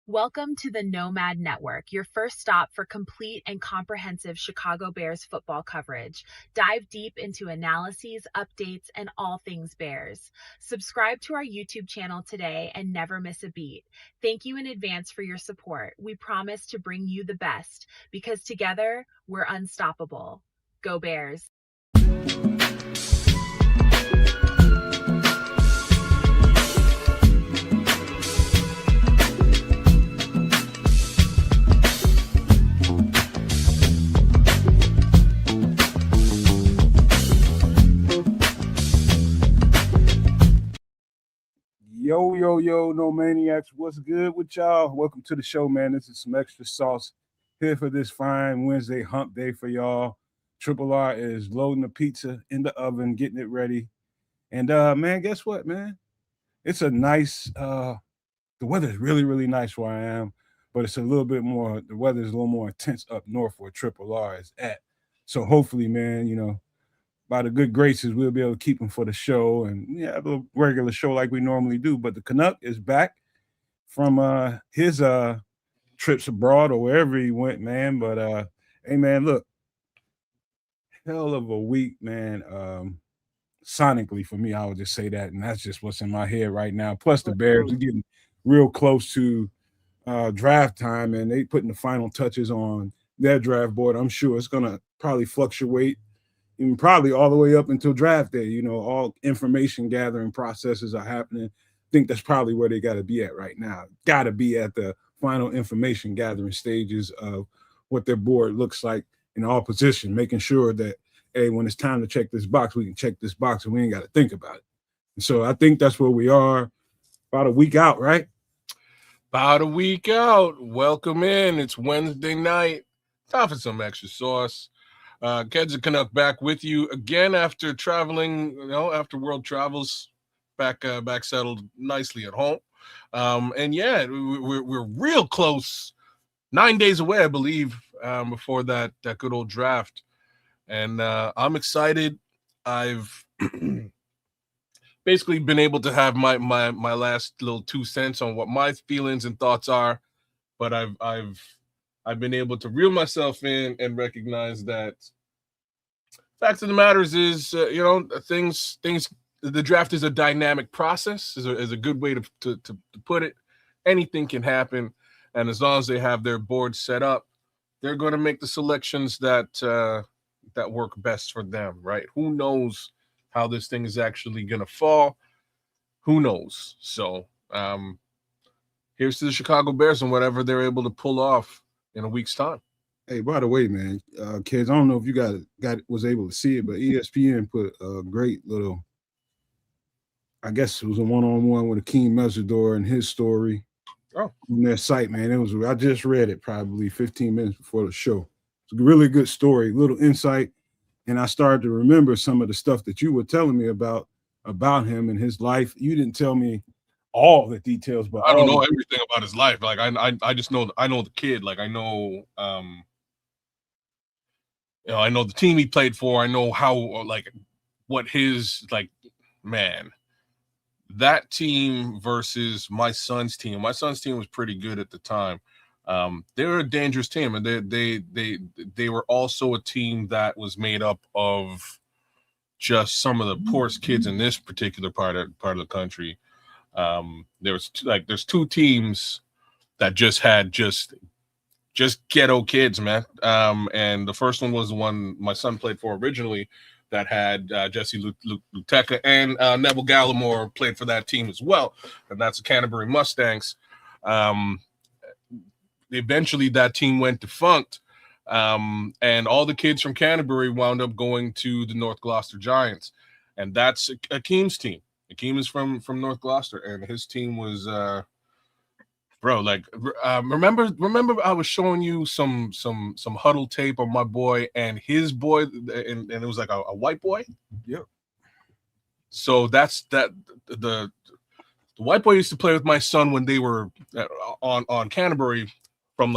Welcome to the Nomad Network, your first stop for complete and comprehensive Chicago Bears football coverage. Dive deep into analyses, updates, and all things Bears. Subscribe to our YouTube channel today and never miss a beat. Thank you in advance for your support. We promise to bring you the best because together we're unstoppable. Go Bears! Yo, no maniacs. What's good with y'all? Welcome to the show, man. This is some extra sauce here for this fine Wednesday hump day for y'all. Triple R is loading the pizza in the oven, getting it ready. And man, guess what, man? It's a nice the weather is really, really nice where I am, but it's a little bit more, the weather is a little more intense up north where Triple R is at. So hopefully, man, by the good graces, we'll be able to keep him for the show and have a regular show like we normally do. But the Canuck is back from his trips abroad or wherever he went, man. But hey, man, look, hell of a week, man. Sonically for me, I would just say that, and that's just what's in my head right now. Plus, the Bears are getting real close to draft time, and they putting the final touches on their draft board. I'm sure it's gonna probably fluctuate. And probably all the way up until draft day, all information gathering processes are happening. I think that's probably where they got to be at right now. Got to be at the final information gathering stages of what their board looks like in all positions, making sure that, hey, when it's time to check this box, we can check this box and we ain't got to think about it. And so I think that's where we are, about a week out, right? About a week out. Welcome in. It's Wednesday night. Time for some extra sauce. Kedza Canuck back with you again after traveling, after world travels, back settled nicely at home. And yeah, we're real close, 9 days away, I believe, before that good old draft. And I'm excited. I've basically been able to have my last little 2 cents on what my feelings and thoughts are, but I've been able to reel myself in and recognize that fact of the matter is things. The draft is a dynamic process. Is a good way to put it. Anything can happen, and as long as they have their board set up, they're going to make the selections that work best for them. Right? Who knows how this thing is actually going to fall? Who knows? So here's to the Chicago Bears and whatever they're able to pull off in a week's time. Hey, by the way, man, kids, I don't know if you was able to see it, but ESPN put a great little, I guess it was a one-on-one with Akeem Mesidor and his story on their site, man. I just read it probably 15 minutes before the show. It's a really good story, little insight, and I started to remember some of the stuff that you were telling me about him and his life. You didn't tell me all the details, but I don't know everything about his life. Like I just know the kid. Like I know I know the team he played for. I know what his man. That team versus my son's team. My son's team was pretty good at the time. They were a dangerous team, and they were also a team that was made up of just some of the poorest kids in this particular part of the country. There's 2 teams that just had just ghetto kids, man. And the first one was the one my son played for originally, that had Jesse Luteka and Neville Gallimore played for that team as well, and that's the Canterbury Mustangs. Eventually, that team went defunct, and all the kids from Canterbury wound up going to the North Gloucester Giants, and that's Akeem's team. Akeem is from North Gloucester, and his team was remember I was showing you some huddle tape on my boy and his boy, and it was like a white boy. Yep. So that's the white boy used to play with my son when they were on Canterbury from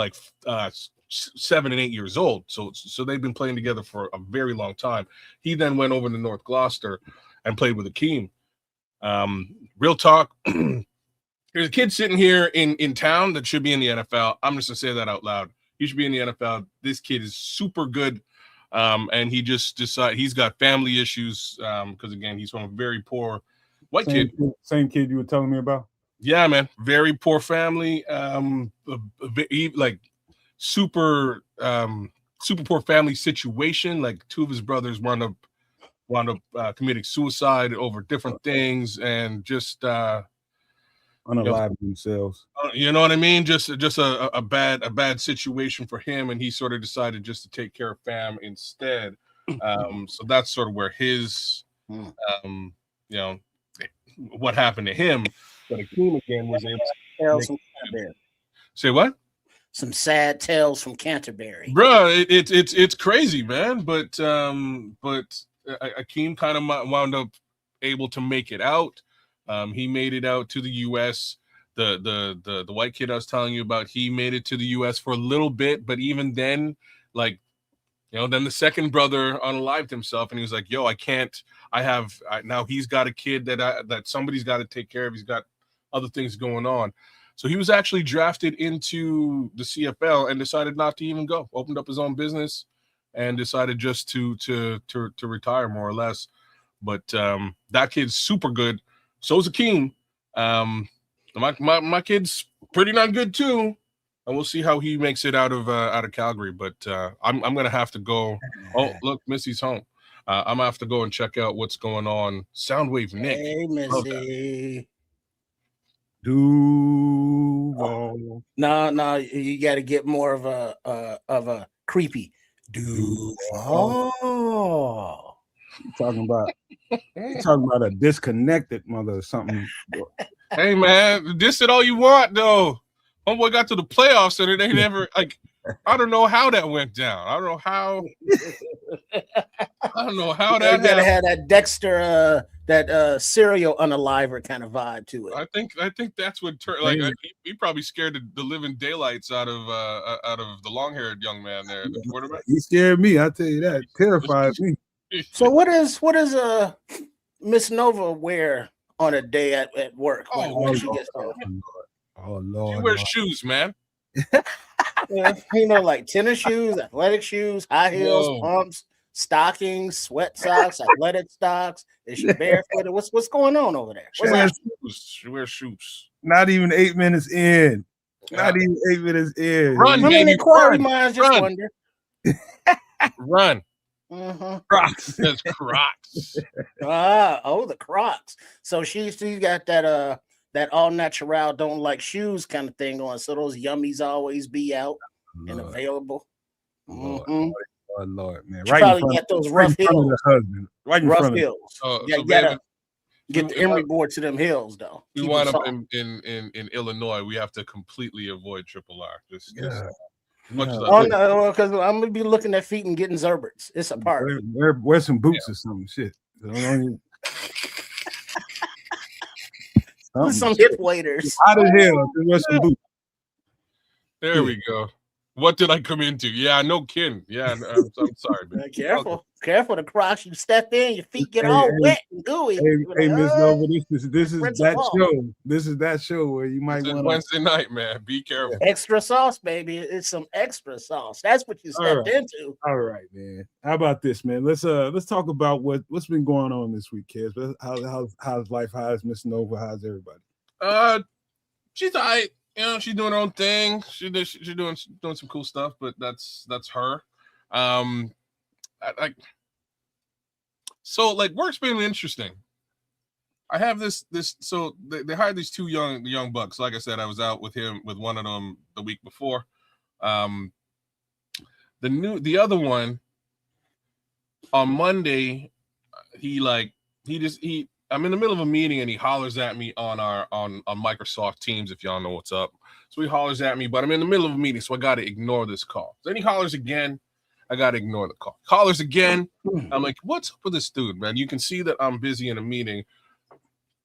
7 and 8 years old. So they've been playing together for a very long time. He then went over to North Gloucester and played with Akeem. Real talk. There's a kid sitting here in town that should be in the NFL. I'm just gonna say that out loud. He should be in the NFL. This kid is super good, and he just decided he's got family issues because again he's from a very poor white kid. Same kid you were telling me about. Yeah, man, very poor family. Like super poor family situation. Like two of his brothers wound up committing suicide over different things, and just Unalive themselves. You know what I mean? Just a bad situation for him, and he sort of decided just to take care of fam instead. So that's sort of where his what happened to him. But Akeem again was able to say what? Some sad tales from Canterbury, bro. It's crazy, man. But Akeem kind of wound up able to make it out. He made it out to the U.S. The white kid I was telling you about, he made it to the U.S. for a little bit, but even then, like, then the second brother unalived himself, and he was like, "Yo, I can't. Now he's got a kid that somebody's got to take care of. He's got other things going on." So he was actually drafted into the CFL and decided not to even go. Opened up his own business and decided just to retire, more or less. But that kid's super good. So's Akeem. My kid's pretty not good too, and we'll see how he makes it out of Calgary. But I'm gonna have to go. Oh, look, Missy's home. I'm gonna have to go and check out what's going on. Soundwave Nick. Hey, Missy. Duval. No, you got to get more of a creepy Duval. Talking about a disconnected mother or something. Hey man, diss it all you want though. Homeboy got to the playoffs and they never I don't know how that went down. I don't know how that you gotta have that Dexter that serial unaliver kind of vibe to it. I think that's what he probably scared the living daylights out of the long-haired young man there, the quarterback. He scared me, I tell you that. Terrified me. So what is Miss Nova wear on a day at work when she gets home? Oh Lord. She wears shoes, man. Like tennis shoes, athletic shoes, high heels, pumps, stockings, sweat socks, athletic stocks. Is she barefooted? What's going on over there? She wears shoes. Not even 8 minutes in. Not even 8 minutes in. Run, inquiry minds just wonder. Run. Mm-hmm. Crocs. That's Crocs. The Crocs. So she's got that all natural, don't like shoes kind of thing on. So those yummies always be out and available. Lord, man. She probably got those rough hills. Rough hills. You gotta get the Emery board to them hills, though. We wind up in Illinois. We have to completely avoid Triple R. Because I'm gonna be looking at feet and getting Zerberts. It's a part. Wear some boots or something. Shit. Some hip waders. Out of hell. Wear some boots. There we go. What did I come into? Yeah, no kidding. Yeah, I'm sorry, man. Careful the Crocs. You step in, your feet get all wet and gooey. Hey, Miss Nova, this is that show. This is that show where you might want Wednesday night, man. Be careful. Extra sauce, baby. It's some extra sauce. That's what you stepped into. All right, man. How about this, man? Let's talk about what's been going on this week, kids. How's life? How's Miss Nova? How's everybody? She's all right. She's doing her own thing. She's doing some cool stuff, but that's her. Work's been interesting. I have this. So they hired these two young bucks. Like I said, I was out with one of them the week before. The other one on Monday, I'm in the middle of a meeting and he hollers at me on Microsoft Teams, if y'all know what's up. So he hollers at me, but I'm in the middle of a meeting, so I got to ignore this call. Then he hollers again. I got to ignore the call. Hollers again. I'm like, what's up with this dude, man? You can see that I'm busy in a meeting.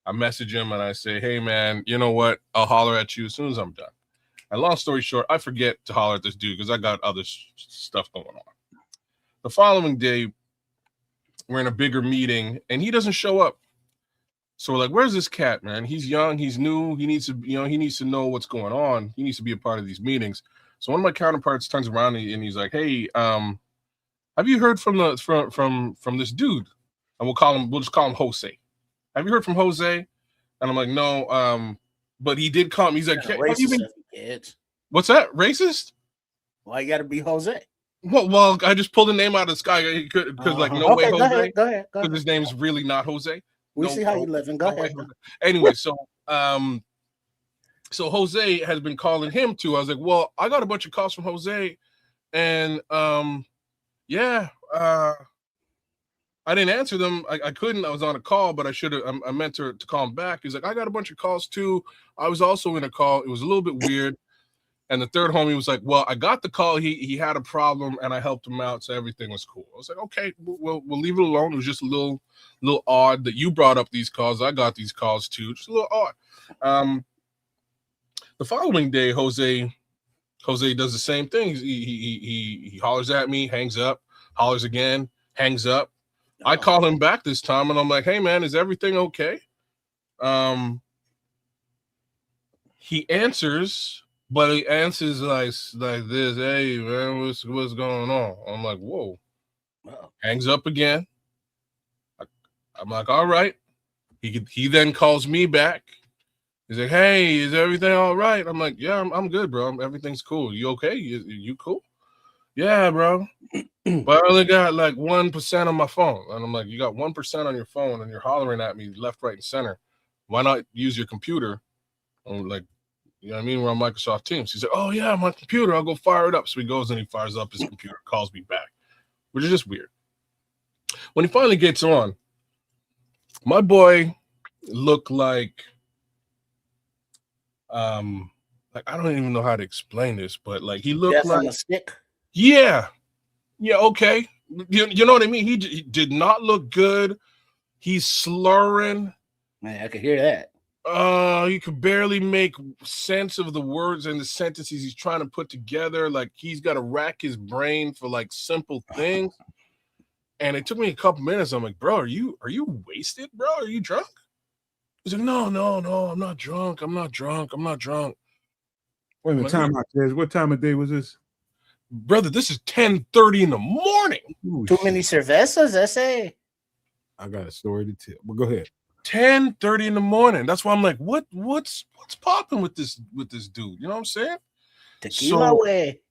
I message him and I say, hey, man, you know what? I'll holler at you as soon as I'm done. And long story short, I forget to holler at this dude because I got other stuff going on. The following day, we're in a bigger meeting and he doesn't show up. So we're like, where's this cat, man? He's young, he's new, he needs to know what's going on. He needs to be a part of these meetings. So one of my counterparts turns around and he's like, hey, have you heard from this dude? And we'll just call him Jose. Have you heard from Jose? And I'm like, no, but he did call me. He's like, hey, what's that? Racist? Why you gotta be Jose? Well, I just pulled the name out of the sky because like no way Jose. Go ahead. Because his name's really not Jose. We see how you living. Go ahead. Anyway, so Jose has been calling him too. I was like, well, I got a bunch of calls from Jose, and yeah, I didn't answer them. I couldn't. I was on a call, but I should have. I meant to call him back. He's like, I got a bunch of calls too. I was also in a call. It was a little bit weird. And the third homie was like, well, I got the call. He had a problem, and I helped him out, so everything was cool. I was like, okay, we'll leave it alone. It was just a little odd that you brought up these calls. I got these calls too. Just a little odd. The following day, Jose does the same thing. He hollers at me, hangs up, hollers again, hangs up. I call him back this time, and I'm like, hey, man, is everything okay? He answers, but he answers like this, hey, man, what's going on? I'm like, whoa. Wow. Hangs up again. I'm like, all right. He then calls me back. He's like, hey, is everything all right? I'm like, yeah, I'm good, bro. Everything's cool. You okay? You cool? Yeah, bro. But I only got like 1% on my phone. And I'm like, you got 1% on your phone and you're hollering at me left, right, and center. Why not use your computer? I'm like, you know what I mean? We're on Microsoft Teams. He's like, oh, yeah, my computer. I'll go fire it up. So he goes and he fires up his computer, calls me back, which is just weird. When he finally gets on, my boy looked like I don't even know how to explain this, but like he looked like on a stick. Yeah, okay. You know what I mean? He did not look good. He's slurring. Man, I could hear that. He could barely make sense of the words and the sentences he's trying to put together. Like he's got to rack his brain for like simple things. And it took me a couple minutes. I'm like, bro, are you wasted, bro? Are you drunk? He's like, no, I'm not drunk. I'm not drunk. Wait a minute, time out, Des. What time of day was this? Brother, this is 10:30 in the morning. Ooh, too many cervezas, ese. I got a story to tell. But go ahead. 10:30 in the morning. That's why I'm like, what's popping with this dude? You know what I'm saying? Tequila way.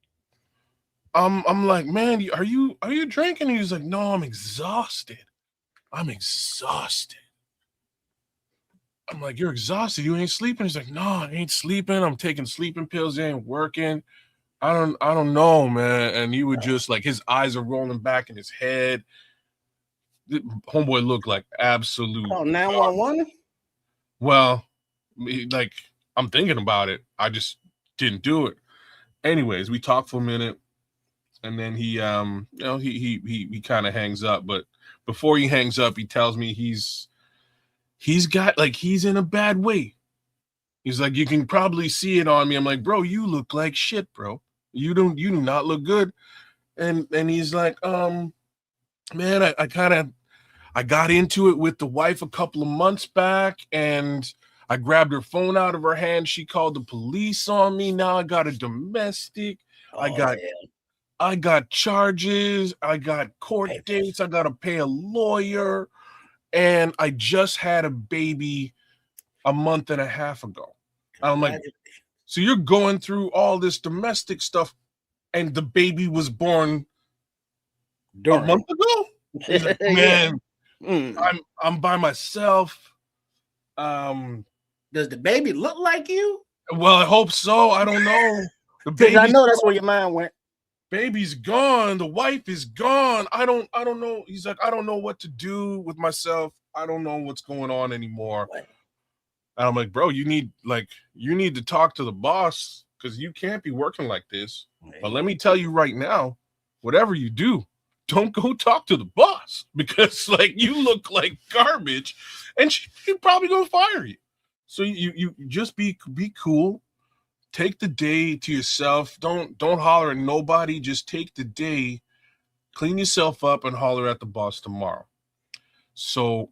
I'm like, man, are you drinking? And he's like, no, I'm exhausted. I'm like, you're exhausted. You ain't sleeping. He's like, no, I ain't sleeping. I'm taking sleeping pills. They ain't working. I don't know, man. And he would just like his eyes are rolling back in his head. Homeboy looked like absolute. Oh, 911. Well, like I'm thinking about it. I just didn't do it. Anyways, we talked for a minute, and then he he kind of hangs up. But before he hangs up, he tells me he's in a bad way. He's like, you can probably see it on me. I'm like, bro, you look like shit, bro. You do not look good. And he's like, man, I got into it with the wife a couple of months back, and I grabbed her phone out of her hand. She called the police on me. Now I got a domestic. I got charges. I got court dates. I got to pay a lawyer. And I just had a baby a month and a half ago. I'm like, so you're going through all this domestic stuff, and the baby was born a month ago? He's like, man, I'm by myself. Does the baby look like you? Well, I hope so. I don't know. The baby, I know that's where your mind went. Baby's gone. The wife is gone. I don't know. He's like, I don't know what to do with myself. I don't know what's going on anymore. What? And I'm like, bro, you need to talk to the boss, because you can't be working like this. But let me tell you right now, whatever you do, don't go talk to the boss, because like you look like garbage, and she's probably gonna fire you. So you just be cool. Take the day to yourself. Don't holler at nobody. Just take the day, clean yourself up, and holler at the boss tomorrow. So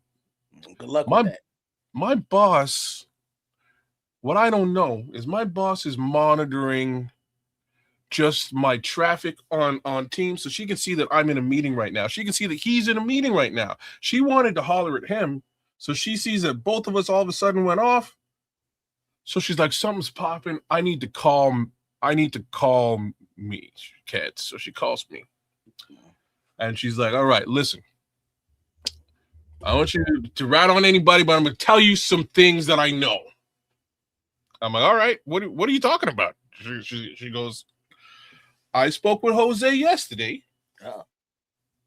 good luck with that. my boss, what I don't know is my boss is monitoring just my traffic on Teams, so she can see that I'm in a meeting right now. She can see that he's in a meeting right now. She wanted to holler at him, so she sees that both of us all of a sudden went off. So she's like, something's popping. I need to call me, kids. So she calls me. And she's like, all right, listen. I want you to rat on anybody, but I'm going to tell you some things that I know. I'm like, all right, what are you talking about? She goes, I spoke with Jose yesterday. Oh.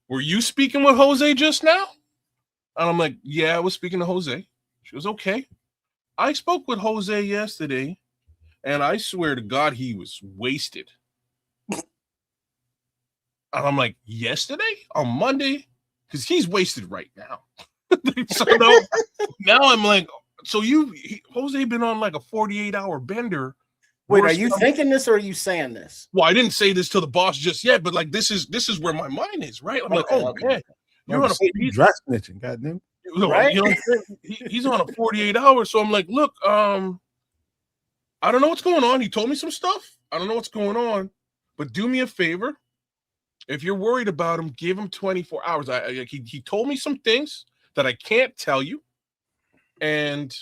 Were you speaking with Jose just now? And I'm like, yeah, I was speaking to Jose. She goes, okay. I spoke with Jose yesterday, and I swear to God, he was wasted. And I'm like, yesterday? On Monday? Because he's wasted right now. So now I'm like, so Jose been on like a 48-hour bender. Wait, are you thinking this or are you saying this? Well, I didn't say this to the boss just yet, but like this is where my mind is, right? I'm like, oh man, you're on a dry snitching, goddamn. Right? You know what I'm saying? He's on a 48 hours. So I'm like, look, I don't know what's going on. He told me some stuff. I don't know what's going on, but do me a favor. If you're worried about him, give him 24 hours. He told me some things that I can't tell you. And,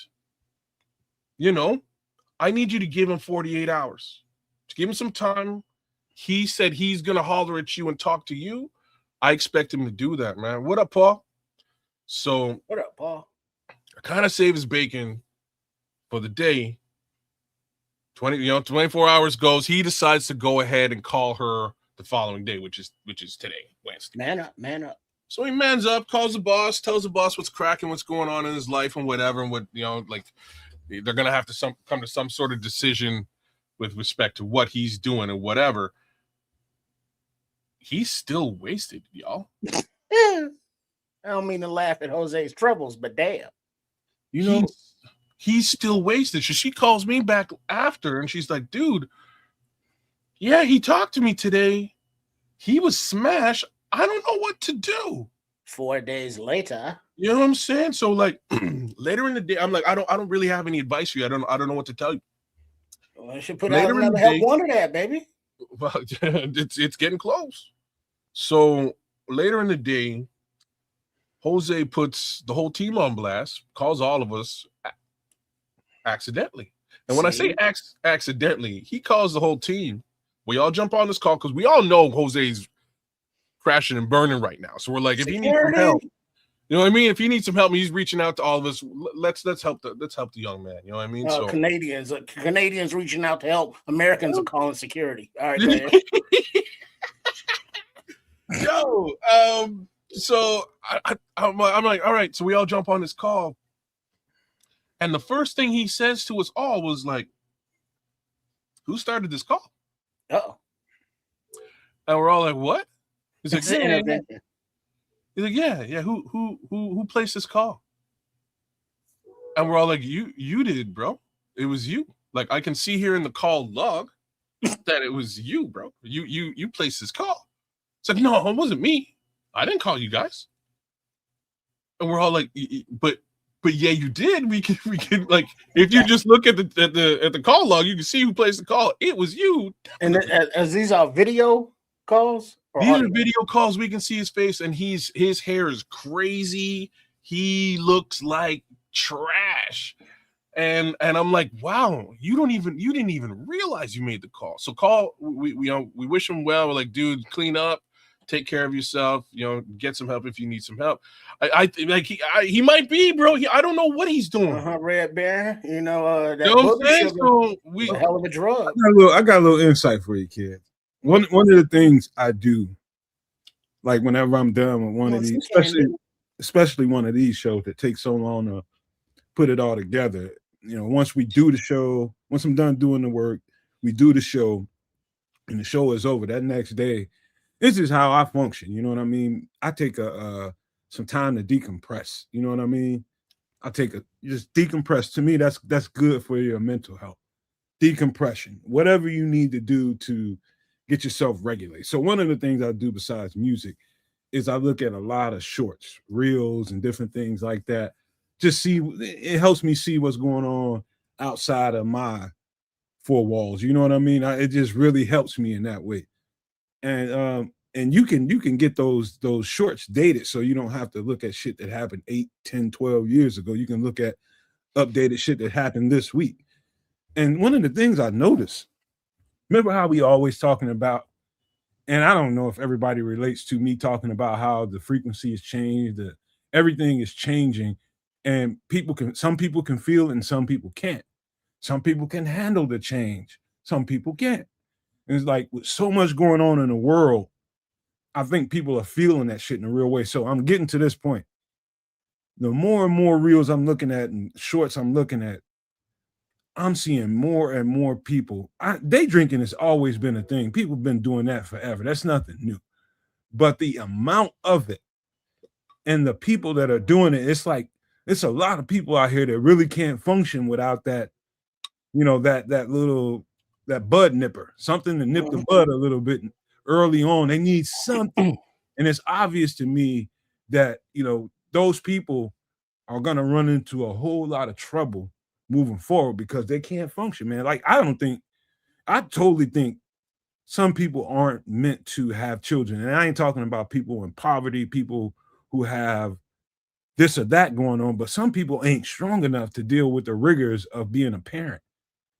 I need you to give him 48 hours. To give him some time. He said he's going to holler at you and talk to you. I expect him to do that, man. What up, Paul? So, what up, Paul? I kind of save his bacon for the day. 24 hours goes. He decides to go ahead and call her the following day, which is today, Wednesday. Man up. So he mans up, calls the boss, tells the boss what's cracking, what's going on in his life and whatever, and what they're gonna have to come to some sort of decision with respect to what he's doing and whatever. He's still wasted, y'all. I don't mean to laugh at Jose's troubles, but damn. He's still wasted. So she calls me back after and she's like, dude, yeah, he talked to me today. He was smashed. I don't know what to do. 4 days later. You know what I'm saying? So like later in the day, I'm like, I don't really have any advice for you. I don't know what to tell you. Well, I should put out another help wanted ad, baby. Well, it's getting close. So later in the day, Jose puts the whole team on blast, calls all of us accidentally. And when I say accidentally, he calls the whole team. We all jump on this call because we all know Jose's crashing and burning right now. So we're like, if he needs some help, you know what I mean? If he needs some help, he's reaching out to all of us. Let's help the young man. You know what I mean? So Canadians reaching out to help. Americans are calling security. All right, man. Yo, so I'm like, all right. So we all jump on this call, and the first thing he says to us all was like, "Who started this call?" Uh-oh. And we're all like, "What?" He's like, yeah. Who placed this call? And we're all like, you did, bro. It was you. Like I can see here in the call log that it was you, bro. You placed this call. It's like, no, it wasn't me. I didn't call you guys. And we're all like, but yeah, you did. We can like, if you just look at the call log, you can see who placed the call. It was you. And as these are video calls, these are video calls. We can see his face, and his hair is crazy. He looks like trash. And I'm like, wow, you didn't even realize you made the call. So we wish him well. We're like, dude, clean up. Take care of yourself, get some help if you need some help. I think he might be, bro. I don't know what he's doing. Red Bear, that a hell of a drug. I got a little insight for you, kid. One of the things I do, like whenever I'm done with one of these, especially one of these shows that takes so long to put it all together. Once we do the show, once I'm done doing the work, we do the show, and the show is over. That next day, this is how I function. You know what I mean? I take some time to decompress. You know what I mean? I just decompress. To me, that's good for your mental health. Decompression, whatever you need to do to get yourself regulated. So one of the things I do besides music is I look at a lot of shorts, reels, and different things like that just see, it helps me see what's going on outside of my four walls. You know what I mean? It just really helps me in that way. And you can get those shorts dated, so you don't have to look at shit that happened 8, 10, 12 years ago. You can look at updated shit that happened this week. And one of the things I noticed, remember how we always talking about, and I don't know if everybody relates to me talking about how the frequency has changed, everything is changing, and some people can feel it and some people can't. Some people can handle the change, some people can't. And it's like, with so much going on in the world, I think people are feeling that shit in a real way. So I'm getting to this point. The more and more reels I'm looking at and shorts I'm looking at, I'm seeing more and more people. Day drinking has always been a thing. People have been doing that forever. That's nothing new. But the amount of it and the people that are doing it, it's like, it's a lot of people out here that really can't function without that, that bud nipper, something to nip the bud a little bit early on. They need something. And it's obvious to me that, those people are going to run into a whole lot of trouble moving forward because they can't function, man. Like, I totally think some people aren't meant to have children. And I ain't talking about people in poverty, people who have this or that going on, but some people ain't strong enough to deal with the rigors of being a parent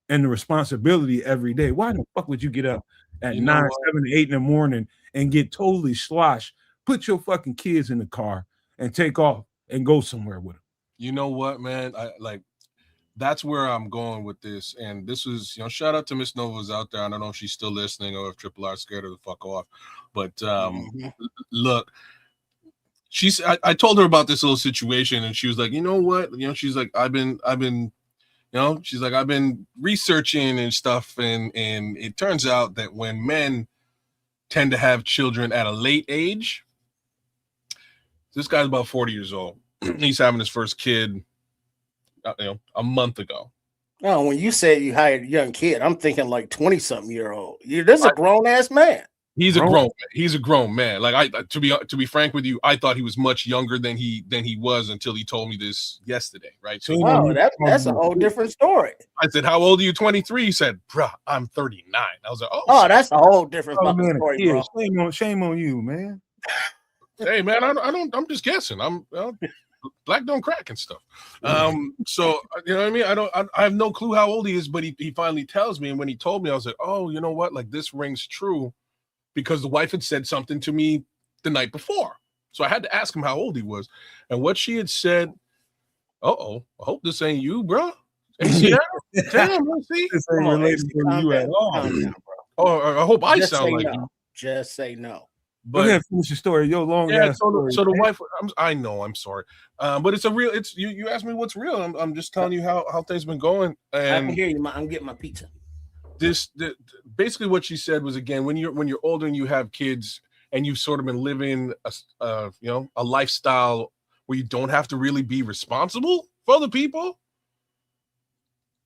and the responsibility every day. Why the fuck would you get up at 9, 7, 8 in the morning and get totally sloshed, put your fucking kids in the car and take off and go somewhere with them? You know what, man? That's where I'm going with this. And this was, shout out to Miss Nova's out there. I don't know if she's still listening or if Triple R scared her the fuck off. But look, I told her about this little situation, and she was like, you know what? She's like, I've been researching and stuff, and it turns out that when men tend to have children at a late age, this guy's about 40 years old. He's having his first kid, a month ago. Oh, when you said you hired a young kid, I'm thinking like 20-something year old. This is a grown ass man. He's a grown man. Like, to be frank with you, I thought he was much younger than he was until he told me this yesterday. Right. So that's a whole different story. I said, "How old are you?" 23. He said, "Bruh, I'm 39." I was like, "Oh, that's a whole different fucking story, bro." Shame on you, man. Hey, man, I'm just guessing. Black don't crack and stuff. So you know what I mean? I have no clue how old he is, but he finally tells me. And when he told me, I was like, oh, you know what? Like, this rings true, because the wife had said something to me the night before. So I had to ask him how old he was. And what she had said, I hope this ain't you, bro. Damn, see? This ain't related to you at all. I hope I sound like you. Just say no. But go ahead, finish your story. Yo, long ass story. So the wife, I know, I'm sorry. But it's a real, you asked me what's real. I'm just telling you how things been going. And I can hear you. I'm getting my pizza. Basically what she said was, again, when you're older and you have kids and you've sort of been living a lifestyle where you don't have to really be responsible for other people,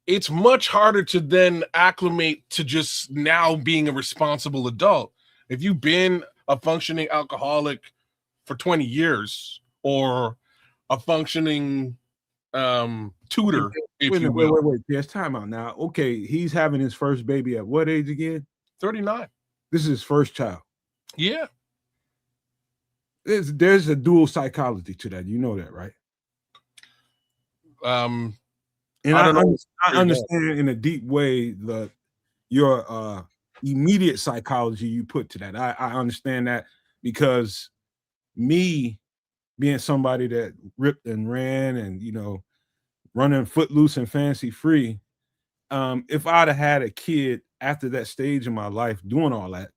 it's much harder to then acclimate to just now being a responsible adult. If you've been a functioning alcoholic for 20 years or a functioning tutor, if you will. Wait. There's time out now. Okay, he's having his first baby at what age again? 39. This is his first child. Yeah. There's a dual psychology to that. You know that, right? And I understand in a deep way your immediate psychology you put to that. I understand that, because me being somebody that ripped and ran and running footloose and fancy free, if I'd have had a kid after that stage in my life doing all that,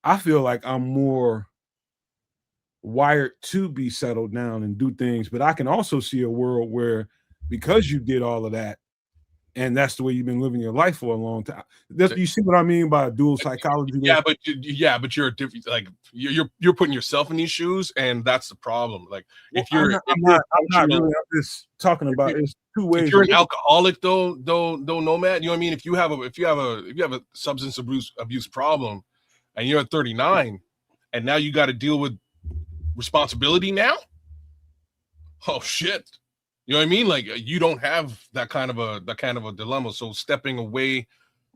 I feel like I'm more wired to be settled down and do things. But I can also see a world where, because you did all of that and that's the way you've been living your life for a long time. You see what I mean by dual psychology? Yeah, but you're a different, like, you're putting yourself in these shoes, and that's the problem. Like, I'm not really. I'm just talking about it's two ways. If you're an alcoholic, though, Nomad, you know what I mean. If you have a substance abuse problem, and you're at 39, and now you got to deal with responsibility now. Oh shit. You know what I mean? Like you don't have that kind of a dilemma. So stepping away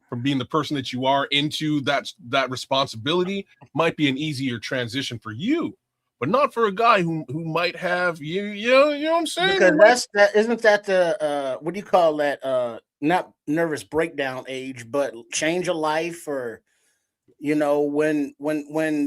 from being the person that you are into that responsibility might be an easier transition for you, but not for a guy who might have you know what I'm saying? Because isn't that the what do you call that? Not nervous breakdown age, but change of life, or when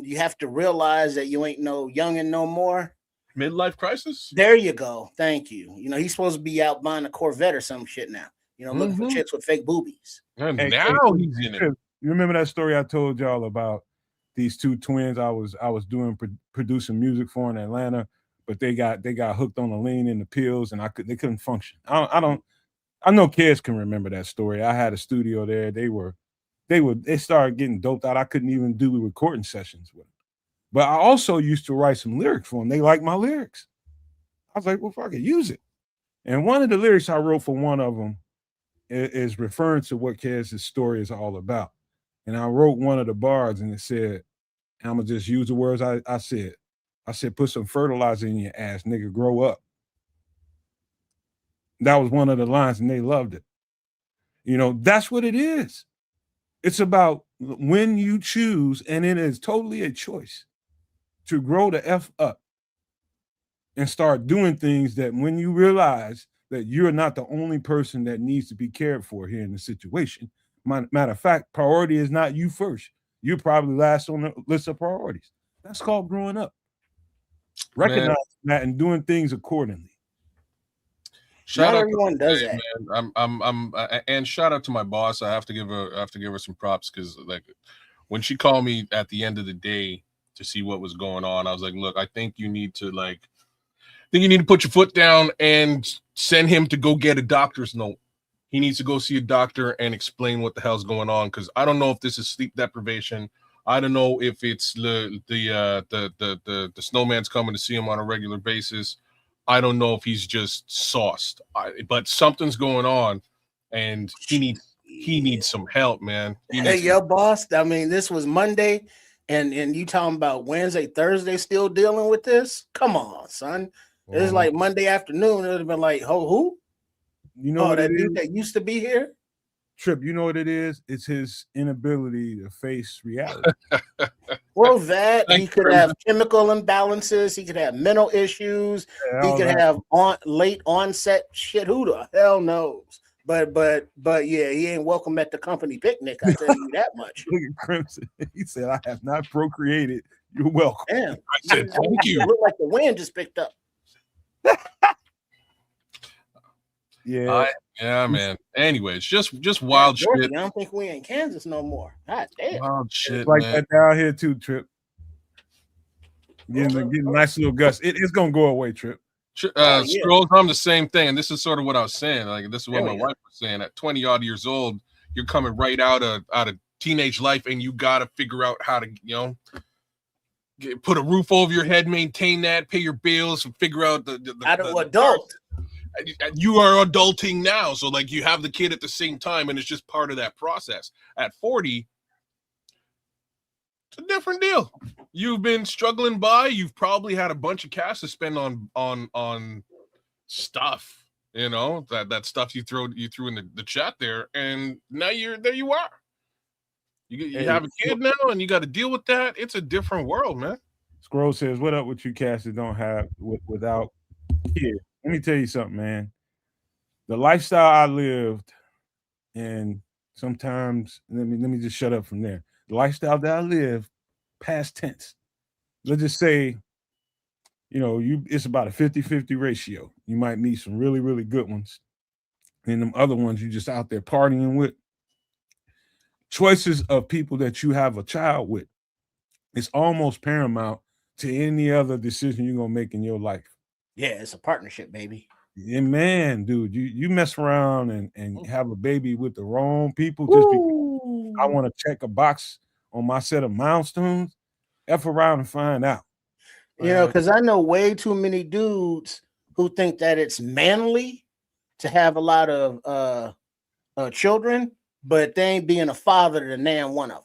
you have to realize that you ain't no youngin' no more. Midlife crisis. There you go. Thank you. He's supposed to be out buying a Corvette or some shit now. Looking for chicks with fake boobies. And Hey, now he's in it. You remember that story I told y'all about these two twins I was doing producing music for in Atlanta, but they got hooked on the lean and the pills, and they couldn't function. I know kids can remember that story. I had a studio there. They started getting doped out. I couldn't even do recording sessions with them. But I also used to write some lyrics for them. They liked my lyrics. I was like, well, fuck it, use it. And one of the lyrics I wrote for one of them is referring to what Kaz's story is all about. And I wrote one of the bars, and it said, and I'm gonna just use the words I said. I said, put some fertilizer in your ass, nigga, grow up. That was one of the lines, and they loved it. That's what it is. It's about when you choose, and it is totally a choice to grow the F up and start doing things that when you realize that you're not the only person that needs to be cared for here in the situation. Matter of fact, priority is not you first. You're probably last on the list of priorities. That's called growing up. Recognizing that and doing things accordingly. Shout Not out everyone does that. Man. I'm and shout out to my boss. I have to give her some props, because like when she called me at the end of the day to see what was going on, I was like, look, I think you need to put your foot down and send him to go get a doctor's note. He needs to go see a doctor and explain what the hell's going on, because I don't know if this is sleep deprivation. I don't know if it's the snowman's coming to see him on a regular basis. I don't know if he's just sauced, but something's going on, and he needs some help, man. Hey, yo, boss. I mean, this was Monday, and you talking about Wednesday, Thursday, still dealing with this? Come on, son. It's like Monday afternoon. It would have been like, who? You know what that dude that used to be here? Trip, you know what it is? It's his inability to face reality. Well, he could have chemical imbalances. He could have mental issues. He could have late onset shit. Who the hell knows? But yeah, he ain't welcome at the company picnic. I tell you that much. Look at Crimson. He said, "I have not procreated. You're welcome." Damn. I said, "Thank you." Look like the wind just picked up. Yeah. Yeah, man. Anyways, just wild shit. I don't think we in Kansas no more. God damn. Wild shit, it's like man. that down here too, Trip. Getting a nice little gust. It's gonna go away, Trip. Scrolls, I'm the same thing, and this is sort of what I was saying. Like, this is what my wife was saying. At 20 odd years old, you're coming right out of teenage life, and you got to figure out how to, put a roof over your head, maintain that, pay your bills, and figure out the adult. You are adulting now, so like you have the kid at the same time, and it's just part of that process. At 40, it's a different deal. You've been struggling by. You've probably had a bunch of cash to spend on stuff. That stuff you threw in the chat there, and now there you are. You have a kid now, and you got to deal with that. It's a different world, man. Scroll says, "What up with you cats that don't have without kids?" Let me tell you something, man. The lifestyle I lived, and sometimes let me just shut up from there. The lifestyle that I lived, past tense. Let's just say, it's about a 50-50 ratio. You might meet some really, really good ones. And them other ones you just out there partying with. Choices of people that you have a child with. It's almost paramount to any other decision you're going to make in your life. Yeah, it's a partnership, baby. Yeah, man, dude, you mess around and have a baby with the wrong people just because I want to check a box on my set of milestones. F around and find out. Because I know way too many dudes who think that it's manly to have a lot of children, but they ain't being a father to nan one of them.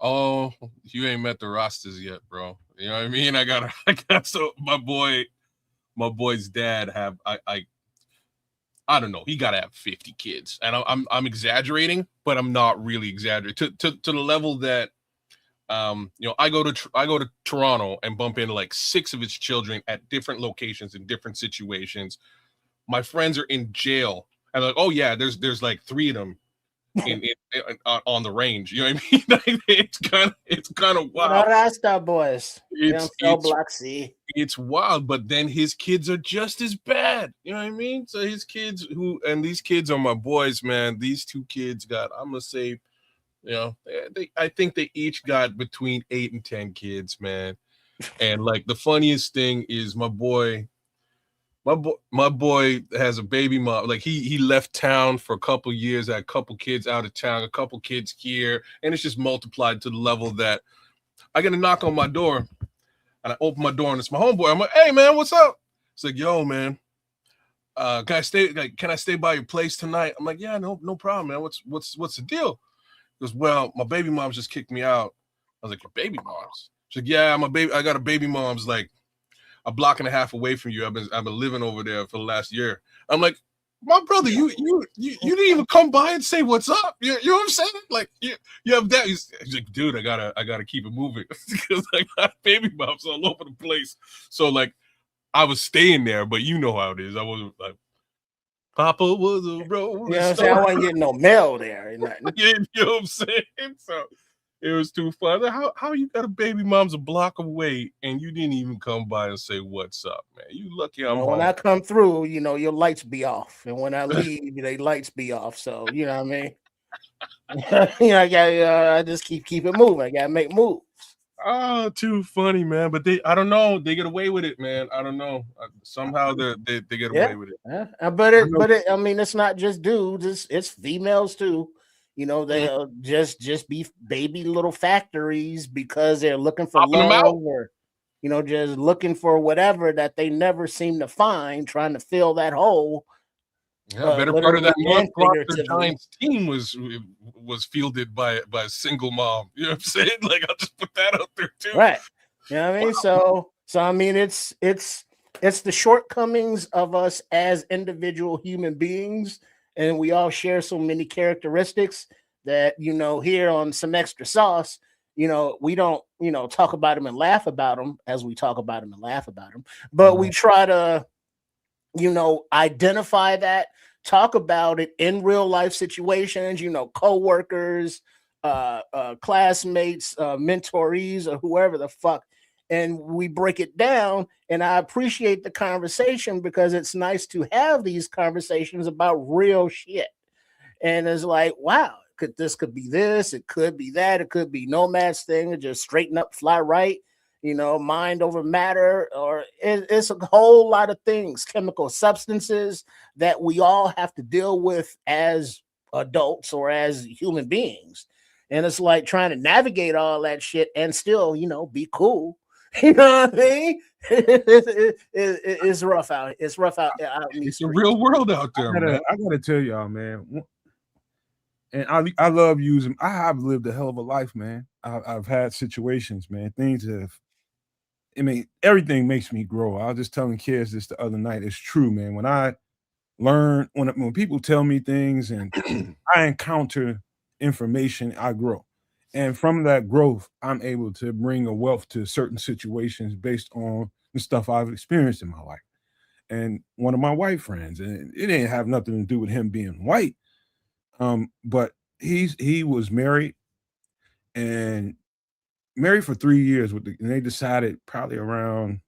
Oh, you ain't met the rosters yet, bro. You know what I mean? I got so my boy my boy's dad have I don't know. He got to have 50 kids, and I'm exaggerating, but I'm not really exaggerating to the level that I go to Toronto and bump into like 6 of his children at different locations in different situations. My friends are in jail, and like, oh yeah, there's like 3 of them on the range. You know what I mean? It's kind of wild. Rasta boys. It's wild, but then his kids are just as bad. You know what I mean? So his kids these kids are my boys, man. These 2 kids got, I'm gonna say, I think they each got between 8 and 10 kids, man. And like the funniest thing is my boy has a baby mom. Like he left town for a couple years, had a couple kids out of town, a couple kids here, and it's just multiplied to the level that I get a knock on my door, and I open my door and it's my homeboy. I'm like, hey man, what's up? It's like, yo man, can I stay by your place tonight? I'm like, yeah, no problem, man. What's the deal? He goes, well, my baby mom's just kicked me out. I was like, your baby mom's? She's like, yeah, I got a baby mom's like a block and a half away from you. I've been living over there for the last year. I'm like, my brother, you didn't even come by and say what's up. You know what I'm saying? Like you have that. He's like, dude, I gotta keep it moving because I got baby moms all over the place. So like, I was staying there, but you know how it is. I wasn't like, Papa was a road. You know what I'm saying? I wasn't getting no mail there. You know what I'm saying? So it was too fun. How you got a baby mom's a block away and you didn't even come by and say what's up, man? You lucky I'm home. When I come through, your lights be off, and when I leave, they lights be off. So you know what I mean. I just keep it moving. I gotta make moves. Oh, too funny, man. But I don't know. They get away with it, man. I don't know. Somehow they get away with it. Yeah. But I mean, it's not just dudes. It's females too. They'll just be baby little factories because they're looking for love or, just looking for whatever that they never seem to find, trying to fill that hole. Yeah, better part of that Proctor Giants team was fielded by a single mom. You know what I'm saying? Like, I'll just put that out there too. Right. You know what I mean? Wow. So I mean, it's the shortcomings of us as individual human beings. And we all share so many characteristics that, here on Some Extra Sauce, we don't, talk about them and laugh about them as we talk about them and laugh about them. But we try to, identify that, talk about it in real life situations, coworkers, classmates, mentorees, or whoever the fuck. And we break it down, and I appreciate the conversation because it's nice to have these conversations about real shit. And it's like, wow, this could be this, it could be that, it could be Nomad's thing, just straighten up, fly right, mind over matter, or it's a whole lot of things, chemical substances that we all have to deal with as adults or as human beings. And it's like trying to navigate all that shit and still, be cool. You know what I mean? It's rough out. It's rough out. It's a real world out there, man. I gotta tell y'all, man. And I love using. I have lived a hell of a life, man. I've had situations, man. Things have. I mean, everything makes me grow. I was just telling kids this the other night. It's true, man. When I learn, when people tell me things and I encounter information, I grow. And from that growth, I'm able to bring a wealth to certain situations based on the stuff I've experienced in my life. And one of my white friends, and it didn't have nothing to do with him being white, but he was married and married for 3 years and they decided probably around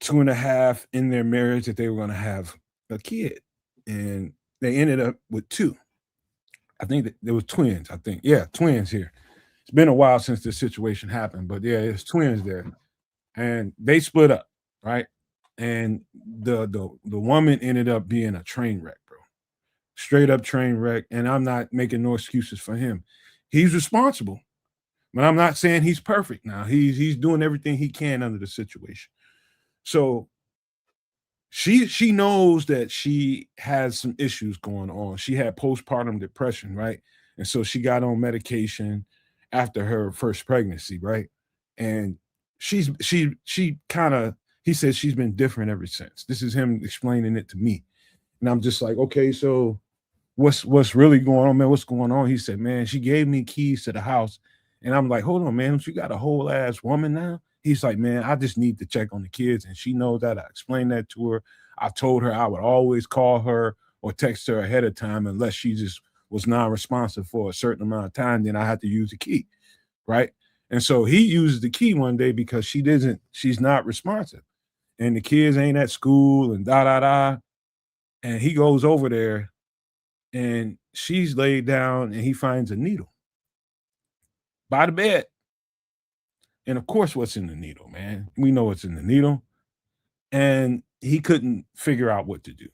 2.5 in their marriage that they were going to have a kid, and they ended up with 2. I think that there was twins. Twins here. It's been a while since this situation happened, but yeah, there's twins there, and they split up, right? And the woman ended up being a train wreck, bro. Straight up train wreck. And I'm not making no excuses for him. He's responsible, but I'm not saying he's perfect. Now he's doing everything he can under the situation. So she knows that she has some issues going on. She had postpartum depression, right? And so she got on medication after her first pregnancy, right? And she kind of He said she's been different ever since. This is him explaining it to me. And I'm just like, okay, so what's really going on, man? What's going on? He said, man, she gave me keys to the house. And I'm like, hold on, man, you got a whole ass woman now? He's like, man, I just need to check on the kids. And she knows that. I explained that to her. I told her I would always call her or text her ahead of time unless she just was non-responsive for a certain amount of time, then I had to use the key, right? And so he used the key one day because she's not responsive. And the kids ain't at school and da. And he goes over there and she's laid down and he finds a needle by the bed. And of course, what's in the needle, man? We know what's in the needle. And he couldn't figure out what to do.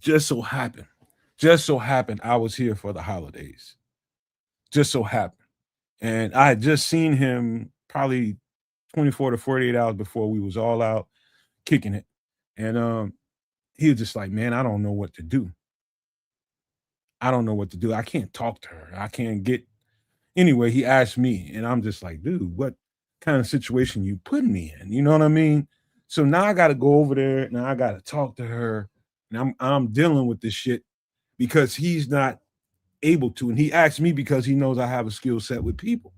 Just so happened I was here for the holidays. Just so happened. And I had just seen him probably 24 to 48 hours before we was all out kicking it. And he was just like, man, I don't know what to do. I don't know what to do. I can't talk to her. I can't get. Anyway, he asked me, and I'm just like, dude, what kind of situation you put me in? You know what I mean? So now I got to go over there. Now I got to talk to her. And I'm dealing with this shit because he's not able to. And he asked me because he knows I have a skill set with people.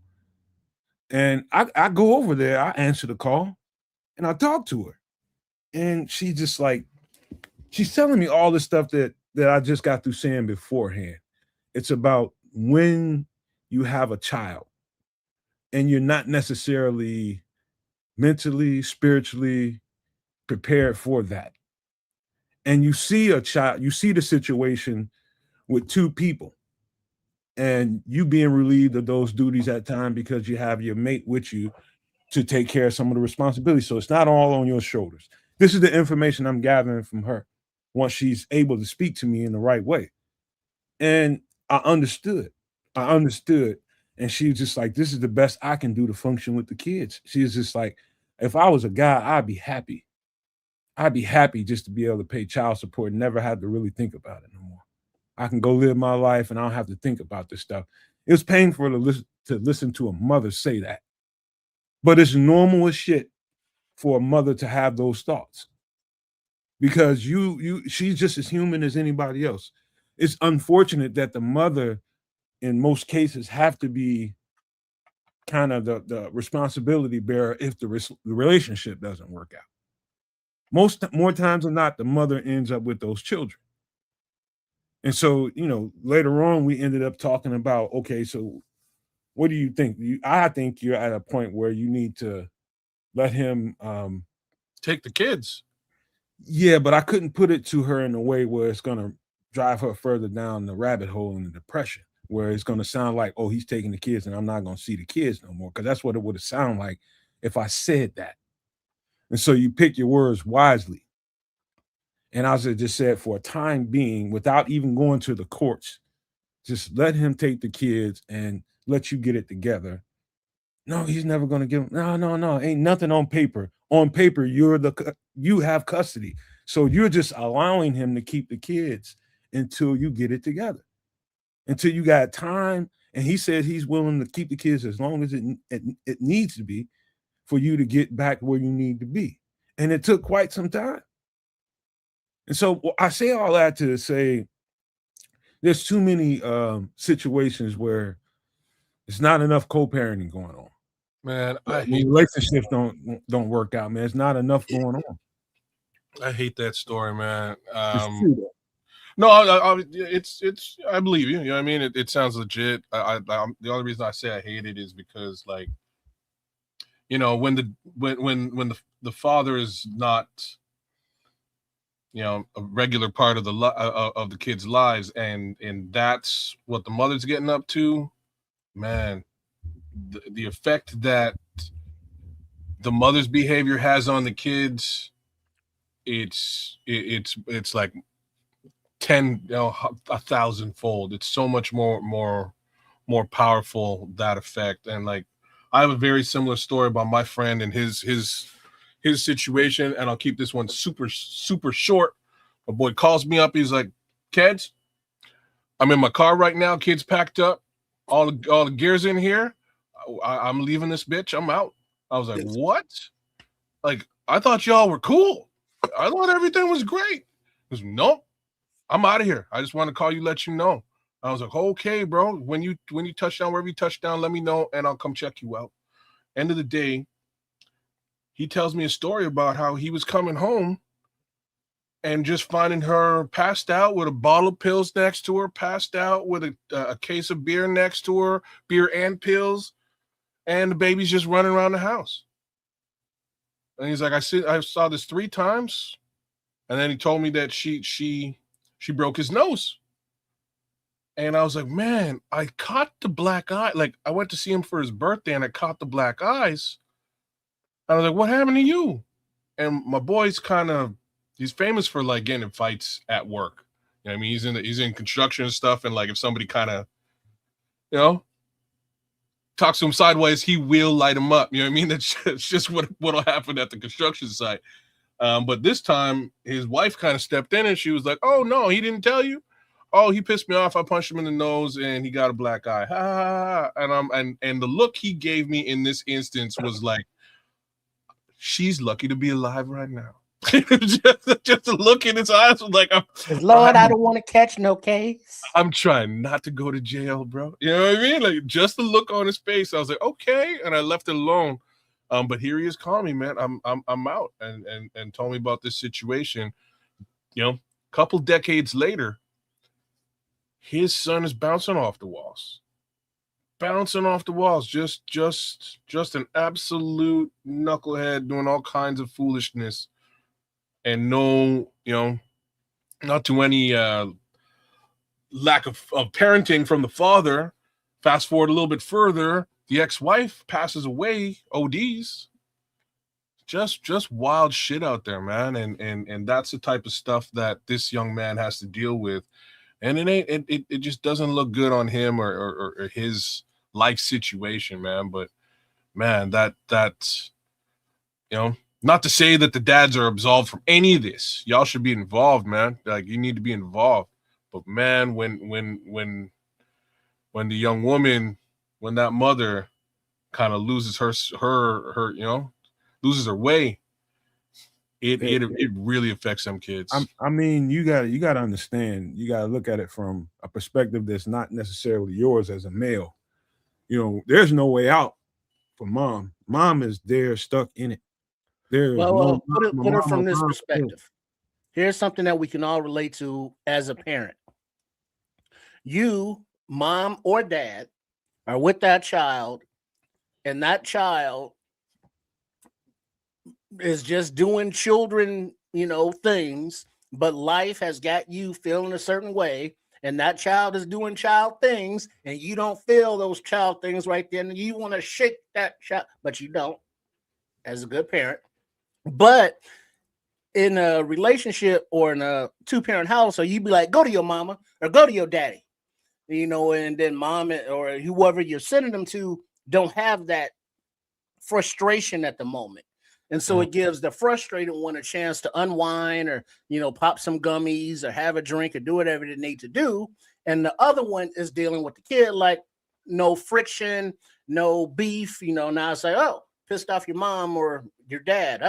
And I go over there, I answer the call, and I talk to her. And she just like, she's telling me all the stuff that I just got through saying beforehand. It's about when you have a child and you're not necessarily mentally, spiritually prepared for that. And you see a child, you see the situation with two people and you being relieved of those duties at time because you have your mate with you to take care of some of the responsibilities. So it's not all on your shoulders. This is the information I'm gathering from her once she's able to speak to me in the right way. And I understood. And she was just like, this is the best I can do to function with the kids. She was just like, if I was a guy, I'd be happy. I'd be happy just to be able to pay child support and never have to really think about it no more. I can go live my life and I don't have to think about this stuff. It was painful to listen to a mother say that. But it's normal as shit for a mother to have those thoughts. Because she's just as human as anybody else. It's unfortunate that the mother, in most cases, have to be kind of the responsibility bearer if the relationship doesn't work out. More times than not, the mother ends up with those children. And so, later on, we ended up talking about, okay, so what do you think? I think you're at a point where you need to let him take the kids. Yeah, but I couldn't put it to her in a way where it's going to drive her further down the rabbit hole in the depression, where it's going to sound like, oh, he's taking the kids and I'm not going to see the kids no more. Because that's what it would have sounded like if I said that. And so you pick your words wisely. And I just said, for a time being, without even going to the courts, just let him take the kids and let you get it together. No, he's never going to give them. No. Ain't nothing on paper. On paper, you have custody. So you're just allowing him to keep the kids until you get it together, until you got time. And he said he's willing to keep the kids as long as it needs to be for you to get back where you need to be. And it took quite some time. And so I say all that to say there's too many situations where it's not enough co-parenting going on. Man, I hate relationships don't work out, man. It's not enough going on. I hate that story, man. It's true, no, it's I believe you. You know what I mean? It sounds legit. The only reason I say I hate it is because, like, when the father is not, a regular part of the kids' lives, and that's what the mother's getting up to, man. The effect that the mother's behavior has on the kids, it's like 10, 1,000-fold. It's so much more powerful, that effect. And like, I have a very similar story about my friend and his situation, and I'll keep this one super short. My boy calls me up. He's like, "Keds, I'm in my car right now. Kids packed up, all the gears in here. I'm leaving this bitch. I'm out." I was like, "What?" Like, I thought y'all were cool. I thought everything was great. He goes, nope, I'm out of here. I just want to call you, let you know. I was like, okay, bro. When you touch down, wherever you touch down, let me know, and I'll come check you out. End of the day, he tells me a story about how he was coming home and just finding her passed out with a bottle of pills next to her, passed out with a case of beer next to her, beer and pills, and the baby's just running around the house. And he's like, I saw this 3 times, and then he told me that she broke his nose. And I was like, man, I caught the black eye. Like, I went to see him for his birthday, and I caught the black eyes. I was like, what happened to you? And my boy's he's famous for like getting in fights at work. You know what I mean? He's in construction and stuff. And like, if somebody kind of, talks to him sideways, he will light him up. You know what I mean? That's just what'll happen at the construction site. But this time his wife kind of stepped in and she was like, oh no, he didn't tell you. Oh, he pissed me off. I punched him in the nose and he got a black eye. Ha, ha, ha. And the look he gave me in this instance was like, she's lucky to be alive right now. just to look in his eyes was like, Lord, I don't want to catch no case. I'm trying not to go to jail, bro. You know what I mean? Like, just the look on his face, I was like, okay, and I left it alone. But here he is calling me, man. I'm out, and told me about this situation. Couple decades later, his son is bouncing off the walls. Just an absolute knucklehead doing all kinds of foolishness. And no, not to any lack of parenting from the father. Fast forward a little bit further, the ex-wife passes away, ODs. Just wild shit out there, man. And that's the type of stuff that this young man has to deal with. And it just doesn't look good on him or his life situation, man. But man, that's not to say that the dads are absolved from any of this. Y'all should be involved, man. Like, you need to be involved. But man, when the young woman, when that mother kind of loses her loses her way, it really affects them kids. I mean, you gotta understand. You gotta look at it from a perspective that's not necessarily yours as a male. There's no way out for mom. Mom is there, stuck in it. Put it from this perspective. Here's something that we can all relate to as a parent. You, mom or dad, are with that child, and that child is just doing children, things, but life has got you feeling a certain way, and that child is doing child things, and you don't feel those child things right then. You want to shake that child, but you don't, as a good parent. But in a relationship or in a 2-parent household, you'd be like, go to your mama or go to your daddy, and then mom or whoever you're sending them to don't have that frustration at the moment. And so it gives the frustrated one a chance to unwind or, pop some gummies or have a drink or do whatever they need to do. And the other one is dealing with the kid, like no friction, no beef, now it's like, oh, pissed off your mom or your dad.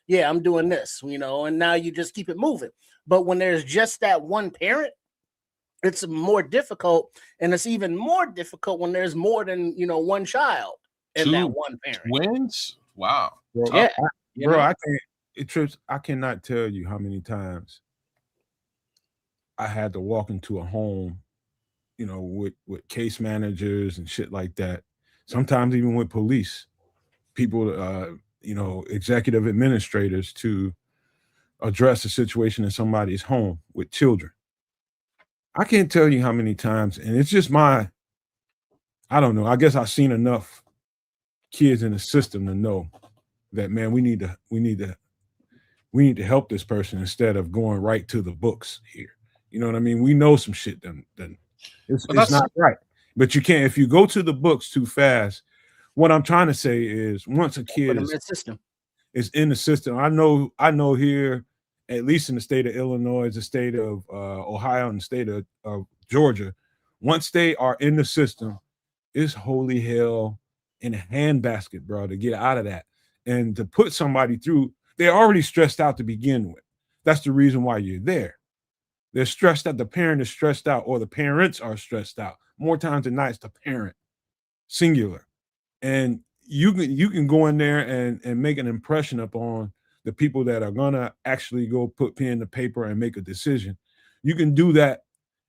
Yeah, I'm doing this, and now you just keep it moving. But when there's just that one parent, it's more difficult. And it's even more difficult when there's more than, one child and that one parent. Twins? Wow. Bro, yeah. I cannot tell you how many times I had to walk into a home, with case managers and shit like that. Sometimes even with police, people, executive administrators to address a situation in somebody's home with children. I can't tell you how many times, and it's just I don't know. I guess I've seen enough kids in the system to know that, man, we need to help this person instead of going right to the books here. You know what I mean? We know some shit then it's not right. But you can't, if you go to the books too fast. What I'm trying to say is, once a kid is in the system, I know here, at least in the state of Illinois, the state of Ohio, and the state of Georgia, once they are in the system, it's holy hell in a handbasket, bro, to get out of that. And to put somebody through, they're already stressed out to begin with. That's the reason why you're there. They're stressed out. The parent is stressed out, or the parents are stressed out. More times than not, it's the parent, singular. And you can go in there and make an impression upon the people that are gonna actually go put pen to paper and make a decision. You can do that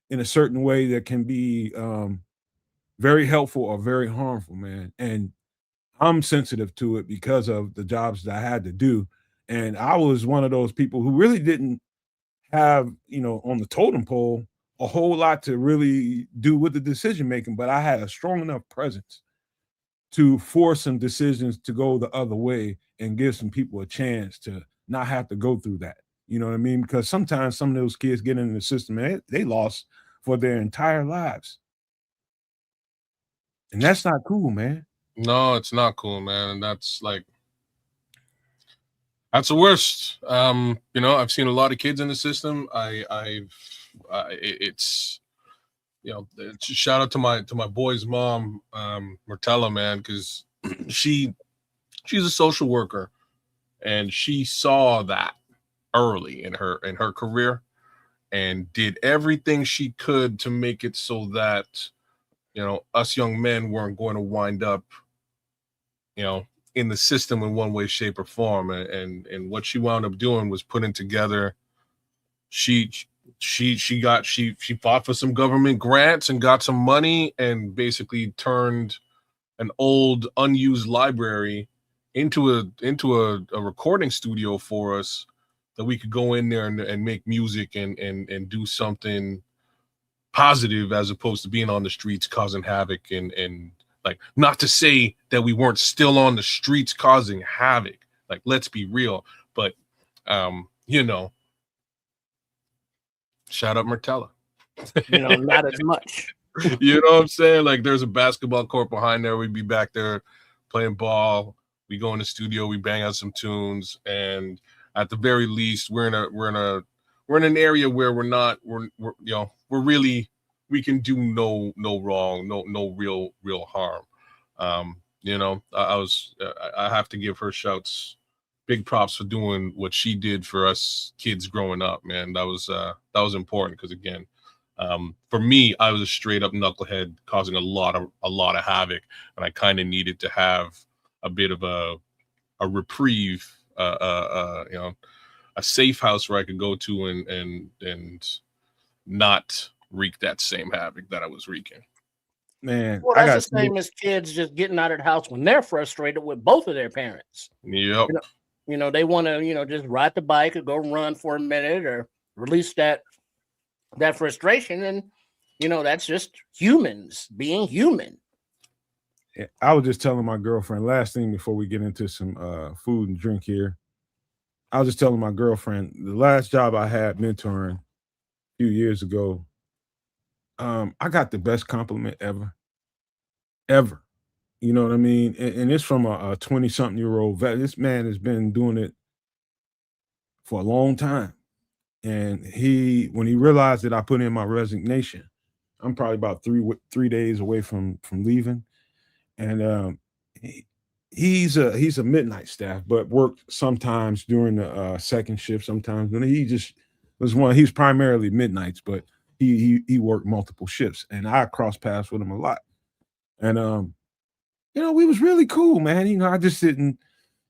in a certain way that can be very helpful or very harmful, man. And I'm sensitive to it because of the jobs that I had to do. And I was one of those people who really didn't have, on the totem pole, a whole lot to really do with the decision making, but I had a strong enough presence to force some decisions to go the other way and give some people a chance to not have to go through that. You know what I mean? Because sometimes some of those kids get in the system and they lost for their entire lives. And that's not cool, man. No, it's not cool, man. And that's the worst. I've seen a lot of kids in the system. It's shout out to my boy's mom, Martella, man, because she's a social worker, and she saw that early in her career, and did everything she could to make it so that us young men weren't going to wind up in the system in one way, shape, or form. And what she wound up doing was putting together. She fought for some government grants and got some money, and basically turned an old unused library into a recording studio for us, that we could go in there and make music and do something positive, as opposed to being on the streets causing havoc. And not to say that we weren't still on the streets causing havoc, let's be real, but shout out Martella. Not as much. You know what I'm saying? There's a basketball court behind there. We'd be back there playing ball. We go in the studio, we bang out some tunes, and at the very least, we're in an area where we can do no wrong, no real harm. I have to give her shouts, big props for doing what she did for us kids growing up, man. That was important, because again, for me, I was a straight up knucklehead causing a lot of havoc, and I kind of needed to have a bit of a reprieve, a safe house where I could go to and not wreak that same havoc that I was wreaking. Man, well, that's the same as kids just getting out of the house when they're frustrated with both of their parents. Yep. They want to, just ride the bike or go run for a minute or release that frustration. And, that's just humans being human. I was just telling my girlfriend, last thing before we get into some food and drink here. I was just telling my girlfriend, the last job I had mentoring a few years ago, I got the best compliment ever. You know what I mean? And it's from a 20-something-year-old vet. This man has been doing it for a long time. And when he realized that I put in my resignation, I'm probably about 3 days away from leaving. And he's a midnight staff, but worked sometimes during the second shift, sometimes. And he just he's primarily midnights, but he worked multiple shifts, and I crossed paths with him a lot. And we was really cool, man. I just didn't,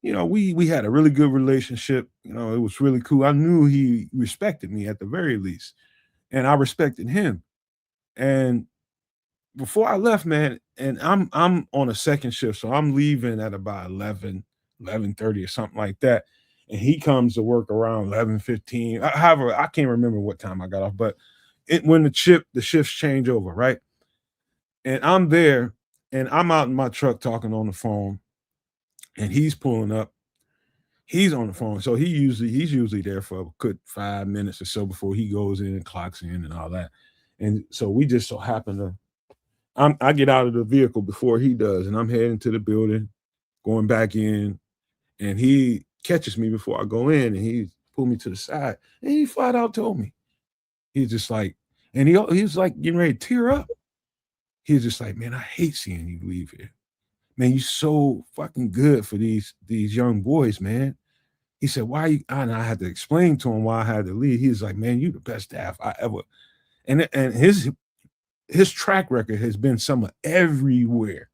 we had a really good relationship. It was really cool. I knew he respected me at the very least, and I respected him. And before I left, man, and I'm on a second shift, so I'm leaving at about 11:30 or something like that. And he comes to work around 11:15. However, I can't remember what time I got off, but when the shifts change over, right? And I'm there, and I'm out in my truck talking on the phone, and he's pulling up. He's on the phone, so he's usually there for a good 5 minutes or so before he goes in and clocks in and all that. And so we just so happen to, I get out of the vehicle before he does, and I'm heading to the building, going back in, and he catches me before I go in, and he pulled me to the side, and he flat out told me, he's just like, and he was like getting ready to tear up. He's just like, man, I hate seeing you leave here. man, you so fucking good for these young boys, man. He said, why you, and I had to explain to him why I had to leave. He was like, man, you the best staff I ever. And his track record has been some of everywhere.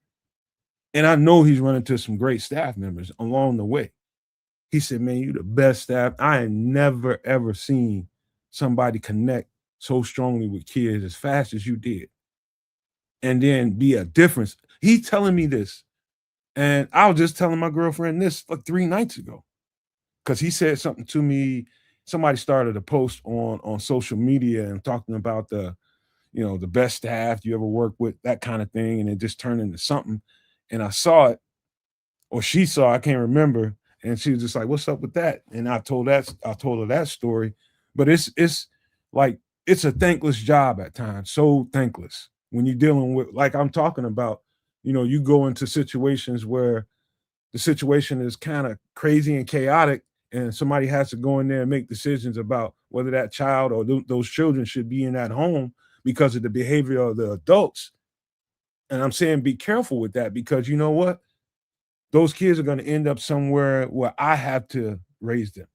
And I know he's running into some great staff members along the way. He said, man, you the best staff. I ain't never, ever seen somebody connect so strongly with kids as fast as you did. And then be a difference. He telling me this. And I was just telling my girlfriend this like 3 nights ago. Because he said something to me. Somebody started a post on social media and talking about the best staff you ever worked with, that kind of thing. And it just turned into something. And I saw it, or she saw, I can't remember. And she was just like, what's up with that? And I told her that story. But it's like, it's a thankless job at times. So thankless when you're dealing with, like I'm talking about, you go into situations where the situation is kind of crazy and chaotic, and somebody has to go in there and make decisions about whether that child or those children should be in that home because of the behavior of the adults. And I'm saying be careful with that, because you know what? Those kids are going to end up somewhere where I have to raise them,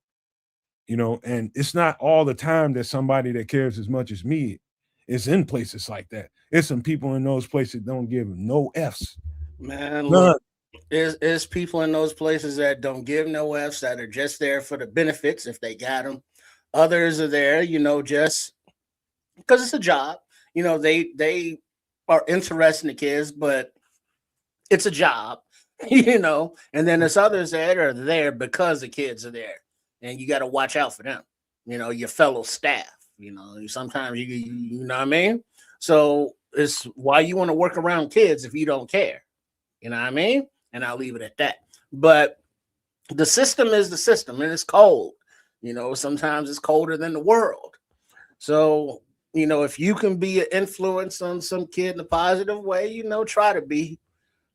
and it's not all the time that somebody that cares as much as me is in places like that. It's some people in those places don't give no F's. Man, look, there's people in those places that don't give no F's, that are just there for the benefits if they got them. Others are there, just because it's a job. They are interested in the kids, but it's a job, and then there's others that are there because the kids are there, and you got to watch out for them, your fellow staff, sometimes you know what I mean? So it's why you want to work around kids if you don't care, you know what I mean? And I'll leave it at that. But the system is the system, and it's cold, sometimes it's colder than the world. So, if you can be an influence on some kid in a positive way, try to be.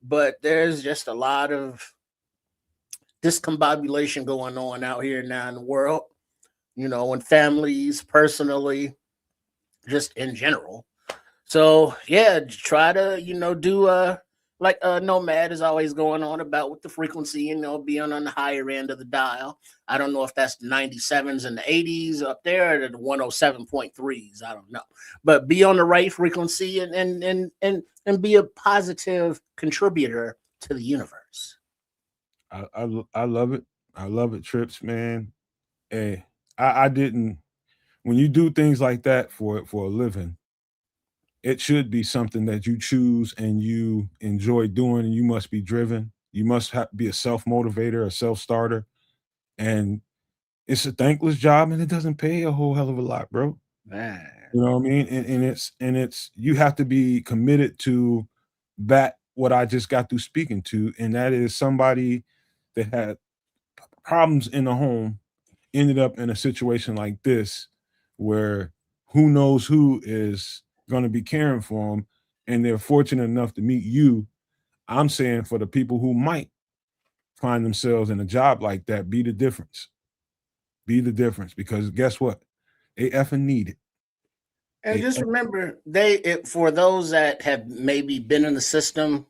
But there's just a lot of discombobulation going on out here now in the world, in families, personally, just in general. So yeah, try to, do like Nomad is always going on about with the frequency, being on the higher end of the dial. I don't know if that's the 97s and the 80s up there, or the 107.3s. I don't know. But be on the right frequency and be a positive contributor to the universe. I love it. I love it, Trips, man. Hey, I didn't, when you do things like that for a living, it should be something that you choose and you enjoy doing, and you must be driven. You must be a self-motivator, a self-starter. And it's a thankless job, and it doesn't pay a whole hell of a lot, bro. Man. You know what I mean? And it's you have to be committed to that, what I just got through speaking to, and that is somebody that had problems in the home ended up in a situation like this, where who knows who is going to be caring for them, and they're fortunate enough to meet you. I'm saying for the people who might find themselves in a job like that, be the difference. Be the difference, because guess what? They effing need it. And just remember, for those that have maybe been in the system,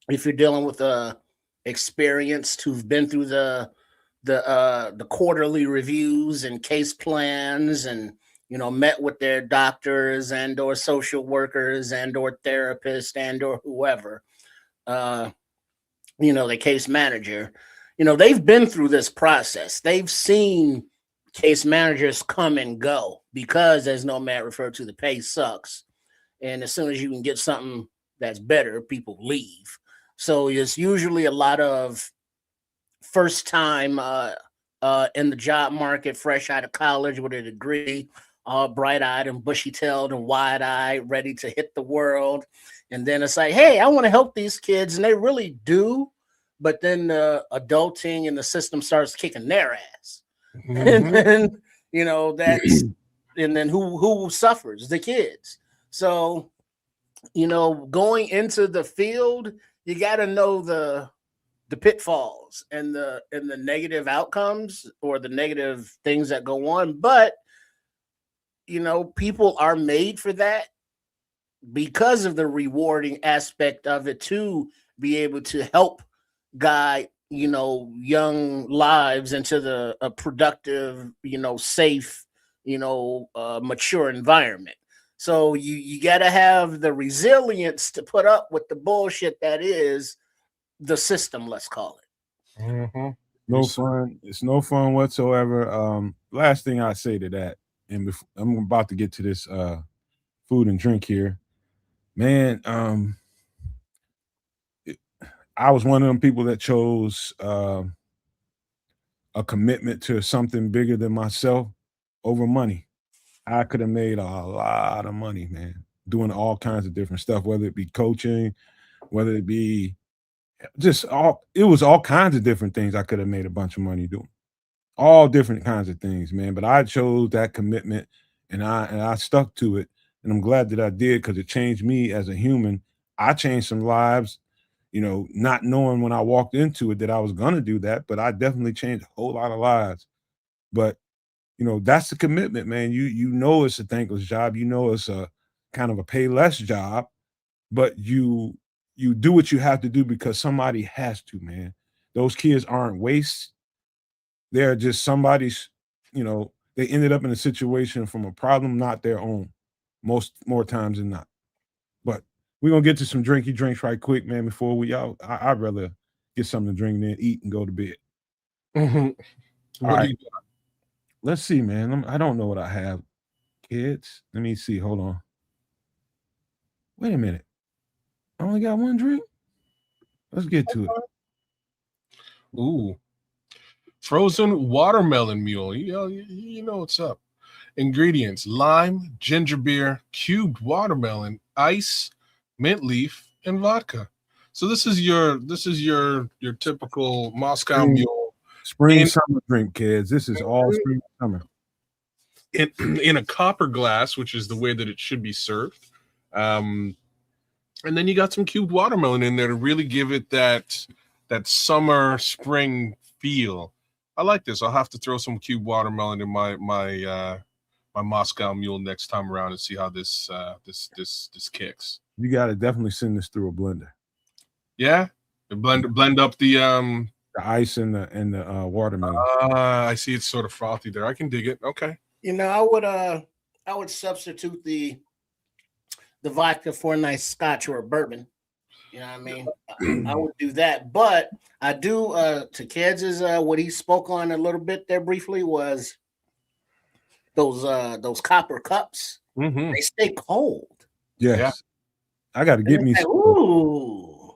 if you're dealing with experienced who've been through the quarterly reviews and case plans, and met with their doctors and or social workers and or therapists and or whoever, the case manager, they've been through this process. They've seen case managers come and go, because, as Nomad referred to, the pay sucks. And as soon as you can get something that's better, people leave. So it's usually a lot of first time in the job market, fresh out of college with a degree, all bright-eyed and bushy-tailed and wide-eyed, ready to hit the world. And then it's like, hey, I want to help these kids. And they really do. But then the adulting and the system starts kicking their ass. Mm-hmm. And then, that's, and then who suffers? The kids. So, going into the field, you got to know the pitfalls and the negative outcomes or the negative things that go on. But, people are made for that, because of the rewarding aspect of it, to be able to help guide, young lives into a productive, safe, mature environment. So you got to have the resilience to put up with the bullshit that is the system, let's call it. Mm-hmm. No fun. It's no fun whatsoever. Last thing I say to that, and I'm about to get to this food and drink here, man. I was one of them people that chose a commitment to something bigger than myself over money. I could have made a lot of money, man, doing all kinds of different stuff, whether it be coaching, whether it be it was all kinds of different things I could have made a bunch of money doing. All different kinds of things, man. But I chose that commitment and I stuck to it. And I'm glad that I did because it changed me as a human. I changed some lives, not knowing when I walked into it that I was gonna do that, but I definitely changed a whole lot of lives. But that's the commitment, man. You know it's a thankless job, it's a kind of a pay less job, but you do what you have to do because somebody has to, man. Those kids aren't waste. They're just somebody's, they ended up in a situation from a problem, not their own, more times than not. But we're gonna get to some drinky drinks right quick, man, before we out. I'd rather get something to drink than eat and go to bed. Mm-hmm. All right. Let's see, man. I don't know what I have. Kids. Let me see. Hold on. Wait a minute. I only got one drink. Let's get to it. Ooh. Frozen watermelon mule. You know what's up. Ingredients: lime, ginger beer, cubed watermelon, ice, mint leaf, and vodka. So this is your typical Moscow mule. Spring summer drink, kids. This is all spring summer. In a copper glass, which is the way that it should be served. And then you got some cubed watermelon in there to really give it that summer spring feel. I like this. I'll have to throw some cubed watermelon in my Moscow mule next time around and see how this kicks. You got to definitely send this through a blender. Yeah, blend up the ice and the watermelon. I see it's sort of frothy there. I can dig it. Okay. I would substitute the vodka for a nice scotch or a bourbon. You know what I mean? I would do that, but I do to kids is what he spoke on a little bit there briefly was those copper cups. Mm-hmm. They stay cold. Yes. Yeah. I got to get me some. Ooh.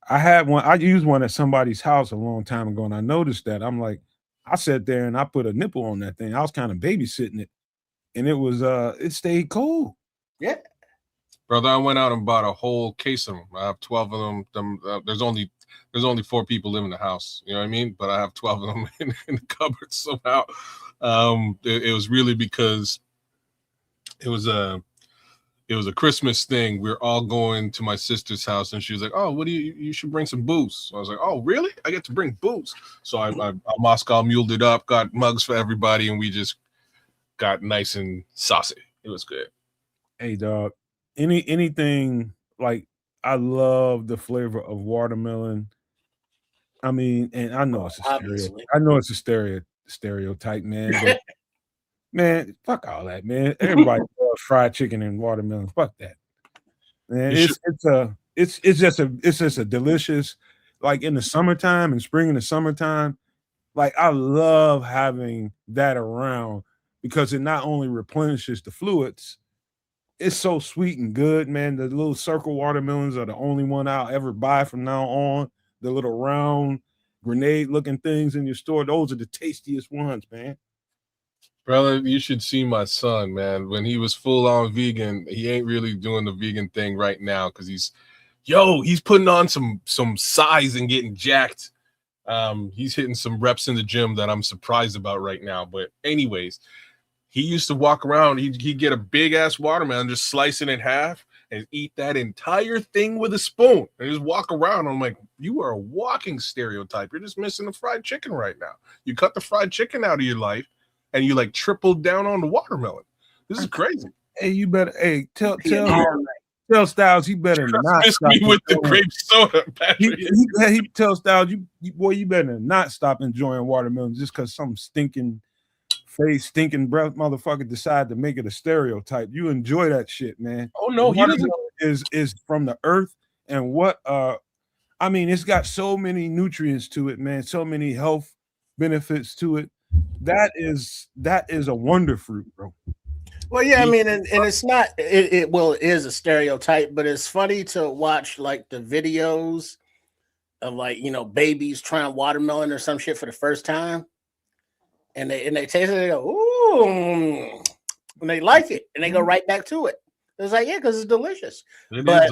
I had one. I used one at somebody's house a long time ago, and I noticed that. I'm like, I sat there and I put a nipple on that thing. I was kind of babysitting it, and it was it stayed cold. Yeah. Brother, I went out and bought a whole case of them. I have 12 of them. There's only 4 people live in the house. You know what I mean? But I have 12 of them in the cupboard somehow. It was really because it was a Christmas thing. We're all going to my sister's house, and she was like, "Oh, what do you should bring some booze." So I was like, "Oh, really? I get to bring booze." So I Moscow muled it up, got mugs for everybody, and we just got nice and saucy. It was good. Hey, dog. Anything like I love the flavor of watermelon. I mean, and I know it's a stereotype, man. But man, fuck all that, man. Everybody loves fried chicken and watermelon. Fuck that, man. It's just a delicious, like in the summertime and spring in the summertime. Like I love having that around because it not only replenishes the fluids. It's so sweet and good, man. The little circle watermelons are the only one I'll ever buy from now on. The little round grenade-looking things in your store, those are the tastiest ones, man. Brother, you should see my son, man. When he was full-on vegan, he ain't really doing the vegan thing right now because he's putting on some size and getting jacked. He's hitting some reps in the gym that I'm surprised about right now. But anyways, he used to walk around. He'd get a big ass watermelon, just slice it in half, and eat that entire thing with a spoon, and just walk around. I'm like, you are a walking stereotype. You're just missing the fried chicken right now. You cut the fried chicken out of your life, and you like tripled down on the watermelon. This is crazy. Hey, you better tell tell Styles he better not Miss stop me with the enjoying- grape soda, Patrick. He tells Styles, boy, you better not stop enjoying watermelon just because some stinking breath motherfucker decide to make it a stereotype. You enjoy that shit, man. Oh no, he doesn't. Is from the earth, and what I mean, it's got so many nutrients to it, man. So many health benefits to it. That is a wonder fruit, bro. Well, yeah, I mean, and it's not it is a stereotype, but it's funny to watch like the videos of like, you know, babies trying watermelon or some shit for the first time. And they taste it, and they go, ooh, and they like it, and they go right back to it. It's like, yeah, because it's delicious. But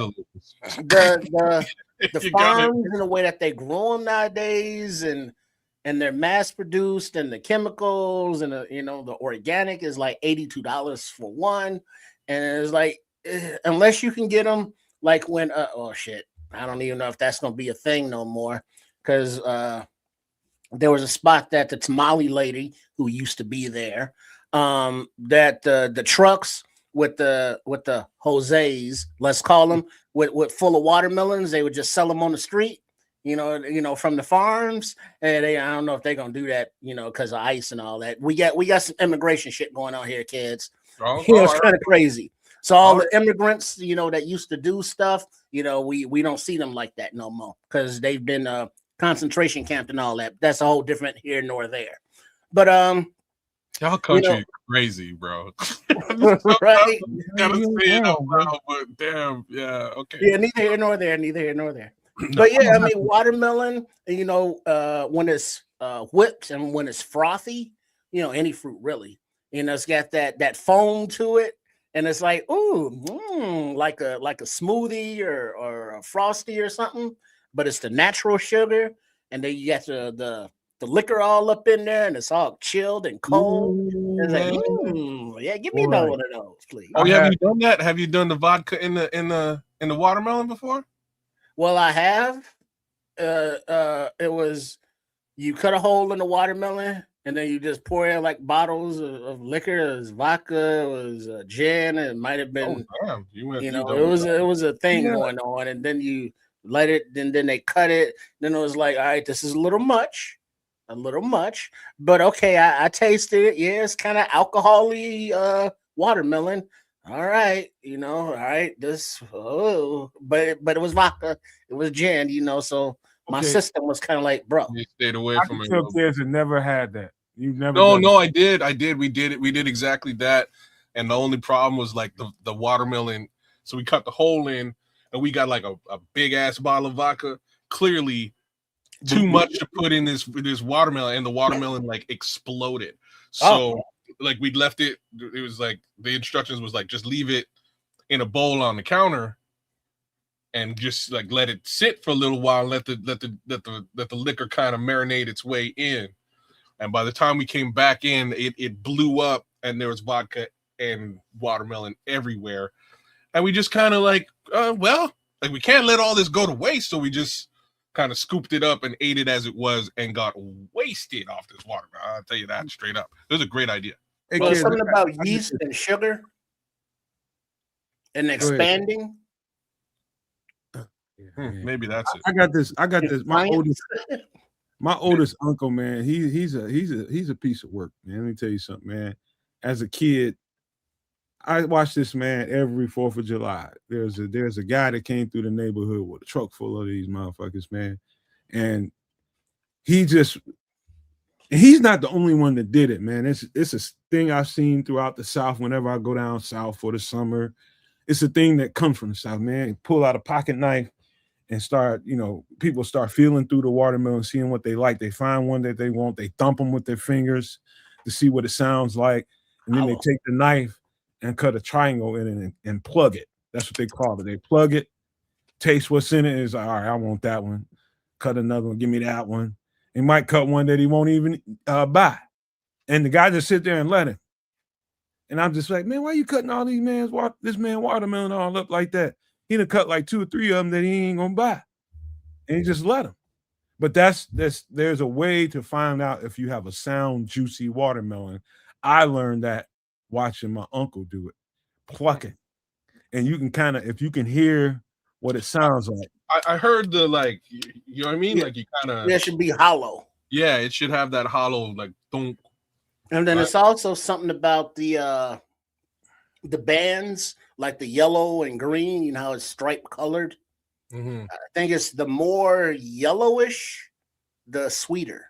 the farms and the way that they grow them nowadays, and they're mass produced, and the chemicals and the organic is like $82 for one, and it's like unless you can get them like when oh shit, I don't even know if that's gonna be a thing no more, because there was a spot that the tamale lady who used to be there, that the trucks with the Jose's, let's call them, with full of watermelons, they would just sell them on the street, from the farms. And I don't know if they're gonna do that, because of ICE and all that. We got some immigration shit going on here, kids. It's kind of crazy. So all the immigrants, that used to do stuff, we don't see them like that no more, because they've been concentration camped and all that. That's a whole different here nor there. But y'all country crazy, bro. Right? Gotta say it out loud, but damn, yeah, okay. Yeah, neither here nor there. But yeah, I mean, watermelon, when it's whipped and when it's frothy, any fruit really, it's got that foam to it, and it's like, like a smoothie or a frosty or something. But it's the natural sugar, and then you got the liquor all up in there, and it's all chilled and cold. And it's like, yeah, give me another one of those, please. Oh, have you done that? Have you done the vodka in the watermelon before? Well, I have. It was, you cut a hole in the watermelon, and then you just pour in like bottles of liquor. It was vodka, it was gin, and it might have been. Oh, damn. It was a thing going on, and then you let it, and then they cut it. Then it was like, all right, this is a little much, but okay, I tasted it. Yeah, it's kind of alcohol-y watermelon. All right, all right, but it was vodka, it was gin, so my system was kind of like, bro, you stayed away from it. Kids have never had that. You've never. No, I did. We did it. We did exactly that, and the only problem was like the watermelon. So we cut the hole in, and we got like a big ass bottle of vodka. Clearly, too much to put in this watermelon, and the watermelon like exploded. So like we left it. It was like the instructions was like just leave it in a bowl on the counter, and just like let it sit for a little while. Let the liquor kind of marinate its way in. And by the time we came back in, it blew up, and there was vodka and watermelon everywhere. And we just kind of like, we can't let all this go to waste. So we just kind of scooped it up and ate it as it was and got wasted off this water. I'll tell you that straight up. It was a great idea. Well, something about yeast and sugar and expanding. Maybe that's it. I got this. My oldest uncle, man, he's a piece of work, man. Let me tell you something, man. As a kid, I watched this man every 4th of July. There's a guy that came through the neighborhood with a truck full of these motherfuckers, man. And he's not the only one that did it, man. It's a thing I've seen throughout the South whenever I go down south for the summer. It's a thing that comes from the South, man. Pull out a pocket knife and start, people start feeling through the watermelon, seeing what they like. They find one that they want. They thump them with their fingers to see what it sounds like. And then they take the knife and cut a triangle in it and plug it. That's what they call it. They plug it, taste what's in it, and it's like, all right, I want that one. Cut another one, give me that one. He might cut one that he won't even buy. And the guy just sit there and let him. And I'm just like, man, why you cutting all this man watermelon all up like that? He done cut like 2 or 3 of them that he ain't gonna buy. And he just let him. But there's a way to find out if you have a sound, juicy watermelon. I learned that watching my uncle do it, plucking. and you can kind of, if you can hear what it sounds like. I heard the like, you know what I mean? Yeah. Like you kind of. It should be hollow. Yeah, it should have that hollow like thunk. And then it's also something about the bands, like the yellow and green. You know how it's stripe colored. Mm-hmm. I think it's the more yellowish, the sweeter.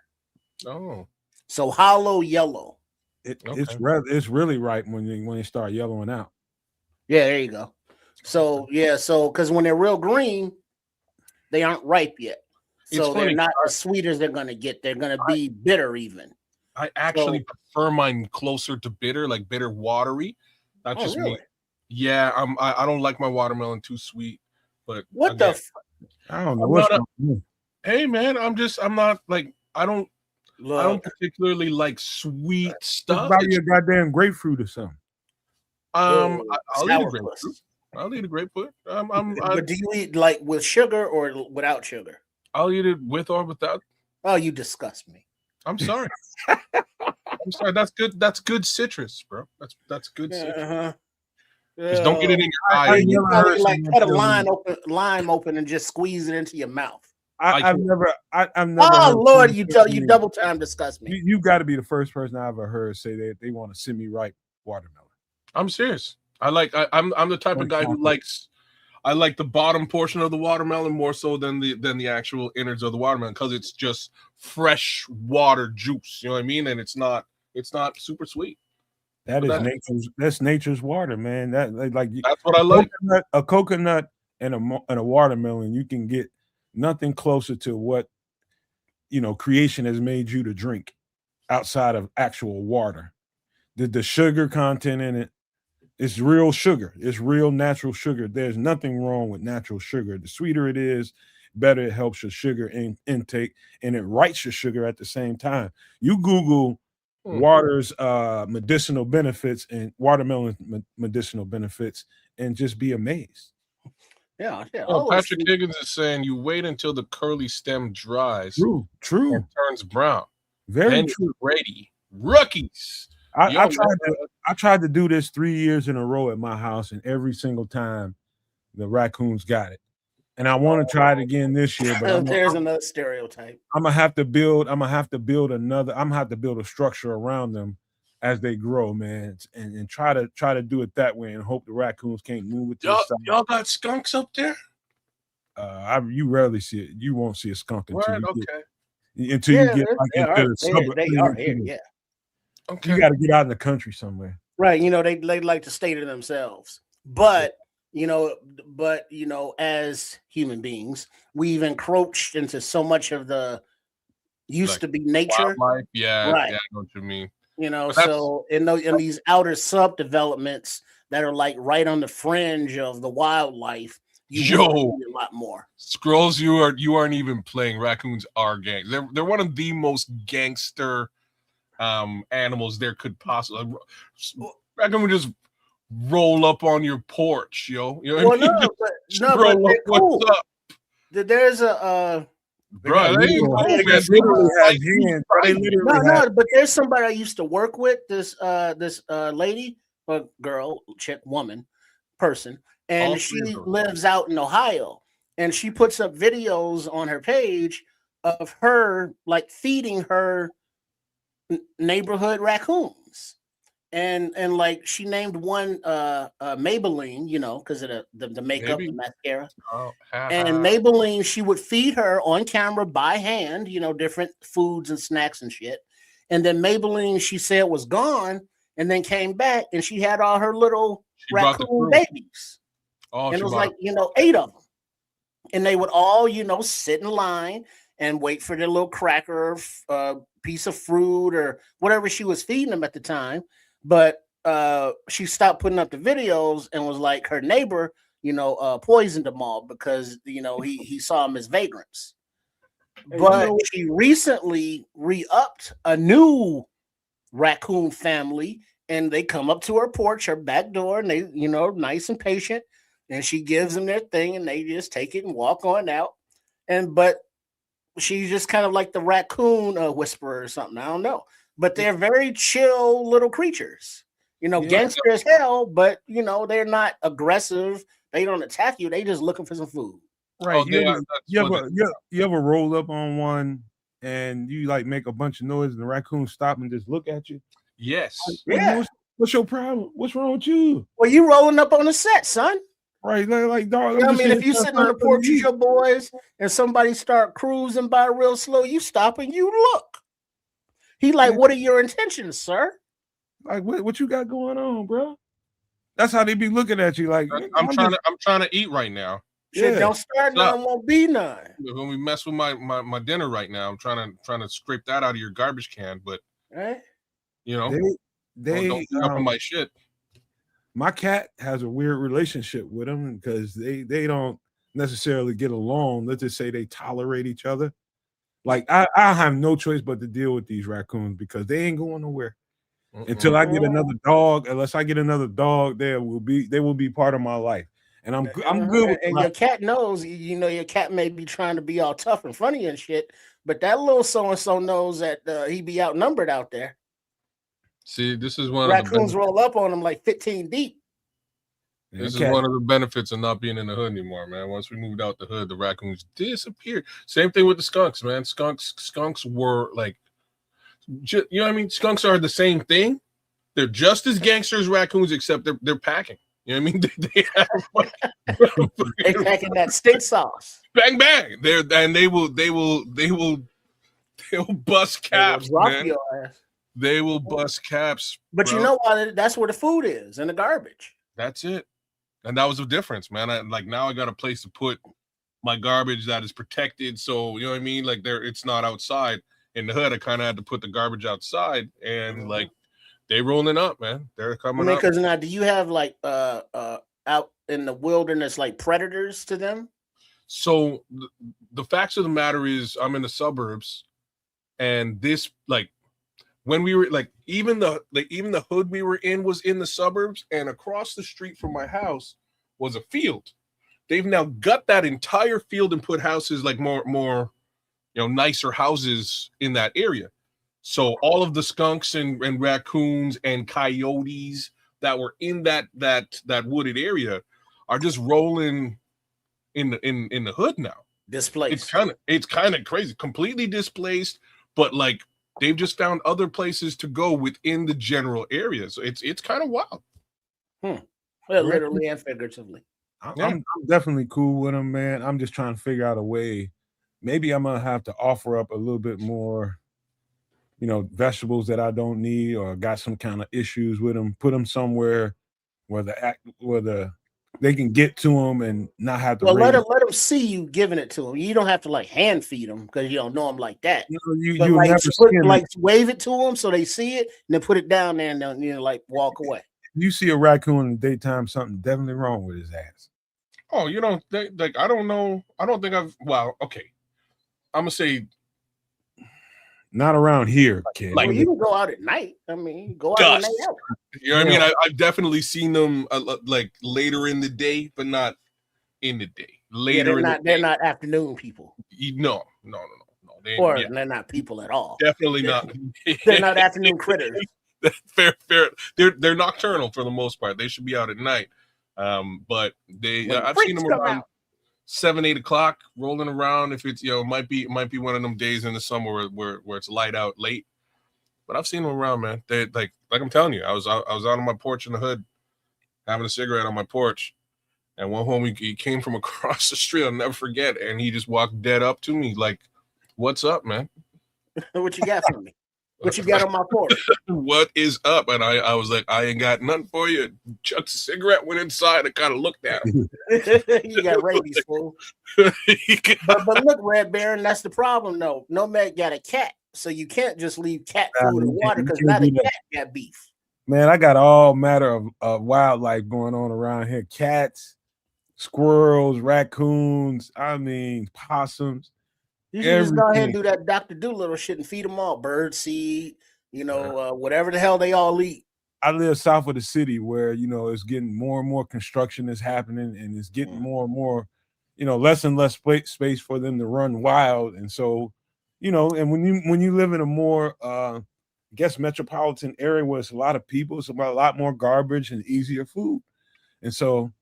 Oh, so hollow yellow. It's really ripe when they start yellowing out. Yeah, there you go. So because when they're real green, they aren't ripe yet. So they're not as sweet as they're gonna get. They're gonna be bitter even. I actually prefer mine closer to bitter, like bitter watery. That's just really? me. Yeah, I don't like my watermelon too sweet. But what again, I don't know. Hey man, I'm not like I don't particularly like sweet stuff. Buy you a goddamn grapefruit or something. I'll eat a grapefruit. I'll eat a grapefruit. But do you eat like with sugar or without sugar? I'll eat it with or without. Oh, you disgust me. I'm sorry. I'm sorry. That's good. That's good citrus, bro. That's good citrus. Just don't get it in your eye. You probably like cut a lime open and just squeeze it into your mouth. I've never. Oh Lord, you double time disgust me. You got to be the first person I ever heard say that they want a semi-ripe watermelon. I'm serious. I'm the type of guy who likes. I like the bottom portion of the watermelon more so than the actual innards of the watermelon because it's just fresh water juice. You know what I mean? And it's not super sweet. That's nature's water, man. That's what I like. A coconut and a watermelon, you can get nothing closer to what creation has made you to drink outside of actual water. The sugar content in it. It's real sugar. It's real natural sugar. There's nothing wrong with natural sugar. The sweeter it is, better it helps your sugar intake, and it writes your sugar at the same time. You Google water's medicinal benefits and watermelon medicinal benefits, and just be amazed. Yeah. Oh, Patrick Higgins is saying you wait until the curly stem dries. True. And turns brown. Very true. Ready. Rookies. I tried to do this 3 years in a row at my house, and every single time the raccoons got it. And I want to try it again this year, but there's another stereotype. I'm gonna have to build a structure around them as they grow, man, and try to do it that way and hope the raccoons can't move it. Y'all got skunks up there? You rarely see it. You won't see a skunk until you get into the suburb. They are here, yeah. Okay. You got to get out in the country somewhere. Right. They like to stay to themselves. But, as human beings, we've encroached into so much of the used to be nature. Wildlife. Yeah. Right. Yeah, I know what you mean. So in these outer sub-developments that are like right on the fringe of the wildlife, you see a lot more. Scrolls, you aren't even playing. Raccoons are gangs. They're one of the most gangster animals there could possibly. Raccoon would just roll up on your porch, yo. You know what I mean? But they're cool. What's up? There's a bro, they but there's somebody I used to work with. This lady, or girl, chick, woman, person, and she lives out in Ohio, and she puts up videos on her page of her like feeding her neighborhood raccoons, and like she named one Maybelline, because of the makeup, the mascara. And Maybelline, she would feed her on camera by hand, different foods and snacks and shit. And then Maybelline, she said, was gone, and then came back, and she had all her little raccoon babies. And it was like 8 of them, and they would all sit in line and wait for their little cracker, piece of fruit or whatever she was feeding them at the time. But she stopped putting up the videos and was like, her neighbor, poisoned them all because he saw them as vagrants. But she recently re-upped a new raccoon family, and they come up to her porch, her back door, and they nice and patient, and she gives them their thing, and they just take it and walk on out. But she's just kind of like the raccoon whisperer or something. I don't know. But they're very chill little creatures. Gangster as hell, but they're not aggressive. They don't attack you. They just looking for some food. Right. Oh, You ever roll up on one and you like make a bunch of noise and the raccoon stop and just look at you? Yes. Yeah. What's your problem? What's wrong with you? Well, you rolling up on the set, son. Right, like dog. If you sitting on the porch with your boys and somebody start cruising by real slow, you stop and you look. He like, what are your intentions, sir? Like, what you got going on, bro? That's how they be looking at you. Like, I'm trying to eat right now. Shit, don't start none, won't be none. When we mess with my dinner right now, I'm trying to scrape that out of your garbage can, but right? They don't up on my shit. My cat has a weird relationship with them because they don't necessarily get along. Let's just say they tolerate each other. Like I have no choice but to deal with these raccoons because they ain't going nowhere until I get another dog. Unless I get another dog, they will be part of my life. And I'm good with and your cat knows, your cat may be trying to be all tough in front of you and shit, but that little so-and-so knows that he be outnumbered out there. See, this is one raccoons roll up on them like 15 deep. This is one of the benefits of not being in the hood anymore, man. Once we moved out the hood, the raccoons disappeared. Same thing with the skunks, man. Skunks were like, you know what I mean? Skunks are the same thing. They're just as gangster as raccoons, except they're packing. You know what I mean? They packing that steak sauce. Bang bang. They will bust caps. Man. Your ass. They will bust caps. But bro. You know why? That's where the food is, in the garbage. That's it. And that was the difference, man. Now I got a place to put my garbage that is protected. So you know what I mean? Like it's not outside. In the hood, I kind of had to put the garbage outside, and like they rolling up, man. They're coming up. Because now, do you have like out in the wilderness like predators to them? So the facts of the matter is, I'm in the suburbs, and this like when we were like even the hood we were in was in the suburbs, and across the street from my house was a field. They've now got that entire field and put houses like more nicer houses in that area. So all of the skunks and raccoons and coyotes that were in that wooded area are just rolling in the hood now. Displaced. It's kind of crazy, completely displaced, but like they've just found other places to go within the general area. So it's kind of wild. Well, literally and figuratively. I'm definitely cool with them, man. I'm just trying to figure out a way. Maybe I'm gonna have to offer up a little bit more, vegetables that I don't need or got some kind of issues with them. Put them somewhere where they can get to them and not have to. Well, let them see you giving it to them. You don't have to like hand feed them because you don't know them like that. Wave it to them so they see it and then put it down there and then like walk away. You see a raccoon in the daytime, something definitely wrong with his ass. Oh, I don't know. I don't think okay. I'm gonna say not around here, kid. Like you can go out at night. I mean, go out at night. You know what I mean? I've definitely seen them like later in the day, but not in the day. They're not afternoon people. No. They're not people at all. Definitely not. They're not afternoon critters. Fair. They're nocturnal for the most part. They should be out at night. But I've seen them around 7-8 o'clock rolling around. If it's might be one of them days in the summer where it's light out late. But I've seen them around, man. They like I'm telling you, I was out on my porch in the hood, having a cigarette on my porch, and one homie he came from across the street. I'll never forget, and he just walked dead up to me like, "What's up, man? What you got for me? What you got on my porch? What is up?" And I was like, "I ain't got nothing for you." Chucked a cigarette, went inside, and kind of looked at him. You got rabies, fool. But look, Red Baron, that's the problem, though. Nomad got a cat, so you can't just leave cat food and water because now the cat got beef. Man, I got all matter of wildlife going on around here: cats, squirrels, raccoons. I mean, possums. You should just go ahead and do that Dr. Doolittle shit and feed them all bird seed, whatever the hell they all eat. I live south of the city where, it's getting more and more construction is happening and it's getting more and more, less and less space for them to run wild. And so, and when you live in a more, guess, metropolitan area where it's a lot of people, it's about a lot more garbage and easier food. And so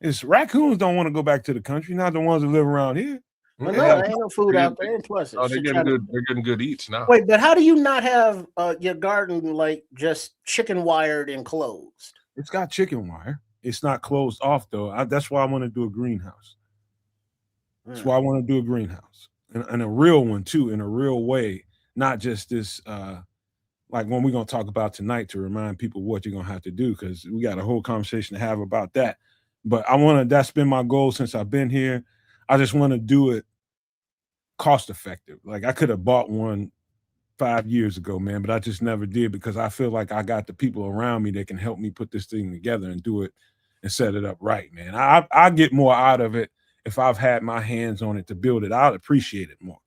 it's raccoons don't want to go back to the country, not the ones that live around here. Well, no, there ain't no food out there. And plus, they're getting good. They're getting good eats now. Wait, but how do you not have your garden like just chicken wired and closed? It's got chicken wire. It's not closed off though. That's why I want to do a greenhouse. That's why I want to do a greenhouse and a real one too, in a real way, not just this like one we're gonna talk about tonight to remind people what you're gonna have to do, because we got a whole conversation to have about that. But that's been my goal since I've been here. I just want to do it cost effective. Like I could have bought one 5 years ago, man, but I just never did, because I feel like I got the people around me that can help me put this thing together and do it and set it up right, man. I get more out of it if I've had my hands on it to build it. I'll appreciate it more.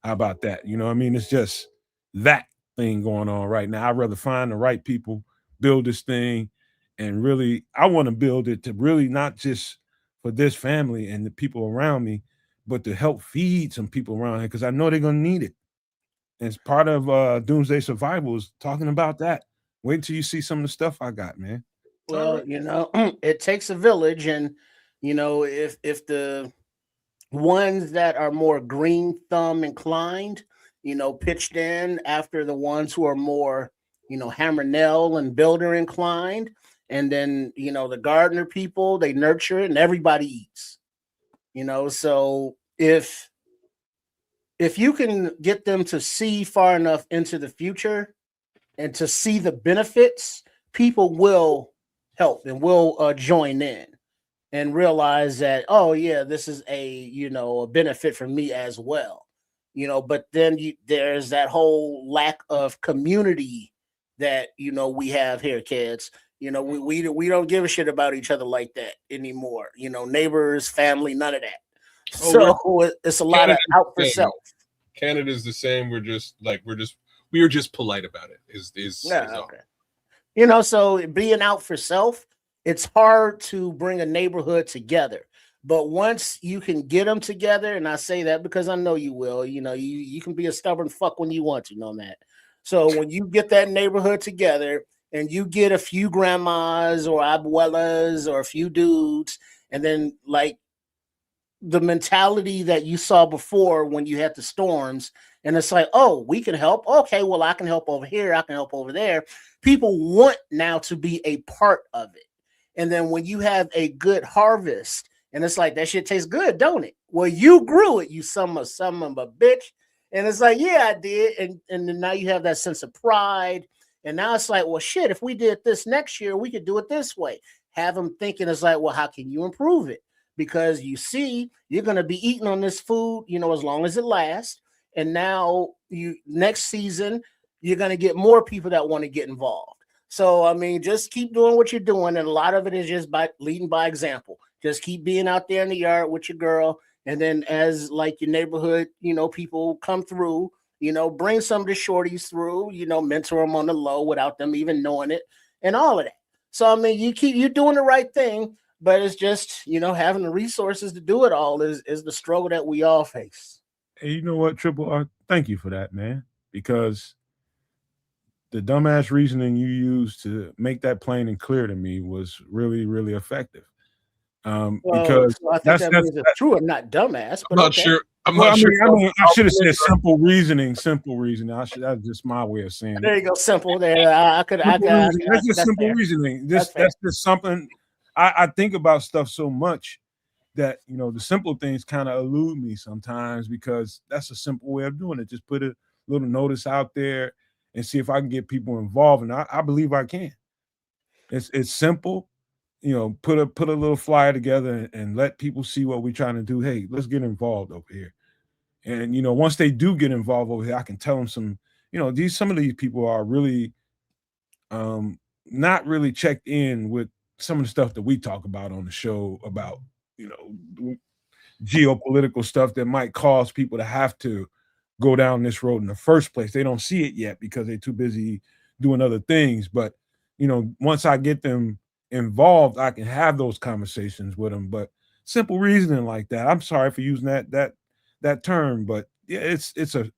How about that? You know what I mean? It's just that thing going on right now. I'd rather find the right people, build this thing, and really, I want to build it to really not just for this family and the people around me, but to help feed some people around here, because I know they're going to need it. And it's part of Doomsday Survival is talking about that. Wait till you see some of the stuff I got, man. Well, you know, it takes a village, and you know, if the ones that are more green thumb inclined, you know, pitched in after the ones who are more, you know, hammer nail and builder inclined, and then you know the gardener people, they nurture it and everybody eats. You know, so if you can get them to see far enough into the future and to see the benefits, people will help and will join in and realize that, oh yeah, this is a benefit for me as well. You know, but then there's that whole lack of community that we have here, kids. You know, we don't give a shit about each other like that anymore. You know, neighbors, family, none of that. So it's a lot of out for self. Canada's the same. We are just polite about it. Is okay. You know, so being out for self, it's hard to bring a neighborhood together. But once you can get them together, and I say that because I know you will, you can be a stubborn fuck when you want to, Nomad. So when you get that neighborhood together and you get a few grandmas or abuelas or a few dudes, and then like the mentality that you saw before when you had the storms, and it's like, oh, we can help. Okay, well, I can help over here. I can help over there. People want now to be a part of it. And then when you have a good harvest, and it's like, that shit tastes good, don't it? Well, you grew it, you son of a bitch. And it's like, yeah, I did. And then now you have that sense of pride. And now it's like, well, shit, if we did this next year, we could do it this way. Have them thinking, it's like, well, how can you improve it? Because you see, you're going to be eating on this food, as long as it lasts. And now next season, you're going to get more people that want to get involved. So, I mean, just keep doing what you're doing. And a lot of it is just by leading by example. Just keep being out there in the yard with your girl. And then as like your neighborhood, people come through, bring some of the shorties through, mentor them on the low without them even knowing it and all of that. So, I mean, you're doing the right thing, but it's just, having the resources to do it all is the struggle that we all face. Hey, you know what, Triple R? Thank you for that, man, because the dumbass reasoning you used to make that plain and clear to me was really, really effective. Because I think that means it's true. I'm not dumbass. But I'm not sure. I should have said simple reasoning. That's just my way of saying it. There you go, simple. There, that's just simple reasoning. That's just something I think about stuff so much that the simple things kind of elude me sometimes, because that's a simple way of doing it. Just put a little notice out there and see if I can get people involved, and I believe I can. It's simple. Put a little flyer together and let people see what we're trying to do. Hey, let's get involved over here. And once they do get involved over here, I can tell them some of these people are really not really checked in with some of the stuff that we talk about on the show about geopolitical stuff that might cause people to have to go down this road in the first place. They don't see it yet because they're too busy doing other things. But once I get them involved, I can have those conversations with them. But simple reasoning like that, I'm sorry for using that term, but yeah, it's a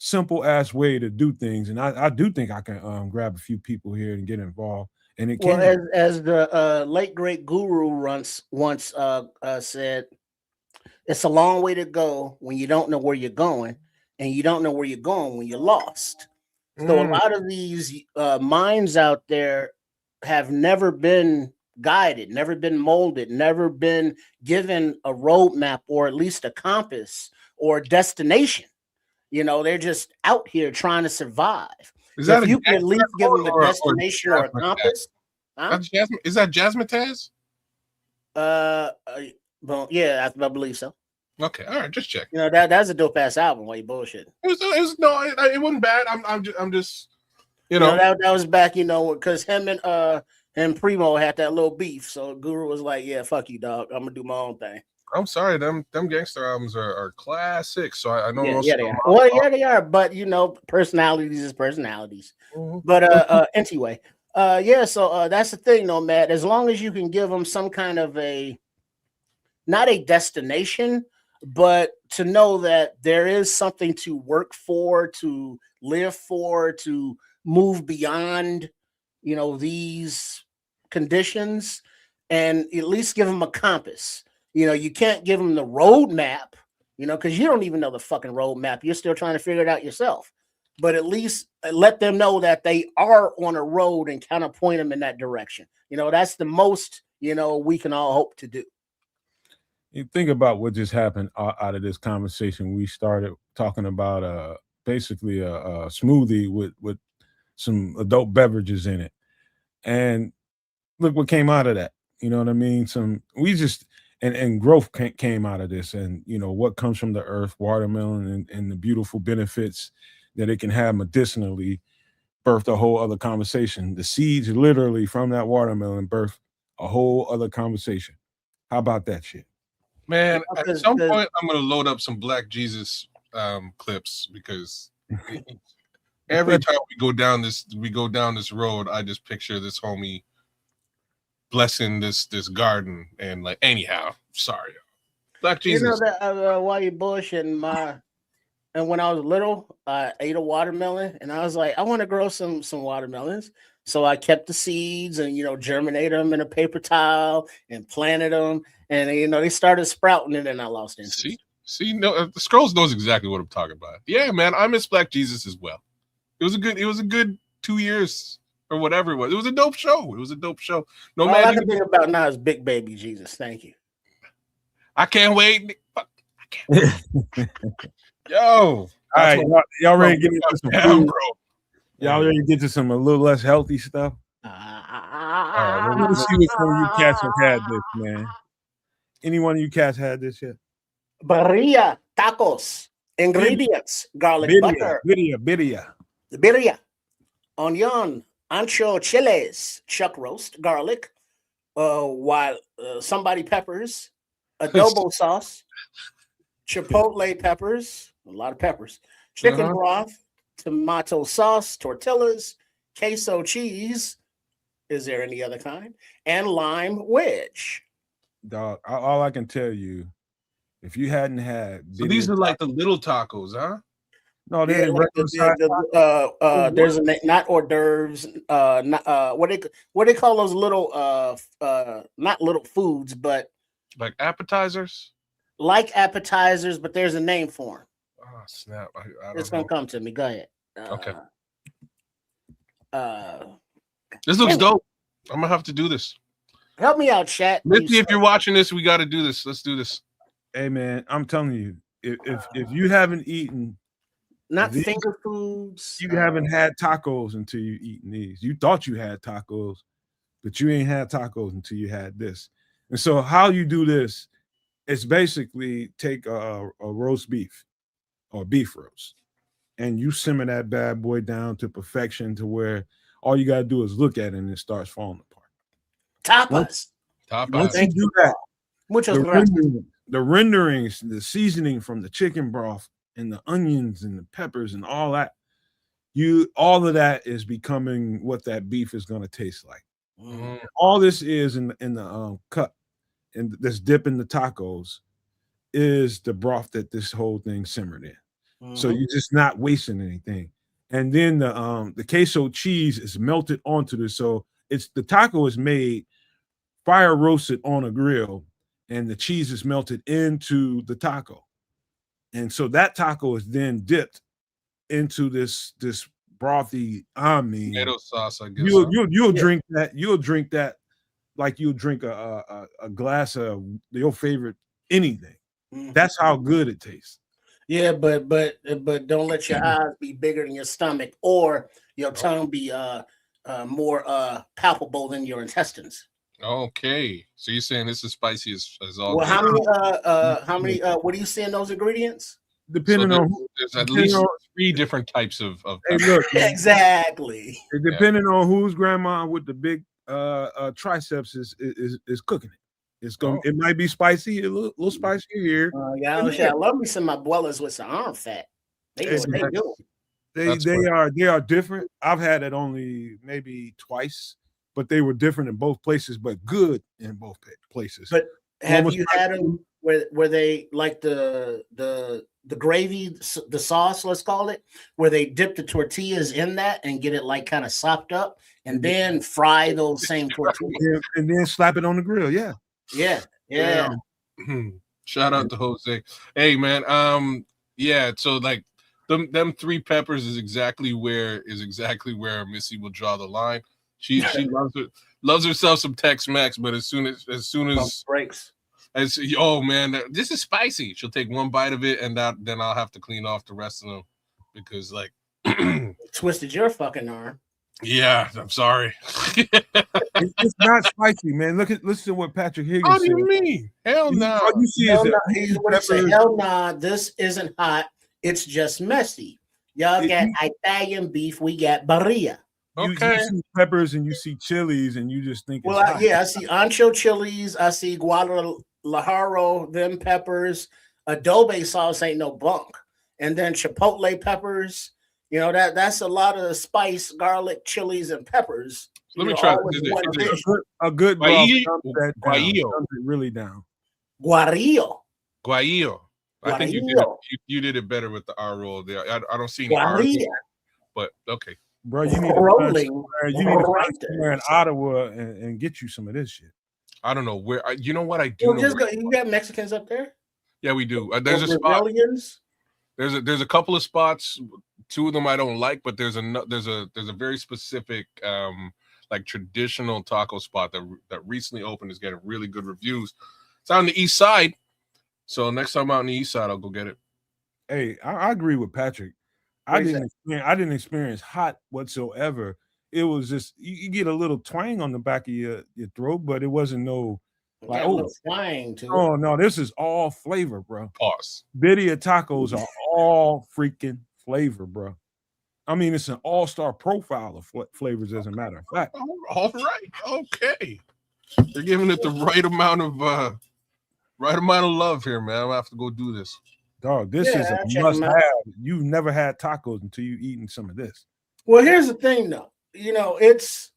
simple ass way to do things, and I do think I can grab a few people here and get involved. And it Well, can. as the late great guru once said, it's a long way to go when you don't know where you're going, and you don't know where you're going when you're lost. So a lot of these minds out there have never been guided, never been molded, never been given a roadmap or at least a compass or a destination. You know, they're just out here trying to survive. Is that If you can at least give them a or destination or a compass, huh? That's Jasmine. Is that Jazzmatazz? Well, yeah, I believe so. Okay, all right, just check. You know, that's a dope ass album. Why you bullshit? It wasn't bad. I'm just, you know, that was back, you know, because him and Primo had that little beef. So Guru was like, "Yeah, fuck you, dog. I'm gonna do my own thing." I'm sorry, them gangster albums are classics. So I know. Yeah, they are. Well, yeah, they are. But you know, personalities is personalities. Mm-hmm. But anyway, yeah. So that's the thing, though, Matt. As long as you can give them some kind of not a destination, but to know that there is something to work for, to live for, to move beyond, you know, these conditions, and at least give them a compass. You know, you can't give them the roadmap, you know, because you don't even know the fucking roadmap. You're still trying to figure it out yourself. But at least let them know that they are on a road and kind of point them in that direction. You know, that's the most, you know, we can all hope to do. You think about what just happened out of this conversation. We started talking about basically a smoothie with some adult beverages in it, and look what came out of that. You know what I mean? And growth came out of this, and you know what comes from the earth, watermelon, and the beautiful benefits that it can have medicinally. Birthed a whole other conversation. The seeds literally from that watermelon birthed a whole other conversation. How about that shit? Man, at some point I'm gonna load up some Black Jesus clips because every time we go down this road, I just picture this homie blessing this garden and like anyhow. Sorry, Black Jesus. You know that why you bullshitting and when I was little, I ate a watermelon and I was like, I want to grow some watermelons. So I kept the seeds and, you know, germinated them in a paper towel and planted them. And, you know, they started sprouting and then I lost interest. See, no, the Scrolls knows exactly what I'm talking about. Yeah, man, I miss Black Jesus as well. It was a good 2 years or whatever it was. It was a dope show. All I can think about now is Big Baby Jesus. Thank you. I can't wait. I can't. Yo, all right, y'all ready to get into some food, bro? Y'all ready to get to some a little less healthy stuff? All right, let's see which one of you cats have had this, man. Any one of you cats had this yet? Birria tacos. Ingredients: garlic butter, birria, onion, ancho chiles, chuck roast, garlic, while somebody peppers, adobo sauce, chipotle peppers, a lot of peppers, chicken broth, tomato sauce, tortillas, queso cheese. Is there any other kind? And lime wedge. Dog, all I can tell you, if you hadn't had, so these are like the little tacos, huh? No, they're there's not hors d'oeuvres, what they call those little not little foods, but like appetizers. Like appetizers, but there's a name for them. Oh snap! It's gonna come to me. Go ahead. Okay. This looks dope. I'm gonna have to do this. Help me out, chat. Missy, if you're watching this, we got to do this. Let's do this. Hey man, I'm telling you, if you haven't eaten, not finger foods, you haven't had tacos until you eaten these. You thought you had tacos, but you ain't had tacos until you had this. And so, how you do this? It's basically take a roast beef or beef roast, and you simmer that bad boy down to perfection to where all you gotta do is look at it and it starts falling apart. Tapas. Once you do that, the renderings, the seasoning from the chicken broth and the onions and the peppers and all that, all of that is becoming what that beef is gonna taste like. Mm-hmm. All this is in the cup and this dip in the tacos is the broth that this whole thing simmered in. So you're just not wasting anything. And then the queso cheese is melted onto this. So the taco is made fire roasted on a grill, and the cheese is melted into the taco. And so that taco is then dipped into this brothy. I mean, tomato sauce. I guess you'll drink that. You'll drink that like you'll drink a glass of your favorite anything. That's how good it tastes. Yeah, but don't let your eyes be bigger than your stomach, or your tongue be more palpable than your intestines. Okay, so you're saying this is spicy as all? Well, how many? What do you see in those ingredients? Depending so on there's at least 3 different types of hey, look, exactly. Depending on whose grandma with the big triceps is cooking it. It's going. It might be spicy, a little spicier here. I love me some abuelas with some arm fat. They know what they do. They are different. I've had it only maybe twice, but they were different in both places, but good in both places. But have you had them where they like the gravy, the sauce, let's call it, where they dip the tortillas in that and get it like kind of sopped up, and then fry those same tortillas and then slap it on the grill? Yeah. Shout out to Jose. Hey man, so like them 3 peppers is exactly where Missy will draw the line. She loves herself some Tex-Mex, but as soon as breaks, oh man, this is spicy, she'll take one bite of it, and then I'll have to clean off the rest of them because like twisted your fucking arm. Yeah, I'm sorry. It's not spicy, man. Listen to what Patrick Higgins said. What do you mean? Hell no. All you see hell nah, this isn't hot. It's just messy. Y'all got Italian beef. We got birria. Okay. You see peppers and you see chilies and you just think it's hot. I see ancho chilies. I see Guadalajara, them peppers. Adobe sauce ain't no bunk. And then chipotle peppers. You know, that's a lot of spice, garlic, chilies, and peppers. Let me try a good guaillo. Really down. Guarillo. I think you did it better with the R roll there. I don't see any R, but okay. Bro, you need to find somewhere in Ottawa and get you some of this shit. I don't know where. You know what I do? You got Mexicans up there? Yeah, we do. There's a spot. There's a couple of spots. 2 of them I don't like, but there's a very specific like traditional taco spot that recently opened, is getting really good reviews. It's on the east side, so next time I'm out on the east side, I'll go get it. Hey, I agree with Patrick. I didn't experience hot whatsoever. It was just you get a little twang on the back of your throat, but it wasn't no like twang too. Oh no, this is all flavor, bro. Pause. vidIQ tacos are all freaking flavor, bro. I mean, it's an all-star profile of flavors, as a matter of fact. All right, okay. They're giving it the right amount of love here, man. I'm gonna have to go do this. Dog, this is a must-have. You've never had tacos until you've eaten some of this. Well, here's the thing, though. You know, it's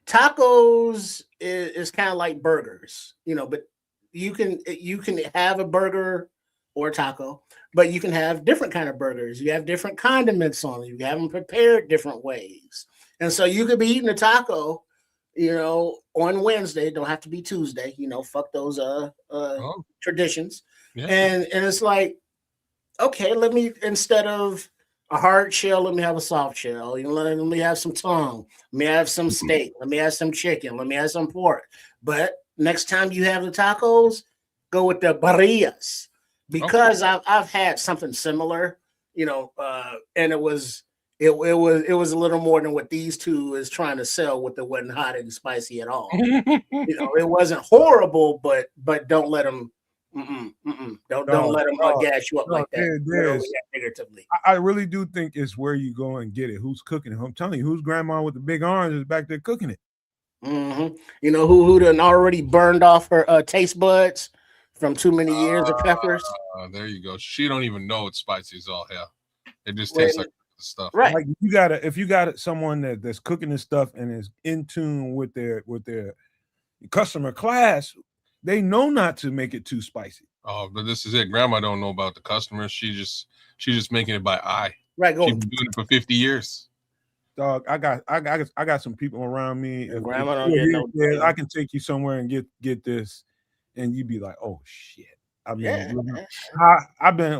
tacos is kind of like burgers, you know, but you can have a burger or a taco, but you can have different kind of burgers. You have different condiments on them. You have them prepared different ways. And so you could be eating a taco, you know, on Wednesday. Don't have to be Tuesday, you know, fuck those traditions. Yeah. And it's like, okay, let me, instead of a hard shell, let me have a soft shell. You know, let me have some tongue. Let me have some steak. Let me have some chicken. Let me have some pork. But next time you have the tacos, go with the birrias. Because I've had something similar, you know, and it was a little more than what these 2 is trying to sell, with it wasn't hot and spicy at all. You know, it wasn't horrible, but don't let them don't let them gas you up like that. Figuratively. I really do think it's where you go and get it. Who's cooking it? I'm telling you, whose grandma with the big arms is back there cooking it. Mm-hmm. You know who done already burned off her taste buds from too many years of peppers. There you go. She don't even know it's spicy as all hell. It just tastes like stuff. Right. Like if you got someone that's cooking this stuff and is in tune with their customer class, they know not to make it too spicy. Oh, but this is it. Grandma don't know about the customers. She's just making it by eye. Right, go. She's been doing it for 50 years. Dog, I got some people around me. If Grandma don't get no here, I can take you somewhere and get this, and you be like, oh shit. I mean,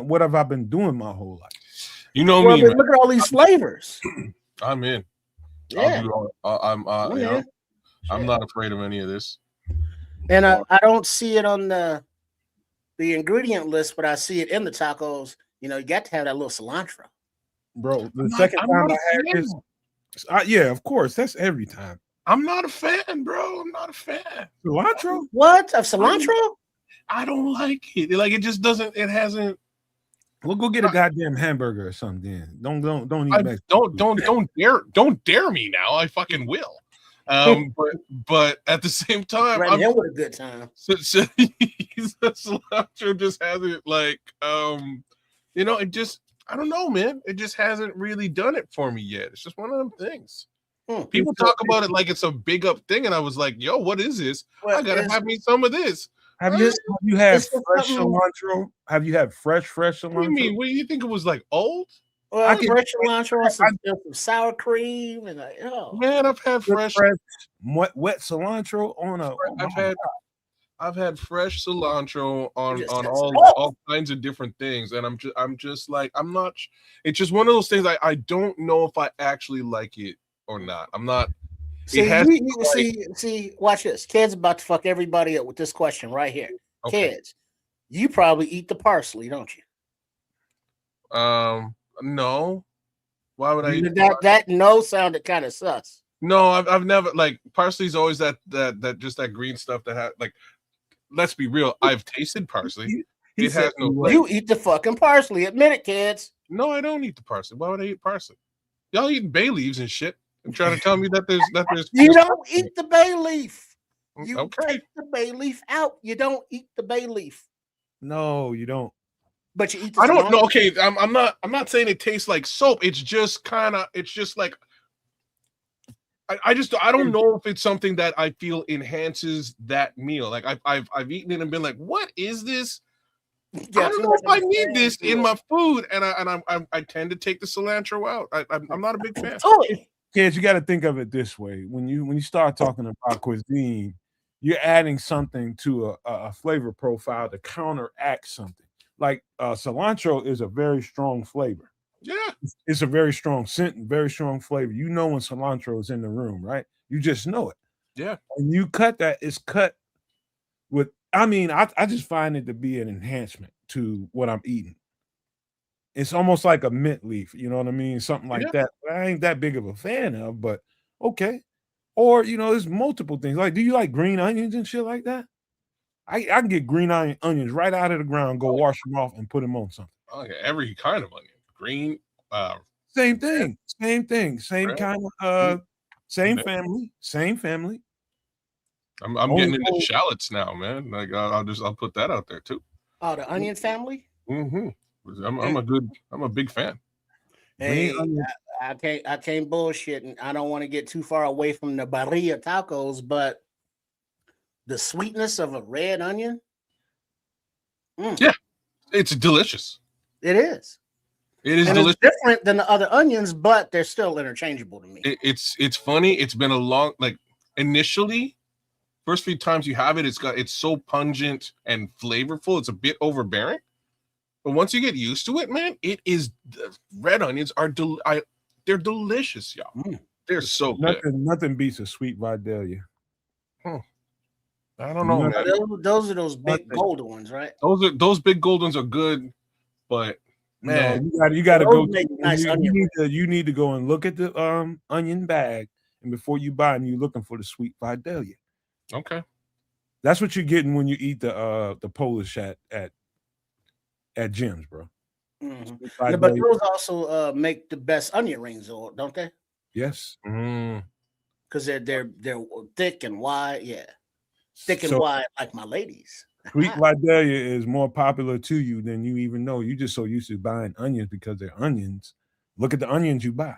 what have I been doing my whole life? You know me, man. Look at all these flavors. I'm in. Yeah. I'm not afraid of any of this. And I don't see it on the ingredient list, but I see it in the tacos. You know, you got to have that little cilantro. Bro, the second time I had this, yeah, of course, that's every time. I'm not a fan, bro. I'm not a fan. Cilantro? What? Of cilantro? I don't like it. Like, it just doesn't, it hasn't. We'll go get a goddamn hamburger or something. Don't eat don't dare me now. I fucking will. But at the same time, I'm with a good time. Cilantro just hasn't, like, it just, I don't know, man. It just hasn't really done it for me yet. It's just one of them things. People talk about it like it's a big up thing, and I was like, yo, what is this? I gotta have me some of this. Have you had fresh cilantro? Have you had fresh cilantro? What do you mean? What do you think it was, like, old? Well, I fresh cilantro, some sour cream, and man, I've had fresh wet cilantro on a. I've had fresh cilantro on all kinds of different things, and I'm just like, I'm not. It's just one of those things. I don't know if I actually like it or not. I'm not. See, watch this. Kid's about to fuck everybody up with this question right here. Okay. Kids, you probably eat the parsley, don't you? No. Why would I eat that no sounded kind of sus. No, I've never, like, parsley's always that just that green stuff that has, like, let's be real, I've tasted parsley. It has no flavor. You eat the fucking parsley. Admit it, kids. No, I don't eat the parsley. Why would I eat parsley? Y'all eating bay leaves and shit. And trying to tell me that there's you don't eat the bay leaf. You take the bay leaf out. You don't eat the bay leaf. No, you don't. But you eat the I don't know. Okay, I'm not saying it tastes like soap. It's just like I don't know if it's something that I feel enhances that meal. Like I've eaten it and been like, what is this? I don't know if I need this in my food, and I tend to take the cilantro out. I'm not a big fan. Kids, you got to think of it this way: when you start talking about cuisine, you're adding something to a flavor profile to counteract something. Like cilantro is a very strong flavor. Yeah, it's a very strong scent and very strong flavor. You know when cilantro is in the room, right? You just know it. Yeah, and you cut that. It's cut with. I mean, I just find it to be an enhancement to what I'm eating. It's almost like a mint leaf, you know what I mean? Something like that. I ain't that big of a fan of, but okay. Or, there's multiple things. Like, do you like green onions and shit like that? I can get green onions right out of the ground, go wash them off and put them on something. Okay, every kind of onion. Green. Same thing. Same kind of same family. I'm getting into shallots now, man. Like I'll put that out there too. Oh, the onion family? Mm-hmm. I'm a big fan. Hey, I can't bullshit, and I don't want to get too far away from the barilla tacos, but the sweetness of a red onion. Yeah, it's delicious. It is. It is delicious. It's different than the other onions, but they're still interchangeable to me. It's funny. It's been a long, like, initially, first few times you have it, it's so pungent and flavorful. It's a bit overbearing. But once you get used to it, man, it is. Red onions are they're delicious, y'all. They're so good. Nothing beats a sweet Vidalia. I don't know, man. Those are those big golden ones, right? Those big gold ones are good, but man, you got to go. Nice you need to go and look at the onion bag, and before you buy them, you're looking for the sweet Vidalia. Okay, that's what you're getting when you eat the Polish at Jim's, bro. Mm-hmm. Yeah, but those also make the best onion rings, don't they? Yes. Because they're thick and wide. Yeah, thick and wide, like my ladies. Sweet Vidalia is more popular to you than you even know. You just so used to buying onions because they're onions. Look at the onions you buy.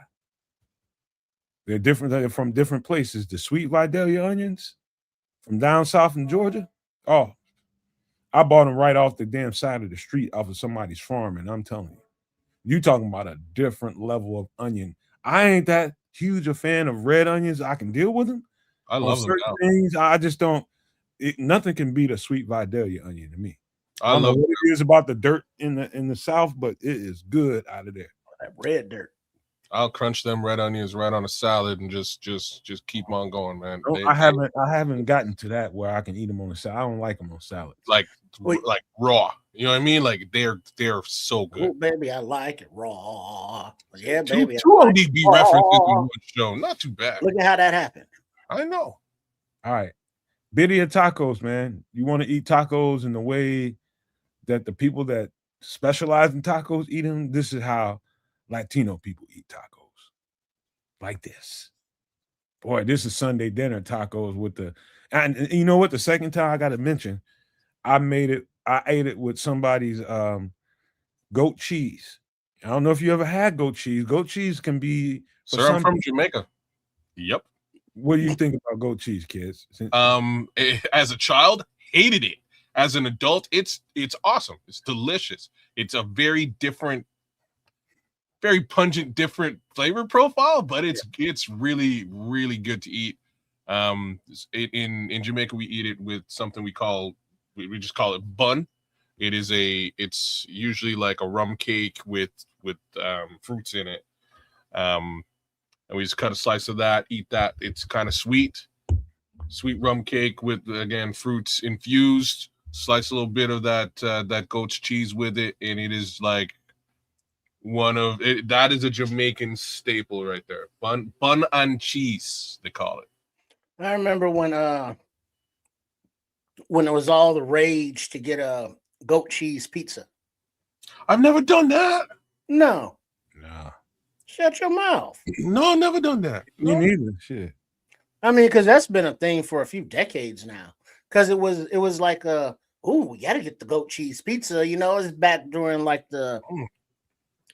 They're different. They're from different places. The sweet Vidalia onions from down south in Georgia. Oh, I bought them right off the damn side of the street off of somebody's farm, and I'm telling you talking about a different level of onion. I ain't that huge a fan of red onions. I can deal with them. I On love them certain now. things, I just don't. Nothing can beat a sweet Vidalia onion to me. I I don't know love what it is about the dirt in the South, but it is good out of there. That red dirt. I'll crunch them red onions right on a salad and just keep on going, man. I haven't gotten to that where I can eat them on a salad. I don't like them on salads. Like raw. You know what I mean? Like they're so good. Oh, baby, I like it raw. Yeah, Two baby. ODB references in one show. Not too bad. Look at how that happened. I know. All right. Birria tacos, man. You want to eat tacos in the way that the people that specialize in tacos eat them? This is how Latino people eat tacos. Like this. Boy, this is Sunday dinner tacos with the, and you know what? The second time I got to mention, I ate it with somebody's goat cheese. I don't know if you ever had goat cheese. Goat cheese can be. Sir, I'm from Jamaica. Yep. What do you think about goat cheese, kids? As a child, hated it. As an adult, it's awesome. It's delicious. It's a very different, very pungent, different flavor profile, but it's really, really good to eat. In Jamaica, we eat it with something we just call it bun. It's usually like a rum cake with fruits in it. And we just cut a slice of that, eat that. It's kind of sweet rum cake with, again, fruits infused. Slice a little bit of that goat's cheese with it, and it is like that is a Jamaican staple right there. Bun and cheese, they call it. I remember when it was all the rage to get a goat cheese pizza. I've never done that. No. Shut your mouth. No, never done that. Me neither. Shit. I mean, because that's been a thing for a few decades now. Because it was like we gotta get the goat cheese pizza. You know, it's back during like the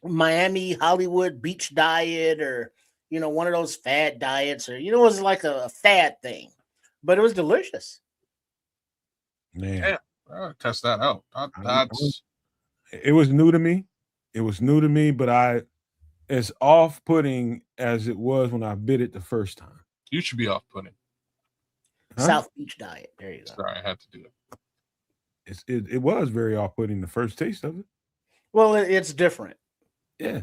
Miami Hollywood beach diet, or one of those fad diets, or it was like a fad thing. But it was delicious. Man, yeah, I'll test that out. It was new to me. But as off-putting as it was when I bit it the first time. You should be off-putting. Huh? South Beach diet. There you go. Sorry, I had to do it. It was very off-putting the first taste of it. Well, it's different. Yeah.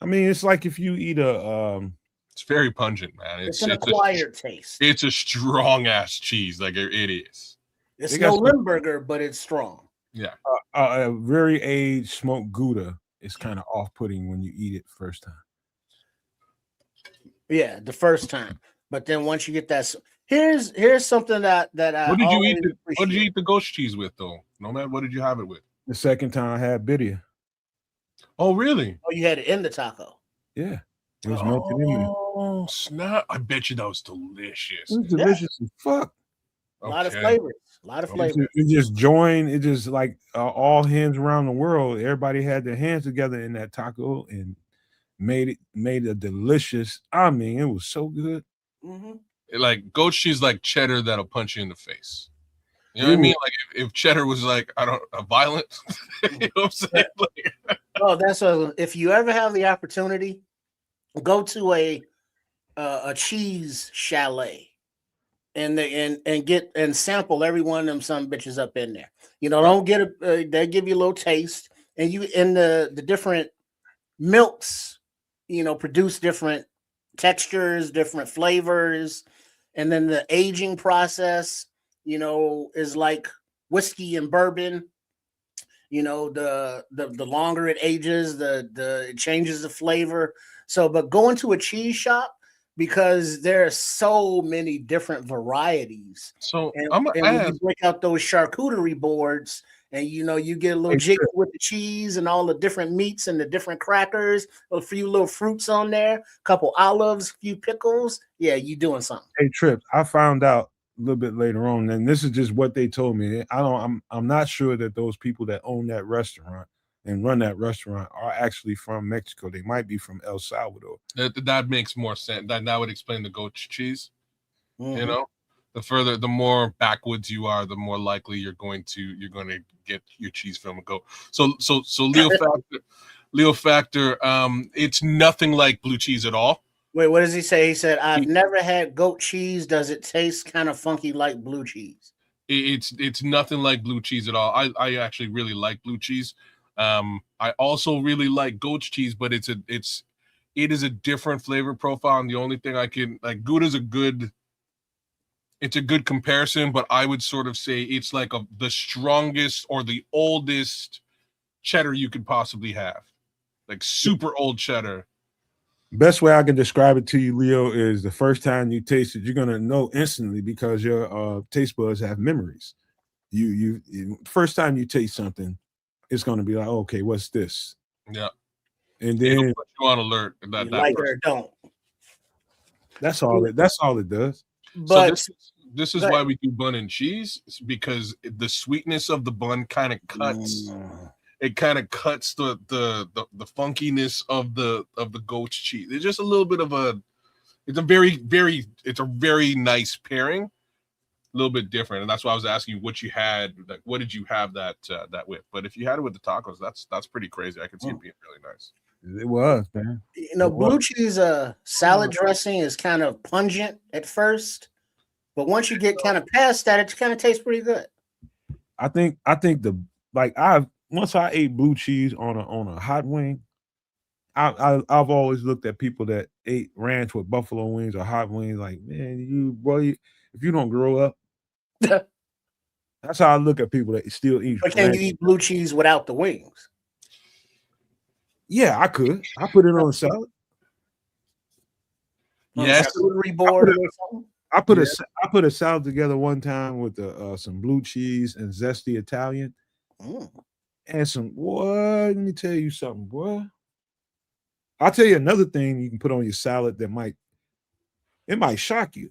I mean, it's like if you eat it's very pungent, man. It's an acquired taste. It's a strong-ass cheese. Like, it is. It's no Limburger, but it's strong. Yeah. A very aged smoked Gouda is kind of off-putting when you eat it first time. Yeah, the first time. But then once you get that, here's something that I. What did you eat? What did you eat the ghost cheese with, though? Nomad, what did you have it with? The second time I had birria. Oh, really? Oh, you had it in the taco. Yeah, it was melted in there. Oh, snap! I bet you that was delicious. It was delicious as fuck. A lot of flavors. It just joined. It just like all hands around the world. Everybody had their hands together in that taco and made a delicious. I mean, it was so good. Mm-hmm. Like goat cheese, like cheddar that'll punch you in the face. You know what I mean? Like if cheddar was like violent. You know what I'm saying? Like, that's if you ever have the opportunity, go to a cheese chalet. And get and sample every one of them some bitches up in there. Don't get they give you a little taste, and the different milks, produce different textures, different flavors, and then the aging process, is like whiskey and bourbon. The longer it ages, it changes the flavor. So, but going to a cheese shop, because there are so many different varieties. So when you break out those charcuterie boards, and you get a little jiggy with the cheese and all the different meats and the different crackers, a few little fruits on there, a couple olives, a few pickles. Yeah, you doing something. Hey, Trips, I found out a little bit later on, and this is just what they told me. I'm not sure that those people that own that restaurant and run that restaurant are actually from Mexico. They might be from El Salvador. That makes more sense. That would explain the goat cheese. Mm-hmm. the more backwoods you are, the more likely you're going to get your cheese film and go. So Leo Factor, it's nothing like blue cheese at all. Wait, what does he say? He said, "I've never had goat cheese. Does it taste kind of funky like blue cheese?" It's nothing like blue cheese at all. I actually really like blue cheese. I also really like goat's cheese, but it is a different flavor profile. And the only thing I can like, Gouda's it's a good comparison, but I would sort of say it's like the strongest or the oldest cheddar you could possibly have, like super old cheddar. Best way I can describe it to you, Leo, is the first time you taste it, you're gonna know instantly because your taste buds have memories. You first time you taste something, it's gonna be like, okay, what's this? Yeah, and then it'll put you on alert. That like it or don't. That's all it does. But so this is why we do bun and cheese, because the sweetness of the bun kind of cuts. It kind of cuts the funkiness of the goat's cheese. It's just a little bit of it's a very nice pairing, a little bit different, and that's why I was asking you what you had. Like, what did you have that with? But if you had it with the tacos, that's pretty crazy. I could see it being really nice. It was, man. Blue cheese salad dressing is kind of pungent at first, but once you get kind of past that, it kind of tastes pretty good. I think once I ate blue cheese on a hot wing, I've always looked at people that ate ranch with buffalo wings or hot wings like, man, if you don't grow up, that's how I look at people that still eat. But can you eat blue cheese without the wings? Yeah, I could. I put it on a salad. Yes, I put a salad together one time with some blue cheese and zesty Italian. And some, let me tell you something, boy. I'll tell you another thing you can put on your salad that might shock you.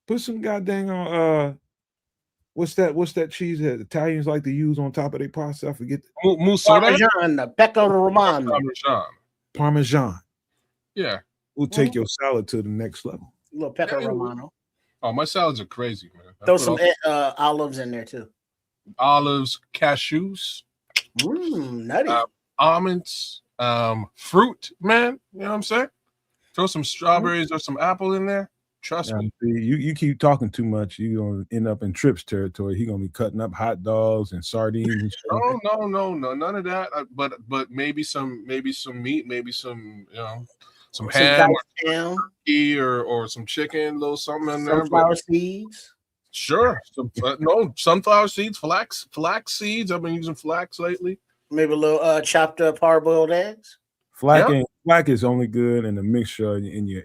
Put some goddamn what's that cheese that Italians like to use on top of their pasta? I forget. Parmesan, the pecco romano. Parmesan. Yeah. We'll take your salad to the next level. A little pecco romano. Oh, my salads are crazy, man. Throw some olives in there too. Olives, cashews. Nutty. Almonds, fruit, man. You know what I'm saying? Throw some strawberries or some apple in there. Trust me. You keep talking too much, you're gonna end up in Trips territory. He's gonna be cutting up hot dogs and sardines and shit. No, none of that. But maybe some meat, maybe some some ham or some chicken, a little something in there. Sunflower seeds. Sure. Sunflower seeds, flax seeds. I've been using flax lately. Maybe a little chopped up hard-boiled eggs. Flax is only good in a mixture in your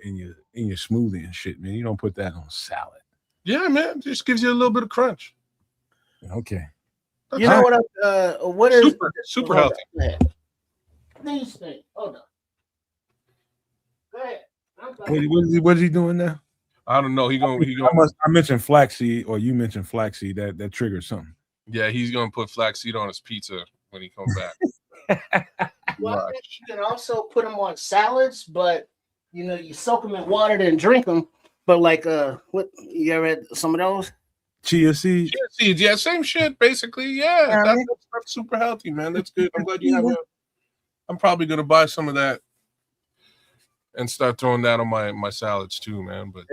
smoothie and shit, man. You don't put that on salad. Yeah, man. It just gives you a little bit of crunch. Okay. You know what is super healthy. These things. Hold on. Go ahead. What is he doing now? I don't know. I mentioned flaxseed, or you mentioned flaxseed. That triggers something. Yeah, he's gonna put flaxseed on his pizza when he comes back. Well, you can also put them on salads, but you soak them in water and drink them. But like, what you ever had some of those? Chia seeds. Yeah, same shit basically. Yeah, that's super healthy, man. That's good. I'm glad you have I'm probably gonna buy some of that and start throwing that on my salads too, man. But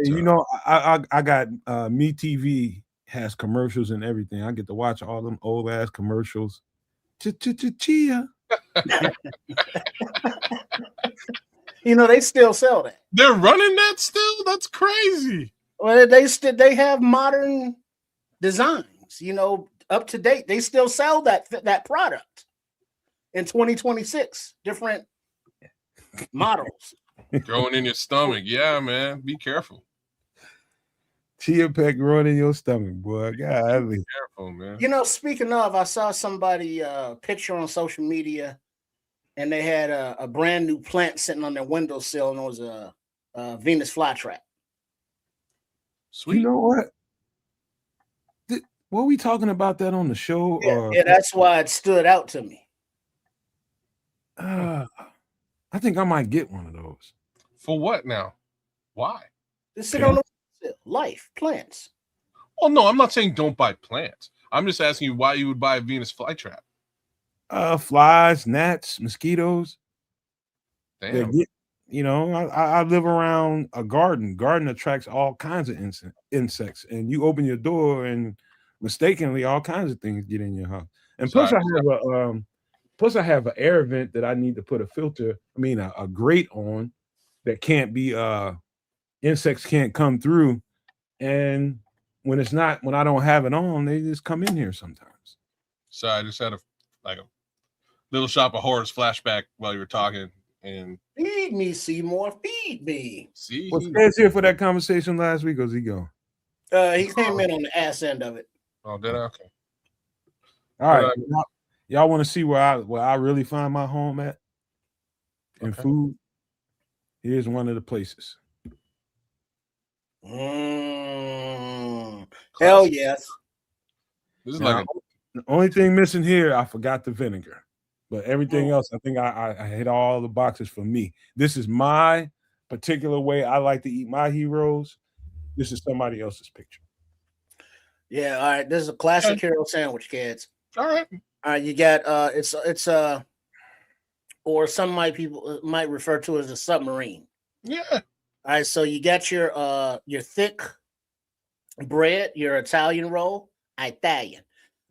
I got Me TV has commercials and everything. I get to watch all them old ass commercials. Chia. They still sell that. They're running that still? That's crazy. Well, they have modern designs, up to date. They still sell that product in 2026. Different models. Growing in your stomach. Yeah, man. Be careful. Chia pet growing in your stomach, boy. God, be careful, man. Speaking of, I saw somebody picture on social media, and they had a brand new plant sitting on their windowsill, and it was a Venus flytrap. Sweet. You know what? Were we talking about that on the show? Yeah, that's why it stood out to me. I think I might get one of those. For what now? Why? Just sit on the windowsill. Life, plants. Oh no, I'm not saying don't buy plants. I'm just asking you why you would buy a Venus flytrap. Flies, gnats, mosquitoes. Damn. I live around a garden. Garden attracts all kinds of insects, and you open your door, and mistakenly, all kinds of things get in your house. And plus, I have an air vent that I need to put a grate on that can't be insects can't come through. And when I don't have it on, they just come in here sometimes. So I just had a Little Shop of Horrors flashback while you were talking. And feed me, Seymour. Feed me. See, was Fez here for that conversation last week, or is he gone? He came in on the ass end of it. Oh, did I? Okay. All right. Y'all want to see where I really find my home at in food? Here's one of the places. Hell yes. This is like the only thing missing here, I forgot the vinegar. But everything else, I think I hit all the boxes for me. This is my particular way I like to eat my heroes. This is somebody else's picture. Yeah, all right. This is a classic hero sandwich, kids. All right. You got it's or some people might refer to it as a submarine. Yeah. All right, so you got your thick bread, your Italian roll, Italian.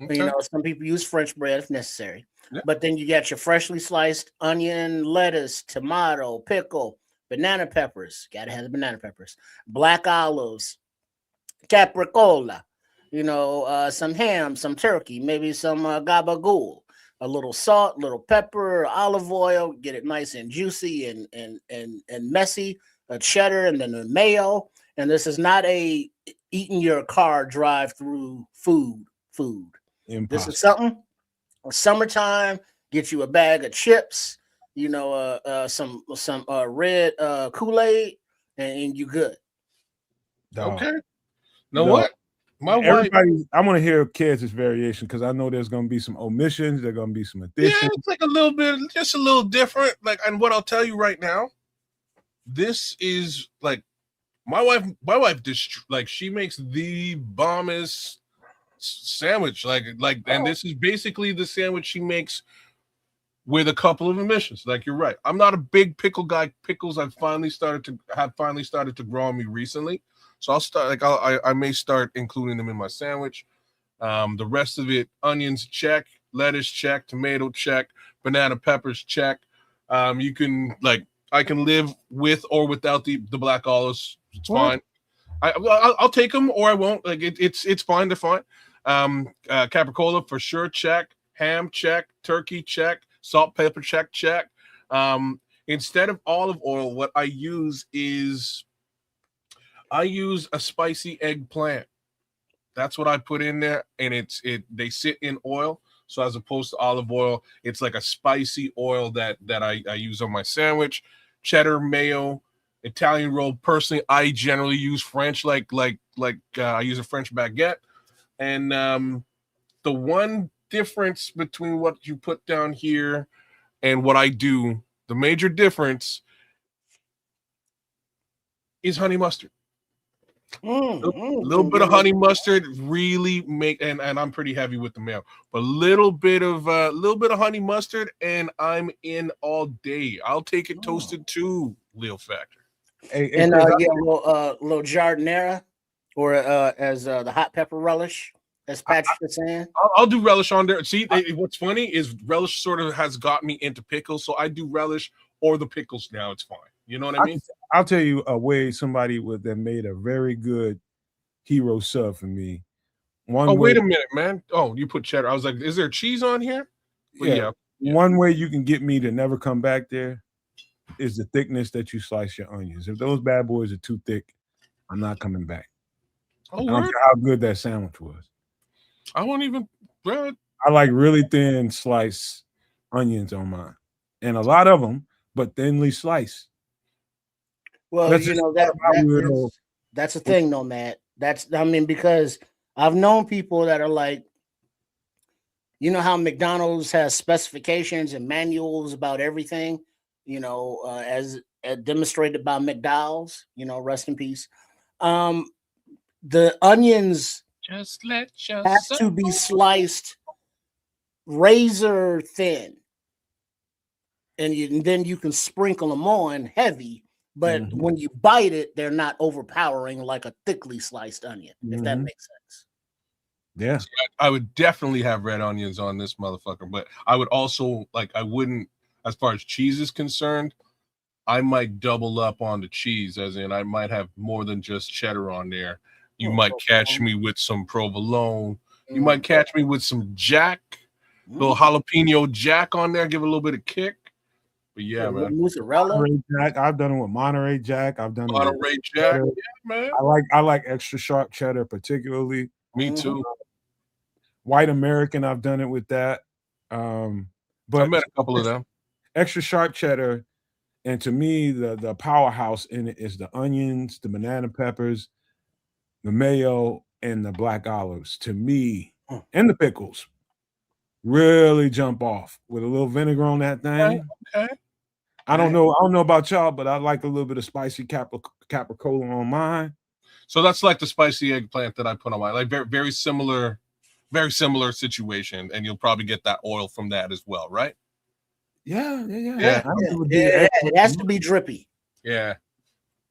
Okay. Some people use French bread if necessary. Yeah. But then you got your freshly sliced onion, lettuce, tomato, pickle, banana peppers. Gotta have the banana peppers. Black olives, capricola. Some ham, some turkey, maybe some gabagool, a little salt, little pepper, olive oil. Get it nice and juicy and messy. A cheddar and then a mayo. And this is not a eating your car drive-through food. Impossible. This is something. Summertime, get you a bag of chips, some red Kool-Aid, and you good. Okay. What? I want to hear Kids' variation because I know there's going to be some omissions. There's going to be some additions. Yeah, it's like a little bit, just a little different. Like, and what I'll tell you right now, this is like my wife she makes the bombest sandwich, and this is basically the sandwich she makes with a couple of omissions. Like, you're right, I'm not a big pickle guy. Pickles have finally started to grow on me recently, so I'll start I may start including them in my sandwich. The rest of it, onions check, lettuce check, tomato check, banana peppers check. You can I can live with or without the black olives. It's fine. I'll take them or I won't. It's fine. They're fine. Capricola for sure, check. Ham, check. Turkey, check. Salt, pepper, check. Instead of olive oil, what I use is a spicy eggplant. That's what I put in there, and they sit in oil. So as opposed to olive oil, it's like a spicy oil that I use on my sandwich. Cheddar, mayo, Italian roll. Personally, I generally use French, I use a French baguette. And the one difference between what you put down here and what I do, the major difference is honey mustard. A little bit of honey mustard really make, and I'm pretty heavy with the mayo, but a little bit of honey mustard, and I'm in all day. I'll take it toasted too, Leo Factor. And little jardinera, or as the hot pepper relish, as Patrick is saying. I'll do relish on there. See, what's funny is relish sort of has got me into pickles, so I do relish or the pickles now. It's fine. You know what I mean? I'll tell you a way somebody that made a very good hero sub for me. Wait a minute, man. Oh, you put cheddar. I was like, is there cheese on here? Yeah. One way you can get me to never come back there is the thickness that you slice your onions. If those bad boys are too thick, I'm not coming back. I don't care how good that sandwich was. I won't even. I like really thin sliced onions on mine, and a lot of them, but thinly sliced. Well, that's the thing, Nomad. Because I've known people that are like, how McDonald's has specifications and manuals about everything, as demonstrated by McDowell's, rest in peace. The onions Just let your has to be sliced razor thin, and then you can sprinkle them on heavy. But when you bite it, they're not overpowering like a thickly sliced onion, if that makes sense. Yeah. So I would definitely have red onions on this motherfucker, but I would also I wouldn't, as far as cheese is concerned, I might double up on the cheese, as in I might have more than just cheddar on there. You might catch me with some provolone. You might catch me with some jack, little jalapeno jack on there, give it a little bit of kick. But yeah, man. Mozzarella. Jack. I've done it with Monterey Jack. I've done it with Monterey Jack. cheddar. Yeah, man. I like extra sharp cheddar particularly. Me too. White American, I've done it with that. But I met a couple of them. Extra sharp cheddar, and to me, the powerhouse in it is the onions, the banana peppers, the mayo, and the black olives. To me, and the pickles really jump off with a little vinegar on that thing. Okay. I don't know about y'all, but I like a little bit of spicy capricola on mine. So that's like the spicy eggplant that I put on mine. Like very similar situation, and you'll probably get that oil from that as well, right? Yeah. It has to be drippy. Yeah.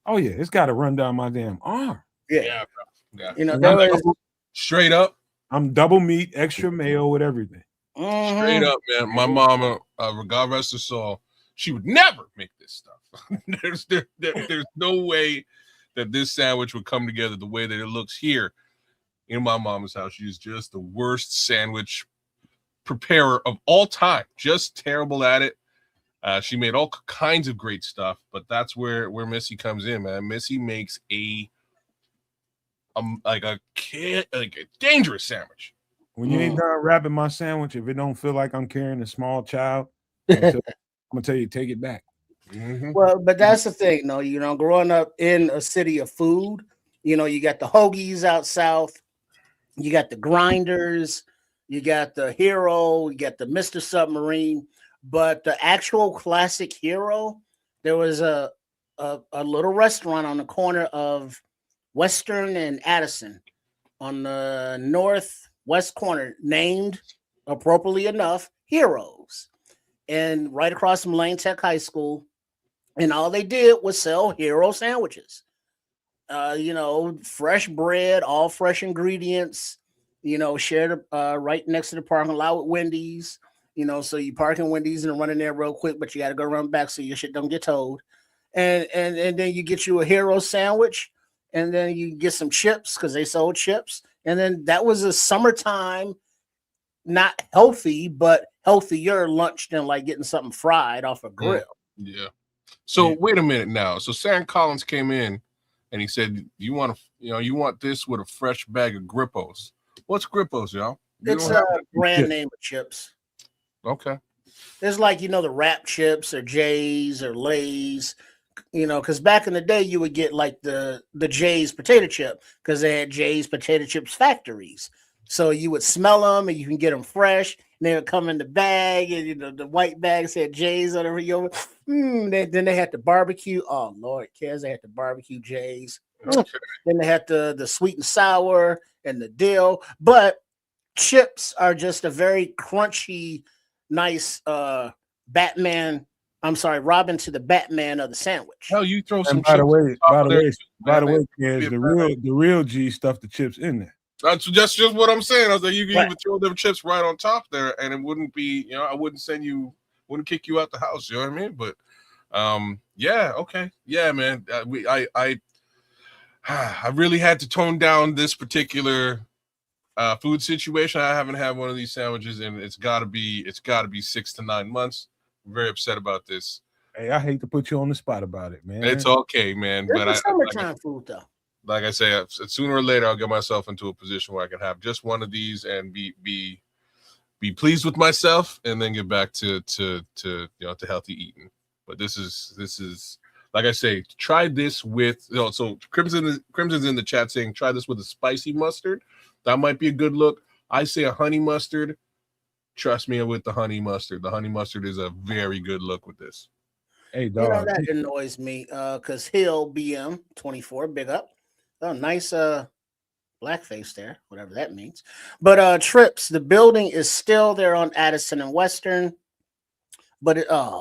Oh yeah, it's got to run down my damn arm. Yeah. You know, straight up. I'm double meat, extra mayo with everything. Straight up, man. My mama, God rest her soul, she would never make this stuff. There's no way that this sandwich would come together the way that it looks here in my mama's house. She's just the worst sandwich preparer of all time. Just terrible at it. She made all kinds of great stuff, but that's where Missy comes in, man. Missy makes a dangerous sandwich. When you ain't done wrapping my sandwich, if it don't feel like I'm carrying a small child, I'm gonna tell you, take it back. Well, but that's the thing, though. You know, growing up in a city of food, you know, you got the hoagies out south, you got the grinders, you got the Hero, you got the Mr. Submarine, but the actual classic Hero, there was a little restaurant on the corner of Western and Addison on the northwest corner, named appropriately enough Heroes, and right across from Lane Tech High School. And all they did was sell Hero sandwiches. You know, fresh bread, all fresh ingredients, you know, shared right next to the parking lot with Wendy's. You know, so you park in Wendy's and run in there real quick, but you got to go run back so your shit don't get towed. And then you get you a Hero sandwich, and then you get some chips because they sold chips. And then that was a summertime, not healthy, but healthier lunch than like getting something fried off a grill. Yeah. So wait a minute now. So Sam Collins came in and he said, you want this with a fresh bag of Grippos. What's Grippos, y'all? It's a brand name of chips. Okay. There's like, you know, the Wrap chips or J's or Lay's, you know, because back in the day you would get like the J's potato chip because they had J's potato chips factories. So you would smell them and you can get them fresh. And they would come in the bag, and you know the white bag said J's on it. Then they had the barbecue. Oh Lord, Kaz, they had the barbecue J's. Okay. Then they had the sweet and sour and the dill. But chips are just a very crunchy, nice Batman. I'm sorry, Robin to the Batman of the sandwich. Oh, you throw some. By the way, Kaz, the real G stuff the chips in there. That's just what I'm saying. I was like, you can even throw them chips right on top there, and it wouldn't be, you know, I wouldn't kick you out the house. You know what I mean? But, yeah, okay, yeah, man. I really had to tone down this particular food situation. I haven't had one of these sandwiches, and it's got to be 6 to 9 months. I'm very upset about this. Hey, I hate to put you on the spot about it, man. It's okay, man. It's summertime food, though. Like I say, sooner or later, I'll get myself into a position where I can have just one of these and be pleased with myself, and then get back to healthy eating. But this is like I say, try this with, you know, so Crimson's in the chat saying try this with a spicy mustard. That might be a good look. I say a honey mustard. Trust me with the honey mustard. The honey mustard is a very good look with this. Hey, dog. You know, that annoys me because Hill BM 24, big up. Oh, nice blackface there, whatever that means. But Trips, the building is still there on Addison and Western, but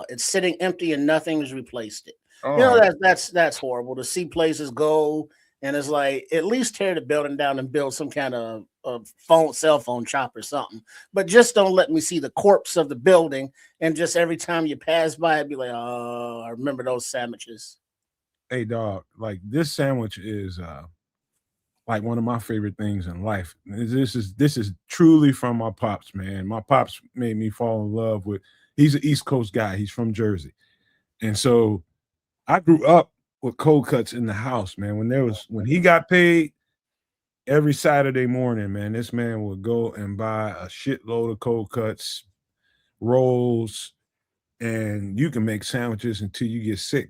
it's sitting empty and nothing's replaced it. You know, Oh, that's horrible to see places go, and it's like at least tear the building down and build some kind of cell phone shop or something. But just don't let me see the corpse of the building, and just every time you pass by, I'd be like, oh, I remember those sandwiches. Hey, dog, like this sandwich is like one of my favorite things in life. This is truly from my pops, man. My pops made me fall in love with. He's an East Coast guy. He's from Jersey, and so I grew up with cold cuts in the house, man. When he got paid every Saturday morning, man, this man would go and buy a shitload of cold cuts, rolls, and you can make sandwiches until you get sick.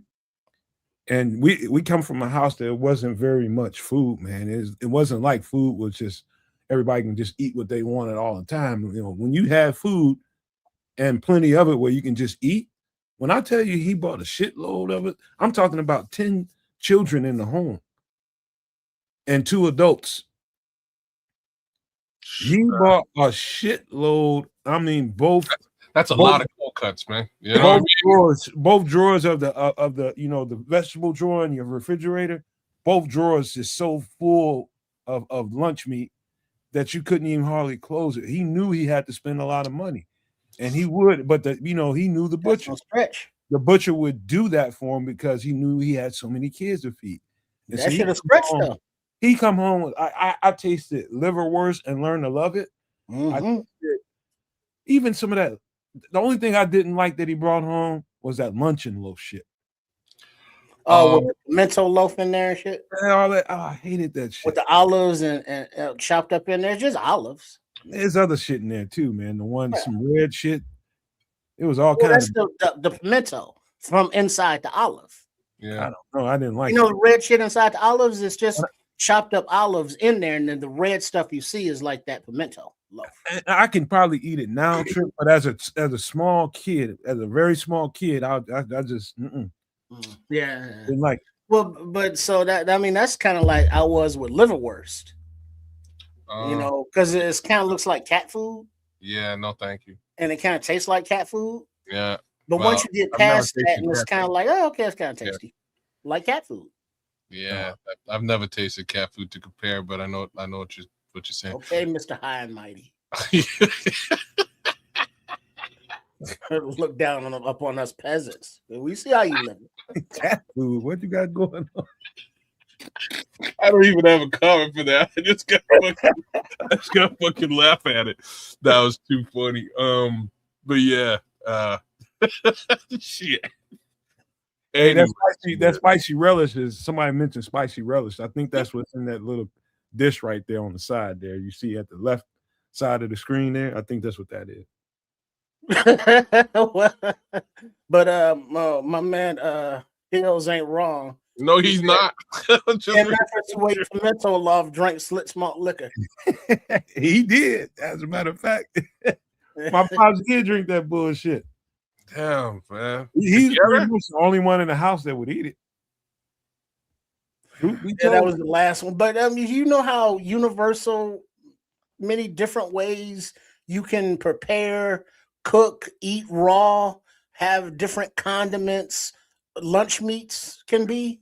And we come from a house that wasn't very much food, man. It wasn't like food was just everybody can just eat what they wanted all the time. You know, when you have food and plenty of it where you can just eat. When I tell you he bought a shitload of it, I'm talking about 10 children in the home and 2 adults. He bought a shitload. I mean, that's a lot of cold cuts, man. You know what I mean? both drawers of the the vegetable drawer in your refrigerator, both drawers is so full of lunch meat that you couldn't even hardly close it. He knew he had to spend a lot of money, and he would, but he knew the butcher. No stretch. The butcher would do that for him because he knew he had so many kids to feed. And that should have stretched though. He come home. I tasted liverwurst and learned to love it. Mm-hmm. I tasted even some of that. The only thing I didn't like that he brought home was that luncheon loaf shit. Oh, with the pimento loaf in there and shit. And all that. Oh, I hated that shit. With the olives and chopped up in there, just olives. There's other shit in there too, man. Some red shit. It was all kinds of the pimento from inside the olive. Yeah, I don't know. I didn't like the red shit inside the olives is just chopped up olives in there, and then the red stuff you see is like that pimento loaf. I can probably eat it now, Trip, but as a small kid, as a very small kid, I just yeah. didn't like it. Well, but so that's kind of like I was with liverwurst. Because it kind of looks like cat food. Yeah, no, thank you. And it kind of tastes like cat food. Yeah. But once you get past that, and it's kind of like, oh, okay, it's kind of tasty, like cat food. Yeah, I've never tasted cat food to compare, but I know what you're saying. Okay, Mr. High and Mighty. Look down up on us peasants. We see how you live. Cat food. What you got going on? I don't even have a comment for that. I just got fucking laugh at it. That was too funny. But yeah. Shit. Hey, that spicy relish is somebody mentioned spicy relish. I think that's what's in that little dish right there on the side there. You see at the left side of the screen there. I think that's what that is. But my man Hills ain't wrong. No, he's not. And that's the way pimento love drank slit malt liquor. He did, as a matter of fact. My pops did drink that bullshit. Damn, man. He's pretty much the only one in the house that would eat it. That was the last one. But I mean, you know how universal, many different ways you can prepare, cook, eat raw, have different condiments, lunch meats can be.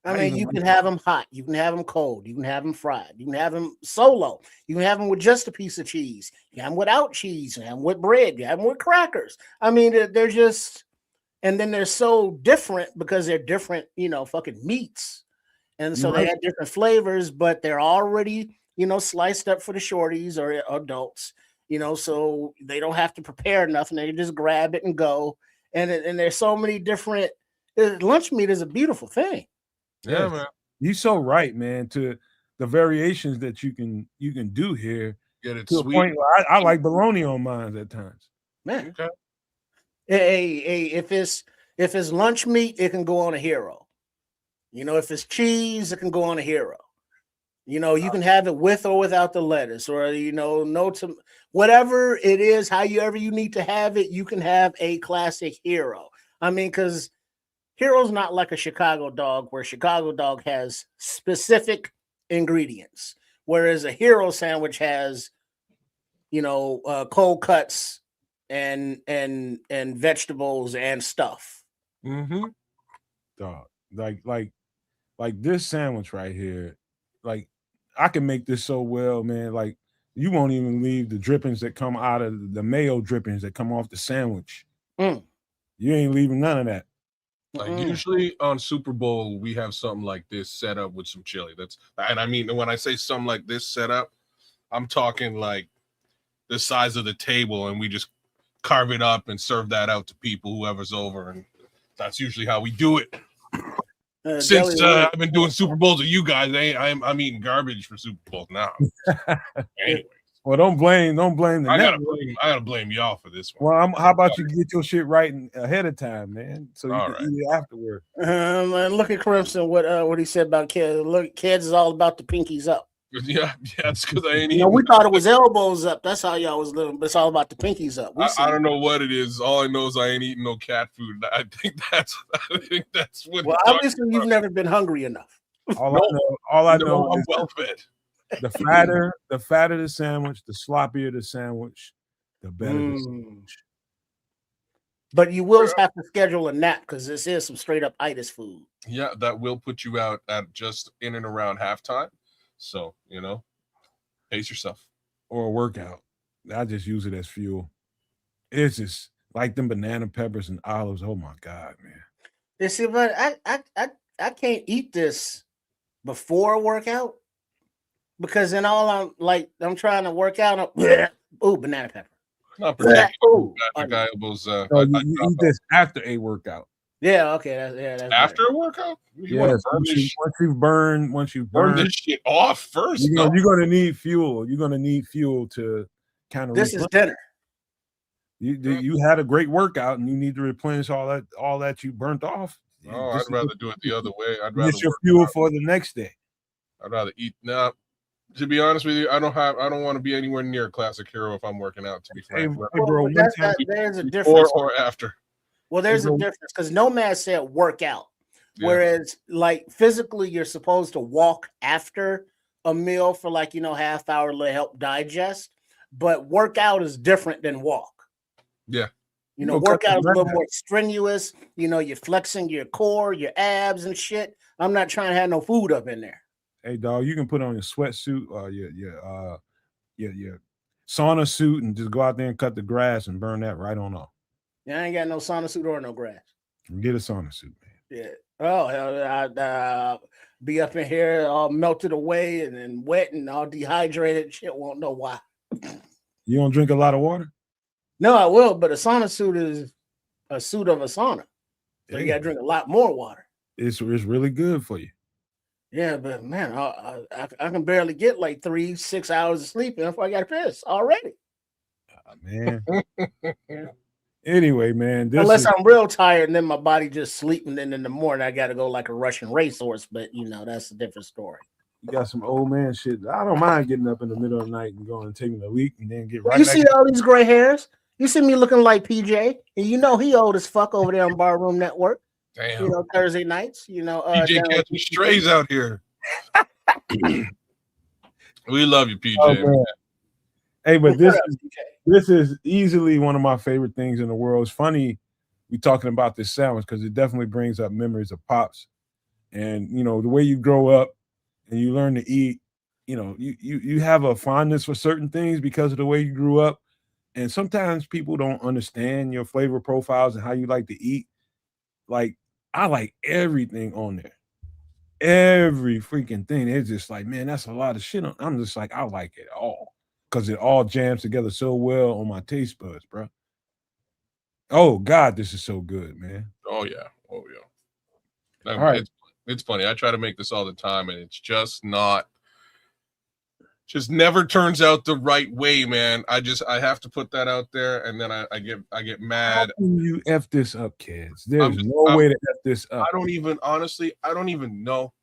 I mean, you can have them hot, you can have them cold, you can have them fried, you can have them solo, you can have them with just a piece of cheese, you can have them without cheese, you can have them with bread, you can have them with crackers. I mean, they're just, and then they're so different because they're different, fucking meats. And so they have different flavors, but they're already, sliced up for the shorties or adults, so they don't have to prepare nothing. They just grab it and go. And there's so many different, lunch meat is a beautiful thing. Yeah, man. You're so right, man. To the variations that you can do here. Get it to sweet. A point where I like bologna on mine at times. Man, okay. Hey, if it's lunch meat, it can go on a hero. If it's cheese, it can go on a hero. You can have it with or without the lettuce, or whatever it is, however you need to have it, you can have a classic hero. I mean, because Hero's not like a Chicago dog, where Chicago dog has specific ingredients, whereas a hero sandwich has, cold cuts and vegetables and stuff. Mm-hmm. Dog. Like this sandwich right here, like I can make this so well, man. Like you won't even leave the drippings that come out of the mayo drippings that come off the sandwich. Mm. You ain't leaving none of that. Like usually on Super Bowl, we have something like this set up with some chili. And I mean, when I say something like this set up, I'm talking like the size of the table, and we just carve it up and serve that out to people, whoever's over, and that's usually how we do it. Since I've been doing Super Bowls with you guys, I'm eating garbage for Super Bowls now. Anyway. Well, don't blame the I network. gotta blame y'all for this one. Well, how about you get your shit right ahead of time, man, so you can eat it afterward. Look at Crimson. What he said about kids. Look, kids is all about the pinkies up. Yeah, it's because I ain't eating. We thought it was elbows up. That's how y'all was living, but it's all about the pinkies up. I don't know what it is. All I know is I ain't eating no cat food. I think that's what. Well, obviously you've never been hungry enough. All I know I'm is well fed. The fatter the sandwich, the sloppier the sandwich, the better the sandwich. But you will have to schedule a nap because this is some straight up itis food. Yeah, that will put you out at just in and around halftime. So, pace yourself. Or a workout. I just use it as fuel. It's just like them banana peppers and olives. Oh my God, man. You see, but I can't eat this before a workout because then I'm trying to work out. Banana pepper. Not particularly. You eat this after a workout. Yeah, okay. That's after a workout? Yes, once you burn this shit off first. You're gonna need fuel. You're gonna need fuel to kind of. This is dinner. You had a great workout and you need to replenish all that you burnt off. Oh, I'd rather do it the other way. I'd rather get your fuel for the next day. I'd rather eat now. To be honest with you, I don't want to be anywhere near a classic hero if I'm working out. To be frank, there's a difference. Or after. Well, there's a difference because Nomad said work out, whereas like physically you're supposed to walk after a meal for half hour to help digest, but workout is different than walk. Yeah. Workout is a little more strenuous. You're flexing your core, your abs and shit. I'm not trying to have no food up in there. Hey, dog, you can put on your sweatsuit or your sauna suit and just go out there and cut the grass and burn that right on off. Yeah, I ain't got no sauna suit or no grass. Get a sauna suit, man. Yeah. Oh, I'd be up in here all melted away and wet and all dehydrated. Shit, won't know why. You don't drink a lot of water? No, I will, but a sauna suit is a suit of a sauna. So you got to drink a lot more water. It's really good for you. Yeah, but man, I can barely get like 3-6 hours of sleep before I got to piss already. Man. Anyway, man. Unless I'm real tired and then my body just sleeping, and in the morning I got to go like a Russian racehorse. But that's a different story. You got some old man shit. I don't mind getting up in the middle of the night and going and taking a leak and then get right. You see all these gray hairs? You see me looking like PJ, and he old as fuck over there on Barroom Network. Damn. Thursday nights. PJ catching strays out here. We love you, PJ. Oh, hey, but this is easily one of my favorite things in the world. It's funny we talking about this sandwich because it definitely brings up memories of Pops, and the way you grow up and you learn to eat. You have a fondness for certain things because of the way you grew up. And sometimes people don't understand your flavor profiles and how you like to eat. Like, I like everything on there. Every freaking thing. It's just like, man, that's a lot of shit. I'm just like, I like it all. Because it all jams together so well on my taste buds, bro. Oh, God, this is so good, man. Oh, yeah. All right. It's funny. I try to make this all the time, and it's just never turns out the right way, man. I have to put that out there, and then I get mad. How can you F this up, kids? There's no way to F this up. I don't even know.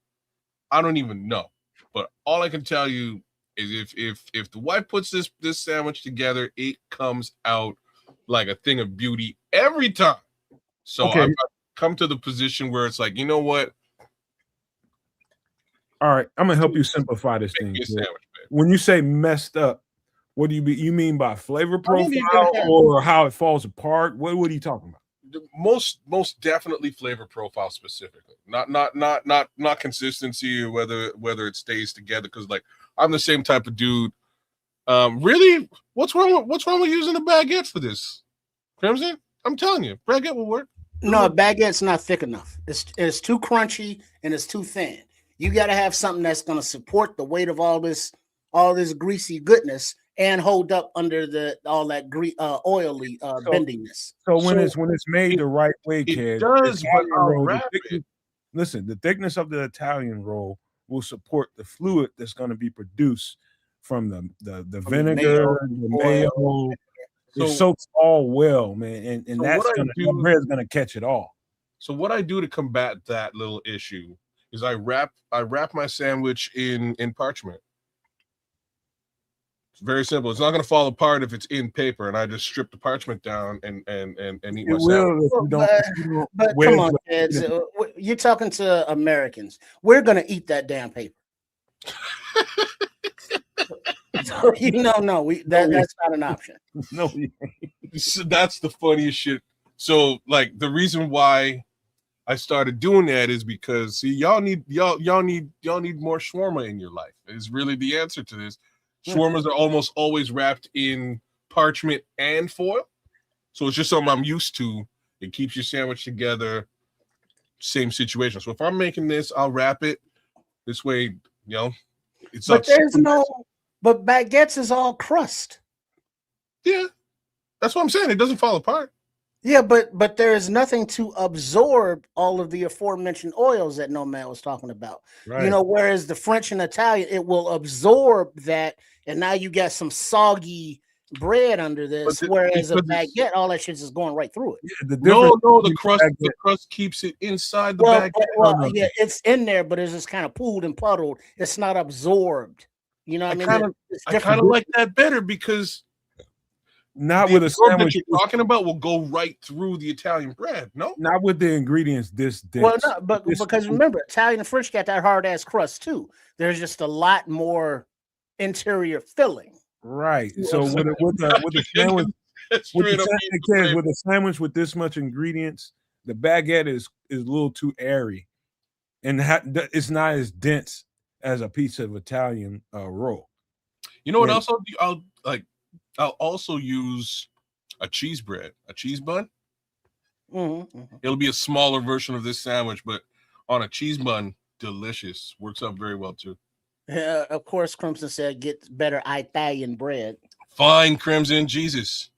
But all I can tell you is if the wife puts this sandwich together, it comes out like a thing of beauty every time. So I've come to the position where it's like, you know what? All right, I'm gonna help you simplify this Make thing. me a sandwich, babe. When you say messed up, what do you mean by flavor I mean, profile or how it falls apart? What are you talking about? Most definitely flavor profile specifically, not consistency or whether it stays together. Because like I'm the same type of dude. Really, what's wrong with using a baguette for this, Crimson? I'm telling you, baguette will work. No, a baguette's not thick enough. It's too crunchy and it's too thin. You got to have something that's going to support the weight of all this greasy goodness and hold up under all that oily bendiness. So when it's made the right way, kid, does, but I'll wrap it. Listen, the thickness of the Italian roll will support the fluid that's going to be produced from the vinegar, the mayo. It soaks all well, man, and that's that bread's gonna catch it all. So what I do to combat that little issue is I wrap my sandwich in parchment. It's very simple. It's not going to fall apart if it's in paper, and I just strip the parchment down and eat my sandwich. But come on, kids, you're talking to Americans. We're going to eat that damn paper. So, that's not an option. No, so that's the funniest shit. So like the reason why I started doing that is because see y'all need more shawarma in your life. Is really the answer to this. Shawarmas are almost always wrapped in parchment and foil, so it's just something I'm used to. It keeps your sandwich together. Same situation. So if I'm making this, I'll wrap it this way. It's but there's But baguettes is all crust. Yeah, that's what I'm saying. It doesn't fall apart. Yeah, but there is nothing to absorb all of the aforementioned oils that Nomad was talking about. Right. Whereas the French and Italian, it will absorb that, and now you got some soggy bread under this. Whereas a baguette, all that shit is going right through it. Yeah, the crust keeps it inside the baguette. Yeah, it's in there, but it's just kind of pooled and puddled. It's not absorbed. You know what I mean? I kind of like that better because not with a sandwich that you're talking about will go right through the Italian bread. No, not with the ingredients this dense. Well, no, but because remember, Italian and French got that hard ass crust too. There's just a lot more interior filling. Right. So with a sandwich, with a sandwich with this much ingredients, the baguette is a little too airy, and it's not as dense as a piece of Italian roll. You know what else I'll also use a cheese bread, a cheese bun. Mm-hmm. It'll be a smaller version of this sandwich, but on a cheese bun, delicious. Works out very well too. Yeah, of course, Crimson said get better Italian bread. Fine, Crimson, Jesus.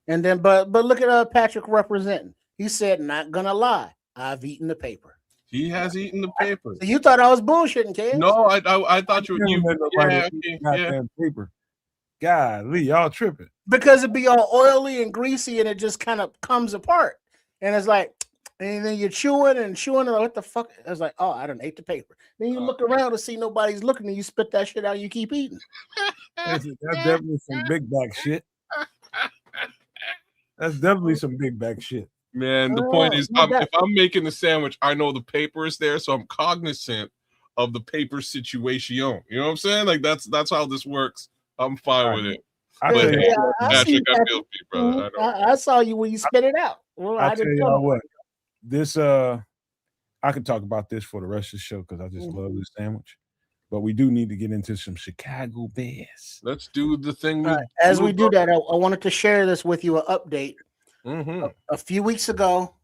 And then, but look at Patrick representing. He said, "Not gonna lie, I've eaten the paper." He has eaten the paper. So you thought I was bullshitting, kid? No, I thought you were paper. Golly, y'all tripping. Because it'd be all oily and greasy and it just kind of comes apart. And it's like, and then you're chewing and like, what the fuck? I was like, oh, I done ate the paper. Then you look around to see nobody's looking and you spit that shit out and you keep eating. That's definitely some big back shit. That's definitely some big back shit. Man, the point is, if I'm making the sandwich, I know the paper is there, so I'm cognizant of the paper situation. You know what I'm saying? Like that's how this works. I'm fine with it. I saw you when you spit it out. Well, I tell y'all what, this I could talk about this for the rest of the show because I just love this sandwich. But we do need to get into some Chicago Bears. Let's do the thing. As we do that, I wanted to share this with you, an update. Mm-hmm. A few weeks ago,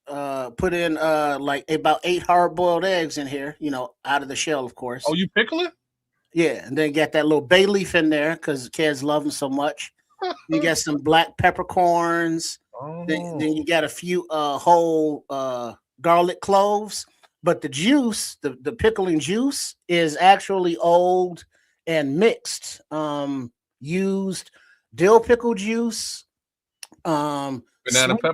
put in like about 8 hard-boiled eggs in here, out of the shell, of course. Oh, you pickle it? Yeah, and then got that little bay leaf in there because kids love them so much. You got some black peppercorns. Oh. Then you got a few whole garlic cloves. But the juice, the pickling juice, is actually old and mixed. Used dill pickle juice, banana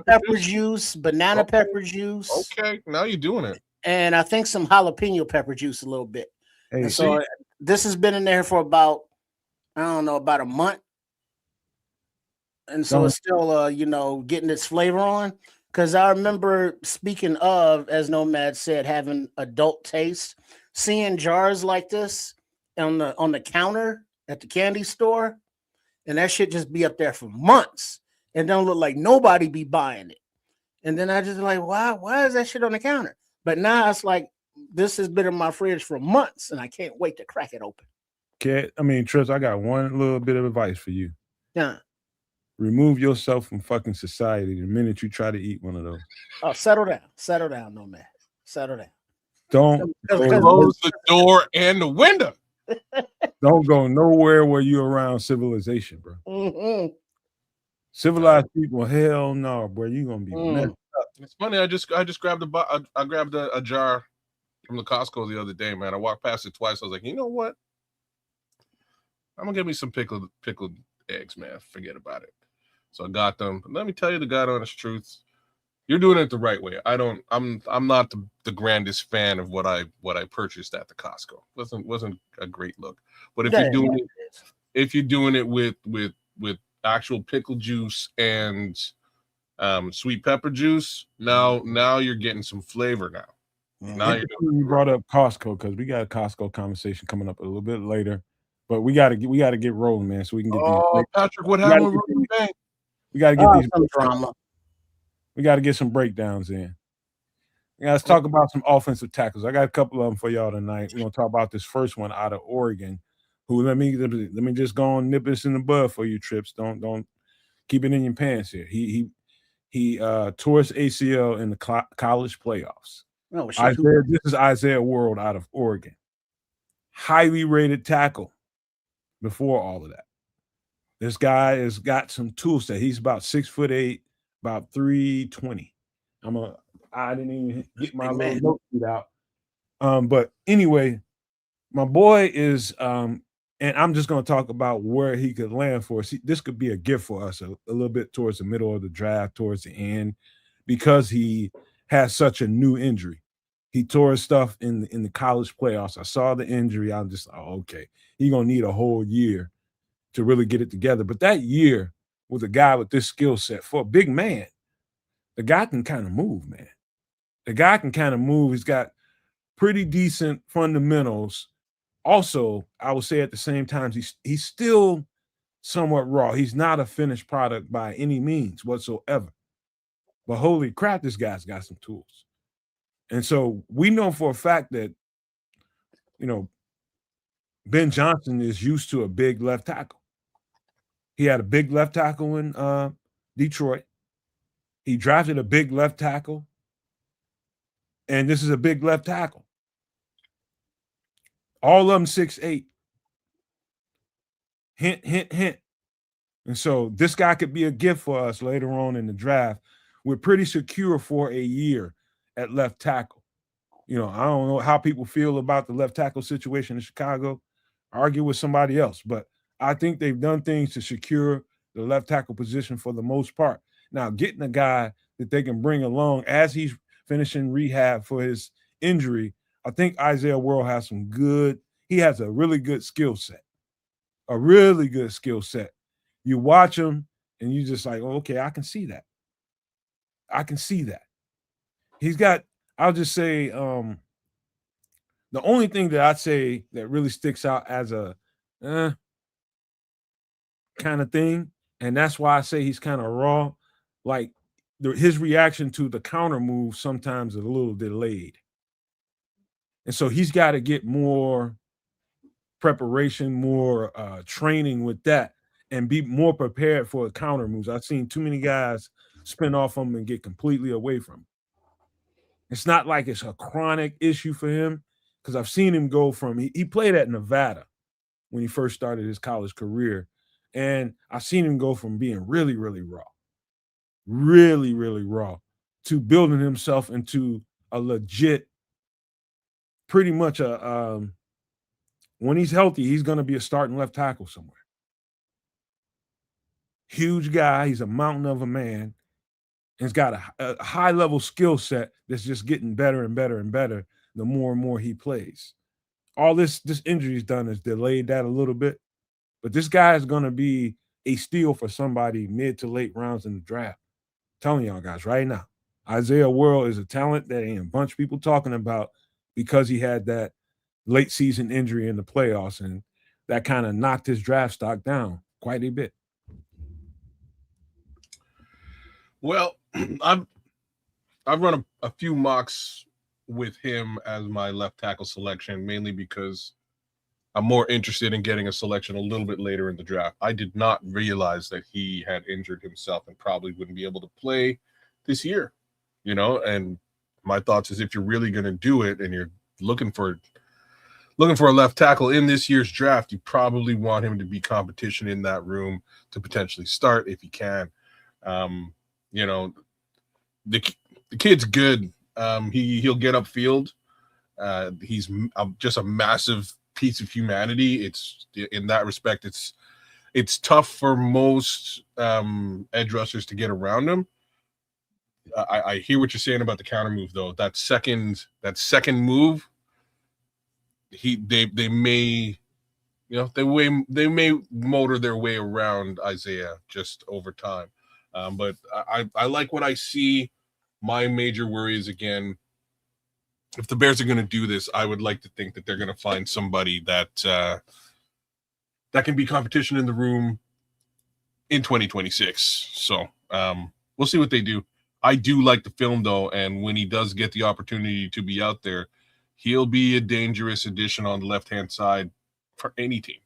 pepper juice, banana pepper juice. Okay, now you're doing it. And I think some jalapeno pepper juice a little bit. Hey, so this has been in there for about a month. And so it's still getting its flavor on. Because I remember, speaking of, as Nomad said, having adult taste. seeing jars like this on the counter at the candy store, and that shit just be up there for months and don't look like nobody be buying it. And then I just like, why is that shit on the counter? But now it's like, this has been in my fridge for months and I can't wait to crack it open. Trips, I got one little bit of advice for you. Yeah. Remove yourself from fucking society the minute you try to eat one of those. Oh, settle down, Nomad. Settle down. Don't close the door and the window. Don't go nowhere where you're around civilization, bro. Mm-hmm. Civilized people, hell no, bro. You're gonna be messed up. It's funny. I just grabbed a jar from the Costco the other day, man. I walked past it twice. I was like, you know what? I'm gonna get me some pickled eggs, man. Forget about it. So I got them. But let me tell you the God honest truth. You're doing it the right way. I'm not the grandest fan of what I purchased at the Costco. Wasn't a great look. But if you're doing it with actual pickle juice and sweet pepper juice, now you're getting some flavor now. Now you brought up Costco because we got a Costco conversation coming up a little bit later. But we gotta get rolling, man, so we can get these. Patrick, what happened? We gotta get these drama. We got to get some breakdowns in. Yeah, let's talk about some offensive tackles. I got a couple of them for y'all tonight. We're gonna talk about this first one out of Oregon. Who let me just go and nip this in the bud for you, Trips. Don't keep it in your pants here. He tore his ACL in the college playoffs. Oh, this is Isaiah World out of Oregon. Highly rated tackle before all of that. This guy has got some tool set. He's about 6'8", about 320. I didn't even get my little note sheet out. But anyway, my boy is and I'm just going to talk about where he could land for us. This could be a gift for us a little bit towards the middle of the draft, towards the end, because he has such a new injury. He tore his stuff in the college playoffs. I saw the injury. I'm just okay. He's gonna need a whole year to really get it together. But that year with a guy with this skill set for a big man, the guy can kind of move, man. The guy can kind of move. He's got pretty decent fundamentals. Also, I would say at the same time, he's still somewhat raw. He's not a finished product by any means whatsoever. But holy crap, this guy's got some tools. And so we know for a fact that, Ben Johnson is used to a big left tackle. He had a big left tackle in Detroit. He drafted a big left tackle. And this is a big left tackle. All of them 6'8". Hint, hint, hint. And so this guy could be a gift for us later on in the draft. We're pretty secure for a year at left tackle. I don't know how people feel about the left tackle situation in Chicago. Argue with somebody else. But I think they've done things to secure the left tackle position for the most part. Now, getting a guy that they can bring along as he's finishing rehab for his injury, I think Isaiah World has he has a really good skill set. A really good skill set. You watch him and you just like, okay, I can see that. I can see that. He's got, I'll just say, the only thing that I'd say that really sticks out as a kind of thing, and that's why I say he's kind of raw, like his reaction to the counter move sometimes is a little delayed. And so he's got to get more preparation, more training with that, and be more prepared for the counter moves. I've seen too many guys spin off him and get completely away from him. It's not like it's a chronic issue for him, because I've seen him go from he played at Nevada when he first started his college career, and I've seen him go from being really, really raw, to building himself into a legit, pretty much when he's healthy, he's going to be a starting left tackle somewhere. Huge guy. He's a mountain of a man. And he's got a high-level skill set that's just getting better and better and better the more and more he plays. All this injury he's done has delayed that a little bit. But this guy is going to be a steal for somebody mid to late rounds in the draft. I'm telling y'all guys right now, Isaiah World is a talent that ain't a bunch of people talking about, because he had that late season injury in the playoffs, and that kind of knocked his draft stock down quite a bit. Well, I've run a few mocks with him as my left tackle selection, mainly because I'm more interested in getting a selection a little bit later in the draft. I did not realize that he had injured himself and probably wouldn't be able to play this year, and my thoughts is if you're really going to do it and you're looking for a left tackle in this year's draft, you probably want him to be competition in that room to potentially start if he can. The kid's good. He'll get upfield. He's just a massive piece of humanity. It's in that respect, it's tough for most edge rushers to get around him. I hear what you're saying about the counter move, though. That second move, they may motor their way around Isaiah just over time. But I like what I see. My major worry is, again, if the Bears are going to do this, I would like to think that they're going to find somebody that can be competition in the room in 2026. So we'll see what they do. I do like the film, though, and when he does get the opportunity to be out there, he'll be a dangerous addition on the left-hand side for any team.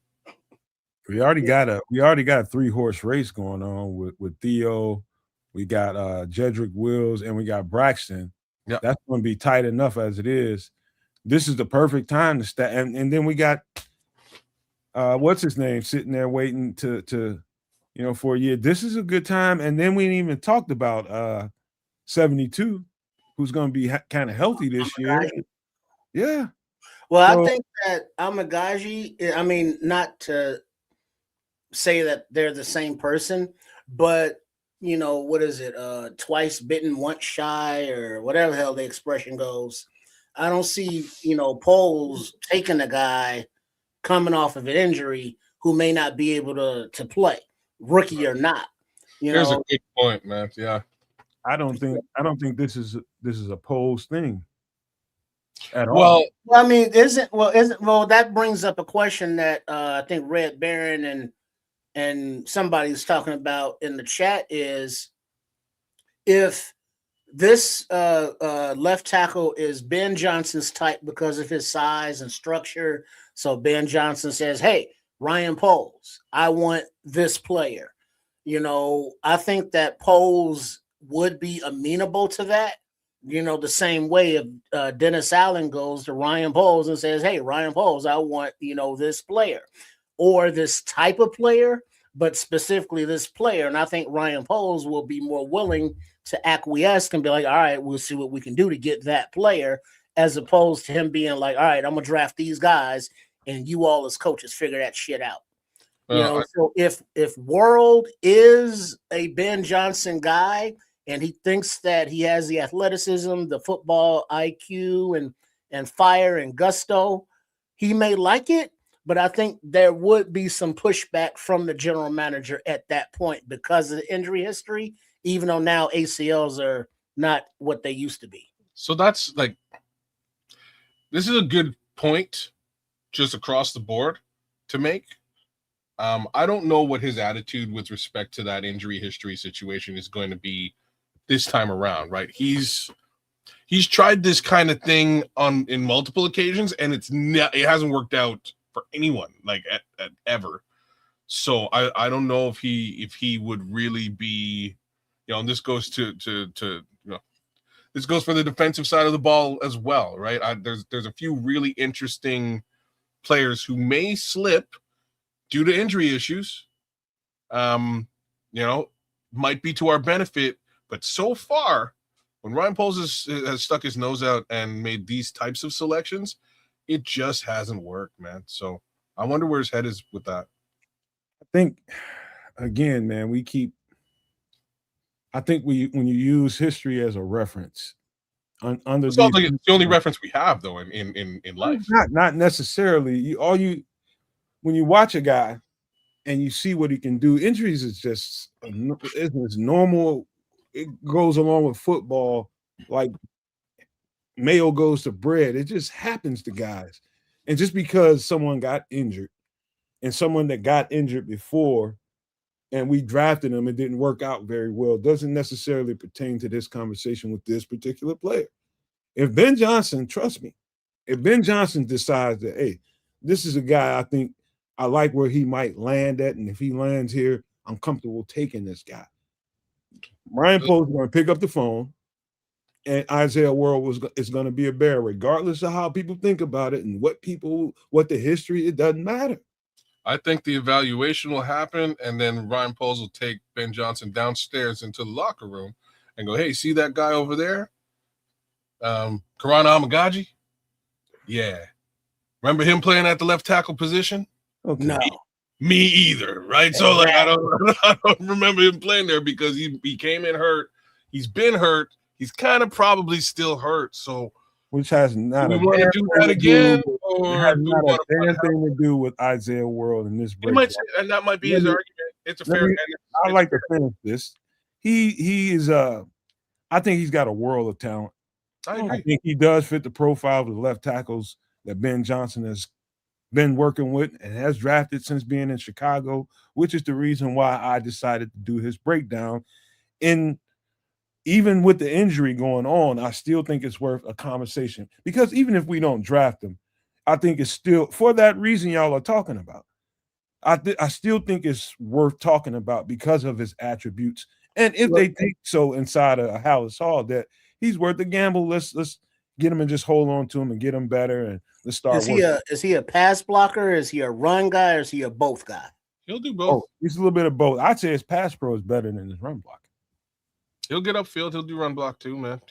We already got a 3-horse race going on with Theo. We got Jedrick Wills, and we got Braxton. Yeah, that's going to be tight enough as it is. This is the perfect time to start. And then we got what's his name sitting there waiting to for a year. This is a good time. And then we ain't even talked about 72, who's going to be kind of healthy this year. Yeah. Well, so, I think that Amagaji, I mean, not to say that they're the same person, but what is it? Twice bitten, once shy, or whatever the hell the expression goes. I don't see, Poles taking a guy coming off of an injury who may not be able to play, rookie or not. There's a good point, man. Yeah. I don't think this is a Poles thing at all. Well, I mean, that brings up a question that I think Red Baron and somebody's talking about in the chat is if this left tackle is Ben Johnson's type because of his size and structure. So Ben Johnson says, hey, Ryan Poles, I want this player. I think that Poles would be amenable to that. The same way if Dennis Allen goes to Ryan Poles and says, hey, Ryan Poles, I want, this player or this type of player, but specifically this player. And I think Ryan Poles will be more willing to acquiesce and be like, all right, we'll see what we can do to get that player, as opposed to him being like, all right, I'm going to draft these guys and you all as coaches figure that shit out. So if World is a Ben Johnson guy and he thinks that he has the athleticism, the football IQ and fire and gusto, he may like it, but I think there would be some pushback from the general manager at that point because of the injury history, even though now ACLs are not what they used to be. So that's this is a good point just across the board to make. I don't know what his attitude with respect to that injury history situation is going to be this time around, right? He's tried this kind of thing in multiple occasions, and it hasn't worked out for anyone at ever. So I don't know if he would really be, and this goes to this goes for the defensive side of the ball as well, right? There's a few really interesting players who may slip due to injury issues, might be to our benefit. But so far, when Ryan Poles has stuck his nose out and made these types of selections, it just hasn't worked, man. So I wonder where his head is with that. I think, again, man, when you use history as a reference, it's the only reference we have, though, in life. Not necessarily. When you watch a guy and you see what he can do, injuries is just it's normal. It goes along with football, like mayo goes to bread. It just happens to guys. And just because someone got injured and someone that got injured before and we drafted him, it didn't work out very well, doesn't necessarily pertain to this conversation with this particular player. If Ben Johnson, trust me, if Ben Johnson decides that, hey, this is a guy I think I like where he might land at, and if he lands here, I'm comfortable taking this guy. Ryan Poles is going to pick up the phone, and Isaiah World is going to be a Bear, regardless of how people think about it and what the history, it doesn't matter. I think the evaluation will happen, and then Ryan Poles will take Ben Johnson downstairs into the locker room and go, hey, see that guy over there? Karana Amagaji? Yeah. Remember him playing at the left tackle position? Okay. No. Me either, right? So like I don't remember him playing there because he came in hurt. He's been hurt. He's kind of probably still hurt. So which has not do we want to do that again, or it has not a damn thing to do with Isaiah World in this break. And that might be his argument. It's a fair. I like to finish this. He is I think he's got a world of talent. I think he does fit the profile of the left tackles that Ben Johnson has been working with and has drafted since being in Chicago, which is the reason why I decided to do his breakdown. And even with the injury going on, I still think it's worth a conversation, because even if we don't draft him, I think it's still, for that reason y'all are talking about, I still think it's worth talking about because of his attributes. And if they think so inside of Hallis Hall that he's worth the gamble, let's get him and just hold on to him and get him better, and let's start. Is he a pass blocker? Is he a run guy? Or is he a both guy? He'll do both. Oh, he's a little bit of both. I'd say his pass pro is better than his run block. He'll get upfield. He'll do run block too, man.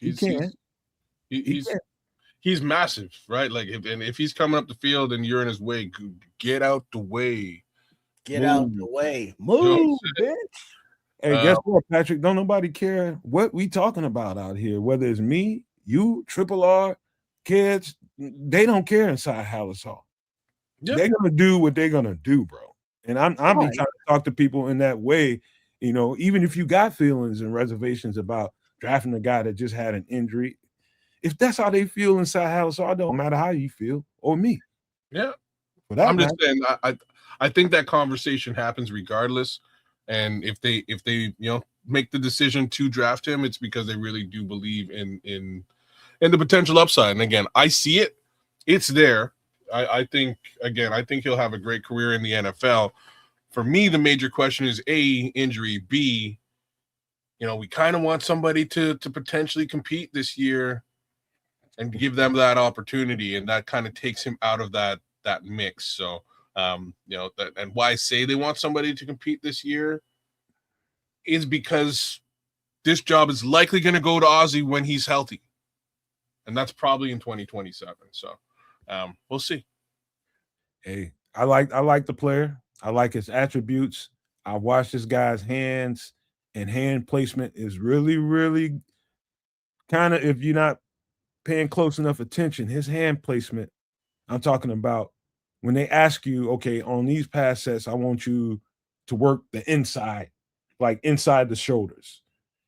He's massive, right? Like if he's coming up the field and you're in his way, get out the way. Get out the way. Move, bitch. Hey, guess what, Patrick? Don't nobody care what we talking about out here, whether it's me, you, Triple R, kids. They don't care inside Hallis Hall. Yep. They're gonna do what they're gonna do, bro. And I'm trying to talk to people in that way. You know, even if you got feelings and reservations about drafting a guy that just had an injury, if that's how they feel inside Hallis Hall, it don't matter how you feel or me. Yeah, I'm just saying. I think that conversation happens regardless. And if they make the decision to draft him, it's because they really do believe in the potential upside. And again, I see it. It's there. I think he'll have a great career in the NFL. For me, the major question is A, injury, B, we kind of want somebody to potentially compete this year and give them that opportunity. And that kind of takes him out of that mix. So and why I say they want somebody to compete this year is because this job is likely going to go to Ozzie when he's healthy. And that's probably in 2027. So we'll see. Hey, I like the player. I like his attributes. I watched this guy's hands, and hand placement is really, really kind of, if you're not paying close enough attention, his hand placement, I'm talking about when they ask you, okay, on these pass sets, I want you to work the inside, like inside the shoulders.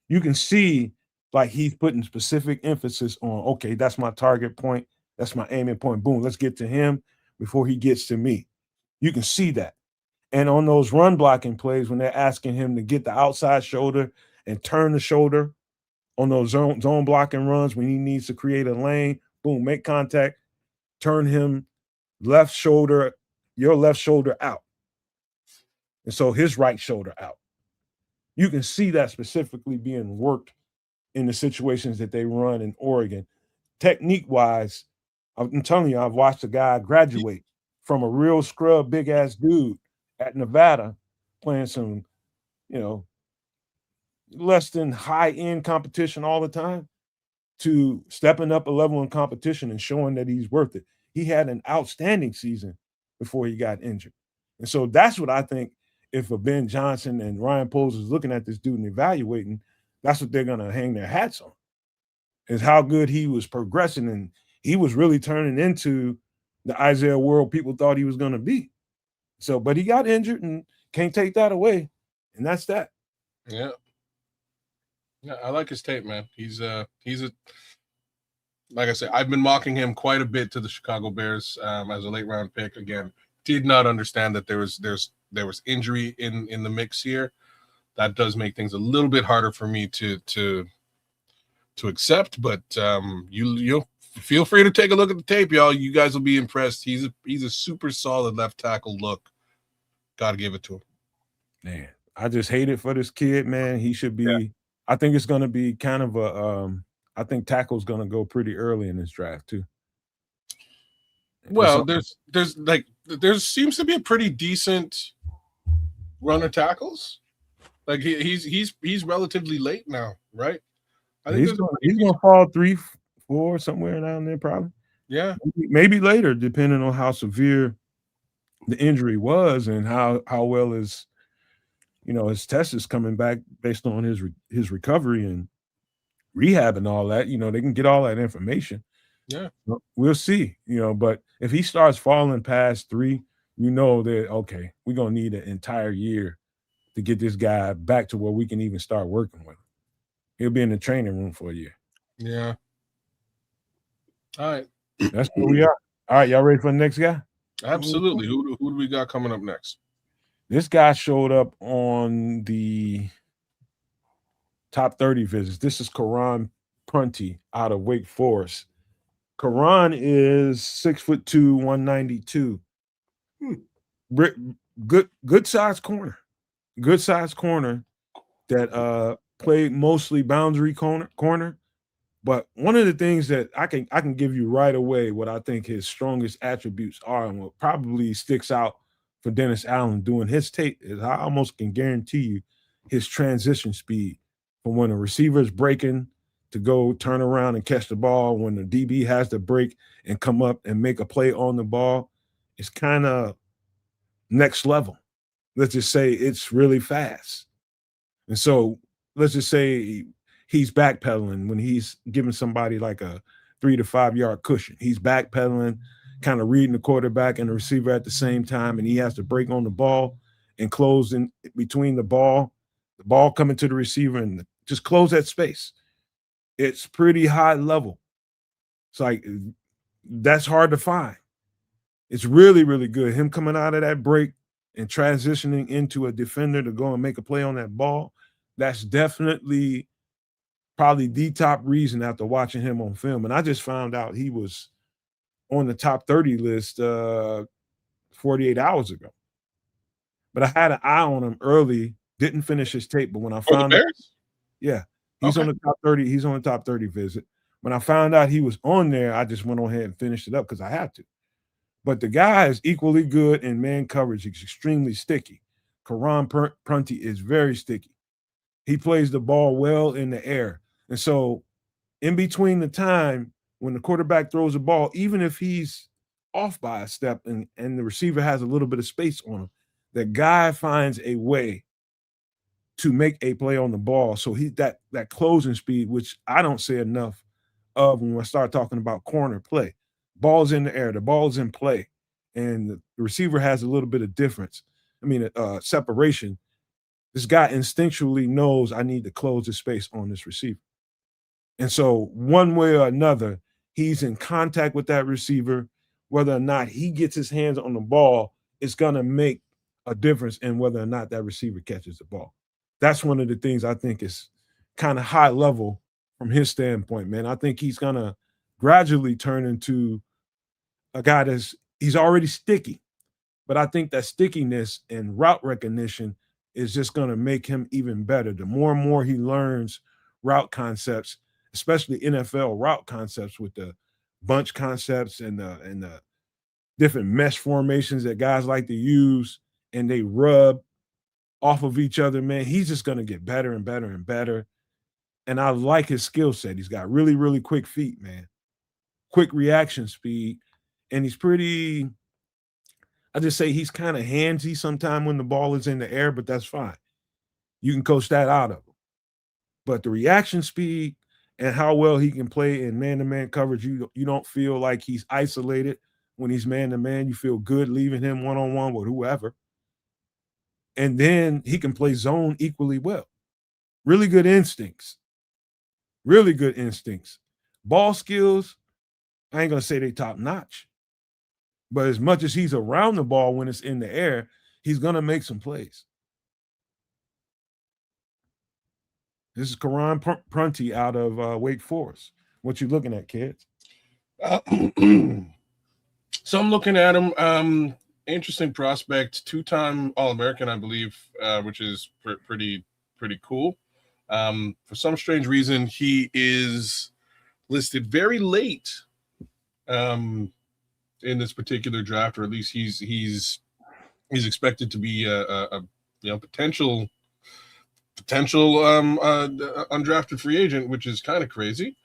You can see like he's putting specific emphasis on, okay, that's my target point. That's my aiming point. Boom, let's get to him before he gets to me. You can see that. And on those run blocking plays, when they're asking him to get the outside shoulder and turn the shoulder on those zone blocking runs, when he needs to create a lane, boom, make contact, turn him your left shoulder out. And so his right shoulder out. You can see that specifically being worked in the situations that they run in Oregon. Technique-wise, I'm telling you, I've watched a guy graduate from a real scrub, big-ass dude at Nevada playing some, less than high-end competition all the time to stepping up a level in competition and showing that he's worth it. He had an outstanding season before he got injured. And so that's what I think, if a Ben Johnson and Ryan Poles is looking at this dude and evaluating, that's what they're going to hang their hats on, is how good he was progressing. And he was really turning into the Isaiah World people thought he was going to be. So, but he got injured and can't take that away. And that's that. Yeah. Yeah, I like his tape, man. He's a like I said, I've been mocking him quite a bit to the Chicago Bears as a late round pick. Again, did not understand that there was injury in the mix here. That does make things a little bit harder for me to accept. But you'll feel free to take a look at the tape, y'all. You guys will be impressed. He's a super solid left tackle look. Got to give it to him. Man, I just hate it for this kid, man. He should be. Yeah. I think it's going to be kind of a. I think tackle's going to go pretty early in this draft too. Well, there seems to be a pretty decent run of tackles. Like he's relatively late now, right? I think he's going to fall 3, 4 somewhere down there, probably. Yeah, maybe later, depending on how severe the injury was and how well his test is coming back based on his recovery and rehab and all that. They can get all that information. Yeah, we'll see. But if he starts falling past 3, that okay, we're gonna need an entire year to get this guy back to where we can even start working with him. He'll be in the training room for a year. Yeah. All right. That's where we are. All right, y'all ready for the next guy? Absolutely. Who do we got coming up next? This guy showed up on the top 30 visits. This is Kadyn Prunty out of Wake Forest. Kadyn is 6'2", 192. Good size corner. Good size corner that played mostly boundary corner. But one of the things that I can give you right away what I think his strongest attributes are and what probably sticks out for Dennis Allen doing his tape is I almost can guarantee you his transition speed from when a receiver is breaking to go turn around and catch the ball, when the DB has to break and come up and make a play on the ball. It's kind of next level. Let's just say it's really fast. And so let's just say he's backpedaling when he's giving somebody like a 3 to 5 yard cushion. He's backpedaling, kind of reading the quarterback and the receiver at the same time, and he has to break on the ball and close in between the ball coming to the receiver, and just close that space. It's pretty high level. It's like that's hard to find. It's really, really good. Him coming out of that break and transitioning into a defender to go and make a play on that ball, that's definitely probably the top reason after watching him on film. And I just found out he was on the top 30 list 48 hours ago. But I had an eye on him early, didn't finish his tape, but when I found out, yeah, he's on the top 30. He's on the top 30 visit. When I found out he was on there, I just went on ahead and finished it up because I had to. But the guy is equally good in man coverage. He's extremely sticky. Kadyn Prunty is very sticky. He plays the ball well in the air. And so in between the time when the quarterback throws the ball, even if he's off by a step and the receiver has a little bit of space on him, the guy finds a way to make a play on the ball. So he that closing speed, which I don't say enough of when I start talking about corner play. Ball's in the air, the ball's in play, and the receiver has a little bit of difference. Separation. This guy instinctually knows I need to close the space on this receiver. And so one way or another, he's in contact with that receiver. Whether or not he gets his hands on the ball, it's going to make a difference in whether or not that receiver catches the ball. That's one of the things I think is kind of high level from his standpoint, man. I think he's going to gradually turn into a guy he's already sticky. But I think that stickiness and route recognition is just going to make him even better. The more and more he learns route concepts, especially NFL route concepts with the bunch concepts and the different mesh formations that guys like to use, and they rub off of each other, man, he's just going to get better and better and better. And I like his skill set. He's got really, really quick feet, man. Quick reaction speed. And he's pretty, I just say he's kind of handsy sometimes when the ball is in the air, but that's fine. You can coach that out of him. But the reaction speed and how well he can play in man-to-man coverage, you don't feel like he's isolated when he's man-to-man. You feel good leaving him one-on-one with whoever. And then he can play zone equally well. Really good instincts. Really good instincts. Ball skills, I ain't gonna say they top notch, but as much as he's around the ball when it's in the air, he's gonna make some plays. This is Karan Prunty out of Wake Forest. What you looking at, kids? So I'm looking at him. Interesting prospect, 2-time All-American, I believe, which is pretty cool. For some strange reason, he is listed very late in this particular draft, or at least he's expected to be a potential undrafted free agent, which is kind of crazy.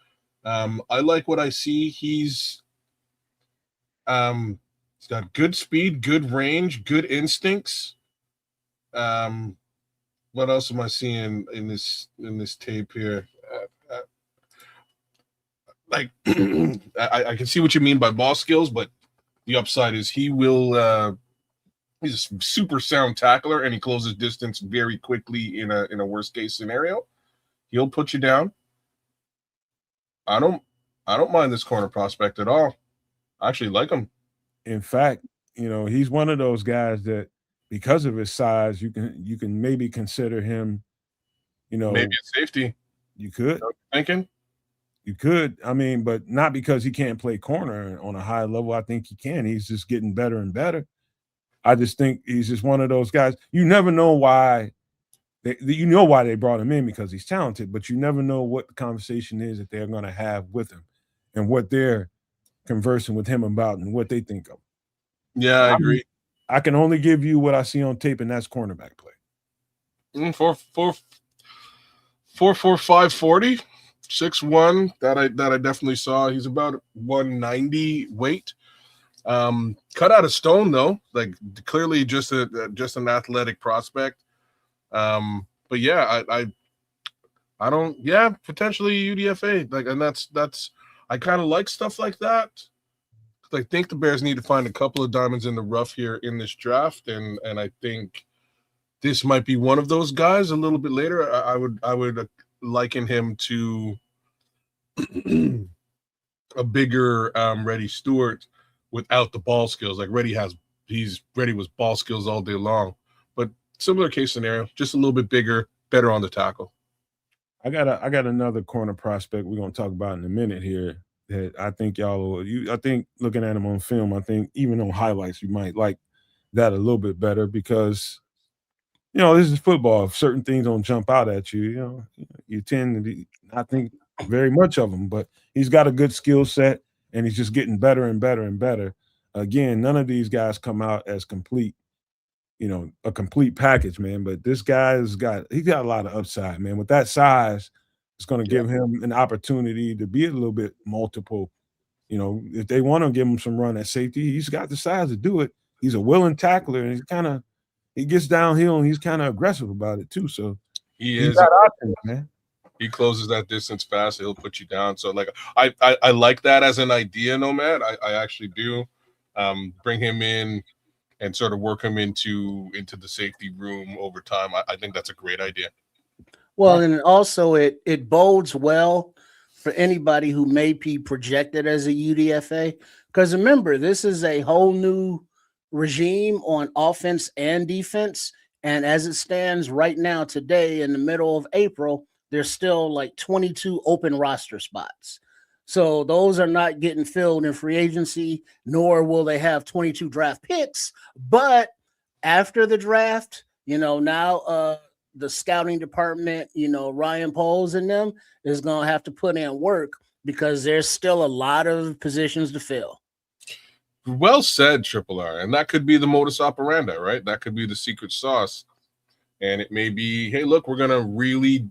I like what I see. He's got good speed, good range, good instincts. What else am I seeing in this tape here? I can see what you mean by ball skills, but the upside is he's a super sound tackler, and he closes distance very quickly in a worst case scenario. He'll put you down. I don't mind this corner prospect at all. I actually like him. In fact, he's one of those guys that, because of his size, you can maybe consider him, maybe a safety. You could. Thinking? You could. I mean, but not because he can't play corner on a high level. I think he can. He's just getting better and better. I just think he's just one of those guys. You never know why. You know why they brought him in, because he's talented, but you never know what the conversation is that they're going to have with him and what they're conversing with him about and what they think of. Yeah, I agree. I can only give you what I see on tape, and that's cornerback play. 4.45 6'1", that I definitely saw. He's about 190 weight. Cut out of stone though, like clearly just an athletic prospect. But yeah, I don't, potentially UDFA, like, and that's I kind of like stuff like that. I think the Bears need to find a couple of diamonds in the rough here in this draft, and I think this might be one of those guys. A little bit later, I would liken him to a bigger Reddy Stewart without the ball skills. Like Reddy was ball skills all day long, but similar case scenario, just a little bit bigger, better on the tackle. I got another corner prospect we're gonna talk about in a minute here that I think I think looking at him on film, I think even on highlights, you might like that a little bit better, because this is football. If certain things don't jump out at you, you tend to not think very much of him. But he's got a good skill set, and he's just getting better and better and better. Again, none of these guys come out as complete, a complete package, man. But this guy's got a lot of upside, man. With that size, it's going to give him an opportunity to be a little bit multiple. If they want to give him some run at safety, he's got the size to do it. He's a willing tackler, and he gets downhill, and he's kind of aggressive about it too. So he's got options, man. He closes that distance fast. He'll put you down. So like I like that as an idea, Nomad. I actually do. Bring him in and sort of work him into the safety room over time. I think that's a great idea. Well, and also it bodes well for anybody who may be projected as a UDFA, because remember, this is a whole new regime on offense and defense. And as it stands right now, today, in the middle of April, there's still like 22 open roster spots. So those are not getting filled in free agency, nor will they have 22 draft picks. But after the draft, now the scouting department, Ryan Poles and them is going to have to put in work, because there's still a lot of positions to fill. Well said, Triple R. And that could be the modus operandi, right? That could be the secret sauce. And it may be, hey, look, we're going to really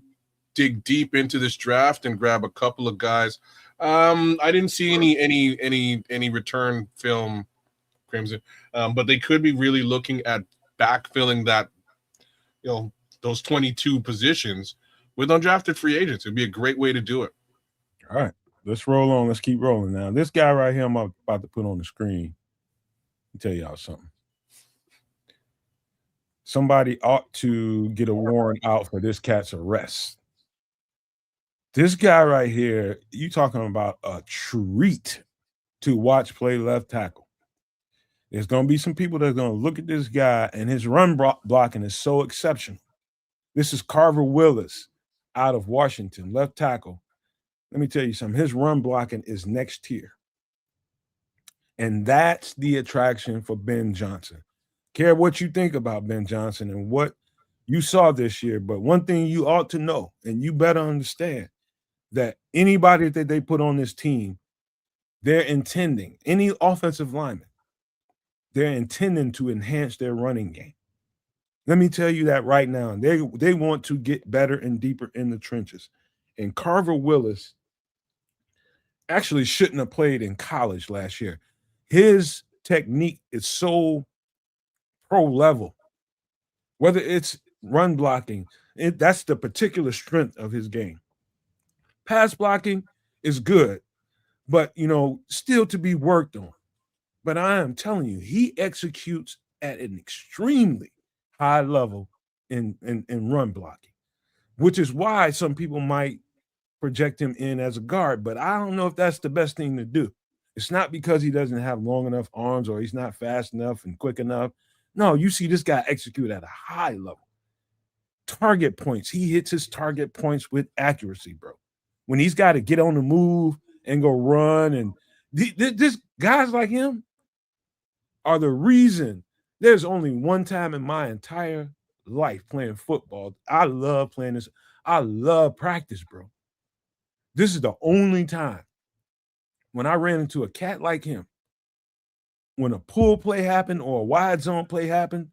dig deep into this draft and grab a couple of guys. I didn't see any return film, Crimson, but they could be really looking at backfilling that, those 22 positions with undrafted free agents. It'd be a great way to do it. All right, let's roll on. Let's keep rolling now. This guy right here, I'm about to put on the screen. Let me tell y'all something. Somebody ought to get a warrant out for this cat's arrest. This guy right here, you talking about a treat to watch play left tackle. There's going to be some people that are going to look at this guy, and his run blocking is so exceptional. This is Carver Willis out of Washington, left tackle. Let me tell you something. His run blocking is next tier. And that's the attraction for Ben Johnson. Care what you think about Ben Johnson and what you saw this year, but one thing you ought to know, and you better understand, that anybody that they put on this team, they're intending, any offensive lineman, they're intending to enhance their running game. Let me tell you that right now. They want to get better and deeper in the trenches. And Carver Willis actually shouldn't have played in college last year. His technique is so pro level. Whether it's run blocking, that's the particular strength of his game. Pass blocking is good, but, still to be worked on. But I am telling you, he executes at an extremely high level in run blocking, which is why some people might project him in as a guard, but I don't know if that's the best thing to do. It's not because he doesn't have long enough arms or he's not fast enough and quick enough. No, you see this guy execute at a high level. Target points. He hits his target points with accuracy, bro. When he's got to get on the move and go run, and this guys like him are the reason. There's only one time in my entire life playing football. I love playing this. I love practice, bro. This is the only time when I ran into a cat like him, when a pull play happened or a wide zone play happened,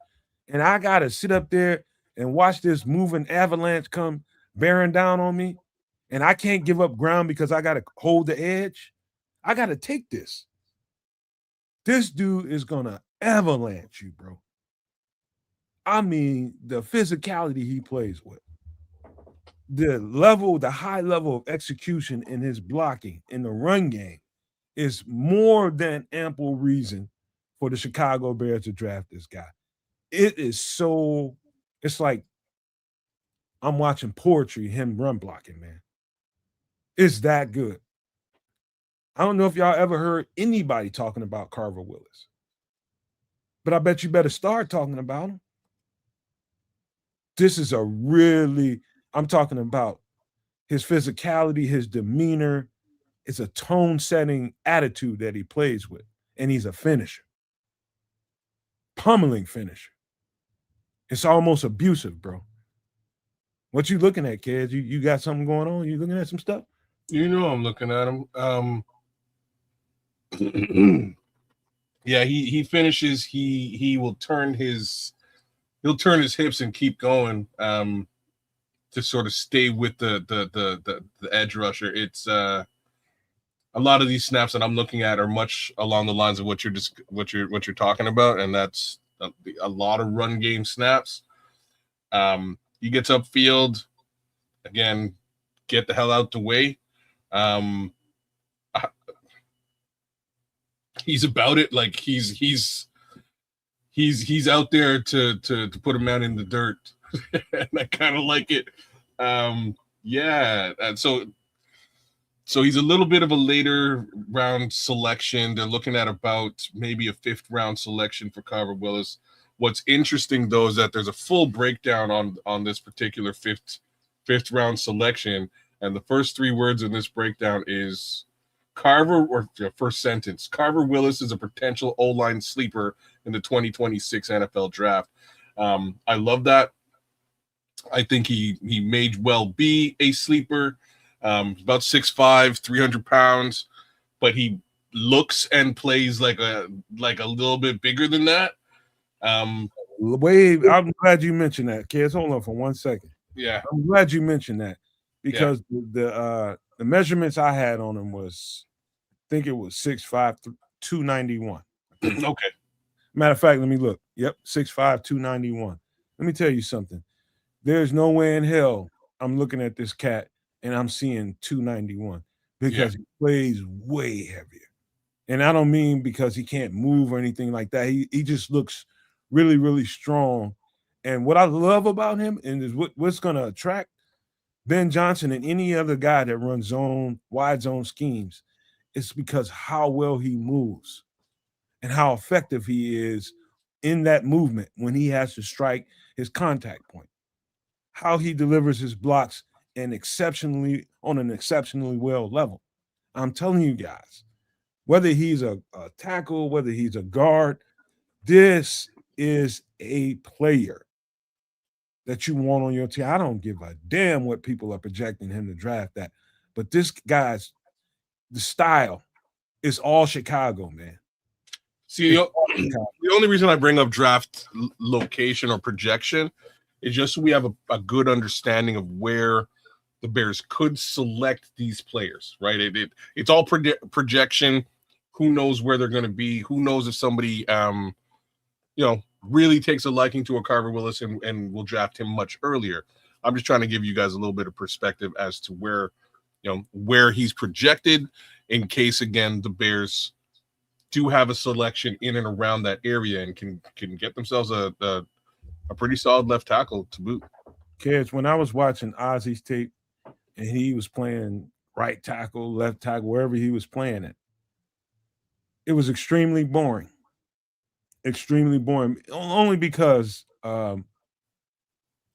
and I got to sit up there and watch this moving avalanche come bearing down on me, and I can't give up ground because I got to hold the edge. I got to take this. This dude is going to avalanche you, bro. I mean, the physicality he plays with, the high level of execution in his blocking in the run game is more than ample reason for the Chicago Bears to draft this guy. It's like I'm watching poetry, him run blocking, man. It's that good. I don't know if y'all ever heard anybody talking about Carver Willis, but I bet you better start talking about him. This is I'm talking about his physicality, his demeanor. It's a tone-setting attitude that he plays with, and he's a finisher. Pummeling finisher. It's almost abusive, bro. What you looking at, kids? You got something going on? You looking at some stuff? I'm looking at him. Yeah, he finishes. He'll turn his hips and keep going. To sort of stay with the edge rusher. It's a lot of these snaps that I'm looking at are much along the lines of what you're talking about, and that's a lot of run game snaps. He gets upfield, again, get the hell out the way. He's about it. Like he's out there to put a man in the dirt. And I kind of like it. Yeah. And so he's a little bit of a later round selection. They're looking at about maybe a 5th round selection for Carver Willis. What's interesting though is that there's a full breakdown on this particular fifth round selection, and the first 3 words in this breakdown is Carver, or first sentence, Carver Willis is a potential O-line sleeper in the 2026 NFL draft. I love that. I think he may well be a sleeper. About 6'5", 300 pounds, but he looks and plays like a little bit bigger than that. Wade, I'm glad you mentioned that, kids. Hold on for 1 second. Yeah, I'm glad you mentioned that because the measurements I had on him was, I think it was 6'5", 291. Okay. Matter of fact, let me look. Yep, 6'5", 291. Let me tell you something. There's no way in hell I'm looking at this cat and I'm seeing 291 because he plays way heavier. And I don't mean because he can't move or anything like that. He just looks really, really strong. And what I love about him and is what's going to attract Ben Johnson and any other guy that runs wide zone schemes It's because how well he moves and how effective he is in that movement when he has to strike his contact point. How he delivers his blocks and on an exceptionally well level. I'm telling you guys, whether he's a tackle, whether he's a guard, this is a player that you want on your team. I don't give a damn what people are projecting him to draft that. But this guy's the style is all Chicago, man. See, the only reason I bring up draft location or projection is just so we have a good understanding of where the Bears could select these players, right? It's all projection. Who knows where they're going to be? Who knows if somebody, really takes a liking to a Carver Willis and will draft him much earlier. I'm just trying to give you guys a little bit of perspective as to where he's projected in case, again, the Bears do have a selection in and around that area and can get themselves a pretty solid left tackle to boot. Kids, when I was watching Ozzy's tape and he was playing right tackle, left tackle, wherever he was playing it was extremely boring. Extremely boring, only because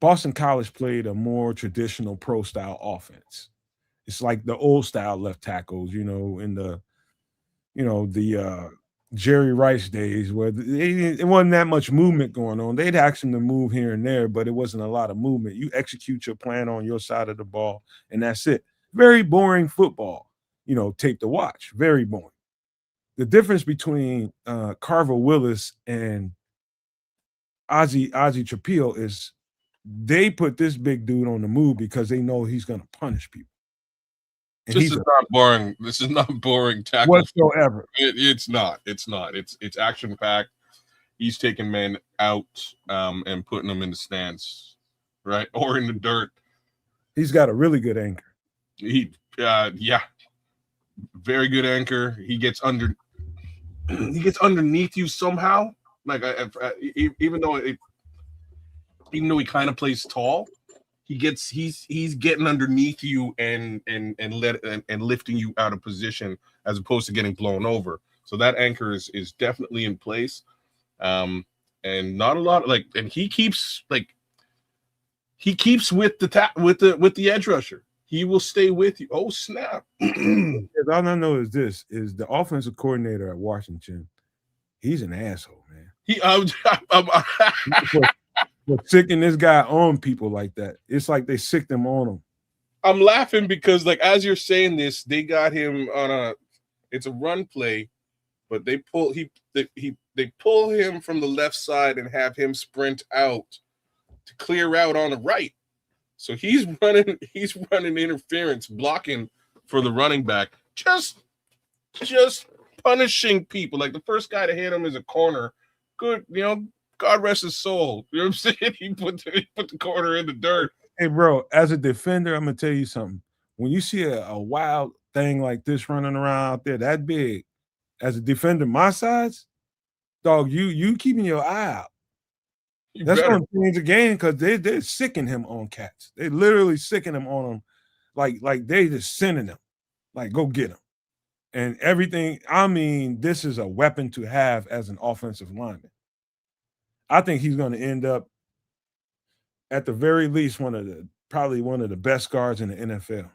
Boston College played a more traditional pro style offense. It's like the old style left tackles, in the Jerry Rice days where it wasn't that much movement going on. They'd ask him to move here and there, but it wasn't a lot of movement. You execute your plan on your side of the ball, and that's it. Very boring football, tape to watch. Very boring. The difference between Carver Willis and Ozzy Trapil is they put this big dude on the move because they know he's going to punish people. And this is not boring. This is not boring tackle whatsoever. It's not. It's action packed. He's taking men out and putting them in the stands, right, or in the dirt. He's got a really good anchor. Very good anchor. He gets underneath you somehow. Like even though he kind of plays tall, he's getting underneath you and lifting you out of position as opposed to getting blown over. So that anchor is definitely in place. And not a lot and he keeps with the edge rusher. He will stay with you. Oh, snap. All I know is the offensive coordinator at Washington. He's an asshole, man. For sicking this guy on people like that. It's like they sicked him on him. I'm laughing because, as you're saying this, they got him on it's a run play, but they pull him from the left side and have him sprint out to clear out on the right. So he's running interference, blocking for the running back, just punishing people. Like the first guy to hit him is a corner. Good, God rest his soul. You know what I'm saying? He put the corner in the dirt. Hey, bro, as a defender, I'm gonna tell you something. When you see a wild thing like this running around out there that big, as a defender my size, dog, you keeping your eye out. That's going to change the game because they're sicking him on cats. They literally sicking him on him, like they just sending him, like go get him, and everything. I mean, this is a weapon to have as an offensive lineman. I think he's going to end up, at the very least, probably one of the best guards in the NFL.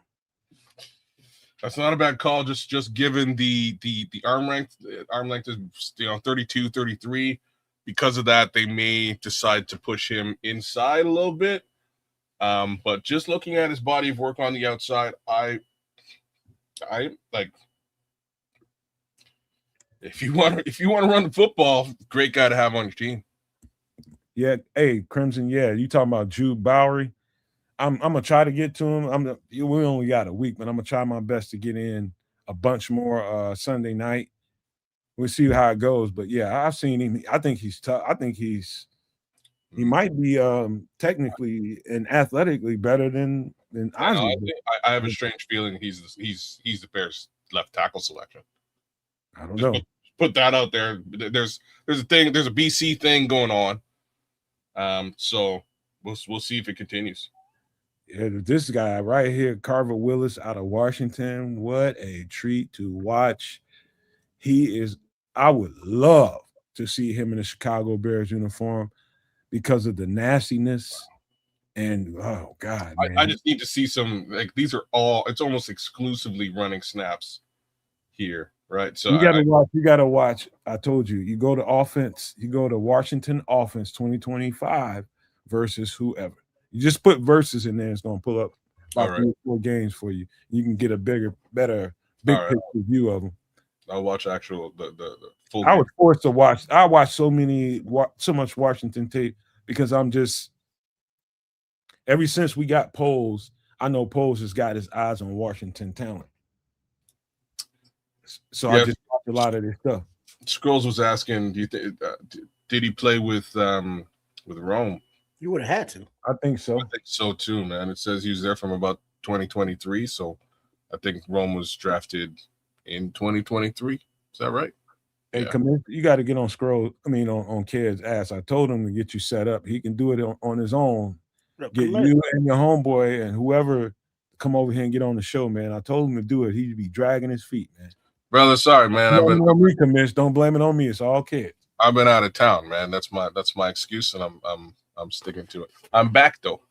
That's not a bad call. Just given the arm length. The arm length is 32, 33. Because of that, they may decide to push him inside a little bit. But just looking at his body of work on the outside, I like. If you want to run the football, great guy to have on your team. Yeah, hey Crimson. Yeah, you talking about Jude Bowery? I'm gonna try to get to him. We only got a week, but I'm gonna try my best to get in a bunch more Sunday night. We'll see how it goes. But yeah, I've seen him. I think he's tough. I think he might be technically and athletically better than Ozzy. I have a strange feeling he's the Bears left tackle selection. I don't know. Put that out there. There's a BC thing going on. So we'll see if it continues. This guy right here, Carver Willis out of Washington, what a treat to watch. He is, I would love to see him in a Chicago Bears uniform because of the nastiness. And oh God, man. I just need to see some, like, these are all, it's almost exclusively running snaps here, right? So you gotta watch. I told you, you go to offense, you go to Washington offense 2025 versus whoever. You just put versus in there, it's gonna pull up about 3 or 4 games for you. You can get a better big picture view of them. I'll watch actual the full. I was forced to watch. I watched so much Washington tape because I'm just, ever since we got Poles, I know Poles has got his eyes on Washington talent. So I just watch a lot of this stuff. Scrolls was asking, do you think did he play with Rome? You would have had to. I think so. I think so too, man. It says he was there from about 2023, so I think Rome was drafted in 2023. Is that right? Hey, you got to get on on Ked's ass. I told him to get you set up. He can do it on his own. Get you and your homeboy and whoever come over here and get on the show, man. I told him to do it. He'd be dragging his feet, man. Brother, sorry, man. Don't blame it on me. It's all Ked. I've been out of town, man. That's my excuse, and I'm sticking to it. I'm back though.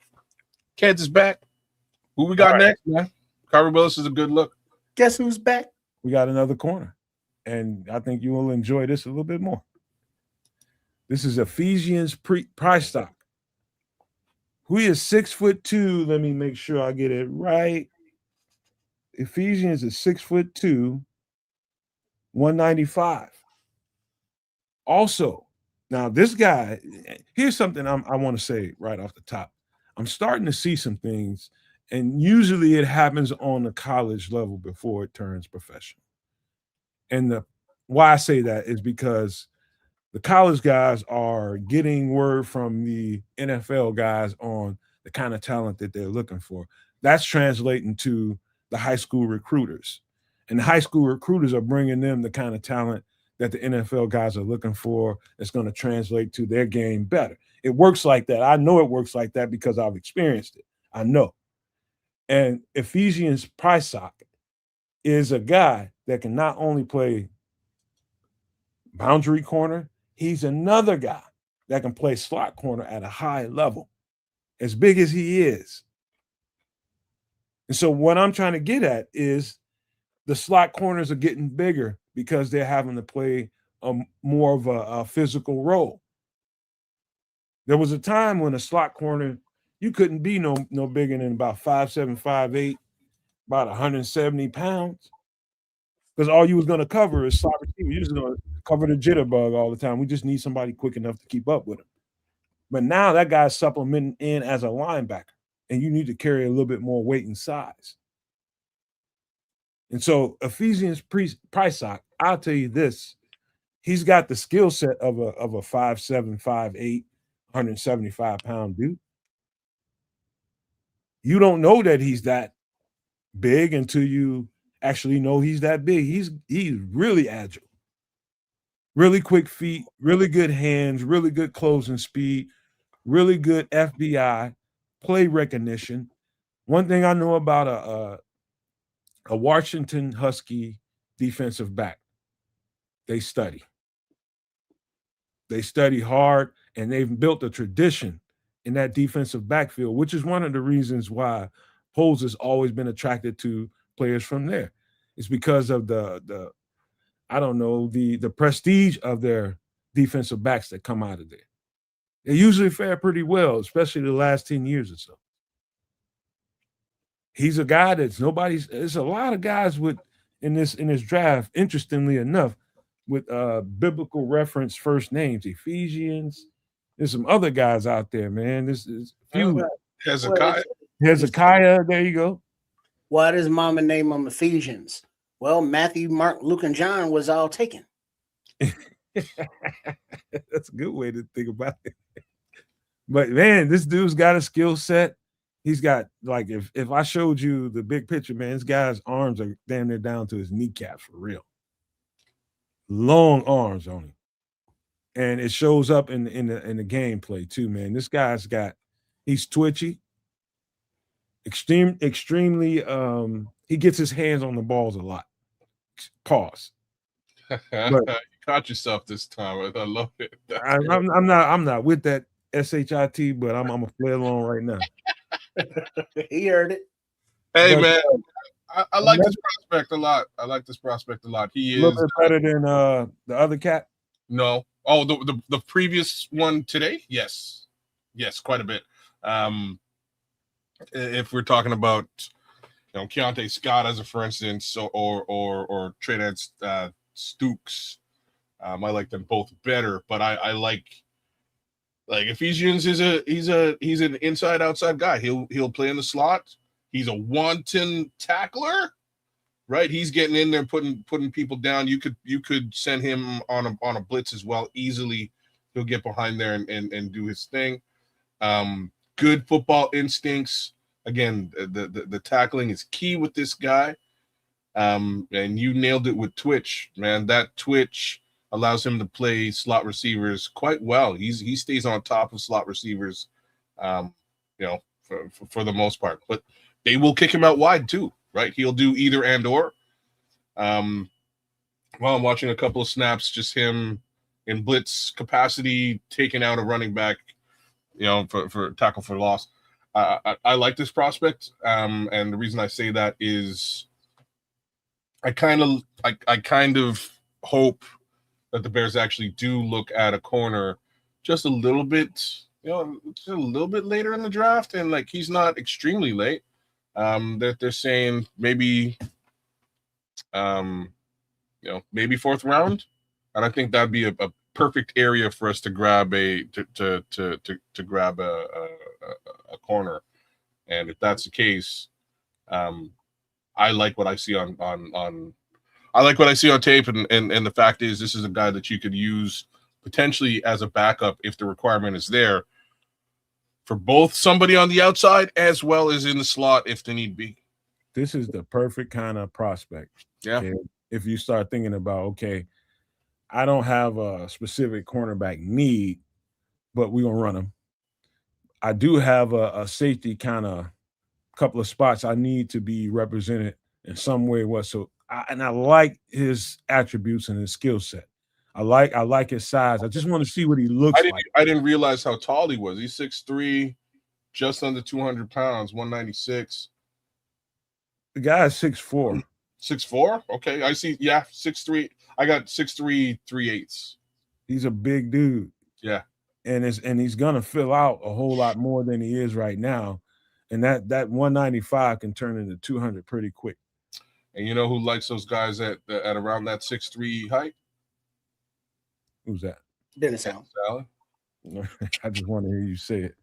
Ked's is back. Who we got next, man? Carver Willis is a good look. Guess who's back? We got another corner, and I think you will enjoy this a little bit more. This is Ephesians price stock. Who is 6'2". Let me make sure I get it right. Ephesians is 6'2", 195. Also, now this guy, here's something I want to say right off the top. I'm starting to see some things, and usually it happens on the college level before it turns professional. And why I say that is because the college guys are getting word from the NFL guys on the kind of talent that they're looking for. That's translating to the high school recruiters. And the high school recruiters are bringing them the kind of talent that the NFL guys are looking for that's going to translate to their game better. It works like that. I know it works like that because I've experienced it. I know. And Ephesians price stock is a guy that can not only play boundary corner, he's another guy that can play slot corner at a high level, as big as he is. And so what I'm trying to get at is the slot corners are getting bigger because they're having to play more of a physical role. There was a time when a slot corner, you couldn't be no bigger than about 5'7", 5'8", about 170 pounds. Because all you was going to cover is slot receiver. You're just going to cover the jitterbug all the time. We just need somebody quick enough to keep up with him. But now that guy's supplementing in as a linebacker, and you need to carry a little bit more weight and size. And so Ephesians price stock, I'll tell you this, he's got the skill set of a 5'7", 5'8", 175-pound dude. You don't know that he's that big until you actually know he's that big. He's really agile, really quick feet, really good hands, really good closing speed, really good FBI, play recognition. One thing I know about a Washington Husky defensive back, they study. They study hard, and they've built a tradition in that defensive backfield, which is one of the reasons why Poles has always been attracted to players from there. It's because of the prestige of their defensive backs that come out of there. They usually fare pretty well, especially the last 10 years or so. He's a guy there's a lot of guys in this draft, interestingly enough, with biblical reference first names, Ephesians. There's some other guys out there, man. This is few. Hezekiah, there you go. Why does mama name them Ephesians? Well, Matthew, Mark, Luke, and John was all taken. That's a good way to think about it. But man, this dude's got a skill set. He's got, like, if I showed you the big picture, man, this guy's arms are damn near down to his kneecaps for real. Long arms on him. And it shows up in the gameplay too, man. This guy's he's twitchy. extremely. He gets his hands on the balls a lot. Pause. You caught yourself this time. I love it. I'm not with that SHIT, but I'm gonna play along right now. He heard it. Hey, But, man, I like this prospect a lot. He a is little bit better than the other cat. No. Oh, the previous one today? Yes, quite a bit. If we're talking about Keontae Scott as a for instance, or Trey Stooks, I like them both better. But I like Ephesians he's an inside outside guy. He'll play in the slot. He's a wanton tackler, right? He's getting in there, putting people down. You could send him on a blitz as well easily. He'll get behind there and do his thing. Good football instincts. Again, the tackling is key with this guy. And you nailed it with twitch, man. That twitch allows him to play slot receivers quite well. He stays on top of slot receivers, for the most part. But they will kick him out wide too, right? He'll do either and or. While I'm watching a couple of snaps, just him in blitz capacity, taking out a running back, for tackle for loss. I like this prospect, and the reason I say that is I kind of hope that the Bears actually do look at a corner just a little bit, just a little bit later in the draft, and he's not extremely late. That they're saying maybe, maybe fourth round, and I think that'd be a perfect area for us to grab a corner. And if that's the case, I like what I see on tape, and the fact is this is a guy that you could use potentially as a backup if the requirement is there for both somebody on the outside as well as in the slot if the need be. This is the perfect kind of prospect. Yeah. Okay? If you start thinking about, okay, I don't have a specific cornerback need, but we're gonna run him. I do have a safety kind of couple of spots I need to be represented in some way. I like his attributes and his skill set. I like his size. I just want to see what he looks like. I didn't realize how tall he was. He's 6'3", just under 200 pounds, 196. The guy is 6'4". 6'4"? Okay, I see. Yeah, 6'3". I got 6'3", 3/8. He's a big dude. Yeah. And he's gonna fill out a whole lot more than he is right now. And that 195 can turn into 200 pretty quick. And you know who likes those guys at around that 6'3" height? Who's that? Dennis Allen. I just want to hear you say it.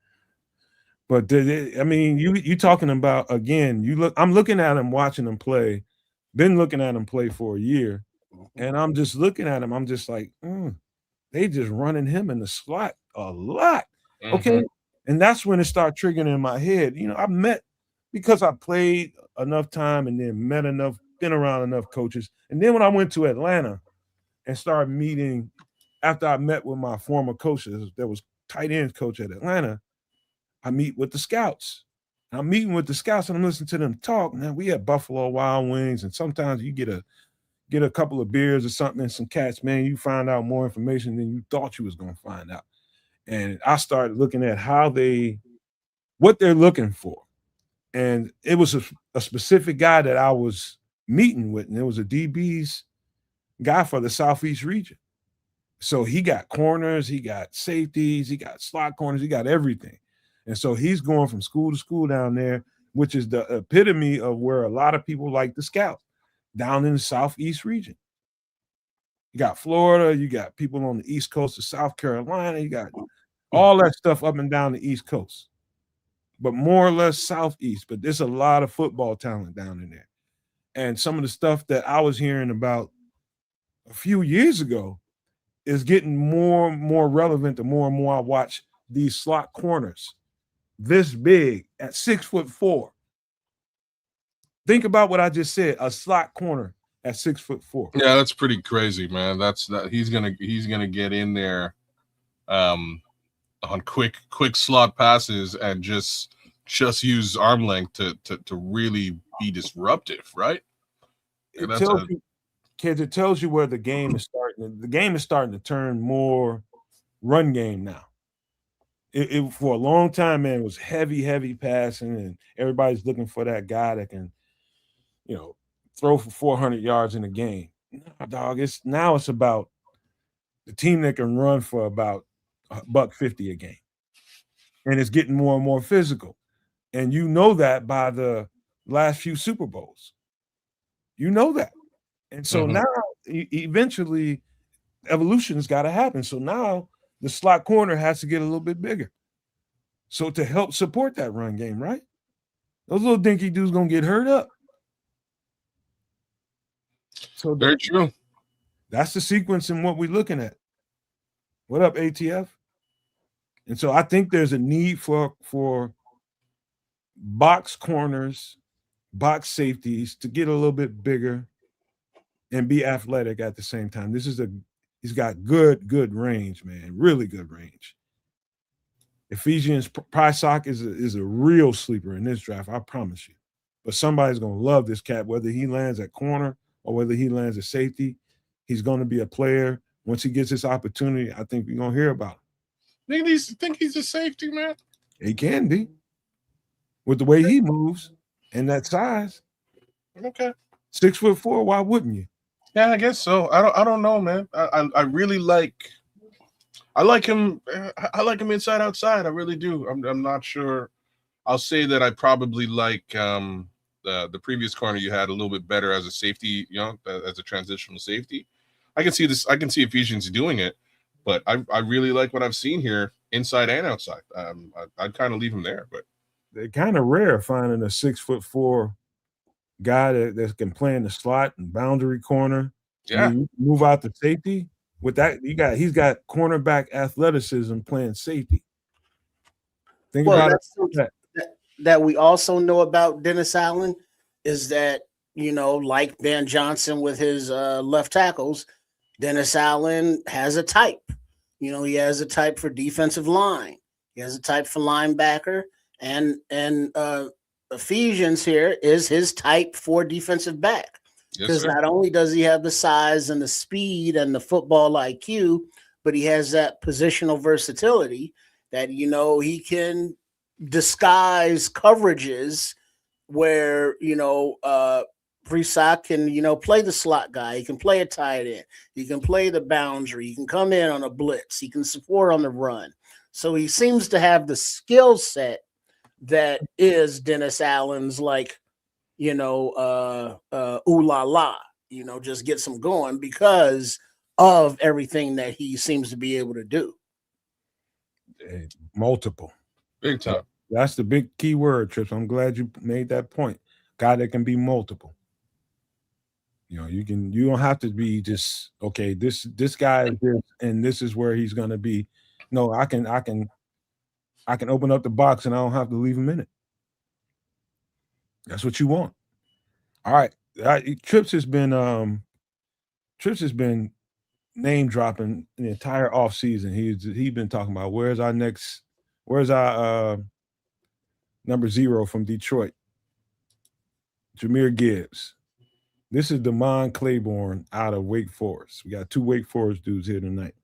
But you talking about, again, I'm looking at him, watching him play, been looking at him play for a year, and I'm just looking at him. I'm just like, they just running him in the slot a lot. Mm-hmm. Okay. And that's when it started triggering in my head. Because I played enough time and then been around enough coaches. And then when I went to Atlanta and started meeting, after I met with my former coaches, there was tight end coach at Atlanta, I meet with the scouts. I'm meeting with the scouts and I'm listening to them talk. Now we had Buffalo Wild Wings, and sometimes you get a couple of beers or something and some cats, man, you find out more information than you thought you was going to find out. And I started looking at what they're looking for. And it was a specific guy that I was meeting with, and it was a DB's guy for the Southeast region. So he got corners, he got safeties, he got slot corners, he got everything. And so he's going from school to school down there, which is the epitome of where a lot of people like to scout, down in the Southeast region. You got Florida, you got people on the East Coast of South Carolina, you got all that stuff up and down the East Coast, but more or less Southeast. But there's a lot of football talent down in there. And some of the stuff that I was hearing about a few years ago is getting more and more relevant the more and more I watch these slot corners this big at 6'4". Think about what I just said, a slot corner at 6'4". Yeah, that's pretty crazy, man. He's gonna get in there on quick slot passes and just just use arm length to really be disruptive, right? It tells you, kids. It tells you where the game is starting. The game is starting to turn more run game now. It for a long time, man, it was heavy passing, and everybody's looking for that guy that can, throw for 400 yards in a game. Nah, dog, it's about the team that can run for about $150 a game, and it's getting more and more physical. And you know that by the last few Super Bowls, you know that. And so now, eventually, evolution's got to happen. So now the slot corner has to get a little bit bigger. So to help support that run game, right? Those little dinky dudes gonna get hurt up. So very true. That's the sequence in what we're looking at. What up, ATF? And so I think there's a need for box corners, box safeties to get a little bit bigger and be athletic at the same time. He's got good range, man. Really good range. Ephesians Prysock is a real sleeper in this draft, I promise you. But somebody's gonna love this cat, whether he lands at corner or whether he lands at safety. He's going to be a player. Once he gets this opportunity, I think we're gonna hear about him. Think he's a safety, man? He can be with the way he moves and that size. Okay, 6'4". Why wouldn't you? Yeah, I guess so. I don't know, man. I really like. I like him. I like him inside outside. I really do. I'm not sure. I'll say that I probably like the previous corner you had a little bit better as a safety, as a transitional safety. I can see this. I can see Ephesians doing it, but I really like what I've seen here inside and outside. I'd kind of leave him there, but they're kind of rare finding a 6'4" guy that can play in the slot and boundary corner. Yeah, move out to safety. With that, he's got cornerback athleticism playing safety. Think about it. That we also know about Dennis Allen is that, like Ben Johnson with his left tackles, Dennis Allen has a type. He has a type for defensive line. He has a type for linebacker, and Ephesians here is his type for defensive back. Because not only does he have the size and the speed and the football IQ, but he has that positional versatility that, he can disguise coverages where, Prysock can, play the slot guy. He can play a tight end. He can play the boundary. He can come in on a blitz. He can support on the run. So he seems to have the skill set that is Dennis Allen's, like, ooh la la, just gets him going because of everything that he seems to be able to do. Multiple. Big time. That's the big key word, Trips. I'm glad you made that point. Guy that can be multiple. You don't have to be just, okay, this guy is this and this is where he's gonna be. No, I can open up the box and I don't have to leave him in it. That's what you want. All right. Trips has been name dropping the entire offseason. He's been talking about where's our number 0 from Detroit, Jahmyr Gibbs. This is Damon Claiborne out of Wake Forest. We got 2 Wake Forest dudes here tonight.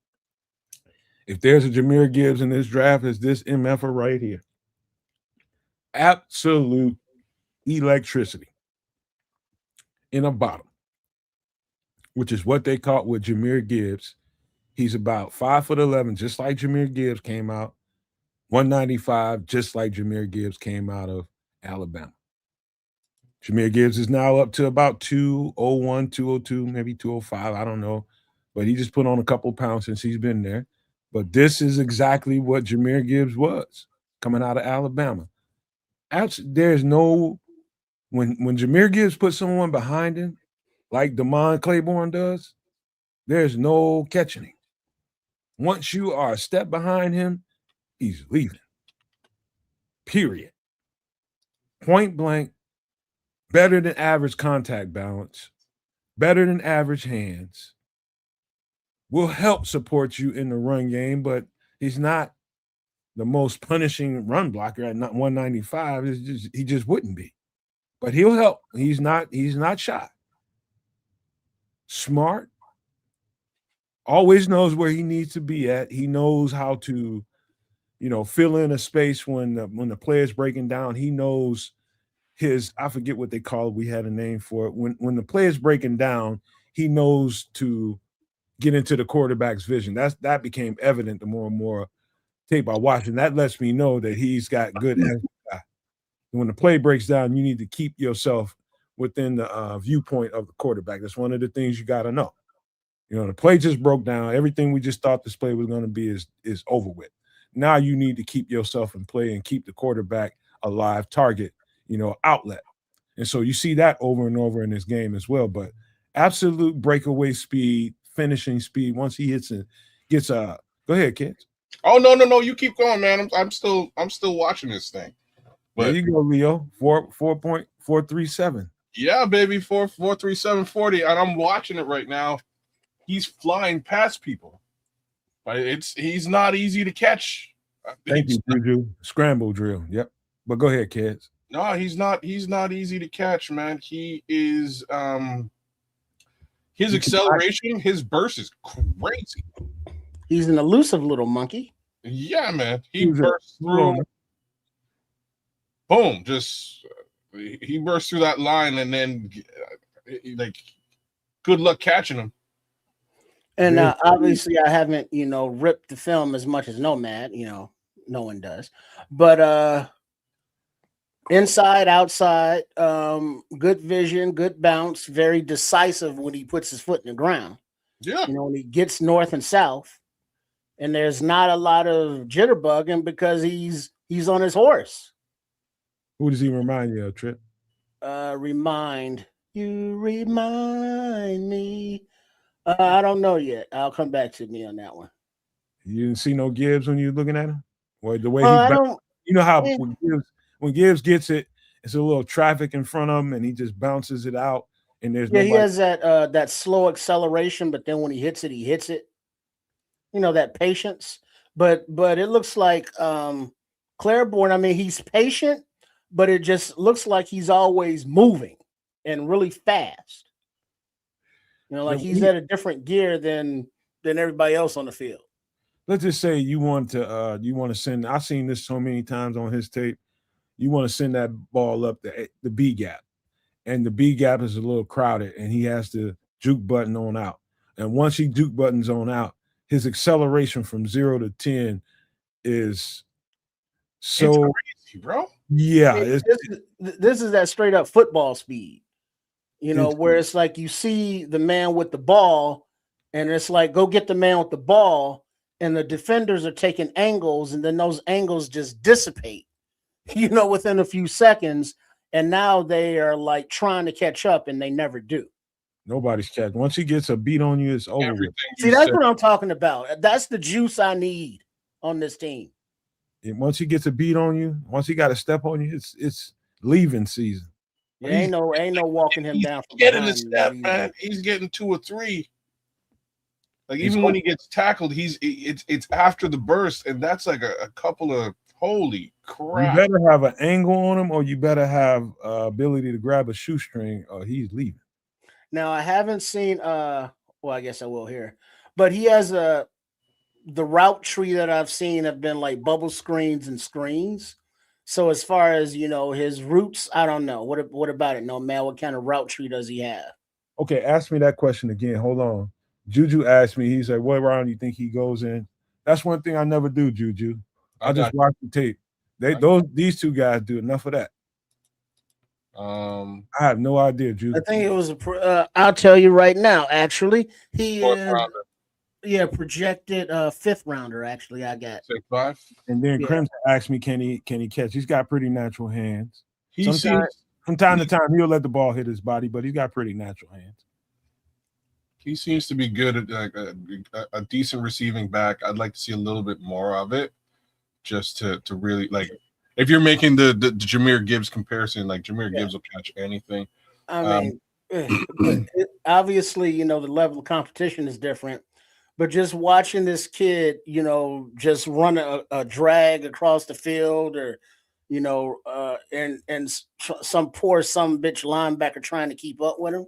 If there's a Jahmyr Gibbs in this draft, it's this MFer right here. Absolute electricity in a bottle, which is what they caught with Jahmyr Gibbs. He's about 5'11", just like Jahmyr Gibbs came out. 195, just like Jahmyr Gibbs came out of Alabama. Jahmyr Gibbs is now up to about 201, 202, maybe 205. I don't know. But he just put on a couple pounds since he's been there. But this is exactly what Jahmyr Gibbs was coming out of Alabama. There's no – when Jahmyr Gibbs puts someone behind him, like Damon Claiborne does, there's no catching him. Once you are a step behind him, he's leaving. Period. Point blank, better than average contact balance, better than average hands, will help support you in the run game, but he's not the most punishing run blocker at 195. He just wouldn't be. But he'll help. He's not shy. Smart. Always knows where he needs to be at. He knows how to, fill in a space when the player's breaking down. He knows I forget what they call it. We had a name for it. When the player's breaking down, he knows to get into the quarterback's vision. That became evident the more and more tape I watch, and that lets me know that he's got good. When the play breaks down, you need to keep yourself within the viewpoint of the quarterback. That's one of the things you got to know. The play just broke down. Everything we just thought this play was going to be is over with. Now you need to keep yourself in play and keep the quarterback a live target, outlet. And so you see that over and over in this game as well. But absolute breakaway speed, finishing speed. Once he hits it, go ahead, kids. Oh no! You keep going, man. I'm still watching this thing. But there you go, Leo. 4.437. Yeah, baby, 4.3740, and I'm watching it right now. He's flying past people. He's not easy to catch. Thank you, Juju. Scramble drill. Yep. But go ahead, kids. No, he's not easy to catch, man. He is his acceleration, his burst is crazy. He's an elusive little monkey. Yeah, man. He bursts through. Boom! He bursts through that line, and then good luck catching him. And obviously, I haven't ripped the film as much as Nomad. No one does, but inside, outside, good vision, good bounce, very decisive when he puts his foot in the ground. Yeah, when he gets north and south, and there's not a lot of jitterbugging because he's on his horse. Who does he remind you of, Trip? Remind me. I don't know yet. I'll come back to me on that one. You didn't see no Gibbs when you were looking at him? Or the way you know how when Gibbs gets it, it's a little traffic in front of him and he just bounces it out. And there's he has that slow acceleration, but then when he hits it. That patience. But it looks like Claiborne, I mean, he's patient, but it just looks like he's always moving and really fast. Like he's at a different gear than everybody else on the field. Let's just say you want to send. I've seen this so many times on his tape. You want to send that ball up the B gap, and the B gap is a little crowded, and he has to juke button on out. And once he juke buttons on out, his acceleration from 0 to 10 is so it's crazy, bro. Yeah, this is that straight up football speed. Where it's like you see the man with the ball, and it's like, go get the man with the ball, and the defenders are taking angles, and then those angles just dissipate, within a few seconds, and now they are like trying to catch up, and they never do. Nobody's catching. Once he gets a beat on you, it's over with. See, that's what I'm talking about. That's the juice I need on this team. And once he gets a beat on you, once he got a step on you, it's leaving season. Ain't no walking him down. Getting the step, man. He's getting 2 or 3. Like even when he gets tackled, it's after the burst, and that's like a couple of holy crap. You better have an angle on him, or you better have ability to grab a shoestring, or he's leaving. Now I haven't seen. Well, I guess I will here, but he has the route tree that I've seen have been like bubble screens and screens. So as far as his routes, I don't know. What about it? No, man, what kind of route tree does he have? Okay, ask me that question again. Hold on. Juju asked me, he's like, what round do you think he goes in? That's one thing I never do, Juju. I just watch the tape. These two guys do enough of that. I have no idea, Juju. I think it was I'll tell you right now, actually. He projected 5th rounder, actually. I got 6'5". And then Crimson asked me, can he catch? He's got pretty natural hands. From time to time he'll let the ball hit his body, but he's got pretty natural hands. He seems to be good at like a decent receiving back. I'd like to see a little bit more of it, just to really like. If you're making the Jahmyr Gibbs comparison, like Jahmyr Gibbs will catch anything. I mean, obviously, the level of competition is different, But just watching this kid, just run a drag across the field, or and some poor bitch linebacker trying to keep up with him,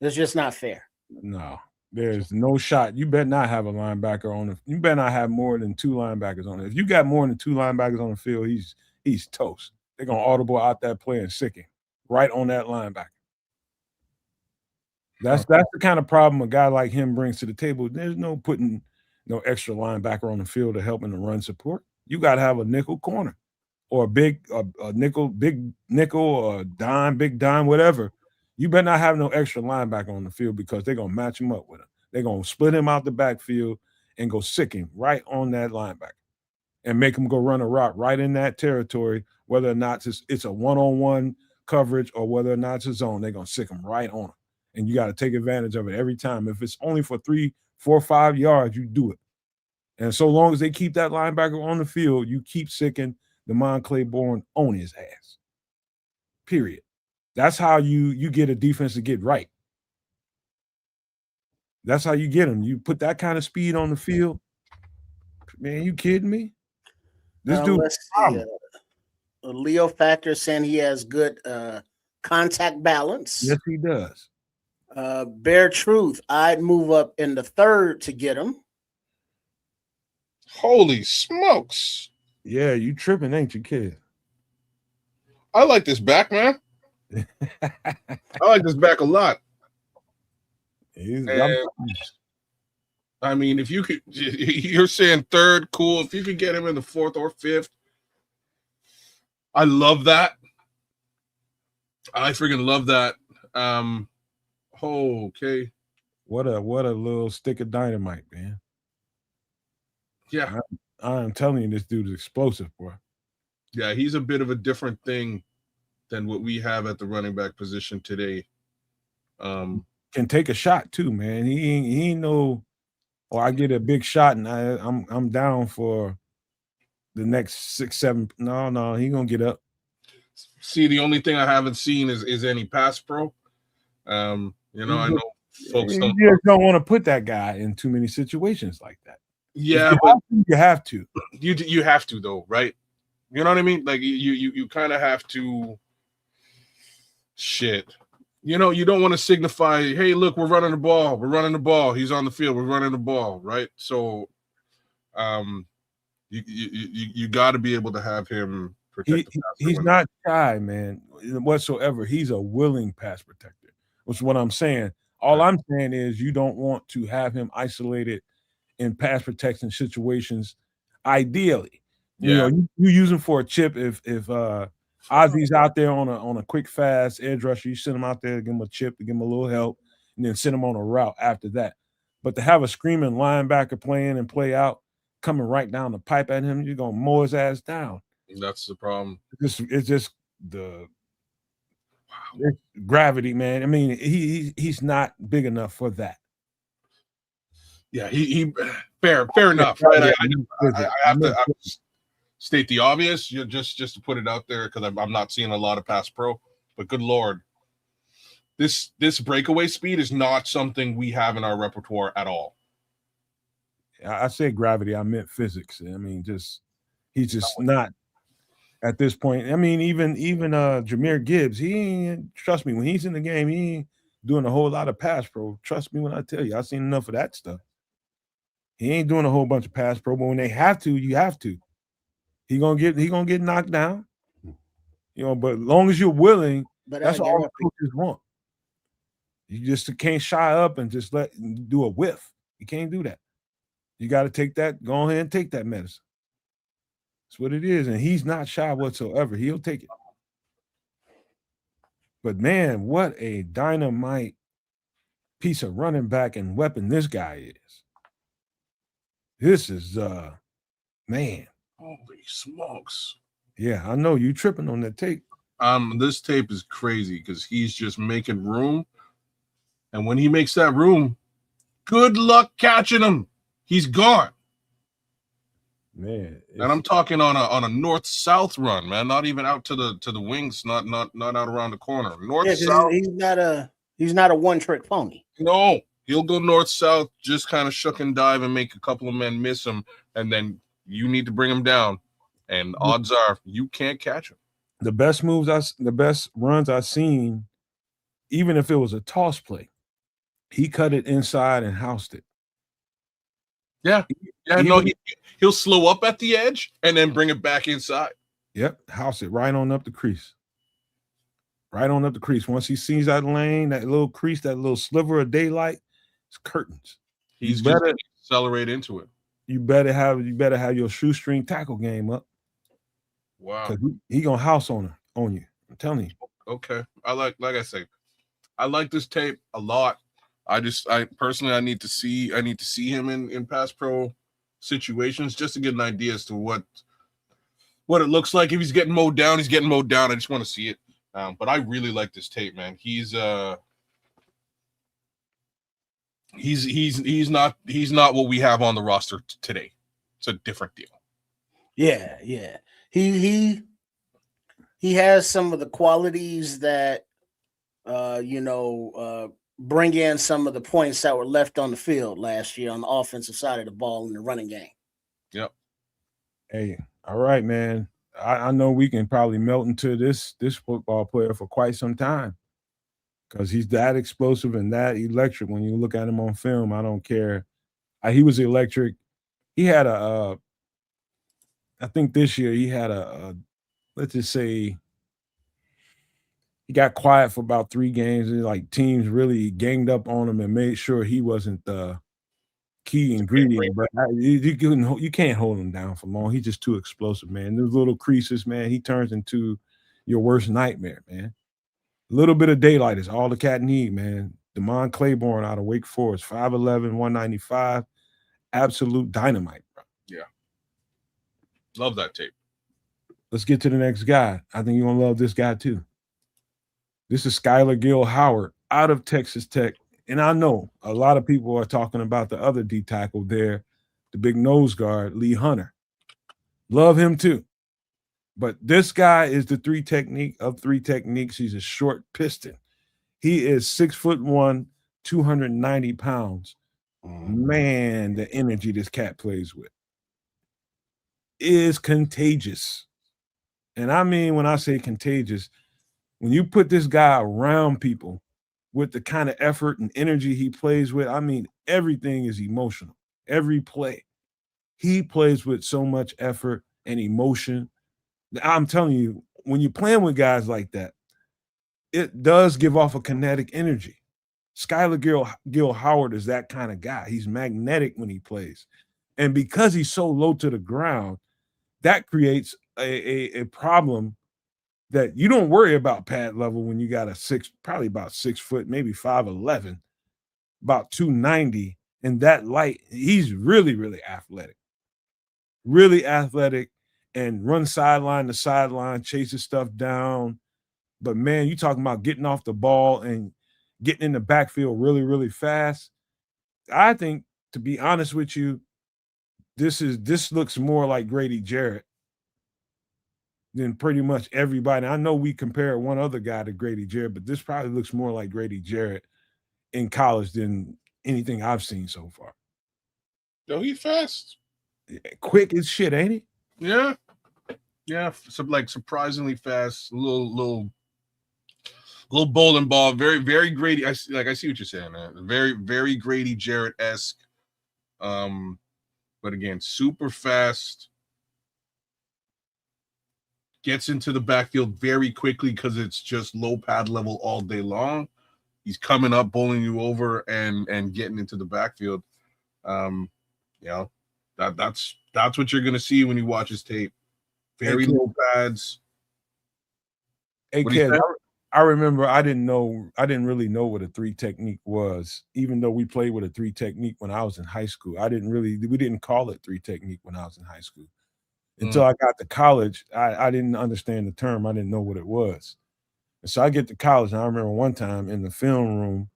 it's just not fair. No, there's no shot. You better not have a linebacker on it. You better not have more than 2 linebackers on it. If you got more than 2 linebackers on the field, he's toast. They're gonna audible out that play and sick him right on that linebacker. That's the kind of problem a guy like him brings to the table. There's no putting no extra linebacker on the field to help in the run support. You got to have a nickel corner or a nickel, big nickel, or dime, big dime, whatever. You better not have no extra linebacker on the field because they're going to match him up with him. They're going to split him out the backfield and go sick him right on that linebacker and make him go run a route right in that territory, whether or not it's a one-on-one coverage or whether or not it's a zone. They're going to sick him right on him. And you got to take advantage of it every time. If it's only for 3, 4, 5 yards, you do it. And so long as they keep that linebacker on the field, you keep sicking Demond Claiborne on his ass. Period. That's how you get a defense to get right. That's how you get them. You put that kind of speed on the field. Man, you kidding me? This dude. Let's see. Leo Factor saying he has good contact balance. Yes, he does. Bare Truth, I'd move up in the 3rd to get him. Holy smokes. Yeah, you tripping, ain't you, kid? I like this back, man. I like this back a lot. I mean, if you could, you're saying 3rd, cool. If you could get him in the 4th or 5th, I love that. I freaking love that. Okay. What a little stick of dynamite, man. Yeah. I'm telling you, this dude is explosive, bro. Yeah, he's a bit of a different thing than what we have at the running back position today. Can take a shot too, man. He ain't no, I get a big shot and I'm down for the next 6, 7. No, he gonna get up. See, the only thing I haven't seen is any pass pro. I know folks don't. You just don't want to put that guy in too many situations like that. Yeah, but you have to. You have to though, right? You know what I mean? Like you kind of have to. Shit. You don't want to signify, hey, look, we're running the ball. We're running the ball. He's on the field. We're running the ball, right? So, you got to be able to have him protect the passer. He's not shy, man, whatsoever. He's a willing pass protector, which is what I'm saying. All I'm saying is you don't want to have him isolated in pass protection situations. Ideally, you use him for a chip if Ozzy's out there on a quick, fast edge rusher. You send him out there to give him a chip, to give him a little help, and then send him on a route after that. But to have a screaming linebacker playing and play out, coming right down the pipe at him, you're going to mow his ass down. That's the problem. It's just the gravity, man. I mean, he's not big enough for that. Yeah, he fair enough. Right? I have to state the obvious, just to put it out there, because I'm not seeing a lot of pass pro. But good Lord, this breakaway speed is not something we have in our repertoire at all. I said gravity, I meant physics. I mean, he's just not at this point. I mean, even Jahmyr Gibbs, he ain't, trust me, when he's in the game, he ain't doing a whole lot of pass pro. Trust me when I tell you, I've seen enough of that stuff. He ain't doing a whole bunch of pass pro, but when they have to, you have to. He gonna get knocked down, but as long as you're willing, that's all the coaches want. You just can't shy up and just do a whiff. You can't do that. You got to take that. Go ahead and take that medicine. That's what it is, and he's not shy whatsoever. He'll take it. But man, what a dynamite piece of running back and weapon this guy is. This is man. Holy smokes. Yeah, I know you tripping on that tape. This tape is crazy because he's just making room. And when he makes that room, good luck catching him. He's gone. Man. And I'm talking on a north-south run, man. Not even out to the wings, not out around the corner. North-south. He's not a one-trick pony. No. He'll go north-south, just kind of shuck and dive and make a couple of men miss him, and then you need to bring him down. And odds are you can't catch him. The best runs I've seen, even if it was a toss play, he cut it inside and housed it. Yeah. He'll slow up at the edge and then bring it back inside. Yep, house it right on up the crease. Right on up the crease. Once he sees that lane, that little crease, that little sliver of daylight, it's curtains. He's just gonna accelerate into it. You better have your shoestring tackle game up. Wow. Because he gonna house on you. I'm telling you. Okay. Like I say, I like this tape a lot. I personally need to see him in pass pro situations just to get an idea as to what it looks like. If he's getting mowed down, he's getting mowed down. I just want to see it. But I really like this tape, man. He's not what we have on the roster today. It's a different deal. Yeah. He has some of the qualities that bring in some of the points that were left on the field last year on the offensive side of the ball in the running game. Yep. Hey, all right, man. I know we can probably melt into this football player for quite some time because he's that explosive and that electric. When you look at him on film, I don't care. He was electric. He had I think this year he had let's just say he got quiet for about 3 games. Like teams really ganged up on him and made sure he wasn't the key ingredient, but you can't hold him down for long. He's just too explosive, man. Those little creases, man, he turns into your worst nightmare, man. A little bit of daylight is all the cat need, man. Damon Claiborne out of Wake Forest, 5'11", 195, absolute dynamite, bro. Yeah. Love that tape. Let's get to the next guy. I think you're going to love this guy too. This is Skylar Gill Howard out of Texas Tech. And I know a lot of people are talking about the other D tackle there, the big nose guard, Lee Hunter. Love him too. But this guy is the 3 technique of 3 techniques. He's a short piston. He is 6'1", 290 pounds. Man, the energy this cat plays with is contagious. And I mean, when I say contagious, when you put this guy around people with the kind of effort and energy he plays with, I mean, everything is emotional. Every play. He plays with so much effort and emotion. I'm telling you, when you're playing with guys like that, it does give off a kinetic energy. Skylar Gill Howard is that kind of guy. He's magnetic when he plays. And because he's so low to the ground, that creates a problem that you don't worry about pad level when you got probably about 6 foot, maybe 5'11", about 290. And that light, he's really, really athletic. Really athletic and run sideline to sideline, chases stuff down. But man, you talking about getting off the ball and getting in the backfield really, really fast. I think, to be honest with you, this looks more like Grady Jarrett than pretty much everybody. I know we compare one other guy to Grady Jarrett, but this probably looks more like Grady Jarrett in college than anything I've seen so far. Yo, he's fast. Quick as shit, ain't he? Yeah. Surprisingly fast. A little bowling ball. Very, very Grady. I see what you're saying, man. Very, very Grady Jarrett-esque. But again, super fast. Gets into the backfield very quickly because it's just low pad level all day long. He's coming up, bowling you over, and getting into the backfield. That's what you're gonna see when you watch his tape. Very low pads. Hey, kid, I remember I didn't really know what a 3 technique was, even though we played with a 3 technique when I was in high school. We didn't call it 3 technique when I was in high school. Until I got to college, I didn't understand the term. I didn't know what it was. And so I get to college, and I remember one time in the film room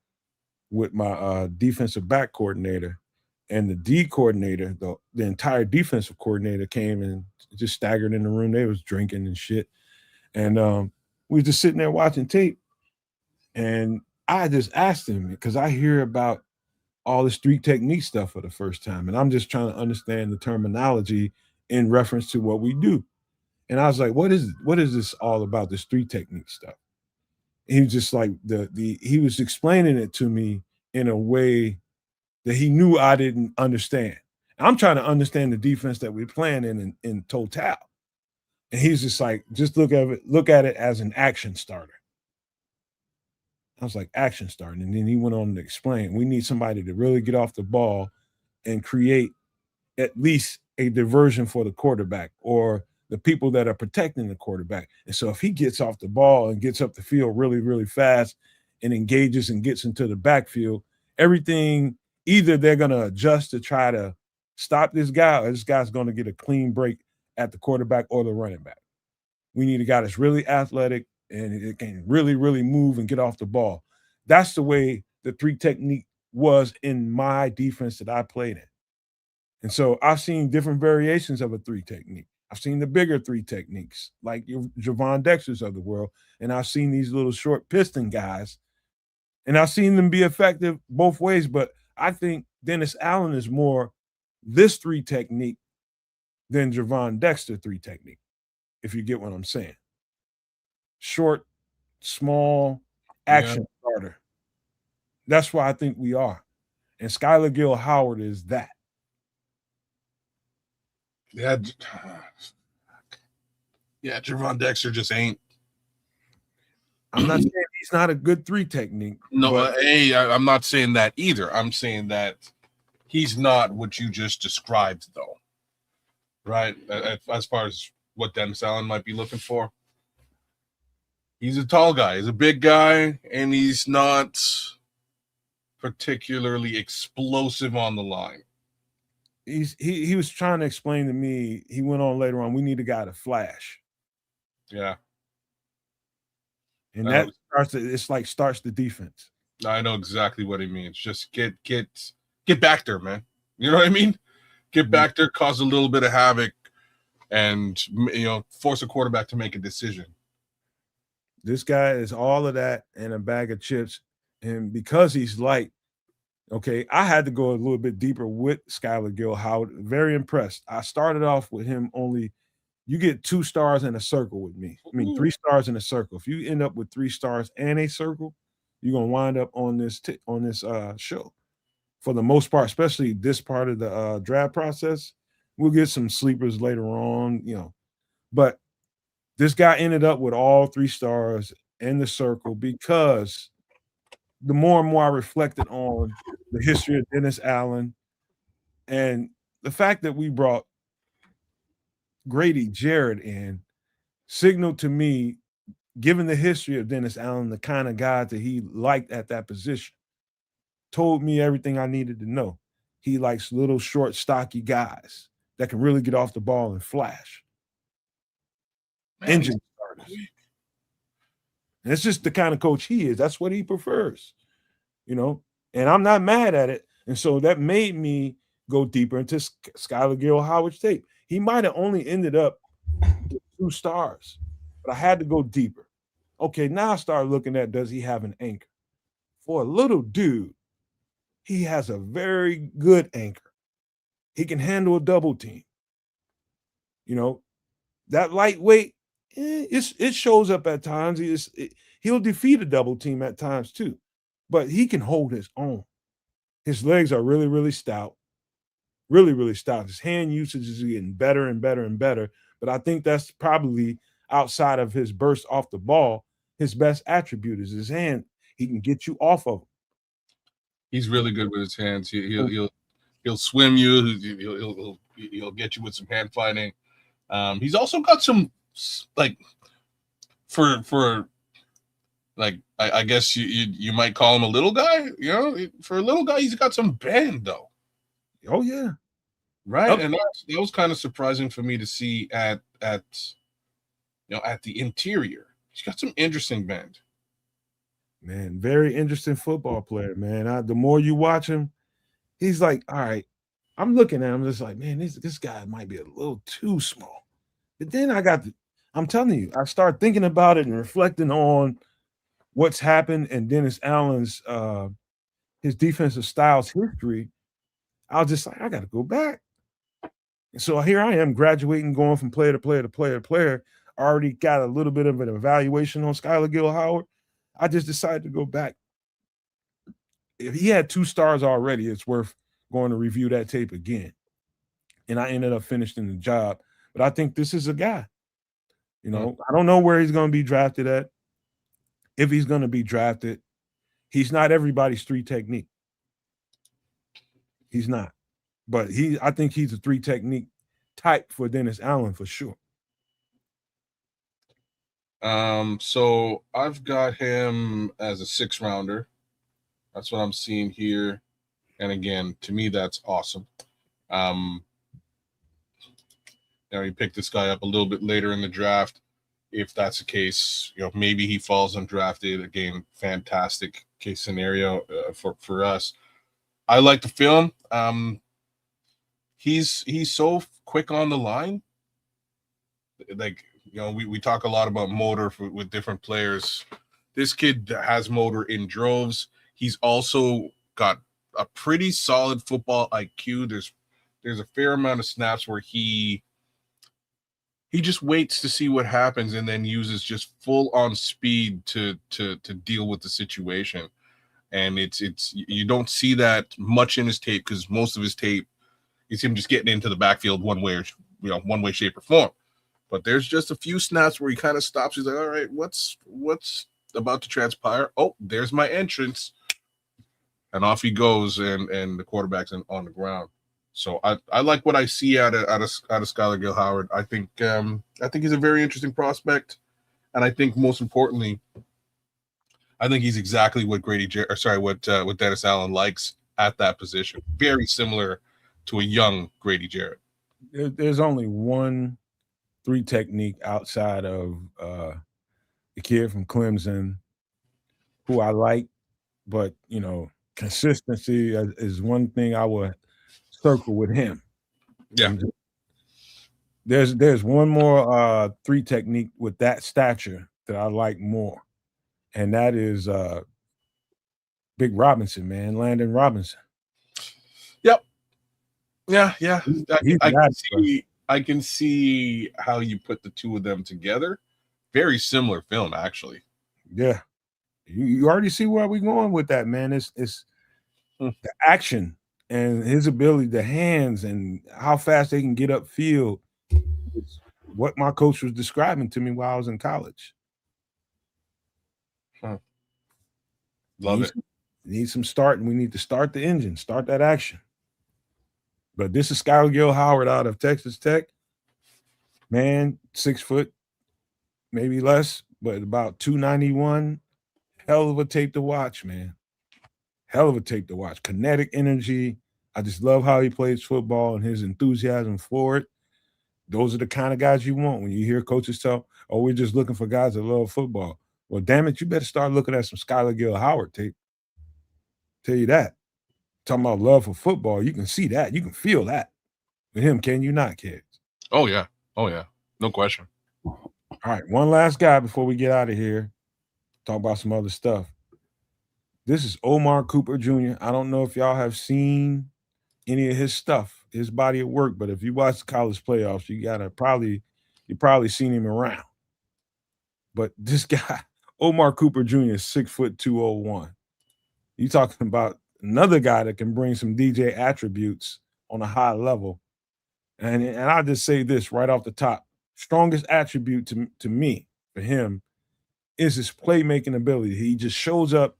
with my defensive back coordinator and the D coordinator, the entire defensive coordinator came and just staggered in the room. They was drinking and shit. And we was just sitting there watching tape. And I just asked him, because I hear about all this street technique stuff for the first time. And I'm just trying to understand the terminology in reference to what we do. And I was like, what is this all about, the street technique stuff? And he was just like he was explaining it to me in a way that he knew I didn't understand. I'm trying to understand the defense that we're playing in total. And he's just like, just look at it as an action starter. I was like, action starter. And then he went on to explain, we need somebody to really get off the ball and create at least a diversion for the quarterback or the people that are protecting the quarterback. And so if he gets off the ball and gets up the field really, really fast and engages and gets into the backfield, everything, either they're going to adjust to try to stop this guy or this guy's going to get a clean break at the quarterback or the running back. We need a guy that's really athletic and it can really, really move and get off the ball. That's the way the three technique was in my defense that I played in. And so I've seen different variations of a three technique. I've seen the bigger three techniques, like your Javon Dexters of the world, and I've seen these little short piston guys, and I've seen them be effective both ways. But I think Dennis Allen is more this three technique than Javon Dexter three technique, if you get what I'm saying. Short, small, action starter. That's why I think we are. And Skylar Gill Howard is that. Yeah, Javon Dexter just ain't. I'm not saying he's not a good three technique. No, I'm not saying that either. I'm saying that he's not what you just described, though. Right? As far as what Dennis Allen might be looking for. He's a tall guy. He's a big guy, and he's not particularly explosive on the line. He was trying to explain to me, he went on later on, we need a guy to flash. Yeah. And that starts the defense. I know exactly what he means. Just get back there, man. You know what I mean? Get back there, cause a little bit of havoc, and force a quarterback to make a decision. This guy is all of that and a bag of chips. And because he's light, okay, I had to go a little bit deeper with Skylar Gill Howard. Very impressed. I started off with him only. You get 2 stars in a circle with me. I mean, 3 stars in a circle. If you end up with 3 stars and a circle, you're gonna wind up on this show. For the most part, especially this part of the draft process, we'll get some sleepers later on, But this guy ended up with all 3 stars in the circle because the more and more I reflected on the history of Dennis Allen and the fact that we brought Grady Jarrett in signaled to me, given the history of Dennis Allen, the kind of guy that he liked at that position, told me everything I needed to know. He likes little, short, stocky guys that can really get off the ball and flash. Engine starters. And it's just the kind of coach he is. That's what he prefers, And I'm not mad at it. And so that made me go deeper into Skylar Gill Howard's tape. He might have only ended up with 2 stars, but I had to go deeper. Okay, now I start looking at, does he have an anchor? For a little dude, he has a very good anchor. He can handle a double team. That lightweight, it shows up at times. He'll defeat a double team at times too, but he can hold his own. His legs are really, really stout. Really, really stout. His hand usage is getting better and better and better. But I think that's probably, outside of his burst off the ball, his best attribute is his hand. He can get you off of him. He's really good with his hands. He'll swim you. He'll get you with some hand fighting. He's also got some I guess you might call him a little guy. For a little guy, he's got some bend though. Oh yeah, right. Okay. And that was kind of surprising for me to see at the interior. He's got some interesting bend. Man, very interesting football player, man. The more you watch him, he's like, all right. I'm looking at him just like, man, this guy might be a little too small. But then I'm telling you, I start thinking about it and reflecting on what's happened in Dennis Allen's his defensive styles history, I was just like, I got to go back. And so here I am graduating, going from player to player to player to player. I already got a little bit of an evaluation on Skylar Gill-Howard. I just decided to go back. If he had 2 stars already, it's worth going to review that tape again. And I ended up finishing the job. But I think this is a guy. You know, I don't know where he's going to be drafted at. If he's going to be drafted, he's not everybody's 3 technique. He's not. But I think he's a 3 technique type for Dennis Allen for sure. So I've got him as a 6th rounder. That's what I'm seeing here. And again, to me, that's awesome. You pick this guy up a little bit later in the draft. If that's the case, maybe he falls undrafted. Again, fantastic case scenario for us. I like the film. He's so quick on the line. Like, we talk a lot about motor with different players. This kid has motor in droves. He's also got a pretty solid football IQ. There's a fair amount of snaps where he just waits to see what happens and then uses just full on speed to deal with the situation. And it's you don't see that much in his tape, because most of his tape is him just getting into the backfield one way, shape, or form. But there's just a few snaps where he kind of stops. He's like, all right, what's about to transpire? Oh, there's my entrance. And off he goes, and the quarterback's on the ground. So I like what I see out of Skylar Gill-Howard. I think he's a very interesting prospect, and I think most importantly, I think he's exactly what what Dennis Allen likes at that position. Very similar to a young Grady Jarrett. There's only one 3 technique outside of the kid from Clemson who I like, but consistency is one thing I would circle with him. Yeah. There's one more 3 technique with that stature that I like more, and that is Big Robinson, man, Landon Robinson. Yep. Yeah. I can see how you put the 2 of them together. Very similar film, actually. Yeah. You already see where we're going with that, man. It's the action and his ability, the hands, and how fast they can get upfield. It's what my coach was describing to me while I was in college. Love it. Need some start, and we need to start the engine, start that action. But this is Skylar Gill-Howard out of Texas Tech. Man, 6 foot, maybe less, but about 291. Hell of a tape to watch, man. Hell of a tape to watch. Kinetic energy. I just love how he plays football and his enthusiasm for it. Those are the kind of guys you want when you hear coaches tell, oh, we're just looking for guys that love football. Well, damn it, you better start looking at some Skylar Gill-Howard tape. Tell you that. Talking about love for football, you can see that. You can feel that. With him, can you not, kids? Oh, yeah. No question. All right, one last guy before we get out of here. Talk about some other stuff. This is Omar Cooper Jr. I don't know if y'all have seen any of his stuff, his body of work, but if you watch the college playoffs, you probably seen him around. But this guy, Omar Cooper Jr., is 6 foot 201. You talking about another guy that can bring some DJ attributes on a high level. And I'll just say this right off the top. Strongest attribute to me for him is his playmaking ability. He just shows up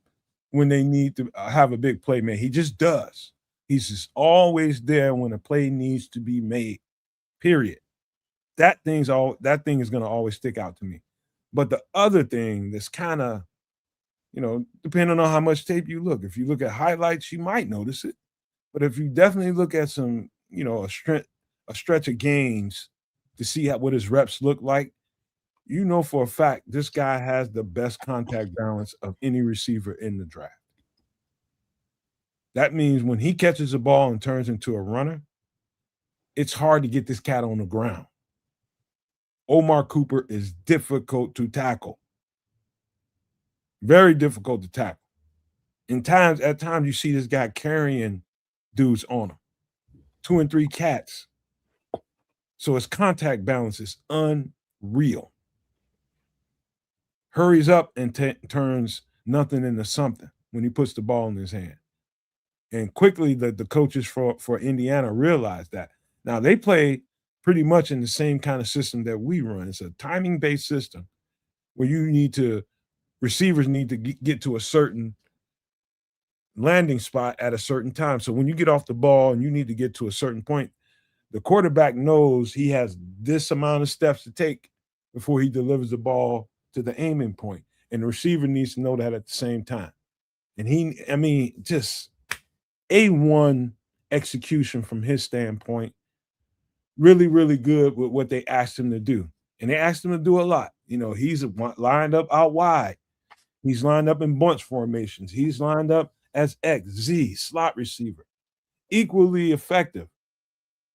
when they need to have a big play made. He just does. He's just always there when a play needs to be made, period. That thing is going to always stick out to me. But the other thing that's kind of, depending on how much tape you look, if you look at highlights, you might notice it. But if you definitely look at some, a stretch of games to see what his reps look like, for a fact this guy has the best contact balance of any receiver in the draft. That means when he catches a ball and turns into a runner, it's hard to get this cat on the ground. Omar Cooper is difficult to tackle. Very difficult to tackle. At times you see this guy carrying dudes on him, 2 and 3 cats. So his contact balance is unreal. Hurries up and turns nothing into something when he puts the ball in his hand. And quickly the coaches for Indiana realized that. Now they play pretty much in the same kind of system that we run. It's a timing-based system where receivers need to get to a certain landing spot at a certain time. So when you get off the ball and you need to get to a certain point, the quarterback knows he has this amount of steps to take before he delivers the ball to the aiming point. And the receiver needs to know that at the same time. And just A1 execution from his standpoint. Really, really good with what they asked him to do. And they asked him to do a lot. He's lined up out wide. He's lined up in bunch formations. He's lined up as X, Z, slot receiver. Equally effective.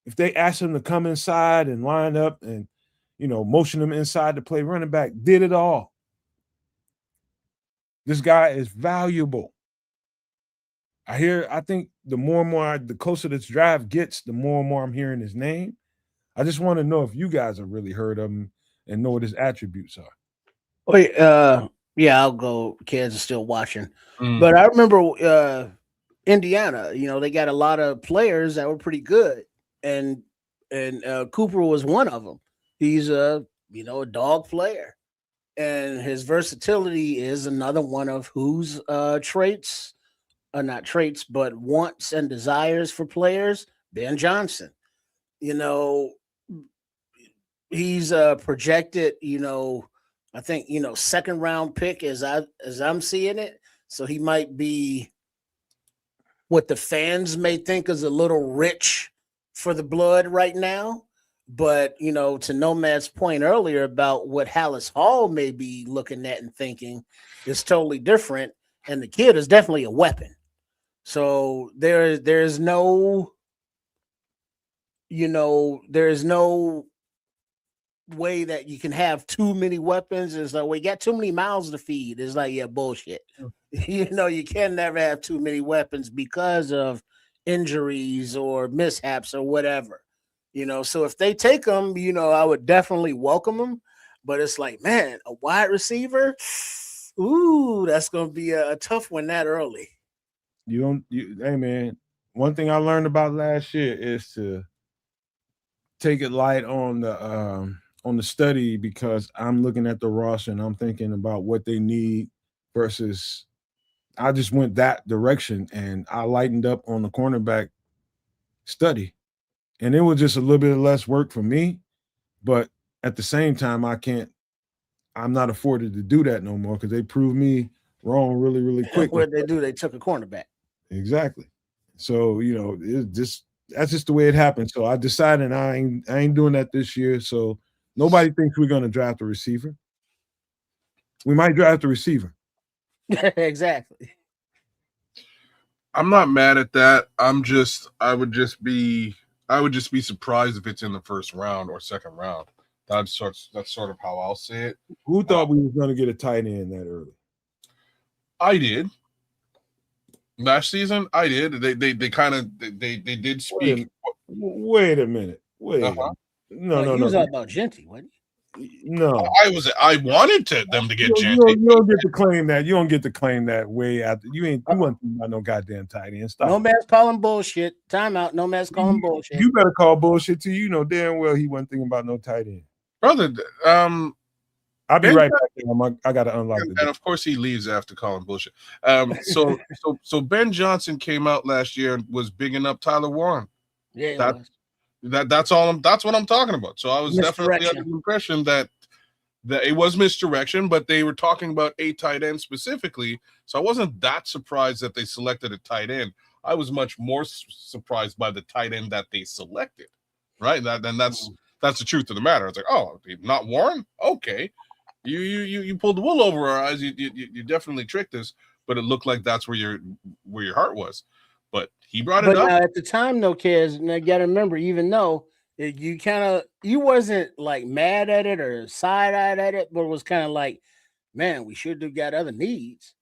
If they asked him to come inside and line up and, motion him inside to play running back, did it all. This guy is valuable. I think the more and more, the closer this draft gets, the more and more I'm hearing his name. I just want to know if you guys have really heard of him and know what his attributes are. Wait, yeah, I'll go. Kids are still watching. But I remember Indiana, they got a lot of players that were pretty good. And Cooper was one of them. He's a dog player. And his versatility is another one of whose traits, not traits, but wants and desires for players, Ben Johnson. He's projected, I think, second round pick as I'm seeing it. So he might be what the fans may think is a little rich for the blood right now. But, to Nomad's point earlier about what Hallis Hall may be looking at and thinking is totally different. And the kid is definitely a weapon. So there's no way that you can have too many weapons. It's like, we got too many mouths to feed. It's like, yeah, bullshit. You can never have too many weapons because of injuries or mishaps or whatever. So if they take them, I would definitely welcome them. But it's like, man, a wide receiver, ooh, that's going to be a tough one that early. Hey, man, one thing I learned about last year is to take it light on the study, because I'm looking at the roster and I'm thinking about what they need versus I just went that direction and I lightened up on the cornerback study. And it was just a little bit less work for me. But at the same time, I'm not afforded to do that no more because they proved me wrong really, really quick. What did they do? They took a cornerback. Exactly. So, that's just the way it happened. So I decided I ain't doing that this year. So nobody thinks we're going to draft a receiver. We might draft a receiver. Exactly. I'm not mad at that. I would just be surprised if it's in the first round or second round. That's sort of how I'll say it. Who thought we were going to get a tight end that early? I did. Last season, I did. They did speak. Wait a minute. No. He was all about Genty, wasn't he? No, I wanted them to get Genty. You don't get to claim that. You don't get to claim that way after. You ain't doing about no goddamn tight end. Stop. Nomad's calling bullshit. Timeout. Nomad's calling bullshit. You better call bullshit too. You know damn well he wasn't thinking about no tight end. Brother, I'll be right back. I got to unlock it. And of course he leaves after calling bullshit. So Ben Johnson came out last year and was bigging up Tyler Warren. Yeah, that's what I'm talking about. So I was definitely under the impression that it was misdirection, but they were talking about a tight end specifically. So I wasn't that surprised that they selected a tight end. I was much more surprised by the tight end that they selected. Right? That's the truth of the matter. It's like, oh, not Warren? Okay. You pulled the wool over our eyes. You definitely tricked us, but it looked like that's where your heart was. But he brought it up. Now, at the time, though, kids, you got to remember, even though you wasn't like mad at it or side-eyed at it, but it was kind of like, man, we should have got other needs.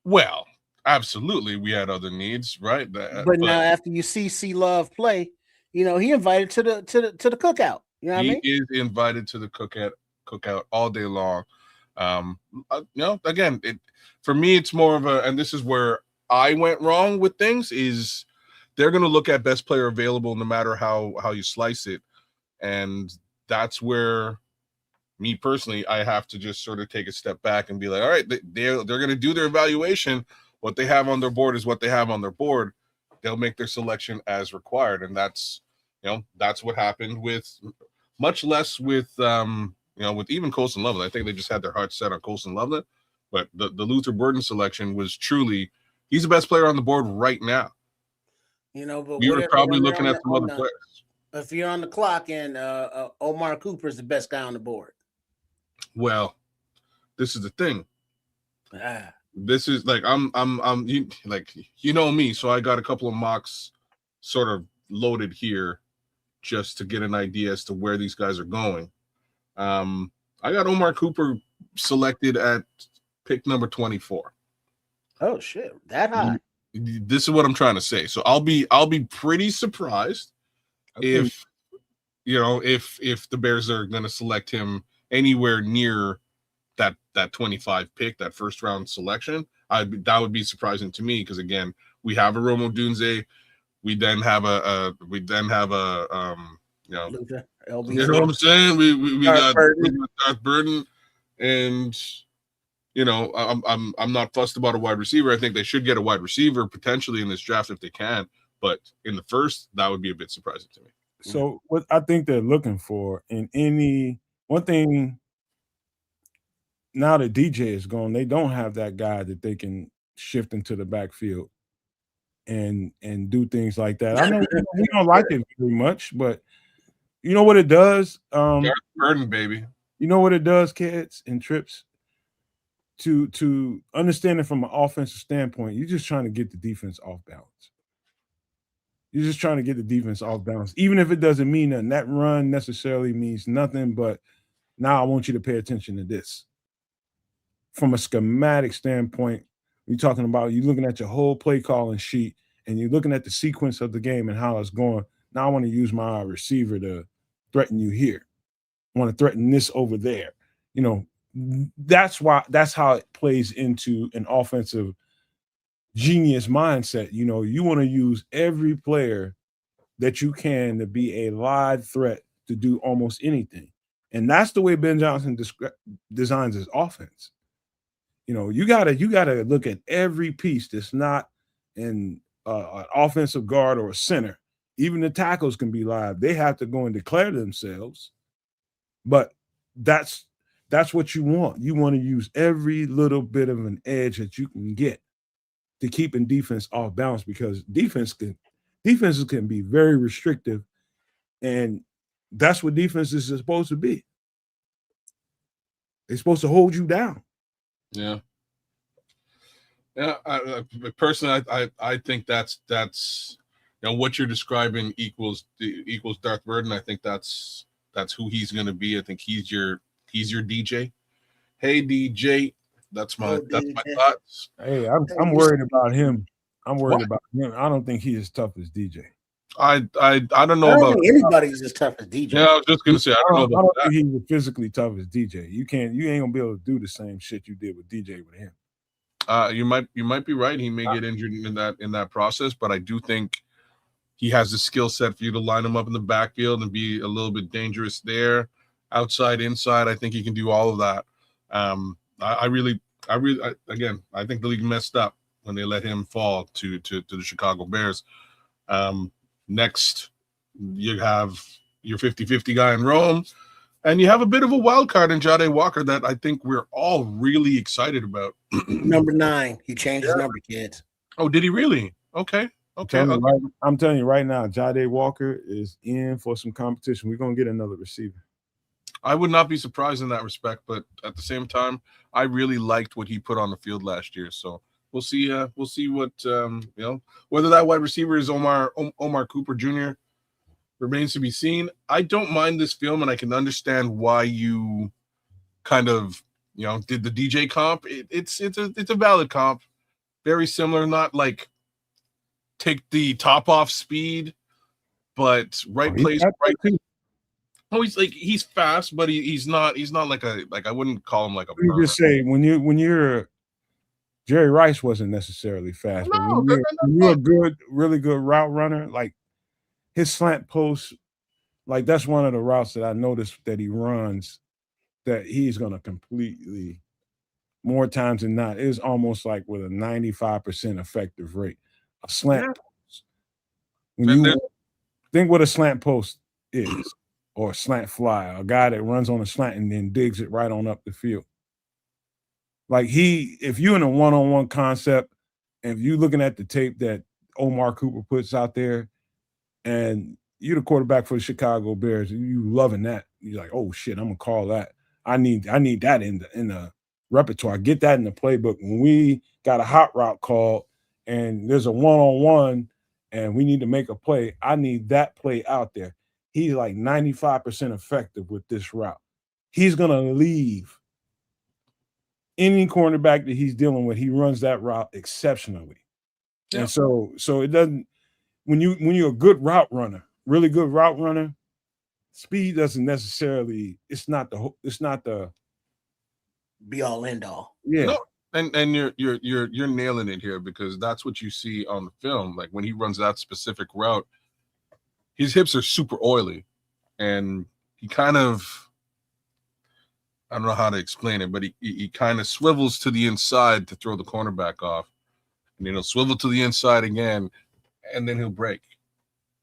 Well, Absolutely, we had other needs, right? But now after you see C Love play, he invited to the cookout. You know what I mean? He is invited to the cookout all day long. Again, for me, it's more of a, and this is where I went wrong with things, is they're going to look at best player available no matter how you slice it. And that's where, me personally, I have to just sort of take a step back and be like, all right, they're going to do their evaluation. What they have on their board is what they have on their board. They'll make their selection as required. And that's what happened with, much less with, with even Colson Loveland. I think they just had their hearts set on Colson Loveland. But the Luther Burden selection was truly, he's the best player on the board right now. But we were probably looking at some other players. If you're on the clock and Omar Cooper is the best guy on the board. Well, this is the thing. This is like I'm you know me, so I got a couple of mocks sort of loaded here just to get an idea as to where these guys are going. I got Omar Cooper selected at pick number 24. Oh shit, that high. This is what I'm trying to say. So I'll be pretty surprised if the Bears are going to select him anywhere near that 25 pick, that first round selection. That would be surprising to me, because again, we have a Romo Dunze, we then have a Luther, you know what I'm saying? We got Darth Burden, and I'm not fussed about a wide receiver. I think they should get a wide receiver potentially in this draft if they can, but in the first, that would be a bit surprising to me. So what I think they're looking for in any one thing, now that DJ is gone, they don't have that guy that they can shift into the backfield and do things like that. I know we don't like it very much, but you know what it does? Darth Burden, baby. You know what it does, kids and trips? To understand it from an offensive standpoint, you're just trying to get the defense off balance. You're just trying to get the defense off balance, even if it doesn't mean nothing. That run necessarily means nothing, but now I want you to pay attention to this. From a schematic standpoint, you're talking about, you're looking at your whole play calling sheet and you're looking at the sequence of the game and how it's going. Now I want to use my receiver to threaten you here. I want to threaten this over there. That's how it plays into an offensive genius mindset. You want to use every player that you can to be a live threat to do almost anything. And that's the way Ben Johnson designs his offense. You gotta look at every piece that's not in an offensive guard or a center. Even the tackles can be live. They have to go and declare themselves. But that's what you want. You want to use every little bit of an edge that you can get to keeping defense off balance, because defenses can be very restrictive, and that's what defenses are supposed to be. They're supposed to hold you down. Yeah. Personally, I think that's what you're describing equals Darth Burden. I think that's who he's going to be. I think he's your DJ. Hey DJ, that's my thoughts. Hey, I'm worried about him. I'm worried about him. I don't think he's as tough as DJ. I don't know I don't about think anybody's as tough as DJ. Yeah, I was just gonna say I don't think he's physically tough as DJ. You ain't gonna be able to do the same shit you did with DJ with him. You might be right. He may get injured in that process, but I do think he has the skill set for you to line him up in the backfield and be a little bit dangerous there, outside, inside. I think he can do all of that. I think the league messed up when they let him fall to the Chicago Bears. Next, you have your 50-50 guy in Rome, and you have a bit of a wild card in Jade Walker that I think we're all really excited about. Number 9. He changed his number, kids. Oh, did he really? Okay. I'm telling you right now, Jade Walker is in for some competition. We're going to get another receiver. I would not be surprised in that respect, but at the same time, I really liked what he put on the field last year. So we'll see. We'll see what whether that wide receiver is Omar Cooper Jr. remains to be seen. I don't mind this film, and I can understand why you kind of did the DJ comp. It's a valid comp. very similar. Not like take the top off speed, but right place, right. Oh, he's fast, but he's not like I wouldn't call him like a Let me burner. just say, when you're Jerry Rice wasn't necessarily fast, but No, when you're a good, really good route runner, like his slant post, like that's one of the routes that I noticed that he runs that he's gonna completely more times than not is almost like with a 95% effective rate. A slant post. When you think what a slant post is, or a slant fly, a guy that runs on a slant and then digs it right on up the field. Like if you in a one-on-one concept, and if you looking at the tape that Omar Cooper puts out there, and you're the quarterback for the Chicago Bears, and you loving that, you're like, oh shit, I'm gonna call that. I need that in the repertoire. Get that in the playbook. When we got a hot route called and there's a one-on-one and we need to make a play, I need that play out there. He's like 95% effective with this route. He's gonna leave any cornerback that he's dealing with. He runs that route exceptionally. Yeah. And so it doesn't, when you're a good route runner, really good route runner, speed doesn't necessarily, it's not the be all end all. Yeah. No, and you're nailing it here, because that's what you see on the film. Like when he runs that specific route, his hips are super oily, and he kind of, I don't know how to explain it, but he kind of swivels to the inside to throw the cornerback off, and then he'll swivel to the inside again, and then he'll break.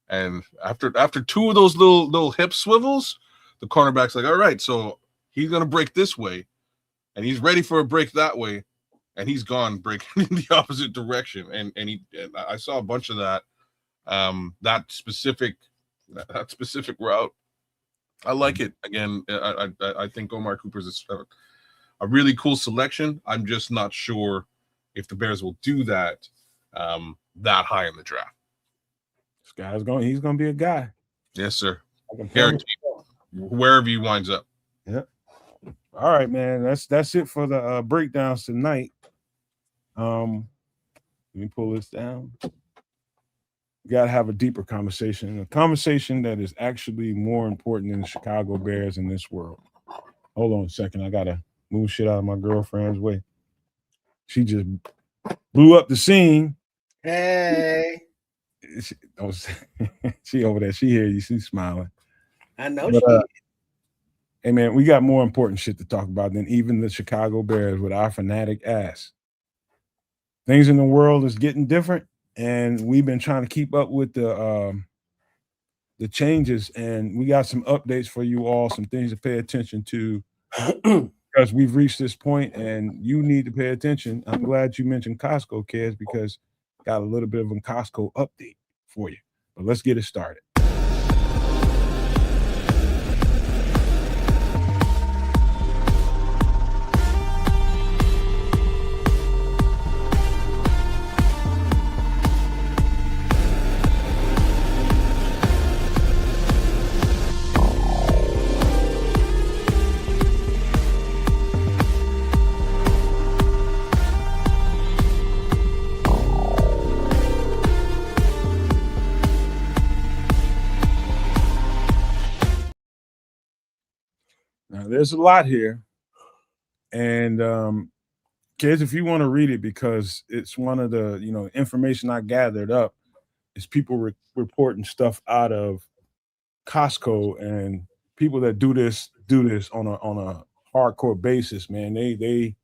And after two of those little hip swivels, the cornerback's like, all right, so he's gonna break this way, and he's ready for a break that way, and he's gone breaking in the opposite direction. And I saw a bunch of that, that specific route. I like it. Again, I think Omar Cooper's a really cool selection. I'm just not sure if the Bears will do that that high in the draft. This guy's he's going to be a guy. Yes, sir. Guaranteed. Wherever he winds up. Yep. All right, man. That's it for the breakdowns tonight. Let me pull this down. We got to have a deeper conversation, a conversation that is actually more important than the Chicago Bears in this world. Hold on a second. I got to move shit out of my girlfriend's way. She just blew up the scene. Hey. She over there. She hear you. She's smiling. I know she is. Hey, man, we got more important shit to talk about than even the Chicago Bears with our fanatic ass. Things in the world is getting different, and we've been trying to keep up with the changes, and we got some updates for you all, some things to pay attention to, because we've reached this point, and you need to pay attention. I'm glad you mentioned Costco, Kez, because got a little bit of a Costco update for you. But let's get it started. There's a lot here, and kids, if you want to read it, because it's one of the information I gathered up is people reporting stuff out of Costco, and people that do this on a hardcore basis. Man, they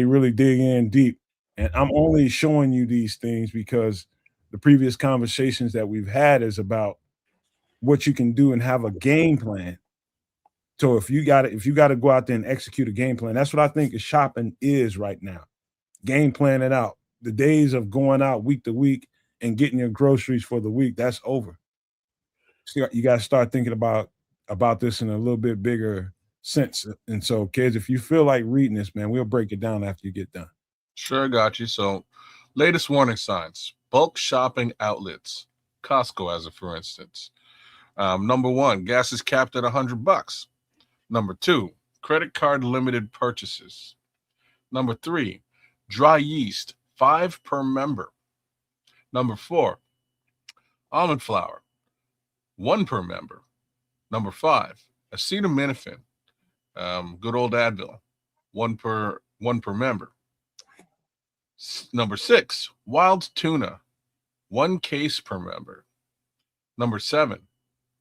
really dig in deep, and I'm only showing you these things because the previous conversations that we've had is about what you can do and have a game plan. So if you got to go out there and execute a game plan, that's what I think is shopping is right now. Game plan it out. The days of going out week to week and getting your groceries for the week, that's over. So you got to start thinking about this in a little bit bigger sense. And so, kids, if you feel like reading this, man, we'll break it down after you get done. Sure, got you. So, latest warning signs: bulk shopping outlets, Costco, as a for instance. Number one, gas is capped at $100. Number two, credit card limited purchases. Number three, dry yeast 5 per member. Number 4, almond flour, 1 per member. Number 5, acetaminophen, good old Advil, 1 per member. Number 6, wild tuna, 1 case per member. Number 7,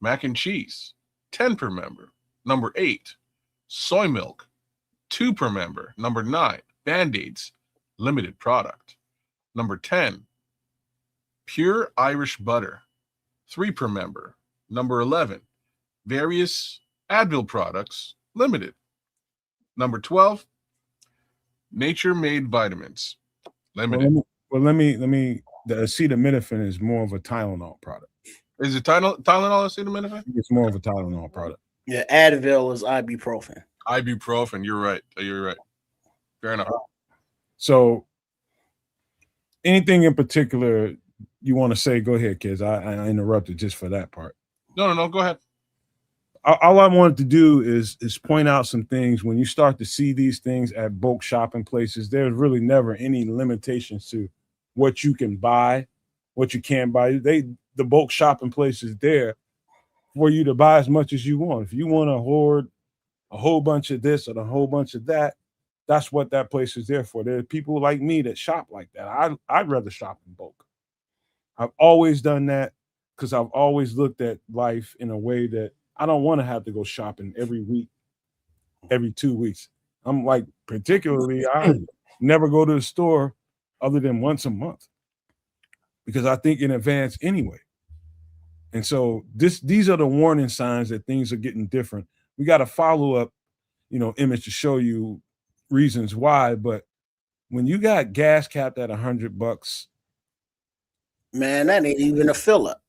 mac and cheese, 10 per member. Number 8, soy milk, 2 per member. Number 9, Band-Aids, limited product. Number 10, pure Irish butter, 3 per member. Number 11, various Advil products, limited. Number 12, nature-made vitamins, limited. Let me. The acetaminophen is more of a Tylenol product. Is it Tylenol acetaminophen? It's more of a Tylenol product. Yeah, Advil is ibuprofen. Ibuprofen. You're right. Fair enough. So, anything in particular you want to say? Go ahead, kids. I interrupted just for that part. No. Go ahead. All I wanted to do is point out some things. When you start to see these things at bulk shopping places, there's really never any limitations to what you can buy, what you can't buy. The bulk shopping place is there for you to buy as much as you want. If you want to hoard a whole bunch of this or a whole bunch of that, that's what that place is there for. There are people like me that shop like that. I'd rather shop in bulk. I've always done that because I've always looked at life in a way that I don't want to have to go shopping every week, every 2 weeks. I'm like, particularly, I never go to the store other than once a month because I think in advance anyway. And so these are the warning signs that things are getting different. We got a follow-up, image to show you reasons why. But when you got gas capped at $100, man, that ain't even a fill-up.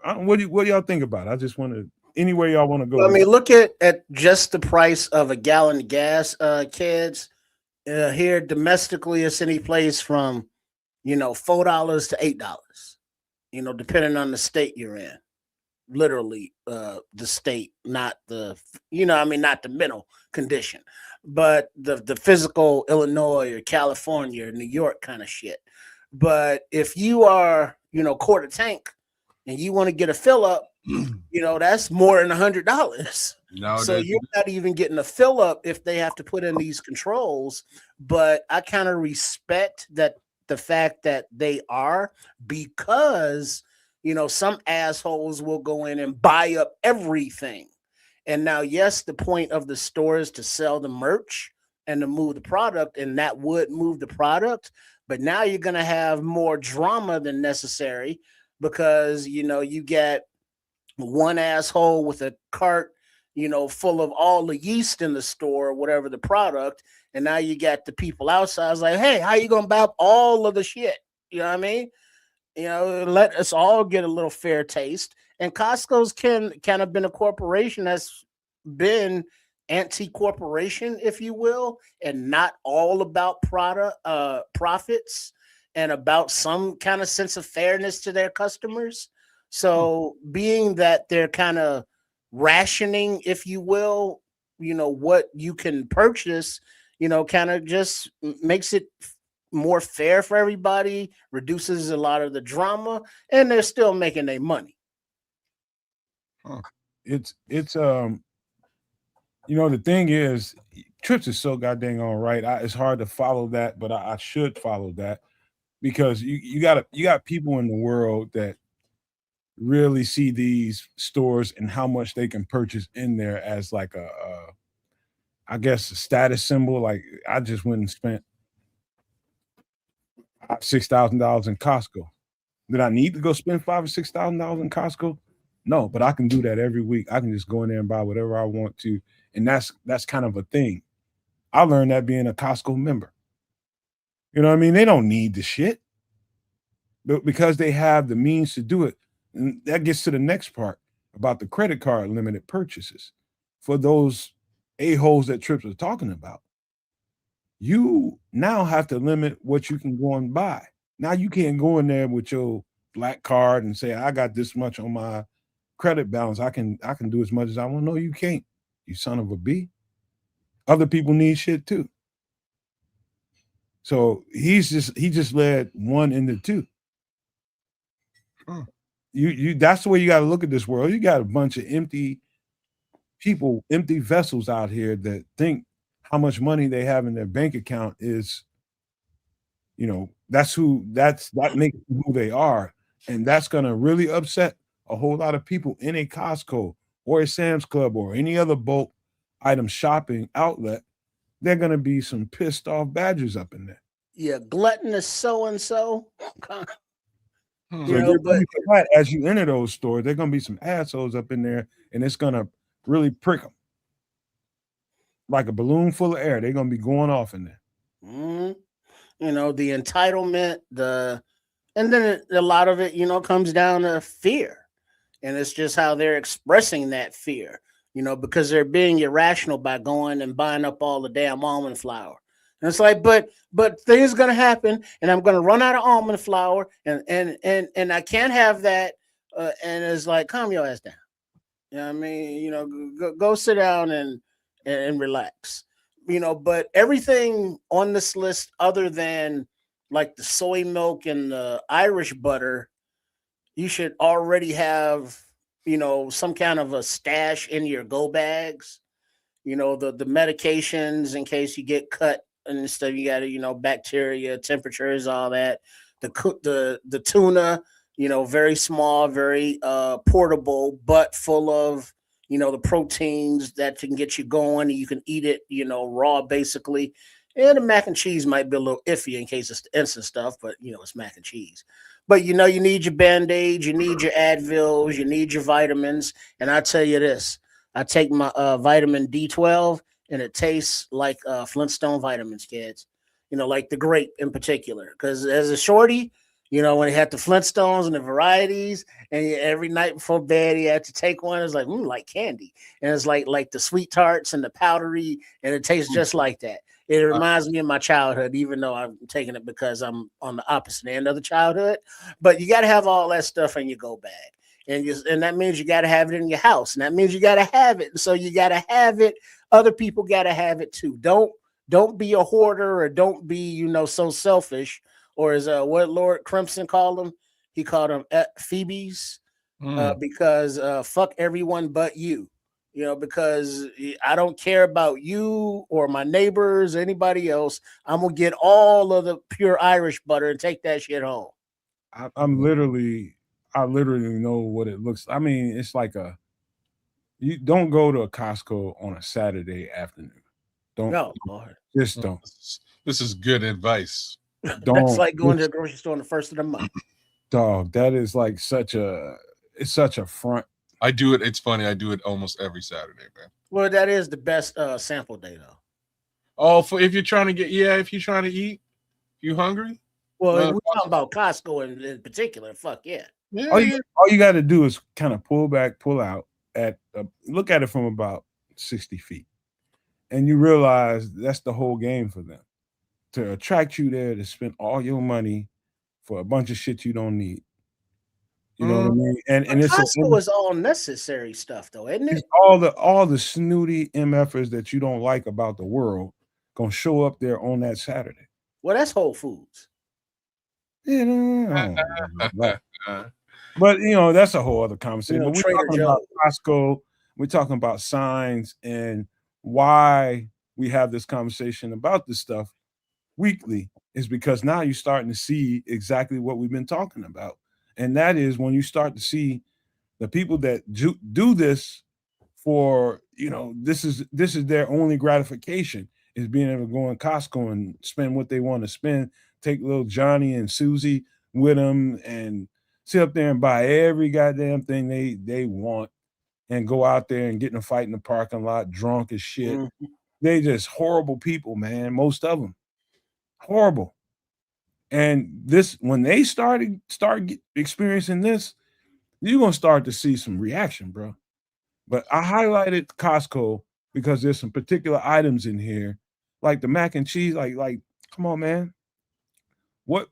What do y'all think about it? I just want to, anywhere y'all want to go. I mean, look at just the price of a gallon of gas, kids. Here domestically, it's any place from, $4 to $8. Depending on the state you're in. Literally, the state, not the, not the mental condition, but the physical Illinois or California or New York kind of shit. But if you are, quarter tank, and you want to get a fill up, that's more than $100. No, so you're not even getting a fill up if they have to put in these controls. But I kind of respect that the fact that they are, because some assholes will go in and buy up everything. And now, yes, the point of the store is to sell the merch and to move the product, and that would move the product. But now you're going to have more drama than necessary. Because, you get one asshole with a cart, full of all the yeast in the store or whatever the product. And now you got the people outside. It's like, hey, how you going to buy up all of the shit? You know what I mean? Let us all get a little fair taste. And Costco's kind of been a corporation that's been anti-corporation, if you will, and not all about profits. And about some kind of sense of fairness to their customers. So being that they're kind of rationing, if you will, what you can purchase, kind of just makes it more fair for everybody, reduces a lot of the drama, and they're still making their money. It's the thing is, Trips is so goddamn all right. It's hard to follow that, but I should follow that. Because you got people in the world that really see these stores and how much they can purchase in there as like I guess a status symbol. Like I just went and spent $6,000 in Costco. Did I need to go spend $5,000 or $6,000 in Costco? No, but I can do that every week. I can just go in there and buy whatever I want to, and that's kind of a thing. I learned that being a Costco member. You know what I mean? They don't need the shit, but because they have the means to do it. And that gets to the next part about the credit card limited purchases. For those a-holes that Trips are talking about, you now have to limit what you can go and buy. Now you can't go in there with your black card and say, I got this much on my credit balance. I can do as much as I want. No, you can't, you son of a B. Other people need shit too. So he just led 1 into 2. You that's the way you got to look at this world. You got a bunch of empty people, empty vessels out here that think how much money they have in their bank account is, that makes who they are. And that's gonna really upset a whole lot of people in a Costco or a Sam's Club or any other bulk item shopping outlet. They're gonna be some pissed off badgers up in there. Yeah, gluttonous so and so. But as you enter those stores, there're gonna be some assholes up in there, and it's gonna really prick them like a balloon full of air. They're gonna be going off in there. The entitlement, and then a lot of it, comes down to fear, and it's just how they're expressing that fear. Because they're being irrational by going and buying up all the damn almond flour. And it's like, but things gonna happen, and I'm gonna run out of almond flour, and I can't have that. And it's like, calm your ass down. You know what I mean? Go sit down and relax. But everything on this list, other than like the soy milk and the Irish butter, you should already have, some kind of a stash in your go bags. The medications in case you get cut and stuff. You got to, bacteria, temperatures, all that. The tuna, very small, very portable, but full of, the proteins that can get you going. You can eat it, raw, basically. And the mac and cheese might be a little iffy in case it's instant stuff, but, it's mac and cheese. But, you need your Band-Aids, you need your Advils, you need your vitamins. And I tell you this, I take my vitamin D12, and it tastes like Flintstone vitamins, kids. Like the grape in particular. Because as a shorty, when he had the Flintstones and the varieties, and every night before bed he had to take one. It's like candy, and it's like the sweet tarts and the powdery, and it tastes just like that. It reminds me of my childhood, even though I'm taking it because I'm on the opposite end of the childhood. But you got to have all that stuff in your go bag, and that means you got to have it in your house, and that means you got to have it. So you got to have it. Other people got to have it too. Don't be a hoarder, or don't be so selfish. Or is what Lord Crimson called them? He called them Phoebes, because fuck everyone but you. Because I don't care about you or my neighbors, or anybody else. I'm gonna get all of the pure Irish butter and take that shit home. I literally know what it looks. I mean, it's like you don't go to a Costco on a Saturday afternoon. Don't. No, Lord. Just don't. This is good advice. That's like going to the grocery store on the 1st of the month. Dog, that is like such a front. I do it. It's funny. I do it almost every Saturday, man. Well, that is the best sample day, though. Oh, if you're trying to if you're trying to eat, you hungry? Well, we're talking about Costco in particular. Fuck yeah. All you got to do is kind of pull out look at it from about 60 feet, and you realize that's the whole game for them. To attract you there, to spend all your money for a bunch of shit you don't need. You know what I mean? And it's Costco is all necessary stuff, though, isn't it? All the snooty MFers that you don't like about the world gonna show up there on that Saturday. Well, that's Whole Foods. Yeah, but that's a whole other conversation. But we're talking about Costco. We're talking about signs and why we have this conversation about this stuff weekly is because now you're starting to see exactly what we've been talking about. And that is when you start to see the people that do this for, this is their only gratification is being able to go in Costco and spend what they want to spend, take little Johnny and Susie with them and sit up there and buy every goddamn thing they want and go out there and get in a fight in the parking lot drunk as shit. Mm-hmm. They just horrible people, man. Most of them. Horrible. And when they start experiencing this, you're going to start to see some reaction, bro. But I highlighted Costco because there's some particular items in here, like the mac and cheese. Like, come on, man. What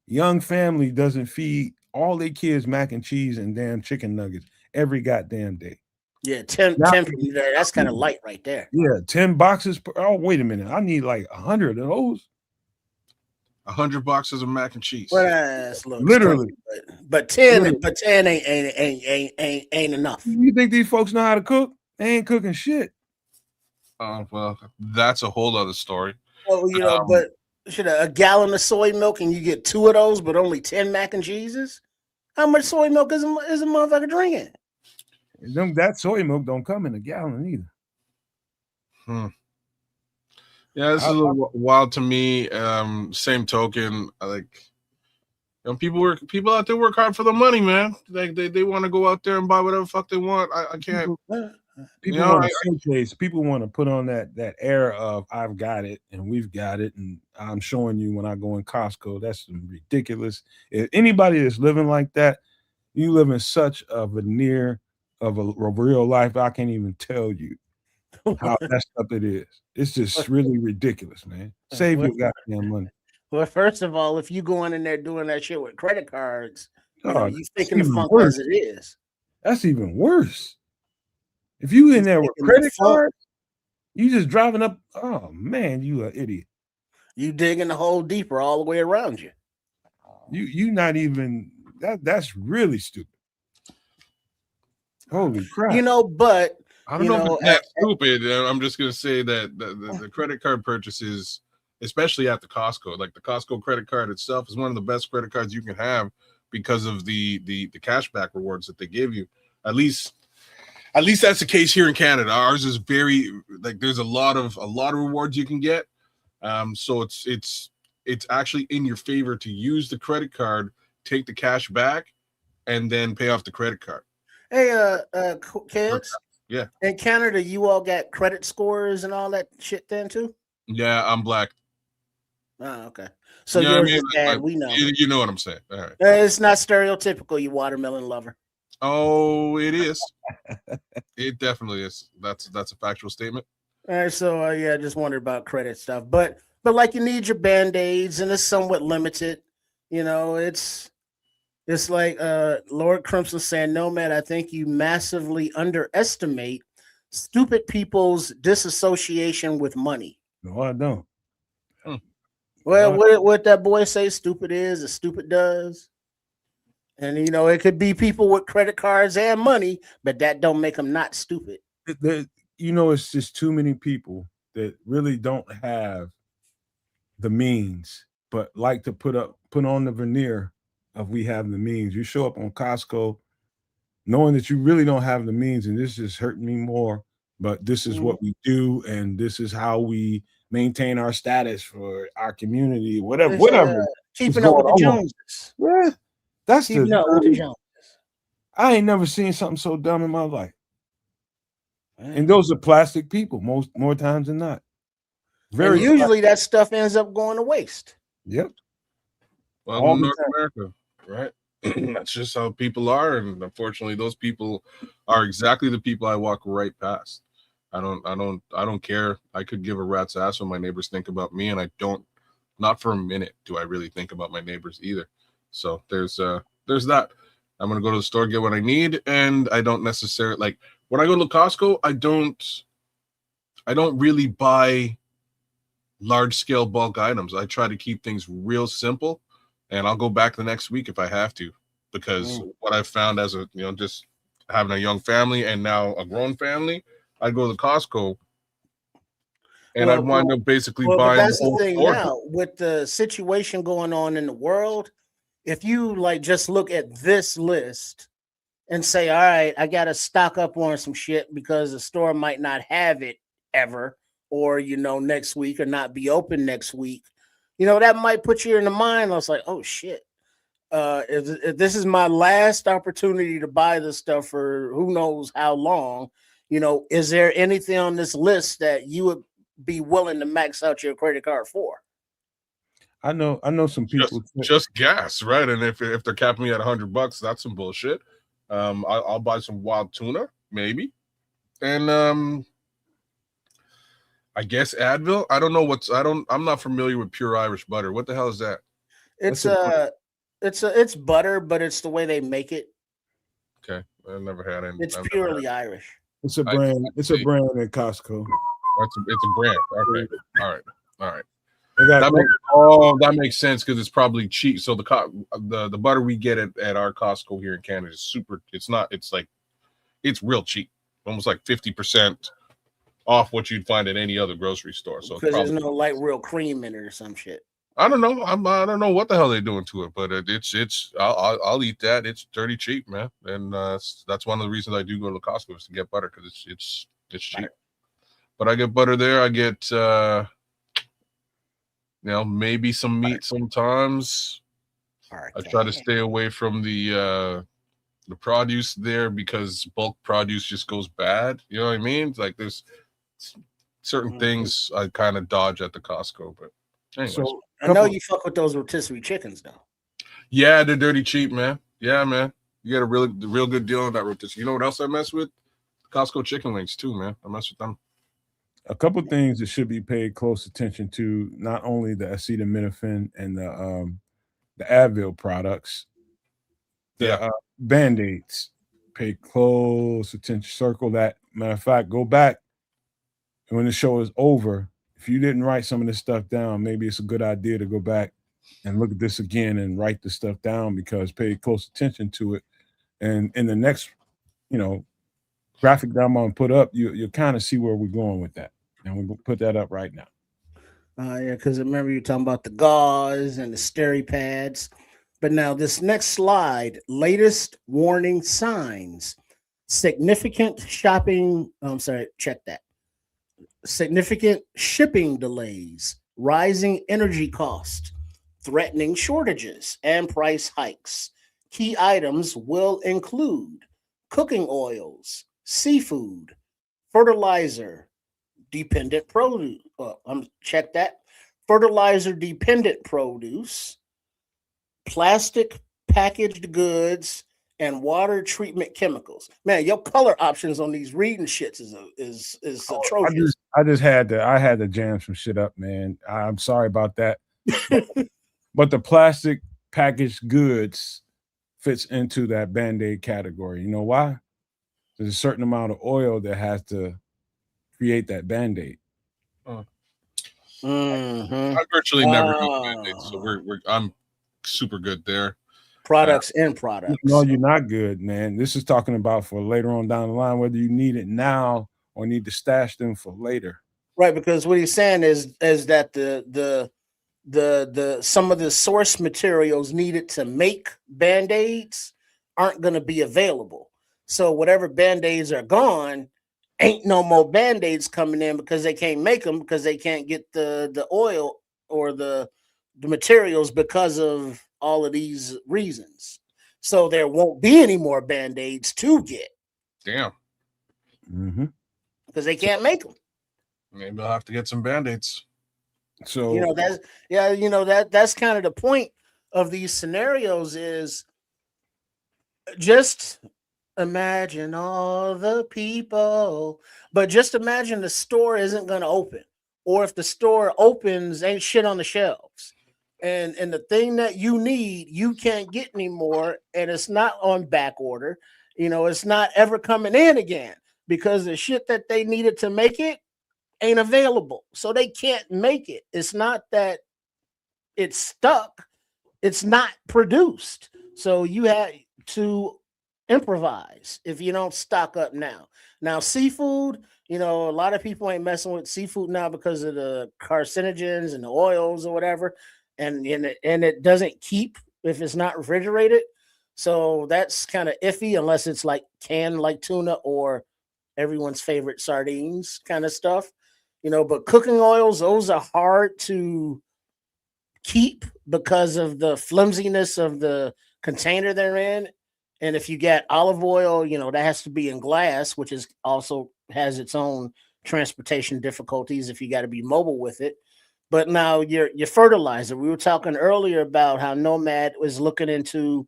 young family doesn't feed all their kids mac and cheese and damn chicken nuggets every goddamn day? Yeah, 10 that's kind of light right there. Yeah, 10 boxes. Oh, wait a minute. I need like 100 of those. 100 boxes of mac and cheese. Well, Literally. But 10 ain't enough. You think these folks know how to cook? They ain't cooking shit. Well, that's a whole other story. Well, but should a gallon of soy milk and you get 2 of those, but only 10 mac and cheeses? How much soy milk is a motherfucker drinking? That soy milk don't come in a gallon either. Yeah, this is a little wild to me. Same token, people out there work hard for the money, man. They want to go out there and buy whatever fuck they want. I can't. People want to showcase. People want to put on that air of I've got it and we've got it, and I'm showing you when I go in Costco. That's ridiculous. If anybody that's living like that, you live in such a veneer of a real life. I can't even tell you how messed up it is. It's just really ridiculous, man. Save your goddamn money. Well, first of all, if you going in there doing that shit with credit cards, you thinking the funk worse. as it is. That's even worse. If you in there with credit cards, you just driving up. Oh man, you an idiot. You digging the hole deeper all the way around you. You not even that's really stupid. Holy crap. But I don't know if it's that stupid. I'm just gonna say that the credit card purchases, especially at the Costco, like the Costco credit card itself is one of the best credit cards you can have because of the cashback rewards that they give you. At least that's the case here in Canada. Ours is very there's a lot of rewards you can get. So it's actually in your favor to use the credit card, take the cash back, and then pay off the credit card. Hey, kids. Yeah. In Canada, you all got credit scores and all that shit then too? Yeah, I'm black. Oh, okay. So yours is bad. We know. You know what I'm saying. All right. It's not stereotypical, you watermelon lover. Oh, it is. It definitely is. That's a factual statement. All right. So I just wondered about credit stuff, but like you need your Band-Aids and it's somewhat limited. It's like Lord Crimson saying, Nomad, I think you massively underestimate stupid people's disassociation with money. No, I don't. Well, what that boy say stupid is, as stupid does. And, it could be people with credit cards and money, but that don't make them not stupid. It's just too many people that really don't have the means, but like to put on the veneer of we have the means. You show up on Costco knowing that you really don't have the means, and this is hurting me more, but this is what we do, and this is how we maintain our status for our community, whatever. Keeping up with the Joneses. Yeah, that's keeping up with the Joneses. I ain't never seen something so dumb in my life. And those are plastic people more times than not. Very usually that stuff ends up going to waste. Yep. Well, in North America, right? That's just how people are, and unfortunately, those people are exactly the people I walk right past. I don't care. I could give a rat's ass what my neighbors think about me, and I don't. Not for a minute do I really think about my neighbors either. So there's that. I'm gonna go to the store, get what I need, and I don't necessarily when I go to Costco. I don't really buy large scale bulk items. I try to keep things real simple, and I'll go back the next week if I have to, because what I've found as just having a young family and now a grown family, I go to Costco and I wind up basically buying. That's the thing now with the situation going on in the world. If you just look at this list and say, all right, I got to stock up on some shit because the store might not have it ever, or, next week or not be open next week, that might put you in the mind. I was like, oh shit. If this is my last opportunity to buy this stuff for who knows how long, is there anything on this list that you would be willing to max out your credit card for? I know some people just gas, right? And if they're capping me at $100, that's some bullshit. I'll buy some wild tuna, maybe. And I guess Advil. I don't know I'm not familiar with pure Irish butter. What the hell is that? It's butter, but it's the way they make it. Okay, I've never had it. It's purely Irish. It's a brand. It's a brand at Costco. It's a brand. Okay. All right. That makes sense because it's probably cheap. So the butter we get at our Costco here in Canada is super. It's not. It's like it's real cheap, almost like 50% off what you'd find at any other grocery store. So because there's no like real cream in it or some shit. I don't know. I don't know what the hell they're doing to it, but it's. I'll eat that. It's dirty cheap, man. And that's one of the reasons I do go to Costco is to get butter because it's cheap. Right. But I get butter there. I get maybe some meat sometimes. Right. I try to stay away from the produce there because bulk produce just goes bad. You know what I mean? Like there's certain things I kind of dodge at the Costco, but anyways. So I know you fuck with those rotisserie chickens though. Yeah, they're dirty cheap, man. Yeah, man. You get a real good deal on that rotisserie. You know what else I mess with? Costco chicken wings too, man. I mess with them. A couple of things that should be paid close attention to, not only the acetaminophen and the Advil products, the Band-Aids. Pay close attention. Circle that. Matter of fact, go back and when the show is over, if you didn't write some of this stuff down, maybe it's a good idea to go back and look at this again and write the stuff down because pay close attention to it. And in the next, graphic that I'm going to put up, you'll kind of see where we're going with that. And we'll put that up right now. Yeah, because remember you're talking about the gauze and the steri pads. But now this next slide, latest warning signs, significant shipping delays, rising energy cost, threatening shortages, and price hikes. Key items will include cooking oils, seafood, fertilizer, dependent produce. Fertilizer dependent produce, plastic packaged goods, and water treatment chemicals. Man, your color options on these reading shits is atrocious. I had to jam some shit up, man. I'm sorry about that. But the plastic packaged goods fits into that Band-Aid category. You know why? There's a certain amount of oil that has to create that Band-Aid. I virtually never use Band-Aids, so I'm super good there. Products. No, you're not good, man. This is talking about for later on down the line, whether you need it now or need to stash them for later. Right, because what he's saying is that the some of the source materials needed to make Band-Aids aren't going to be available. So whatever Band-Aids are gone, ain't no more Band-Aids coming in because they can't make them because they can't get the oil or the materials because of all of these reasons. So there won't be any more Band-Aids to get. Damn. Because they can't make them. Maybe I'll have to get some Band-Aids. So that's kind of the point of these scenarios is just imagine all the people, but just imagine the store isn't going to open, or if the store opens, ain't shit on the shelves, and the thing that you need you can't get anymore, and it's not on back order. It's not ever coming in again because the shit that they needed to make it ain't available, so they can't make it. It's not that it's stuck, it's not produced, so you have to improvise if you don't stock up now. Seafood, a lot of people ain't messing with seafood now because of the carcinogens and the oils or whatever, and it doesn't keep if it's not refrigerated, so that's kind of iffy unless it's like canned like tuna or everyone's favorite sardines kind of stuff. But cooking oils, those are hard to keep because of the flimsiness of the container they're in. And if you get olive oil, that has to be in glass, which is also has its own transportation difficulties if you got to be mobile with it. But now your fertilizer, we were talking earlier about how Nomad was looking into,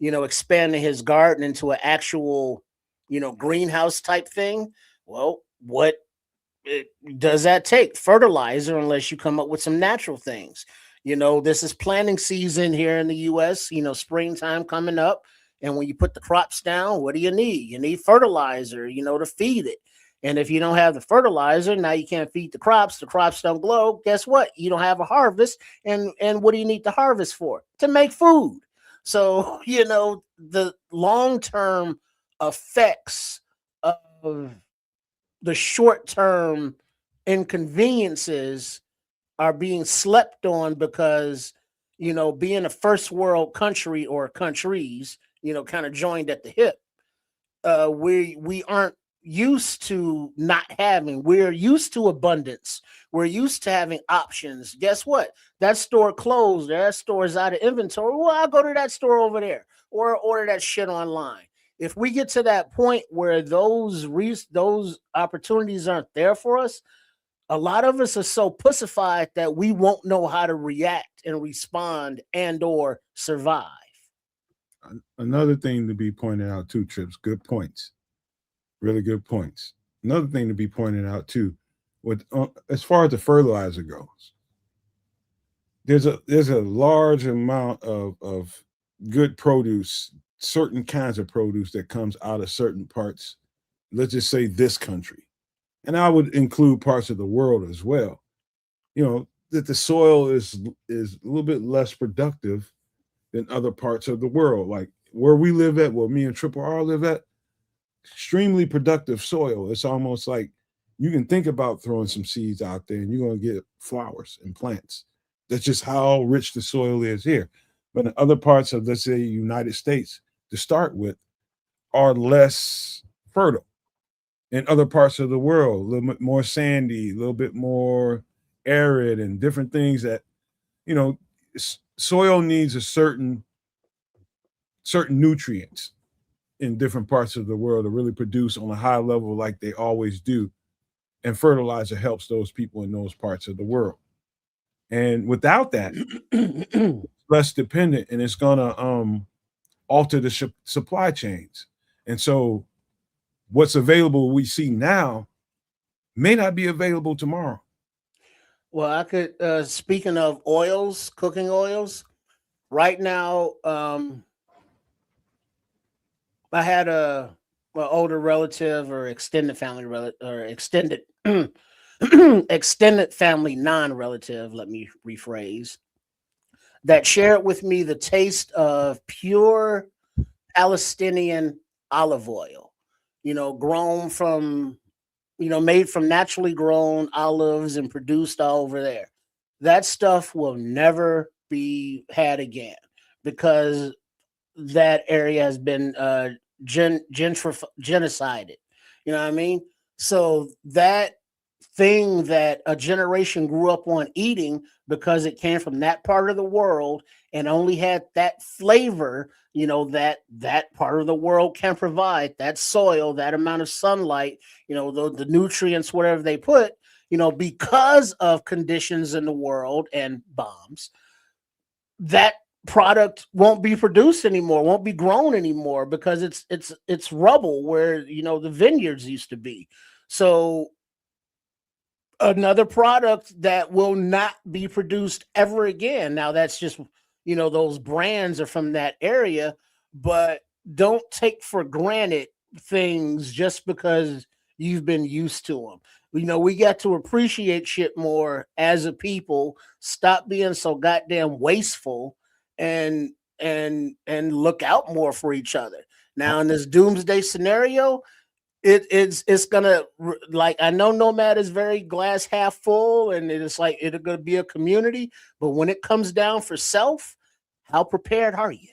expanding his garden into an actual, greenhouse type thing. Well, what does that take? Fertilizer, unless you come up with some natural things. This is planting season here in the U.S., springtime coming up. And when you put the crops down, what do you need? You need fertilizer, to feed it. And if you don't have the fertilizer, now you can't feed the crops don't grow. Guess what? You don't have a harvest. And what do you need to harvest for? To make food. So, the long-term effects of the short-term inconveniences are being slept on because, being a first world country or countries, kind of joined at the hip. We aren't used to not having. We're used to abundance. We're used to having options. Guess what? That store closed. That store's out of inventory. Well, I'll go to that store over there or order that shit online. If we get to that point where those opportunities aren't there for us, a lot of us are so pussified that we won't know how to react and respond and or survive. Another thing to be pointed out too, Trips, good points. Really good points. Another thing to be pointed out too, with as far as the fertilizer goes, there's a large amount of good produce, certain kinds of produce that comes out of certain parts. Let's just say this country, and I would include parts of the world as well. That the soil is a little bit less productive than other parts of the world, like where we live at, where me and Triple R live at. Extremely productive soil. It's almost like you can think about throwing some seeds out there and you're going to get flowers and plants. That's just how rich the soil is here. But in other parts of, let's say, United States, to start with, are less fertile. In other parts of the world, a little bit more sandy, a little bit more arid, and different things that, soil needs a certain nutrients in different parts of the world to really produce on a high level like they always do. And fertilizer helps those people in those parts of the world. And without that, it's less dependent, and it's going to alter the supply chains. And so what's available we see now may not be available tomorrow. Well, I could, speaking of oils, cooking oils, right now, I had an older relative or extended family or extended extended family non-relative, let me rephrase, that shared with me the taste of pure Palestinian olive oil, grown from, made from naturally grown olives and produced all over there. That stuff will never be had again because that area has been genocided. You know what I mean? So that thing that a generation grew up on eating because it came from that part of the world and only had that flavor, that part of the world can provide, that soil, that amount of sunlight, the nutrients, whatever they put, because of conditions in the world and bombs, that product won't be produced anymore, won't be grown anymore because it's rubble where the vineyards used to be. So another product that will not be produced ever again. Now that's just those brands are from that area, but don't take for granted things just because you've been used to them. We got to appreciate shit more as a people, stop being so goddamn wasteful, and look out more for each other. Now in this doomsday scenario, it's gonna, like, I know Nomad is very glass half full and it's like it's gonna be a community, but when it comes down for self, how prepared are you?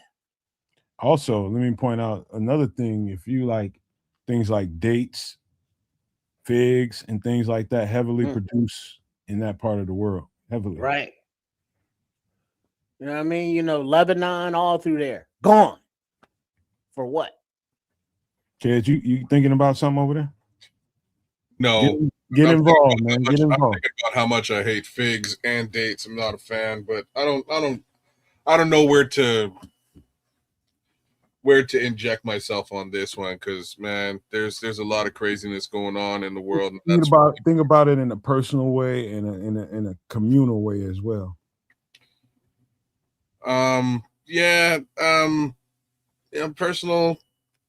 Also, let me point out another thing. If you like things like dates, figs, and things like that, heavily produced in that part of the world. Heavily. Right. You know what I mean? Lebanon, all through there. Gone. For what? Kids, you thinking about something over there? No. Get involved, man. Get involved. I'm thinking about how much I hate figs and dates. I'm not a fan, but I don't know where to inject myself on this one, because man, there's a lot of craziness going on in the world. Think about it in a personal way and in a communal way as well. Personal,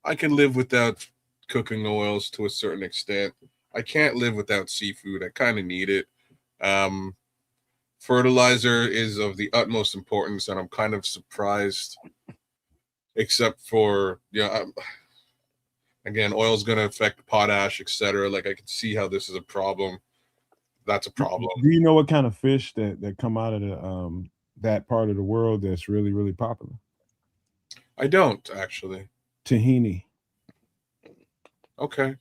I can live without cooking oils to a certain extent. I can't live without seafood. I kind of need it. Fertilizer is of the utmost importance, and I'm kind of surprised, except for again, oil is going to affect potash, etc. Like I can see how this is a problem. That's a problem. Do you know what kind of fish that come out of the that part of the world that's really, really popular? I don't actually. Tahini. Okay.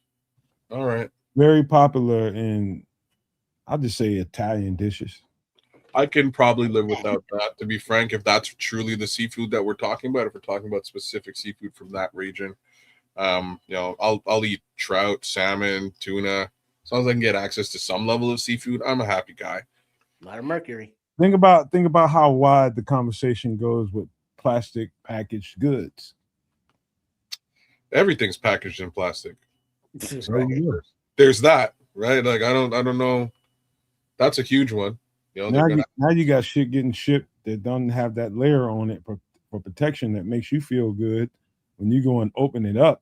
All right. Very popular in, I'll just say, Italian dishes. I can probably live without that, to be frank, if that's truly the seafood that we're talking about. If we're talking about specific seafood from that region, I'll eat trout, salmon, tuna. As long as I can get access to some level of seafood, I'm a happy guy. A lot of mercury. Think about how wide the conversation goes with plastic packaged goods. Everything's packaged in plastic. Right. There's that, right? Like I don't know. That's a huge one. Now you got shit getting shipped that doesn't have that layer on it for protection that makes you feel good when you go and open it up,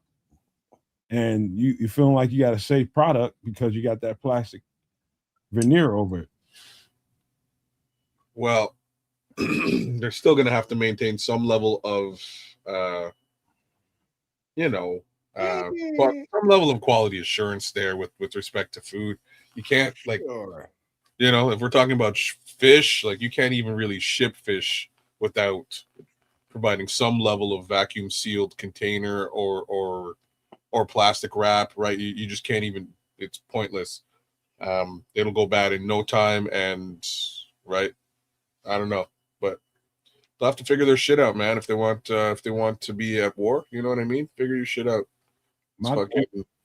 and you feeling like you got a safe product because you got that plastic veneer over it. Well, they're still going to have to maintain some level of, some level of quality assurance there with respect to food. You can't if we're talking about fish, like you can't even really ship fish without providing some level of vacuum sealed container or plastic wrap, right? You just can't even. It's pointless. It'll go bad in no time, and right. I don't know, but they'll have to figure their shit out, man. If they want to be at war, you know what I mean? Figure your shit out.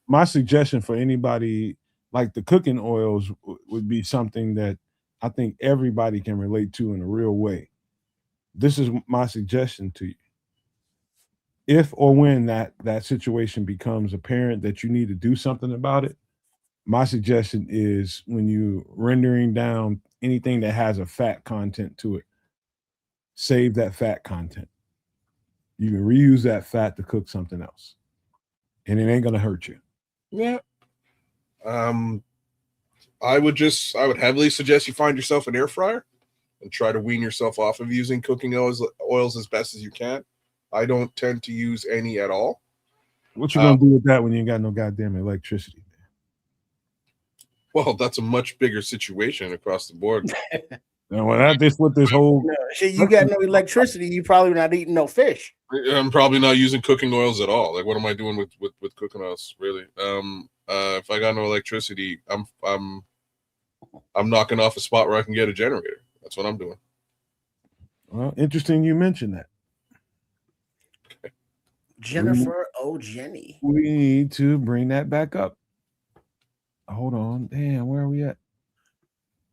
My suggestion for anybody, like the cooking oils, would be something that I think everybody can relate to in a real way. This is my suggestion to you. If or when that situation becomes apparent that you need to do something about it, my suggestion is when you rendering down anything that has a fat content to it, save that fat content. You can reuse that fat to cook something else, and it ain't gonna hurt you. Yeah. I would heavily suggest you find yourself an air fryer and try to wean yourself off of using cooking oils as best as you can. I don't tend to use any at all. What you gonna do with that when you ain't got no goddamn electricity, man? Well, that's a much bigger situation across the board. Well, that's what this whole you got no electricity, you probably not eating no fish. I'm probably not using cooking oils at all. Like, what am I doing with cooking oils, really? If I got no electricity, I'm knocking off a spot where I can get a generator. That's what I'm doing. Well, interesting you mentioned that. Okay. Jennifer Jenny. We need to bring that back up. Hold on. Damn, where are we at?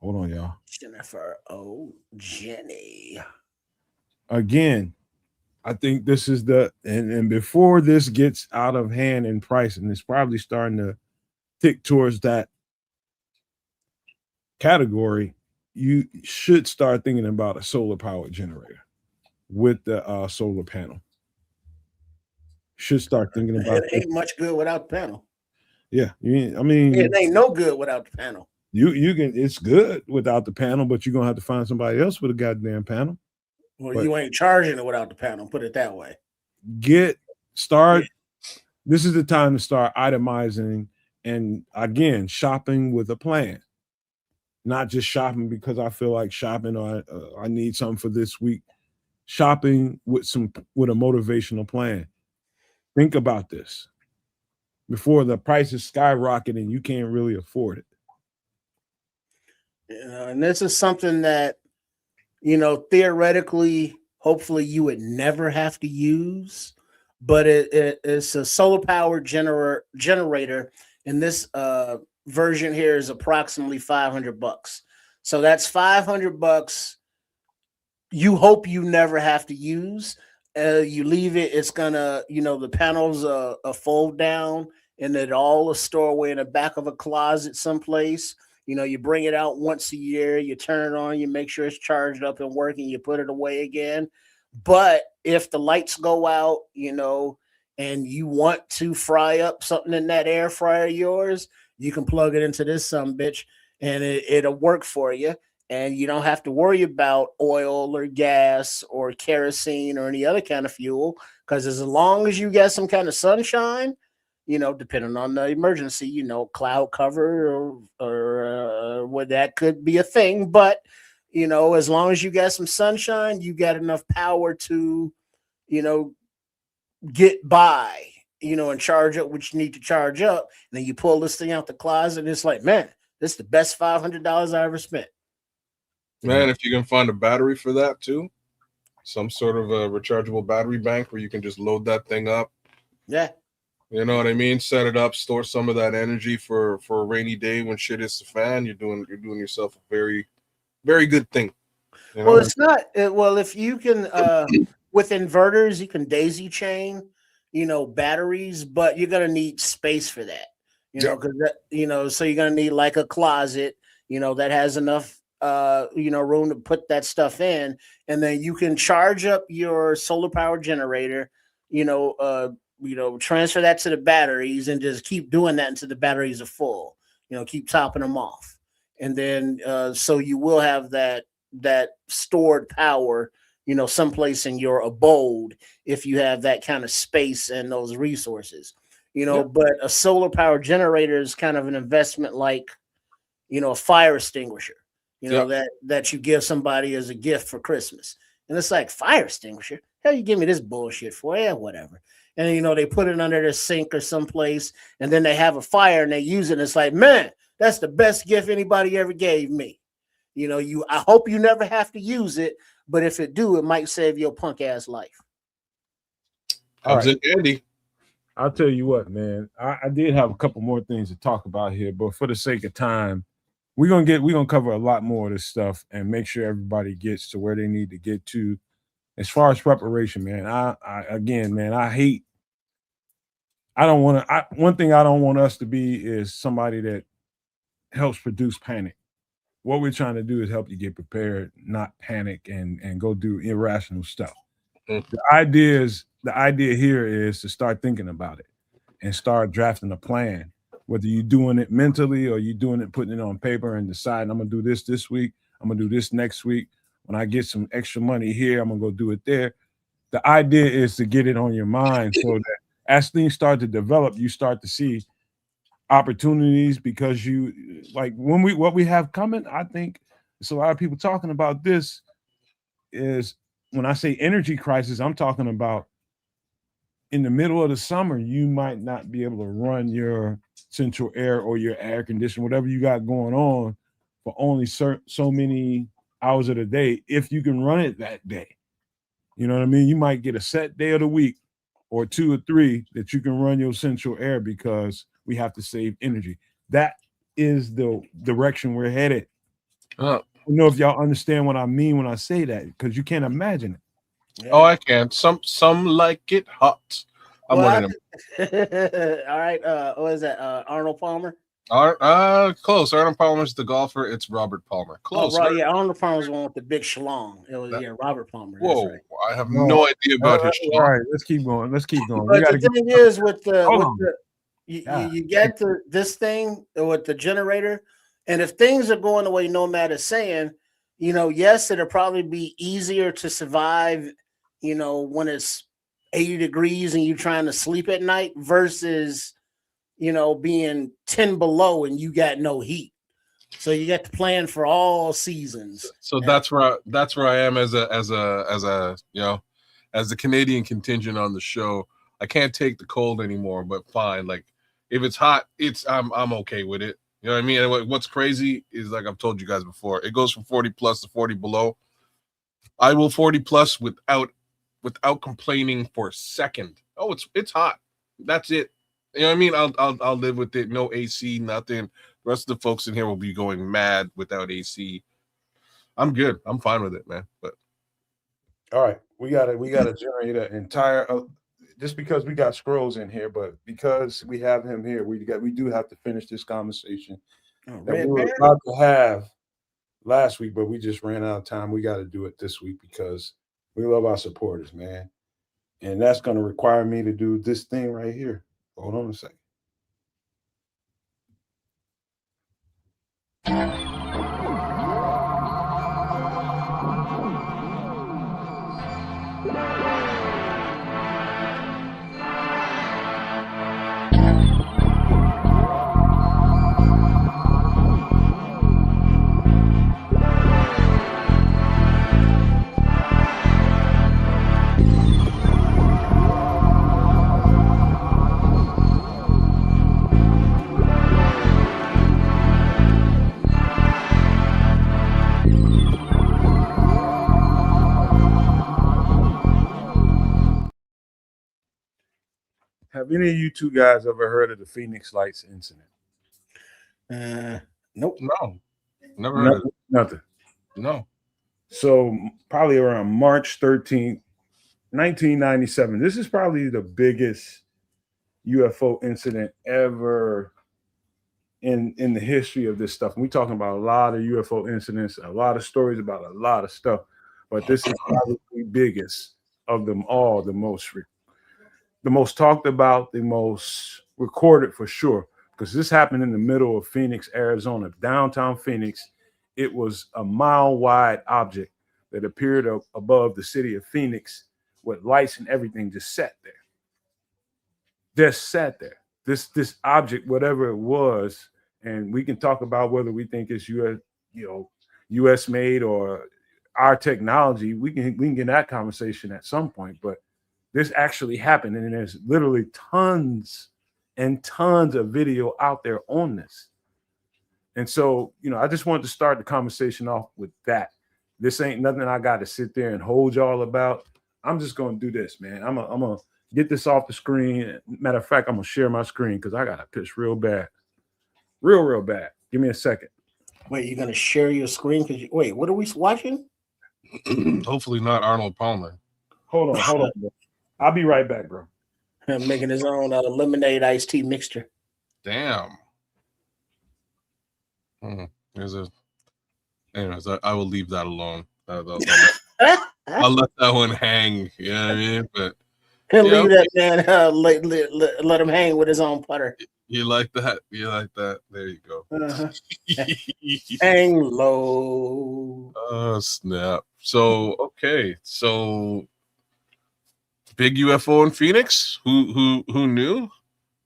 Hold on, y'all. Jennifer Jenny. Again, I think this is and before this gets out of hand in price, and it's probably starting to tick towards that category, you should start thinking about a solar powered generator with the solar panel. Should start thinking about it. Ain't much good without the panel. Yeah, I mean, it ain't no good without the panel. You can. It's good without the panel, but you're gonna have to find somebody else with a goddamn panel. Well, you ain't charging it without the panel. Put it that way. Start. This is the time to start itemizing and again shopping with a plan, not just shopping because I feel like shopping or I need something for this week. Shopping with a motivational plan. Think about this before the prices skyrocket and you can't really afford it. And this is something that, theoretically, hopefully you would never have to use, but it's a solar powered generator. And this version here is approximately $500. So that's $500. You hope you never have to use. You leave it, it's gonna, the panels fold down and it all is stored away in the back of a closet someplace. You bring it out once a year, you turn it on, you make sure it's charged up and working, you put it away again. But if the lights go out, and you want to fry up something in that air fryer of yours, You can plug it into this bitch, and it'll work for you. And you don't have to worry about oil or gas or kerosene or any other kind of fuel, because as long as you get some kind of sunshine, depending on the emergency, cloud cover or what, that could be a thing. But as long as you got some sunshine, you got enough power to, get by, and charge up what you need to charge up. And then you pull this thing out the closet, and it's like, man, this is the best $500 I ever spent. Man, if you can find a battery for that too, some sort of a rechargeable battery bank where you can just load that thing up. Yeah. You know what I mean? Set it up, store some of that energy for a rainy day when shit hits the fan. You're doing yourself a very, very good thing. Well, it's not. Well, if you can, with inverters, you can daisy chain, batteries, but you're gonna need space for that. Because so you're gonna need like a closet, that has enough room to put that stuff in, and then you can charge up your solar power generator, transfer that to the batteries and just keep doing that until the batteries are full, keep topping them off. And then so you will have that stored power, someplace in your abode, if you have that kind of space and those resources, but a solar power generator is kind of an investment like, a fire extinguisher, that you give somebody as a gift for Christmas. And it's like, fire extinguisher? Hell, you give me this bullshit for? Yeah, whatever. And, they put it under their sink or someplace, and then they have a fire and they use it. And it's like, man, that's the best gift anybody ever gave me. I hope you never have to use it, but if it do, it might save your punk ass life. All right, Andy. I'll tell you what, man. I did have a couple more things to talk about here, but for the sake of time, we're gonna cover a lot more of this stuff and make sure everybody gets to where they need to get to. As far as preparation, man, one thing I don't want us to be is somebody that helps produce panic. What we're trying to do is help you get prepared, not panic and go do irrational stuff. Mm-hmm. The idea here is to start thinking about it and start drafting a plan. Whether you're doing it mentally or you're doing it, putting it on paper and deciding, I'm gonna do this week, I'm gonna do this next week. When I get some extra money here, I'm gonna go do it there. The idea is to get it on your mind so that as things start to develop, you start to see opportunities, because you like what we have coming. I think it's a lot of people talking about this. Is when I say energy crisis, I'm talking about in the middle of the summer, you might not be able to run your central air or your air conditioner, whatever you got going on, for only so many hours of the day. If you can run it that day, you know what I mean? You might get a set day of the week or 2 or 3 that you can run your central air, because we have to save energy. That is the direction we're headed. I don't know if y'all understand what I mean when I say that, because you can't imagine it. Yeah. Oh, I can. Some like it hot. I'm one of them. All right. What is that? Arnold Palmer? Close. Arnold Palmer's the golfer. It's Robert Palmer. Close. Oh, right. Yeah, Arnold Palmer's the one with the big schlong. It was Robert Palmer. Whoa, right. I have no idea about his schlong. All right, let's keep going. But the thing is, you get this thing with the generator, and if things are going the way Nomad is saying, yes, it'll probably be easier to survive, when it's 80 degrees and you're trying to sleep at night versus, being 10 below and you got no heat. So you got to plan for all seasons. So that's where I am as the Canadian contingent on the show. I can't take the cold anymore, but fine. Like if it's hot, I'm okay with it. You know what I mean? And what's crazy is, like I've told you guys before, it goes from 40 plus to 40 below. I will 40 plus without complaining for a second. Oh, it's hot. That's it. You know what I mean? I'll live with it. No AC, nothing. The rest of the folks in here will be going mad without AC. I'm good. I'm fine with it, man. But all right, we gotta generate an entire. Just because we got Scrolls in here, but because we have him here, we do have to finish this conversation that we were about to have last week, but we just ran out of time. We got to do it this week because we love our supporters, man. And that's going to require me to do this thing right here. Hold on a second. Have any of you two guys ever heard of the Phoenix Lights incident? Nope. No, never heard of it. Nothing. No. So probably around March 13th, 1997. This is probably the biggest UFO incident ever in the history of this stuff. And we're talking about a lot of UFO incidents, a lot of stories about a lot of stuff, but this is probably the biggest of them all, the most talked about, the most recorded for sure, because this happened in the middle of Phoenix, Arizona, downtown Phoenix. It was a mile-wide object that appeared above the city of Phoenix with lights and everything, just sat there. Just sat there. This object, whatever it was, and we can talk about whether we think it's US made or our technology. We can get that conversation at some point, but this actually happened, and there's literally tons and tons of video out there on this. And so, I just wanted to start the conversation off with that. This ain't nothing I got to sit there and hold y'all about. I'm just going to do this, man. I'm going to get this off the screen. Matter of fact, I'm going to share my screen because I got to piss real bad. Real bad. Give me a second. Wait, you're going to share your screen? Wait, what are we watching? Hopefully not Arnold Palmer. Hold on. Bro. I'll be right back, bro. I'm making his own lemonade iced tea mixture. Damn. Anyways, I will leave that alone. I'll let that one hang. You know what I mean? But he'll leave that man. Let him hang with his own putter. You like that? There you go. Hang low. Oh snap! So okay, so big UFO in Phoenix. Who knew?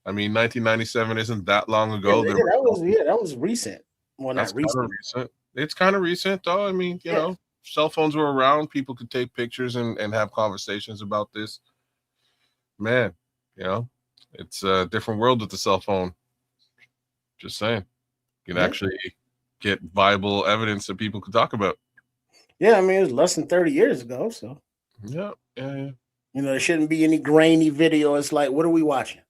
I mean, 1997 isn't that long ago. That was recent. Well, That's not recent. Recent. It's kind of recent, though. I mean, you know, cell phones were around. People could take pictures and have conversations about this. Man, it's a different world with the cell phone. Just saying. You can actually get viable evidence that people could talk about. Yeah, I mean, it was less than 30 years ago, so. Yeah. There shouldn't be any grainy video. It's like, what are we watching?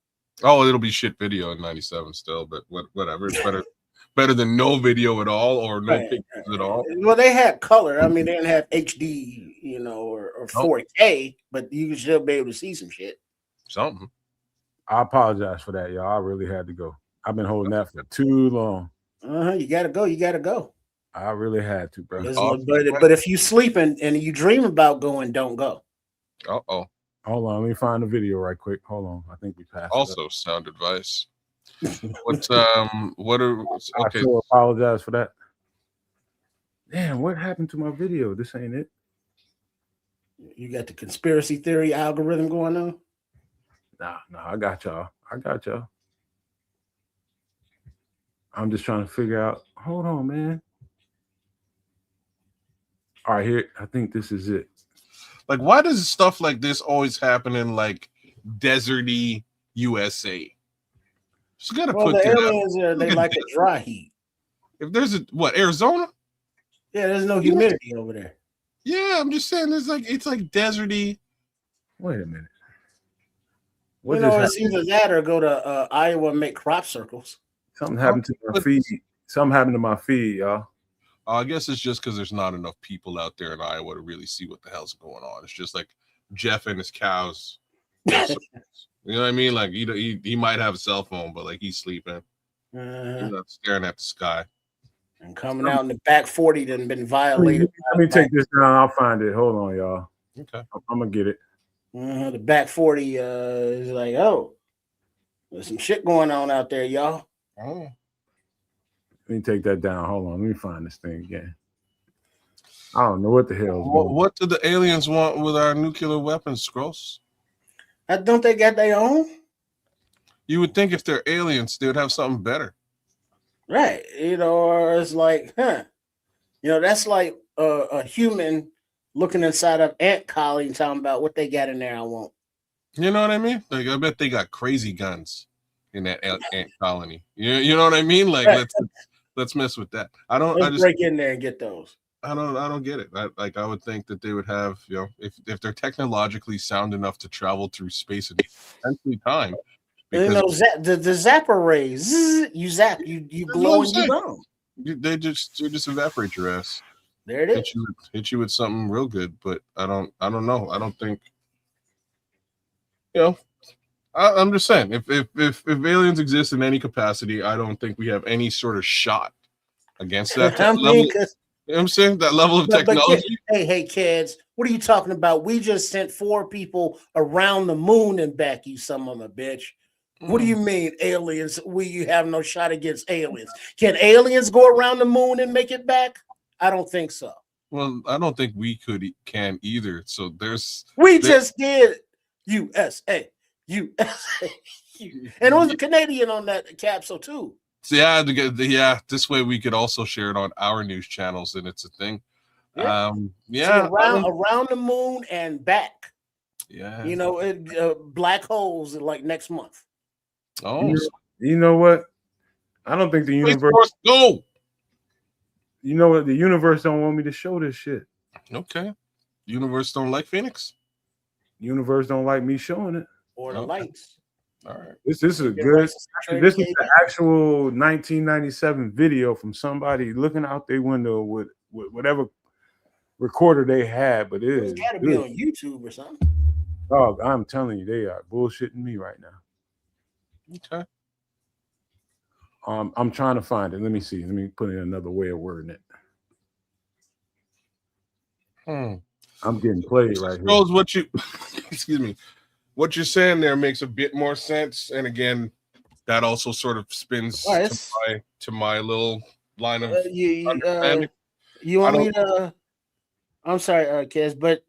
Oh, it'll be shit video in 97 still, but whatever. It's better than no video at all or no pictures at all. Well, they had color. I mean, they didn't have HD, or 4K, but you can still be able to see some shit. Something. I apologize for that, y'all. I really had to go. I've been holding that for too long. You gotta go. I really had to, bro. But if you sleeping and you dream about going, don't go. Uh-oh. Hold on, let me find the video right quick. Hold on. I think we passed. Also sound advice. I so apologize for that. Damn, what happened to my video? This ain't it. You got the conspiracy theory algorithm going on? Nah, I got y'all. I'm just trying to figure out. Hold on, man. All right, here. I think this is it. Like, why does stuff like this always happen in like deserty USA? Just gotta put the aliens they like a dry heat. If there's Arizona? Yeah, there's no humidity over there. Yeah, I'm just saying it's like deserty. Wait a minute. It's either that or go to Iowa and make crop circles. Something happened to my feed. Something happened to my feed, y'all. I guess it's just because there's not enough people out there in Iowa to really see what the hell's going on. It's just like Jeff and his cows. You know what I mean? Like he might have a cell phone, but like he's sleeping. He's not staring at the sky. And coming out in the back 40 done been violated. Let me take this down. I'll find it. Hold on, y'all. Okay. I'm gonna get it. The back 40 is like, there's some shit going on out there, y'all. Oh. Let me take that down. Hold on. Let me find this thing again. I don't know what the hell is going on. What do the aliens want with our nuclear weapons, Scrolls? Don't they got their own? You would think if they're aliens, they would have something better. Right. Or it's like, that's like a human looking inside of ant colony and talking about what they got in there I want. You know what I mean? Like, I bet they got crazy guns in that ant colony. You know what I mean? Like, right. let's mess with that. Let's break in there and get those. I don't get it. I would think that they would have, if they're technologically sound enough to travel through space and potentially time. Because, the zapper rays, you zap, you glow and you burn. They just evaporate your ass. There it is. Hit you with something real good, but I don't know. I don't think. I'm just saying, if aliens exist in any capacity, I don't think we have any sort of shot against that level. You know what I'm saying? That level of technology. Hey, kids, what are you talking about? We just sent 4 people around the moon and back, you son of a bitch. What do you mean, aliens? We have no shot against aliens. Can aliens go around the moon and make it back? I don't think so. Well, I don't think we can either. So just did USA. And it was a Canadian on that capsule too. So this way we could also share it on our news channels, and it's a thing. Yeah. Around the moon and back. Yeah. Black holes like next month. Oh, you know what? I don't think the universe. Go. You know what? The universe don't want me to show this shit. Okay. Universe don't like Phoenix. Universe don't like me showing it. Or the lights. All right. This is a good. This is the actual 1997 video from somebody looking out their window with whatever recorder they had, but it's got to be on YouTube or something. Dog, I'm telling you, they are bullshitting me right now. Okay. I'm trying to find it. Let me see. Let me put in another way of wording it. I'm getting played right here. Excuse me. What you're saying there makes a bit more sense, and again, that also sort of spins to my little line of understanding. You want me to? I'm sorry, kids, but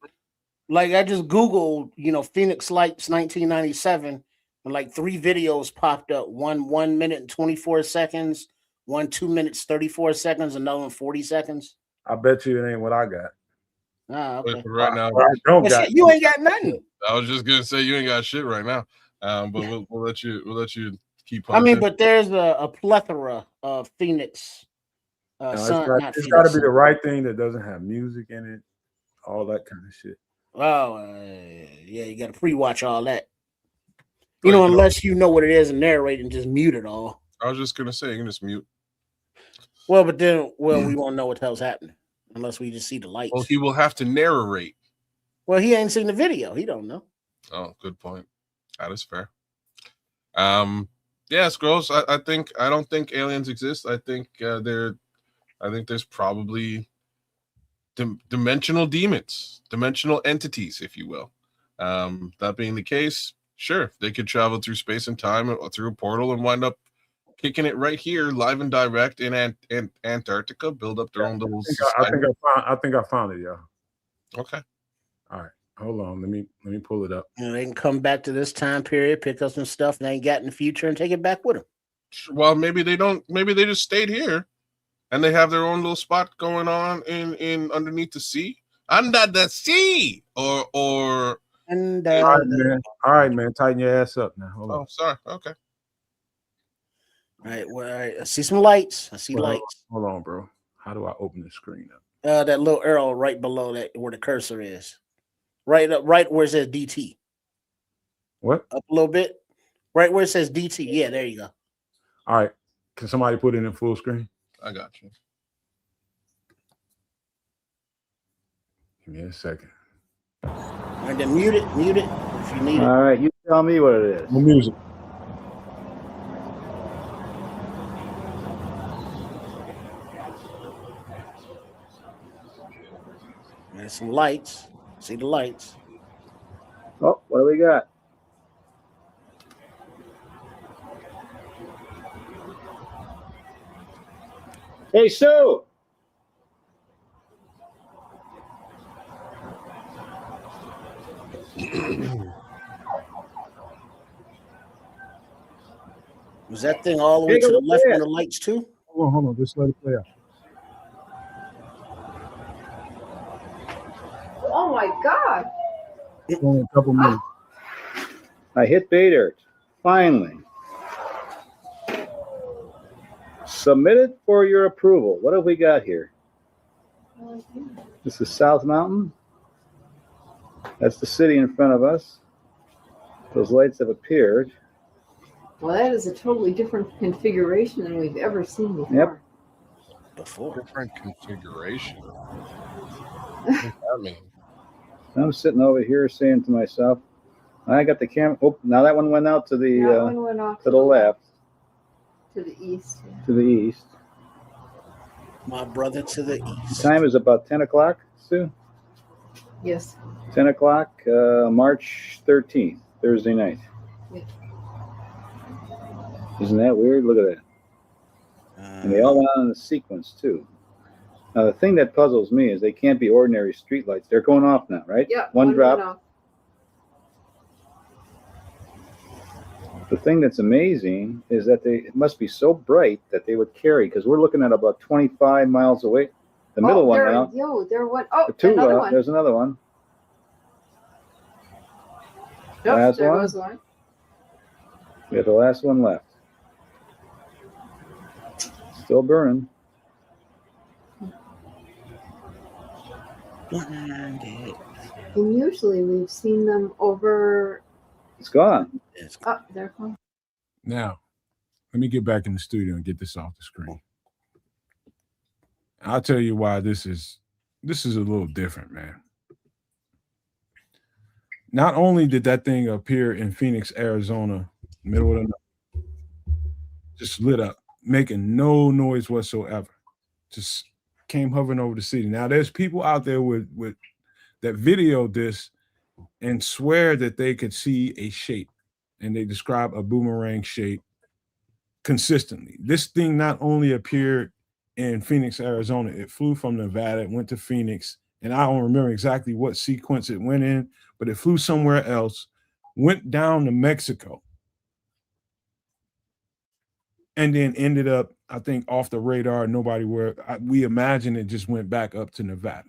like I just Googled, Phoenix Lights 1997, and like 3 videos popped up. 1 minute and 24 seconds, 1 2 minutes 34 seconds, another one 40 seconds. I bet you it ain't what I got. Okay. Right now, you ain't got nothing. I was just gonna say you ain't got shit right now, but we'll let you keep. I mean, but there's a plethora of Phoenix. It's got to be the right thing that doesn't have music in it, all that kind of shit. Oh, yeah, you got to pre-watch all that. Unless you know what it is and narrate and just mute it all. I was just gonna say you can just mute. Well, but then, we won't know what the hell's happening unless we just see the lights. Well, he will have to narrate. Well, he ain't seen the video. He don't know. Oh, good point. That is fair. Yeah, Scrolls. I don't think aliens exist. I think there's probably dimensional demons, dimensional entities, if you will. That being the case, sure, they could travel through space and time through a portal and wind up kicking it right here, live and direct in Antarctica. Build up their own little. I think I found it, y'all. Okay. All right. Hold on. Let me pull it up. They can come back to this time period, pick up some stuff they ain't got in the future, and take it back with them. Well, maybe they don't. Maybe they just stayed here, and they have their own little spot going on in underneath the sea, under the sea, or. All right, man. Tighten your ass up now. Hold on. Oh, sorry. Okay. All right. Well, all right. I see some lights. Lights. Hold on, bro. How do I open the screen up? That little arrow right below that where the cursor is. Right where it says DT. What? Up a little bit. Right where it says DT. Yeah, there you go. All right. Can somebody put it in full screen? I got you. Give me a second. And then mute it if you need it. All right, you tell me what it is. No music. There's some lights. See the lights. Oh, what do we got? Hey, Sue. Was that thing all the way Take a to the look left at on it. the lights too? Hold on. Just let it play out. Oh my God. It's only a couple minutes. I hit pay dirt. Finally. Submitted for your approval. What have we got here? This is South Mountain. That's the city in front of us. Those lights have appeared. Well, that is a totally different configuration than we've ever seen before. Yep. Different configuration. What does that mean? I'm sitting over here saying to myself, I got the camera. Oh, now that one went out to the That one went off to the left, to the east. to the east. My brother to the east. The time is about 10 o'clock, Sue. Yes. 10 o'clock, March 13th, Thursday night. Yeah. Isn't that weird? Look at that. And they all went on in a sequence, too. Now, the thing that puzzles me is they can't be ordinary streetlights. They're going off now, right? Yeah. One drop. Went off. The thing that's amazing is that it must be so bright that they would carry, because we're looking at about 25 miles away. The middle one now. There one. Oh, Two, another one. There's another one. Nope, last there one. was one. We have the last one left. Still burning. And usually we've seen them over. It's gone. Oh, they're gone. Now, let me get back in the studio and get this off the screen. I'll tell you why this is a little different, man. Not only did that thing appear in Phoenix, Arizona, middle of the night, just lit up, making no noise whatsoever, just came hovering over the city. Now, there's people out there with that videoed this and swear that they could see a shape, and they describe a boomerang shape consistently. This thing not only appeared in Phoenix, Arizona, it flew from Nevada, it went to Phoenix, and I don't remember exactly what sequence it went in, but it flew somewhere else, went down to Mexico, and then ended up, I think, off the radar. We imagine it just went back up to Nevada,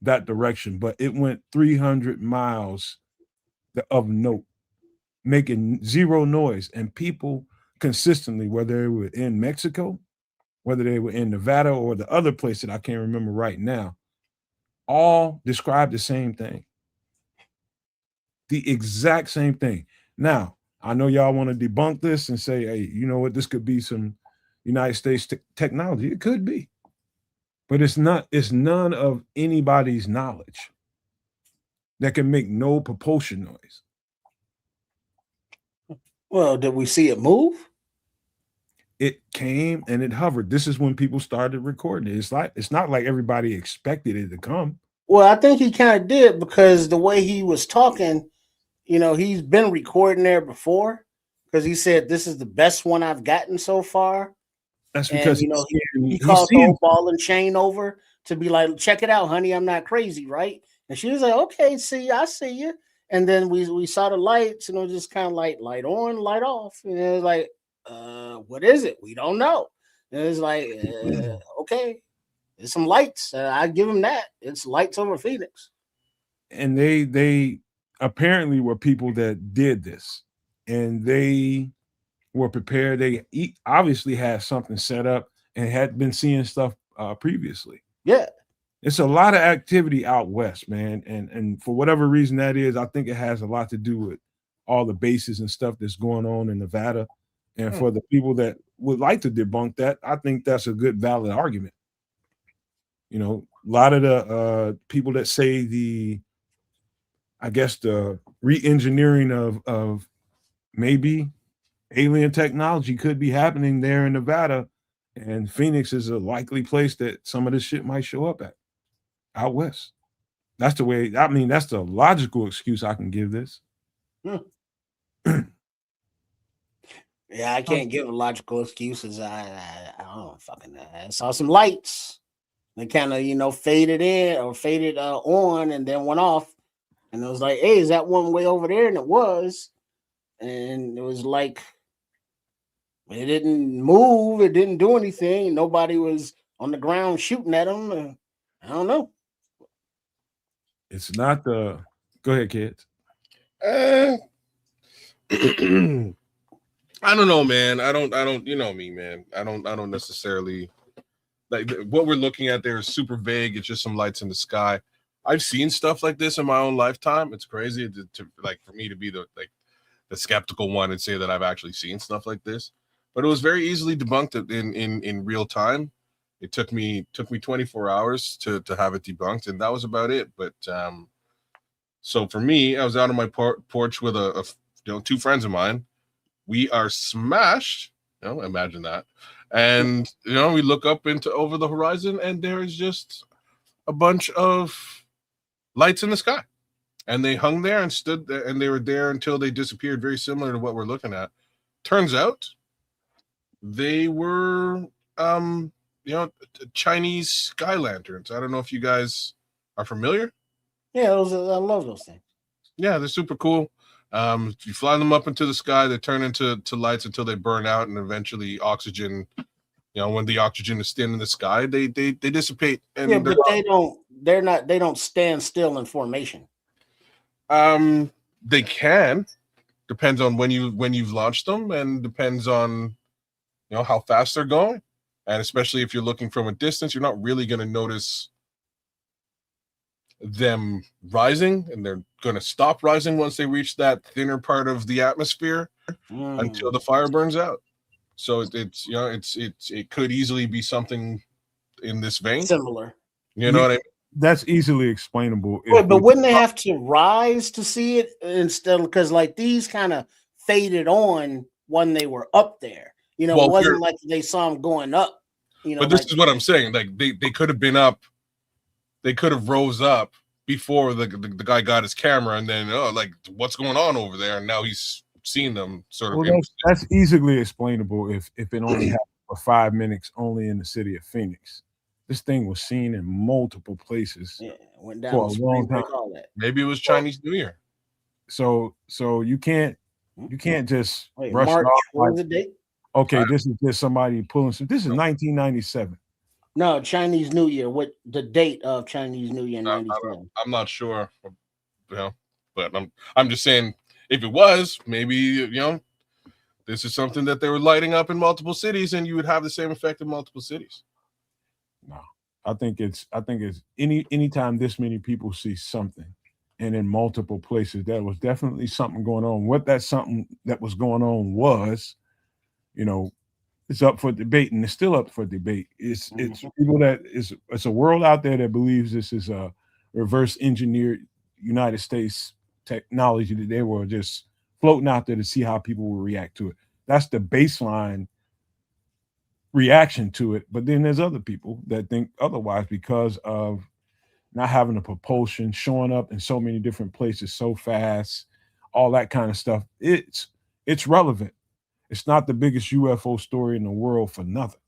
that direction, but it went 300 miles of note, making zero noise. And people consistently, whether they were in Mexico, whether they were in Nevada or the other place that I can't remember right now, all described the same thing. The exact same thing. Now, I know y'all want to debunk this and say, hey, you know what, this could be some United States technology. It could be. But it's none of anybody's knowledge that can make no propulsion noise. Well, did we see it move? It came and it hovered. This is when people started recording it. It's not like everybody expected it to come. Well, I think he kind of did, because the way he was talking, he's been recording there before, because he said this is the best one I've gotten so far. That's because he called the whole ball and chain over to be like, check it out, honey, I'm not crazy, right? And she was like, okay, I see you. And then we saw the lights, and it was just kind of like light on, light off. And it was like, what is it? We don't know. And it was like, okay, there's some lights. I give him that. It's lights over Phoenix. And they apparently were people that did this, and they were prepared. They obviously had something set up and had been seeing stuff previously. Yeah. It's a lot of activity out west, man. And for whatever reason that is, I think it has a lot to do with all the bases and stuff that's going on in Nevada. And for the people that would like to debunk that, I think that's a good, valid argument. A lot of the people that say the re-engineering of maybe alien technology could be happening there in Nevada, and Phoenix is a likely place that some of this shit might show up at out west. That's the way. I mean, that's the logical excuse I can give this. Yeah, I can't give logical excuses. I don't fucking know. I saw some lights. They kind of faded in or faded on and then went off. And it was like, hey, is that one way over there? And it was. And it was like it didn't move, it didn't do anything. Nobody was on the ground shooting at them. I don't know. It's not the. Go ahead, kids. I don't know, man. I don't. You know me, man. I don't necessarily like what we're looking at there is super vague. It's just some lights in the sky. I've seen stuff like this in my own lifetime. It's crazy to like for me to be the skeptical one and say that I've actually seen stuff like this. But it was very easily debunked in real time. It took me 24 hours to have it debunked, and that was about it. But so for me, I was out on my porch with two friends of mine. We are smashed. Imagine that. And we look up over the horizon, and there is just a bunch of lights in the sky. And they hung there and stood there, and they were there until they disappeared, very similar to what we're looking at. Turns out they were Chinese sky lanterns. I don't know if you guys are familiar. Yeah, I love those things. Yeah, they're super cool. You fly them up into the sky, they turn into lights until they burn out, and eventually oxygen. When the oxygen is thin in the sky, they dissipate. And yeah, but they don't stand still in formation. They can. Depends on when you've launched them, and depends on how fast they're going, and especially if you're looking from a distance, you're not really going to notice them rising, and they're going to stop rising once they reach that thinner part of the atmosphere until the fire burns out. So it could easily be something in this vein, similar. You know what I mean? That's easily explainable. But wouldn't they have to rise to see it instead? Because like these kind of faded on when they were up there. It wasn't like they saw them going up. But this is what I'm saying. Like they could have been up. They could have rose up before the guy got his camera, and then what's going on over there? And now he's seen them sort of. Well, that's easily explainable if it only happened for 5 minutes only in the city of Phoenix. This thing was seen in multiple places. Yeah, went down for a long time. Maybe it was Chinese New Year. So you can't just brush March. it off. What was the date? Okay, this is just somebody pulling some. This is 1997. No, Chinese New Year. What the date of Chinese New Year? 97. I'm not sure, but I'm just saying if it was, maybe this is something that they were lighting up in multiple cities, and you would have the same effect in multiple cities. No, I think it's anytime this many people see something, and in multiple places, there was definitely something going on. What that something that was going on was, it's up for debate, and it's still up for debate. It's people it's a world out there that believes this is a reverse engineered United States technology that they were just floating out there to see how people will react to it. That's the baseline reaction to it. But then there's other people that think otherwise because of not having the propulsion, showing up in so many different places so fast, all that kind of stuff. It's relevant. It's not the biggest UFO story in the world for nothing.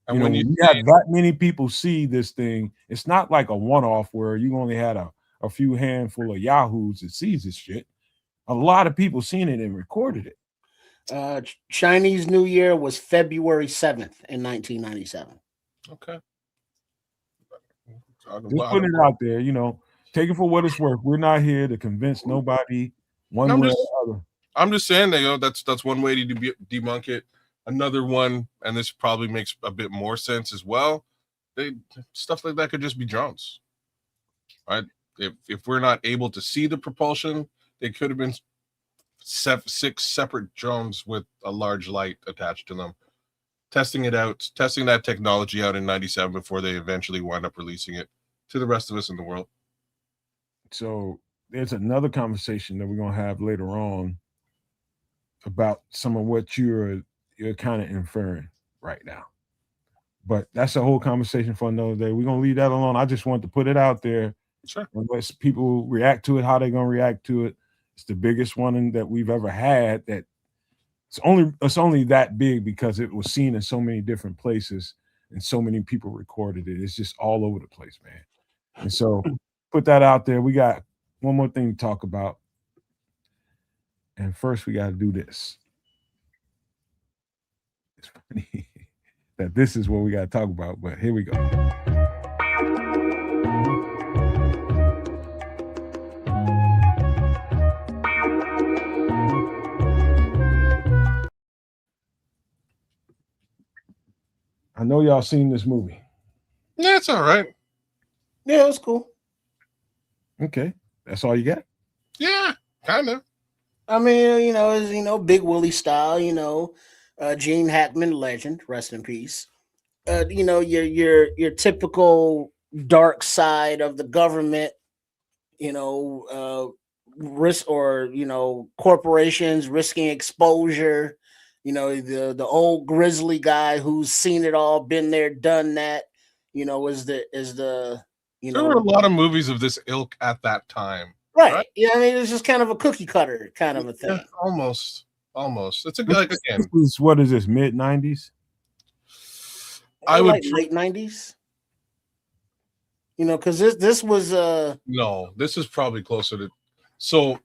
And when you have that many people see this thing, it's not like a one-off where you only had a few handful of yahoos that sees this shit. A lot of people seen it and recorded it. Chinese New Year was February 7th in 1997. Okay. Just putting it out there, take it for what it's worth. We're not here to convince nobody one way or the other. I'm just saying that that's one way to debunk it. Another one, and this probably makes a bit more sense as well. Stuff like that could just be drones, right? If we're not able to see the propulsion, they could have been 6 separate drones with a large light attached to them, testing that technology out in 97 before they eventually wind up releasing it to the rest of us in the world. So there's another conversation that we're going to have later on about some of what you're kind of inferring right now. But that's a whole conversation for another day. We're going to leave that alone. I just want to put it out there. Sure. And let people react to it, how they're going to react to it. It's the biggest one that we've ever had that It's only that big because it was seen in so many different places and so many people recorded it. It's just all over the place, man. And so put that out there. We got one more thing to talk about. And first we got to do this. It's funny that this is what we got to talk about, but here we go. I know y'all seen this movie. Yeah, it's all right. Yeah, it was cool. Okay. That's all you got? Yeah, kind of. I mean, it's Big Willie style, Gene Hackman legend, rest in peace. Your typical dark side of the government, risk or corporations risking exposure. The old grizzly guy who's seen it all, been there, done that. Is the There were a lot of movies of this ilk at that time. right? Yeah, I mean, it's just kind of a cookie cutter kind of a thing. Yeah, almost. It's a good again. What is this, mid-90s? I would late 90s. Because this was no, this is probably closer to so.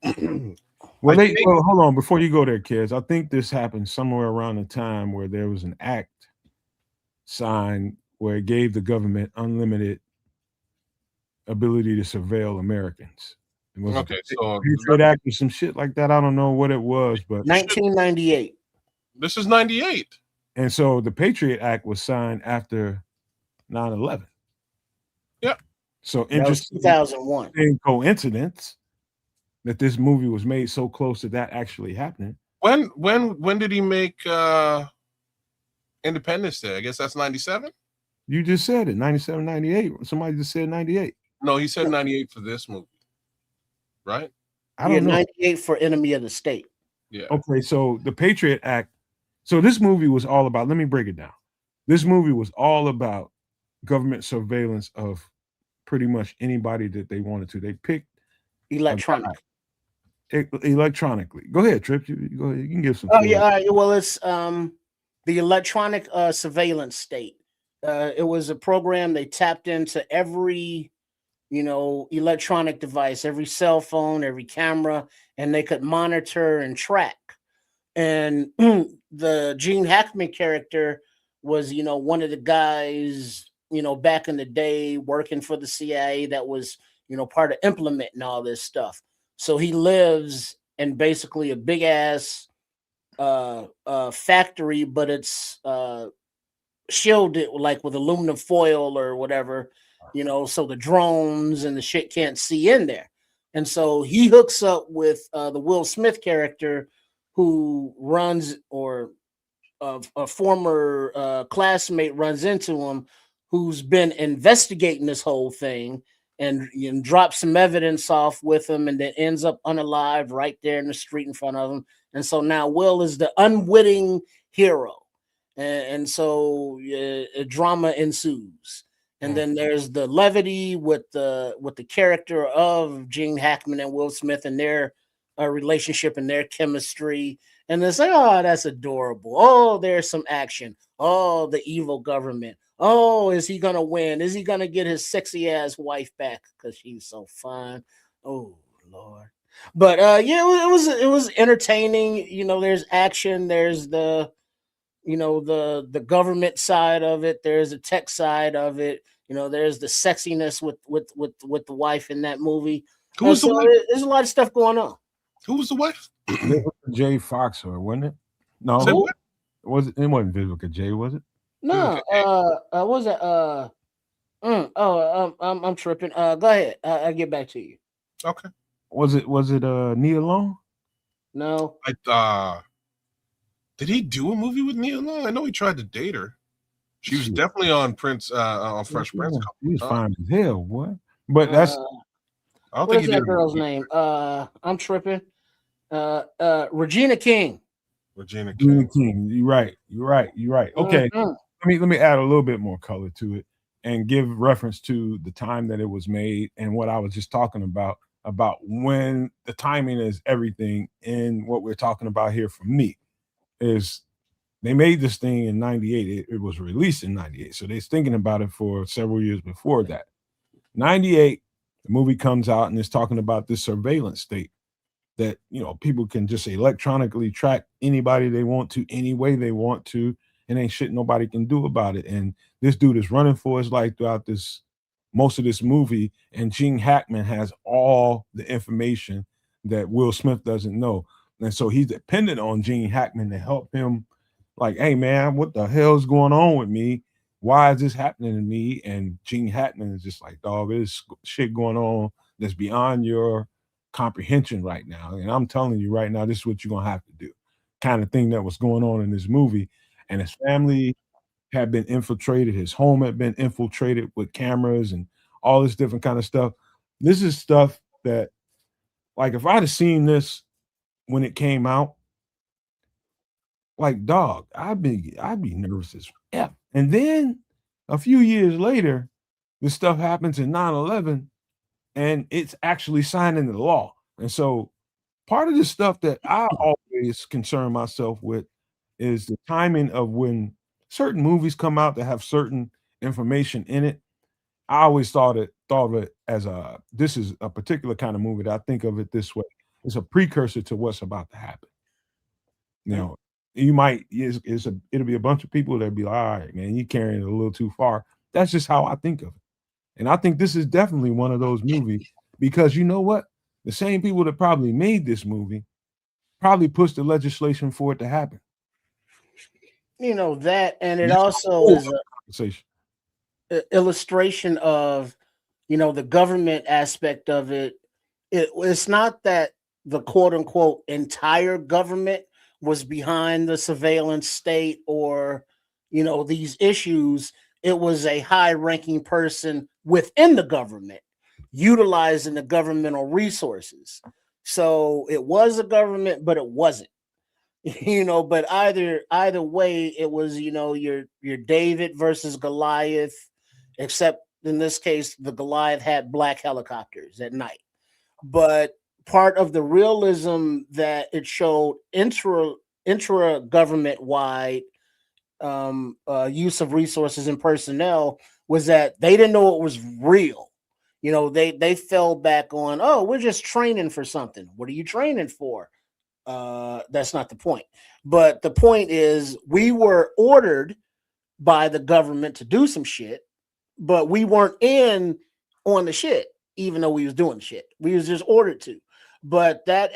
Well, hold on before you go there, kids. I think this happened somewhere around the time where there was an act signed where it gave the government unlimited ability to surveil Americans. Okay, so Patriot Act or some shit like that. I don't know what it was, but 1998. This is 98. And so the Patriot Act was signed after 9/11. Yep. So interesting. 2001. Coincidence that this movie was made so close to that actually happening. When did he make Independence Day? I guess that's 97. You just said it, 97, 98. Somebody just said 98. No, he said 98 for this movie, right? I don't know. 98 for Enemy of the State. Yeah. Okay, so the Patriot Act. So this movie was all about. Let me break it down. This movie was all about government surveillance of pretty much anybody that they wanted to. They picked electronically. Go ahead, Tripp. You go ahead. You can give some. Oh yeah, all right. Well, it's the electronic surveillance state. It was a program they tapped into every, electronic device, every cell phone, every camera, and they could monitor and track. And the Gene Hackman character was, one of the guys, back in the day working for the CIA that was, part of implementing all this stuff. So he lives in basically a big ass factory, but it's shielded like with aluminum foil or whatever, so the drones and the shit can't see in there. And so he hooks up with the Will Smith character who runs, or a former classmate runs into him, who's been investigating this whole thing and drops some evidence off with him, and then ends up unalived right there in the street in front of him. And so now Will is the unwitting hero. And so a drama ensues. And then there's the levity with the character of Gene Hackman and Will Smith and their relationship and their chemistry. And they say, oh, that's adorable. Oh, there's some action. Oh, the evil government. Oh, is he gonna win? Is he gonna get his sexy ass wife back because she's so fine? Oh Lord. But it was entertaining. There's action. There's the the government side of it. There's the tech side of it. There's the sexiness with the wife in that movie. Who's the wife? There's a lot of stuff going on. Who was the wife? Jay Fox, or wasn't it? No, it wasn't Vivica J, was it? No, what was it? I'm tripping. Go ahead. I'll get back to you. Okay. Was it Nia Long? No. Did he do a movie with Nia Long? I know he tried to date her. She was definitely on Prince, on Fresh Prince. He was fine as hell, boy. But that's I don't what think is he that did girl's name? I'm tripping. Regina King. Regina King. You're right. Okay. Let me add a little bit more color to it and give reference to the time that it was made and what I was just talking about when the timing is everything in what we're talking about here for me. is they made this thing in 98. It was released in 98. So they're thinking about it for several years before that. 98, the movie comes out and it's talking about this surveillance state that, you know, people can just electronically track anybody they want to, any way they want to, and ain't shit nobody can do about it. And this dude is running for his life throughout most of this movie, and Gene Hackman has all the information that Will Smith doesn't know. And so he's dependent on Gene Hackman to help him, like, hey man, what the hell's going on with me? Why is this happening to me? And Gene Hackman is just like, dog, there's shit going on that's beyond your comprehension right now. And I'm telling you right now, this is what you're gonna have to do. Kind of thing that was going on in this movie. And his family had been infiltrated, his home had been infiltrated with cameras and all this different kind of stuff. This is stuff that, like, if I'd have seen this when it came out, like, dog, I'd be nervous as F. And then a few years later, this stuff happens in 9/11, and it's actually signed into law. And so part of the stuff that I always concern myself with is the timing of when certain movies come out that have certain information in it. I always thought of it as this is a particular kind of movie that I think of it this way. It's a precursor to what's about to happen. You know, it'll be a bunch of people that'll be like, all right, man, you're carrying it a little too far. That's just how I think of it. And I think this is definitely one of those movies, because you know what? The same people that probably made this movie probably pushed the legislation for it to happen. You know that, and it also is an illustration of, you know, the government aspect of it. It's not that the quote unquote entire government was behind the surveillance state or, you know, these issues. It was a high ranking person within the government utilizing the governmental resources. So it was a government, but it wasn't. You know, but either way, it was, you know, your David versus Goliath, except in this case, the Goliath had black helicopters at night. But part of the realism that it showed intra government wide use of resources and personnel was that they didn't know it was real. You know, they fell back on, oh, we're just training for something. What are you training for? That's not the point. But the point is, we were ordered by the government to do some shit, but we weren't in on the shit, even though we was doing shit. We was just ordered to. But that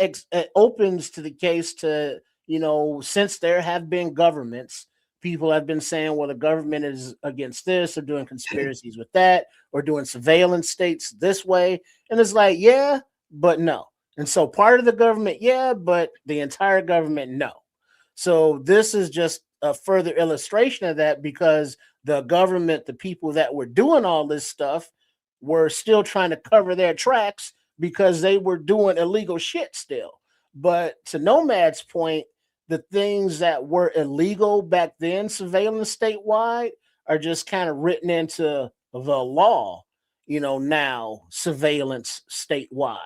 opens to the case to, you know, since there have been governments, people have been saying, well, the government is against this, or doing conspiracies with that, or doing surveillance states this way. And it's like, yeah, but no. And so part of the government, yeah, but the entire government, no. So this is just a further illustration of that, because the government, the people that were doing all this stuff, were still trying to cover their tracks because they were doing illegal shit still. But to Nomad's point, the things that were illegal back then, surveillance statewide, are just kind of written into the law, you know, now surveillance statewide.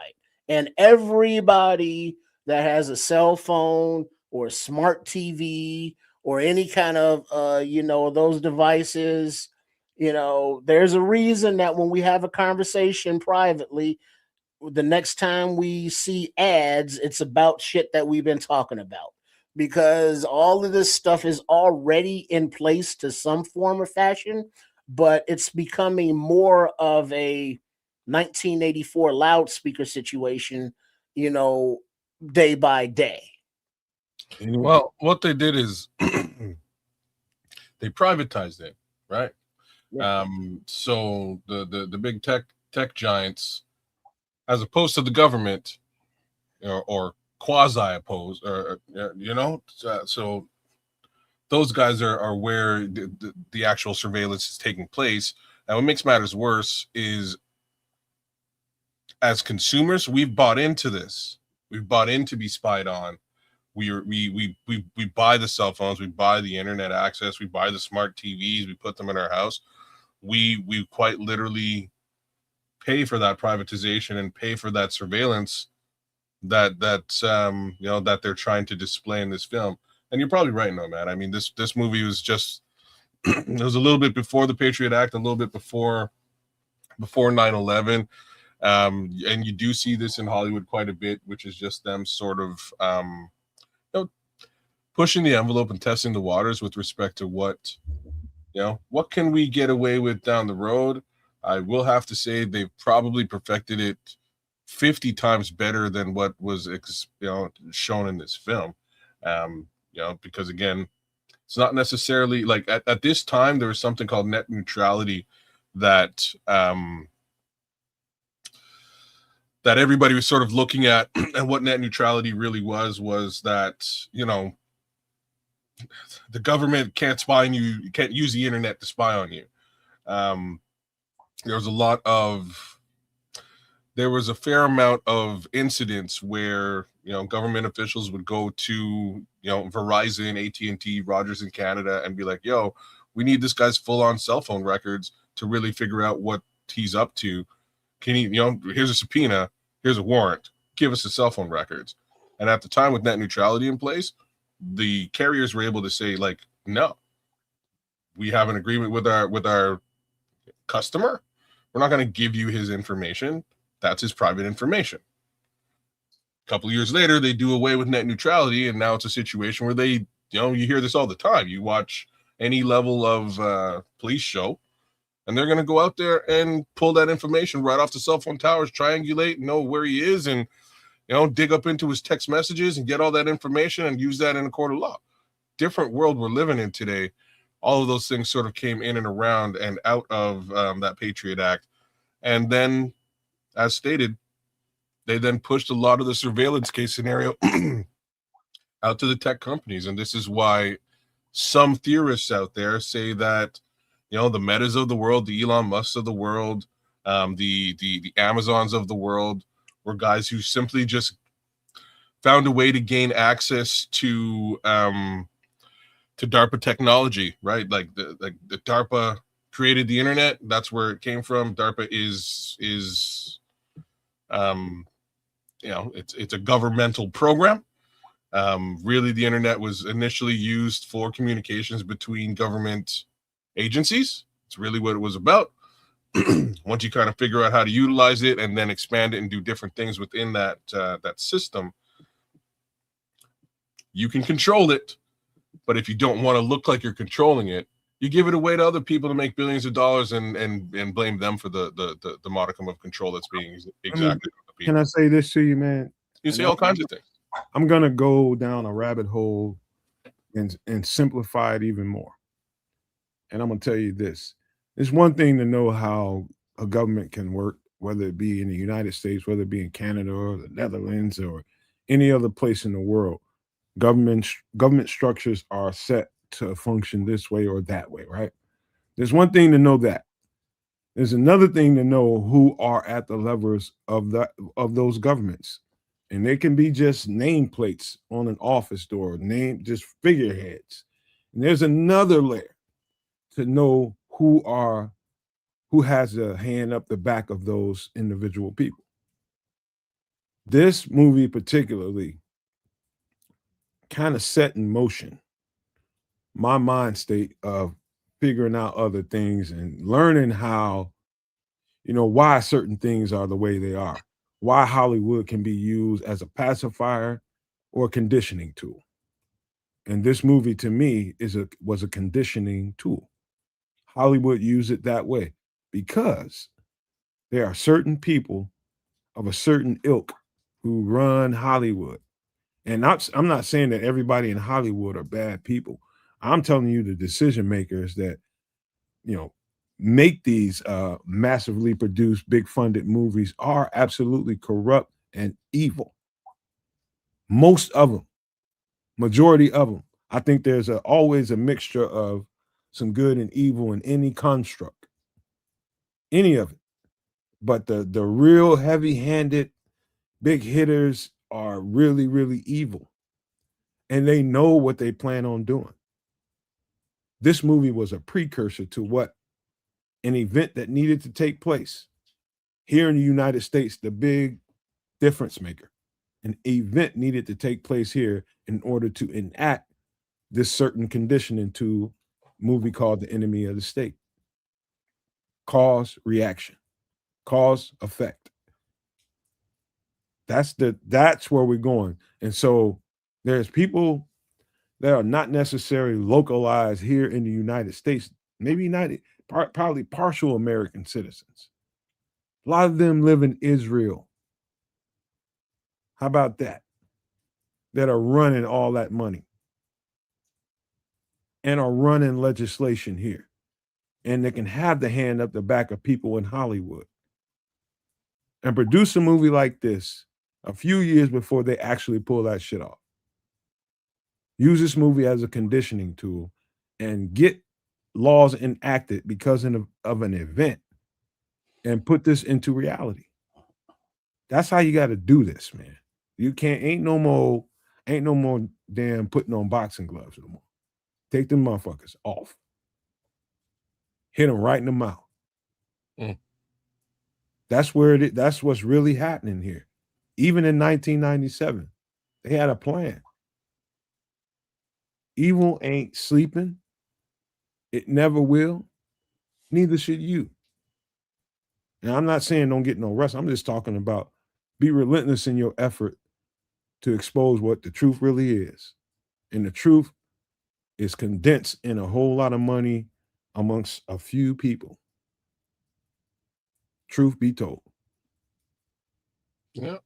And everybody that has a cell phone or a smart TV or any kind of, you know, those devices, you know, there's a reason that when we have a conversation privately, the next time we see ads, it's about shit that we've been talking about, because all of this stuff is already in place to some form or fashion, but it's becoming more of a 1984 loudspeaker situation, you know, day by day. Well, what they did is they privatized it, right? Yeah. So the big tech giants, as opposed to the government, or quasi opposed, or you know, so those guys are where the actual surveillance is taking place. And what makes matters worse is, as consumers, we've bought into this. We've bought in to be spied on. We buy the cell phones, we buy the internet access, we buy the smart TVs, we put them in our house. We quite literally pay for that privatization and pay for that surveillance that you know, that they're trying to display in this film. And you're probably right, Nomad. I mean, this movie was just it was a little bit before the Patriot Act, a little bit before 9/11. And you do see this in Hollywood quite a bit, which is just them sort of pushing the envelope and testing the waters with respect to what can we get away with down the road. I will have to say they've probably perfected it 50 times better than what was shown in this film. Because again, it's not necessarily like at this time there was something called net neutrality that that everybody was sort of looking at. And what net neutrality really was that the government can't spy on you. You can't use the internet to spy on you. There was a fair amount of incidents where government officials would go to Verizon, AT&T, Rogers in Canada and be like, yo, we need this guy's full-on cell phone records to really figure out what he's up to. Can you here's a subpoena, here's a warrant, give us the cell phone records. And at the time with net neutrality in place, the carriers were able to say, like, no, we have an agreement with our customer. We're not going to give you his information. That's his private information. A couple of years later, they do away with net neutrality, and now it's a situation where they, you hear this all the time. You watch any level of police show, and they're going to go out there and pull that information right off the cell phone towers, triangulate, know where he is, and dig up into his text messages and get all that information and use that in a court of law. Different world we're living in today. All of those things sort of came in and around and out of that Patriot Act. And then, as stated, they then pushed a lot of the surveillance case scenario out to the tech companies. And this is why some theorists out there say that, the Metas of the world, the Elon Musks of the world, the Amazons of the world were guys who simply just found a way to gain access to DARPA technology, right? Like the DARPA created the internet. That's where it came from. DARPA is it's a governmental program. Really, the internet was initially used for communications between government agencies. It's really what it was about. Once you kind of figure out how to utilize it and then expand it and do different things within that system, you can control it. But if you don't want to look like you're controlling it, you give it away to other people to make billions of dollars and blame them for the modicum of control that's being exacted. Can I say this to you, man? You say all kinds of things. I'm gonna go down a rabbit hole and simplify it even more. And I'm gonna tell you this. It's one thing to know how a government can work, whether it be in the United States, whether it be in Canada or the Netherlands or any other place in the world. Government structures are set to function this way or that way, right? There's one thing to know that. There's another thing to know who are at the levers of those governments. And they can be just nameplates on an office door, just figureheads. And there's another layer to know who has a hand up the back of those individual people. This movie particularly kind of set in motion my mind state of figuring out other things and learning how, why certain things are the way they are, why Hollywood can be used as a pacifier or a conditioning tool. And this movie to me was a conditioning tool. Hollywood used it that way because there are certain people of a certain ilk who run Hollywood. And I'm not saying that everybody in Hollywood are bad people. I'm telling you the decision makers that, make these massively produced, big funded movies are absolutely corrupt and evil. Most of them, majority of them. I think there's always a mixture of some good and evil in any construct, any of it. But the real heavy-handed big hitters are really, really evil. And they know what they plan on doing. This movie was a precursor to an event that needed to take place here in the United States, the big difference maker. An event needed to take place here in order to enact this certain conditioning to a movie called The Enemy of the State. Cause, reaction, cause, effect. That's where we're going. And so there's people that are not necessarily localized here in the United States, maybe probably partial American citizens. A lot of them live in Israel. How about that? That are running all that money and are running legislation here. And they can have the hand up the back of people in Hollywood and produce a movie like this a few years before they actually pull that shit off. Use this movie as a conditioning tool and get laws enacted because of an event and put this into reality. That's how you got to do this, man. You can't, ain't no more damn putting on boxing gloves no more. Take them motherfuckers off. Hit them right in the mouth. That's where that's what's really happening here. Even in 1997, they had a plan. Evil ain't sleeping. It never will. Neither should you. Now, I'm not saying don't get no rest. I'm just talking about be relentless in your effort to expose what the truth really is. And the truth is condensed in a whole lot of money amongst a few people. Truth be told. Yeah.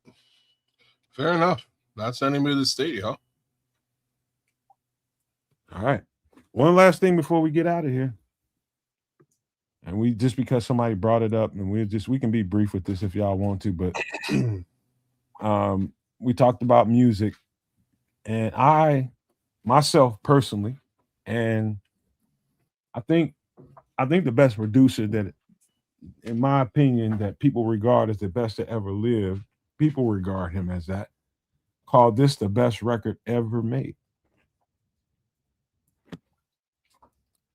Fair enough. That's Enemy of the State, huh? All right. One last thing before we get out of here. And we just because somebody brought it up, and we can be brief with this if y'all want to, but we talked about music, and I myself personally, and I think the best producer that, in my opinion, that people regard as the best to ever live, people regard him as that, called this the best record ever made.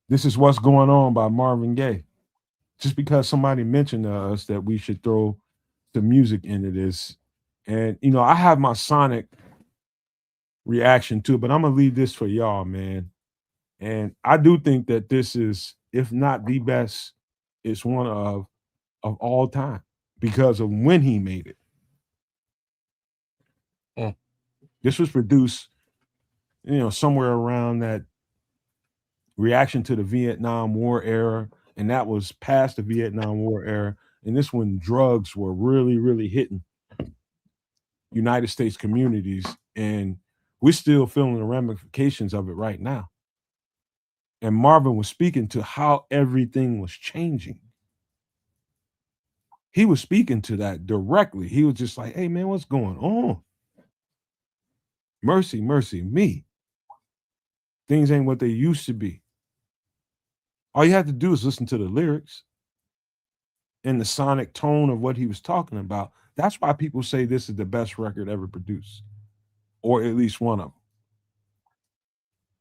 This is What's Going On by Marvin Gaye. Just because somebody mentioned to us that we should throw the music into this. And, I have my sonic reaction to it, but I'm going to leave this for y'all, man. And I do think that this is, if not the best, it's one of all time because of when he made it. This was produced, somewhere around that reaction to the Vietnam War era, and that was past the Vietnam War era. And this when drugs were really, really hitting United States communities, and we're still feeling the ramifications of it right now. And Marvin was speaking to how everything was changing. He was speaking to that directly. He was just like, hey, man, what's going on? Mercy, mercy me. Things ain't what they used to be. All you have to do is listen to the lyrics and the sonic tone of what he was talking about. That's why people say this is the best record ever produced, or at least one of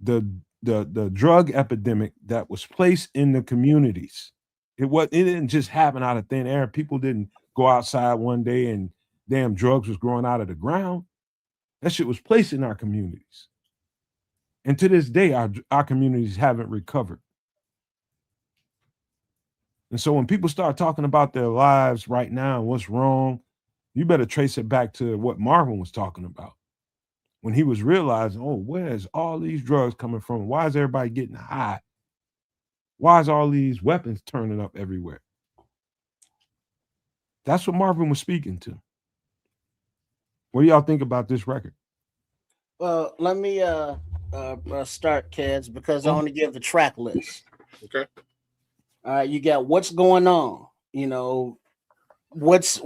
them. The drug epidemic that was placed in the communities, it didn't just happen out of thin air. People didn't go outside one day and damn drugs was growing out of the ground. That shit was placed in our communities. And to this day, our communities haven't recovered. And so when people start talking about their lives right now and what's wrong, you better trace it back to what Marvin was talking about. When he was realizing, where's all these drugs coming from? Why is everybody getting high? Why is all these weapons turning up everywhere? That's what Marvin was speaking to. What do y'all think about this record? Well, let me start, kids, because I want to give the track list. Okay. All right, you got What's Going On. What's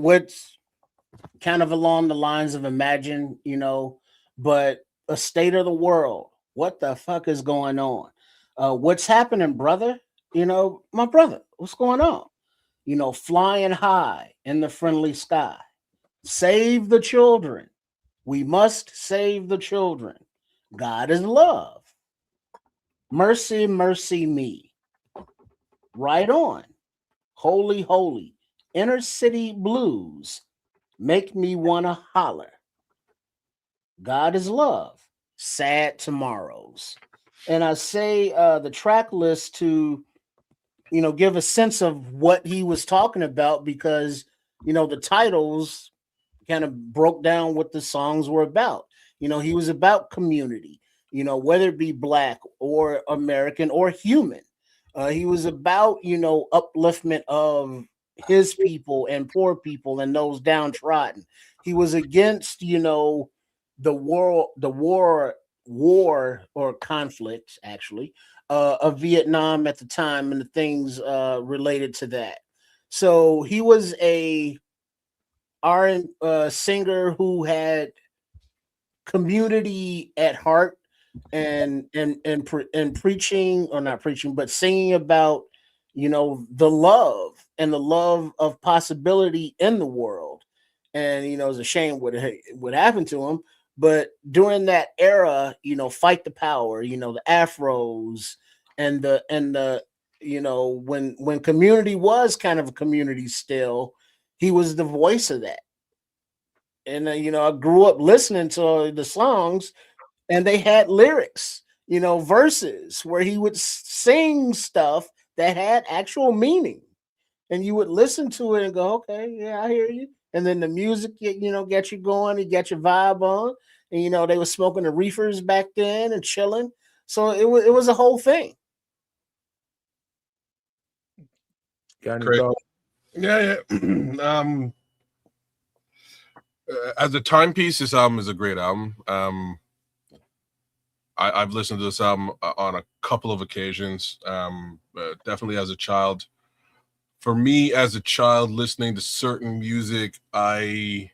kind of along the lines of Imagine, but a state of the world. What the fuck is going on? What's happening, brother? My brother, what's going on? Flying high in the friendly sky. Save the children. We must save the children. God is love. Mercy, mercy me. Right on. Holy, holy. Inner city blues. Make me wanna holler. God is love. Sad tomorrows. and I say the track list to, give a sense of what he was talking about, because, the titles kind of broke down what the songs were about. He was about community, whether it be Black or American or human. He was about, upliftment of his people and poor people and those downtrodden. He was against, the war or conflict, actually, of Vietnam at the time and the things related to that. So he was a singer who had community at heart, and preaching, or not preaching, but singing about, the love of possibility in the world. And it's a shame what happened to him, but during that era, fight the power, the afros, and the when community was kind of a community still, he was the voice of that. And I grew up listening to the songs, and they had lyrics, verses where he would sing stuff that had actual meaning, and you would listen to it and go, okay, yeah, I hear you. And then the music, get you going, you get your vibe on. And they were smoking the reefers back then and chilling, so it was a whole thing. Got any Great. thoughts? Yeah. As a timepiece, this album is a great album. I've listened to this album on a couple of occasions. Definitely as a child. For me, as a child, listening to certain music, I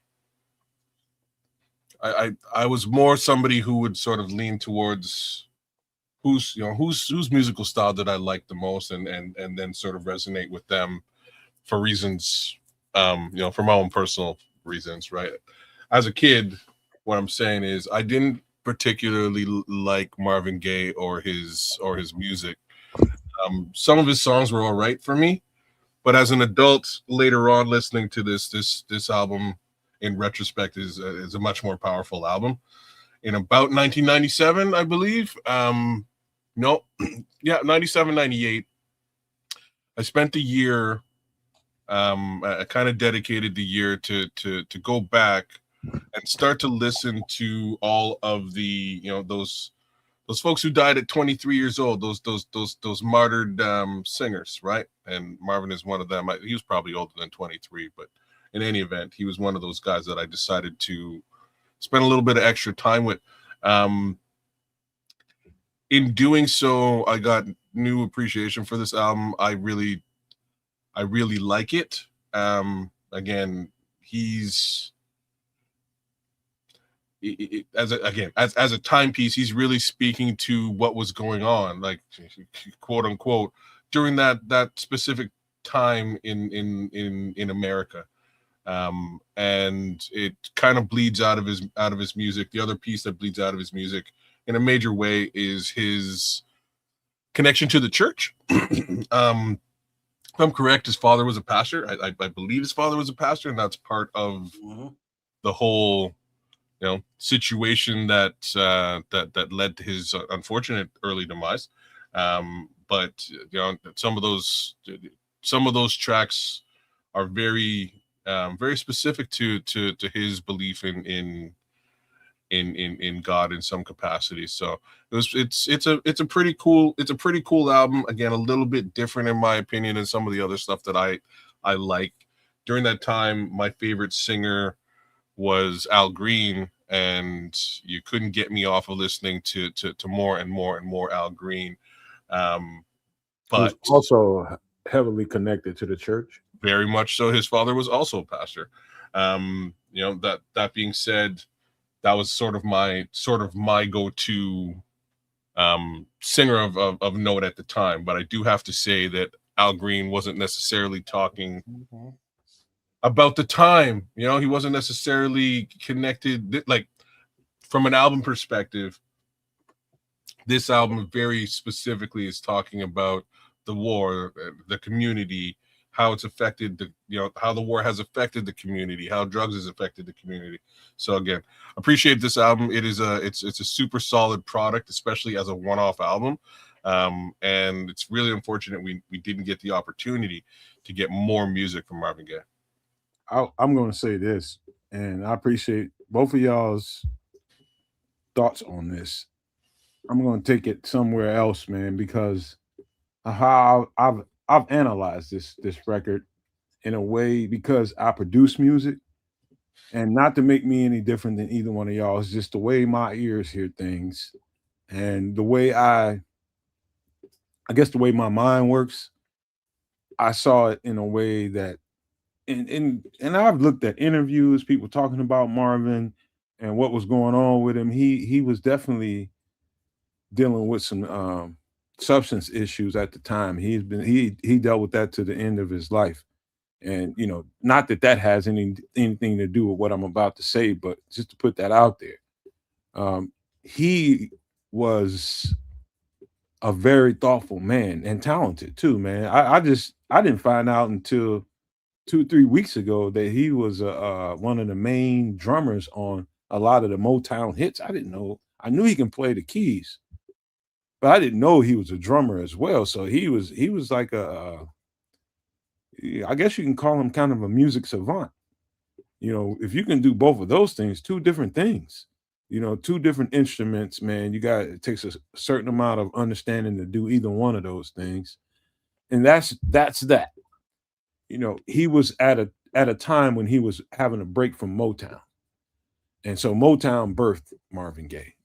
was more somebody who would sort of lean towards whose musical style did I like the most, and then sort of resonate with them for reasons, for my own personal reasons, right? As a kid, what I'm saying is I didn't particularly like Marvin Gaye or his music. Some of his songs were all right for me, but as an adult, later on, listening to this album in retrospect is a much more powerful album. In about 1997, I believe. No, yeah, 97, 98. I spent the year. I kind of dedicated the year to go back and start to listen to all of the those folks who died at 23 years old, those martyred singers, right? And Marvin is one of them. He was probably older than 23, but in any event, he was one of those guys that I decided to spend a little bit of extra time with. In doing so, I got new appreciation for this album. I really like it. Again, he's as a timepiece, he's really speaking to what was going on, like, quote unquote, during that specific time in America. And it kind of bleeds out of his music. The other piece that bleeds out of his music in a major way is his connection to the church. If I'm correct, his father was a pastor. I believe his father was a pastor, and that's part of the whole situation that led to his unfortunate early demise. But some of those tracks are very specific to his belief in God in some capacity. So it's a pretty cool album. Again, a little bit different in my opinion than some of the other stuff that I like. During that time, my favorite singer was Al Green, and you couldn't get me off of listening to more and more and more Al Green. But also heavily connected to the church. Very much so. His father was also a pastor. That being said, that was sort of my go-to singer of note at the time. But I do have to say that Al Green wasn't necessarily talking about the time. He wasn't necessarily connected. Like, from an album perspective, this album very specifically is talking about the war, the community, how it's affected how the war has affected the community, how drugs has affected the community. So again, appreciate this album. It's a super solid product, especially as a one-off album. And it's really unfortunate we didn't get the opportunity to get more music from Marvin Gaye. I'm going to say this, and I appreciate both of y'all's thoughts on this. I'm going to take it somewhere else, man, because how I've analyzed this record in a way, because I produce music, and not to make me any different than either one of y'all. It's just the way my ears hear things, and the way I guess the way my mind works. I saw it in a way that, and I've looked at interviews, people talking about Marvin and what was going on with him. He was definitely dealing with some substance issues at the time. He dealt with that to the end of his life. And not that has anything to do with what I'm about to say, but just to put that out there. He was a very thoughtful man and talented too, man. I didn't find out until 2-3 weeks ago that he was one of the main drummers on a lot of the Motown hits. I didn't know. I knew he can play the keys, but I didn't know he was a drummer as well. So he was like I guess you can call him kind of a music savant. If you can do both of those things, two different things, two different instruments, man, it takes a certain amount of understanding to do either one of those things. And that's that. He was at a time when he was having a break from Motown. And so Motown birthed Marvin Gaye.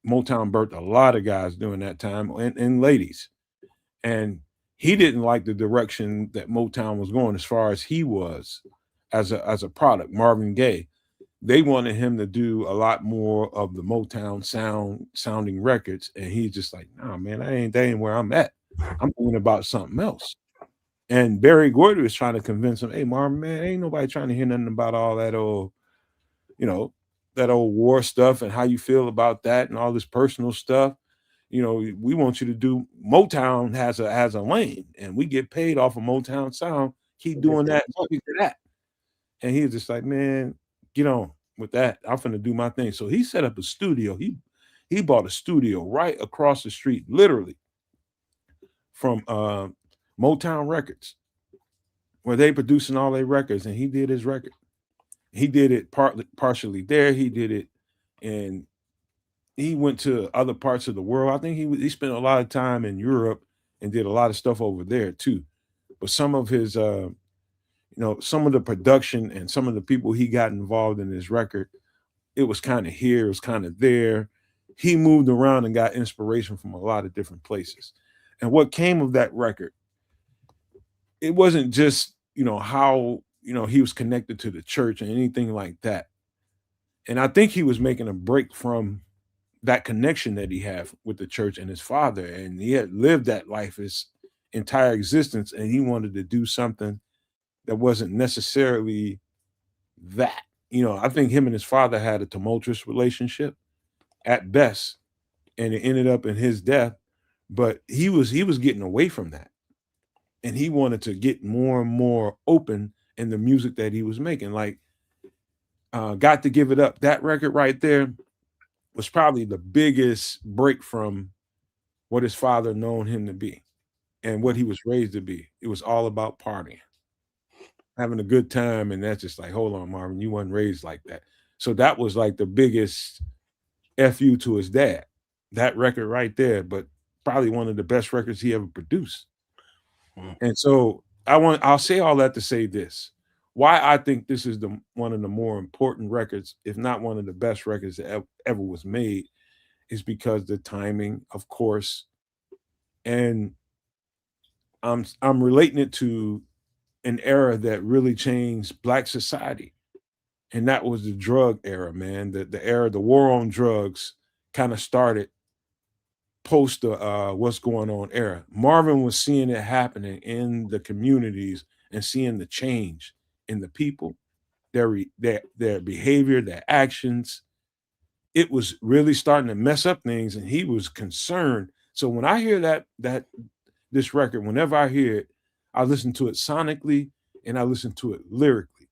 Motown birthed a lot of guys during that time, and ladies. And he didn't like the direction that Motown was going as far as he was as a product, Marvin Gaye. They wanted him to do a lot more of the Motown sounding records. And he's just like, no, man, that ain't where I'm at. I'm thinking about something else. And Barry Gordy was trying to convince him, hey, Marvin, man, ain't nobody trying to hear nothing about all that old, that old war stuff and how you feel about that and all this personal stuff. We want you to do Motown has a lane, and we get paid off of Motown sound. Keep doing that, speak to that. And he was just like, man, get on with that. I'm finna do my thing. So he set up a studio. He bought a studio right across the street, literally, from Motown Records, where they producing all their records, and he did his record. He did it partially there. He did it, and he went to other parts of the world. I think he spent a lot of time in Europe and did a lot of stuff over there too. But some of his, some of the production and some of the people he got involved in his record, it was kind of here, it was kind of there. He moved around and got inspiration from a lot of different places. And what came of that record, it wasn't just, how, he was connected to the church and anything like that. And I think he was making a break from that connection that he had with the church and his father. And he had lived that life his entire existence. And he wanted to do something that wasn't necessarily that. I think him and his father had a tumultuous relationship at best. And it ended up in his death. But he was getting away from that. And he wanted to get more and more open in the music that he was making. Like, Got to Give It Up. That record right there was probably the biggest break from what his father known him to be and what he was raised to be. It was all about partying, having a good time. And that's just like, hold on, Marvin, you weren't raised like that. So that was like the biggest FU to his dad, that record right there, but probably one of the best records he ever produced. And so I'll say all that to say this. Why I think this is one of the more important records, if not one of the best records that ever was made, is because the timing, of course, and I'm relating it to an era that really changed Black society, and that was the drug era, man. The era, the war on drugs, kind of started post the what's going on era. Marvin was seeing it happening in the communities and seeing the change in the people, their behavior, their actions. It was really starting to mess up things, and he was concerned. So when I hear that this record, whenever I hear it, I listen to it sonically and I listen to it lyrically.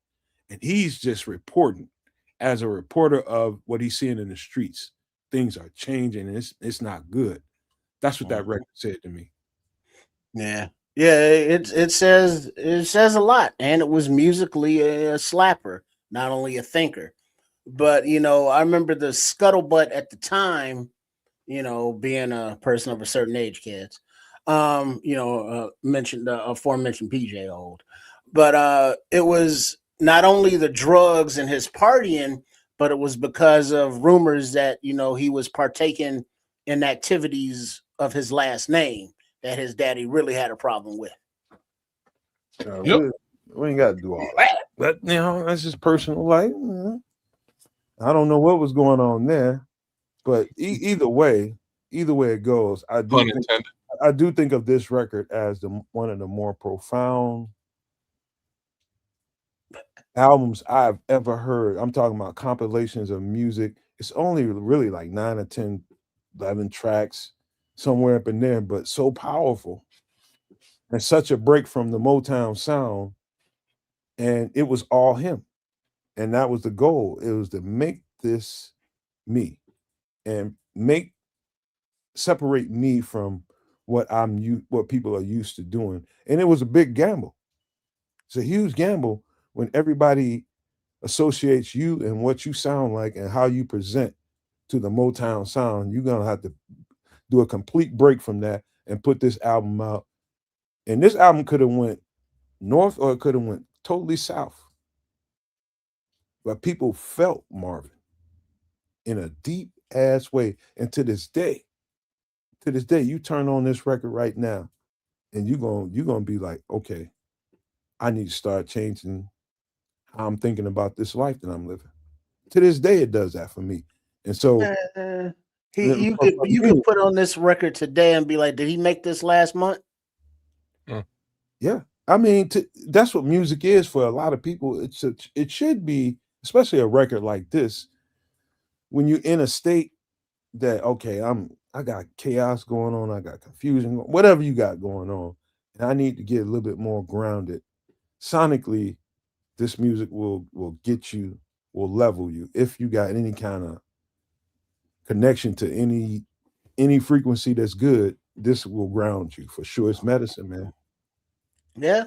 And he's just reporting as a reporter of what he's seeing in the streets. Things are changing and it's not good. That's what that record said to me. Yeah. Yeah, it says a lot, and it was musically a slapper, not only a thinker. But I remember the scuttlebutt at the time, being a person of a certain age, kids. Mentioned aforementioned PJ old, but it was not only the drugs and his partying, but it was because of rumors that he was partaking in activities of his last name that his daddy really had a problem with. Yep. We ain't got to do all that. But that's just personal life. I don't know what was going on there, but either way it goes, I do think of this record as one of the more profound albums I've ever heard. I'm talking about compilations of music. It's only really like 9 or 10, 11 tracks, somewhere up in there, but so powerful. And such a break from the Motown sound. And it was all him. And that was the goal. It was to make this me and separate me from what people are used to doing. And it was a big gamble. It's a huge gamble when everybody associates you and what you sound like and how you present to the Motown sound. You're gonna have to do a complete break from that and put this album out. And this album could have went north or it could have went totally south. But people felt Marvin in a deep ass way. And to this day, you turn on this record right now and you're gonna be like, okay, I need to start changing how I'm thinking about this life that I'm living. To this day, it does that for me. And so you could put on this record today and be like, did he make this last month? Yeah. I mean, that's what music is for a lot of people. It should be, especially a record like this, when you're in a state that, okay, I got chaos going on, I got confusion, whatever you got going on, and I need to get a little bit more grounded. Sonically, this music will get you, will level you. If you got any kind of connection to any frequency that's good, this will ground you for sure. It's medicine, man. Yeah.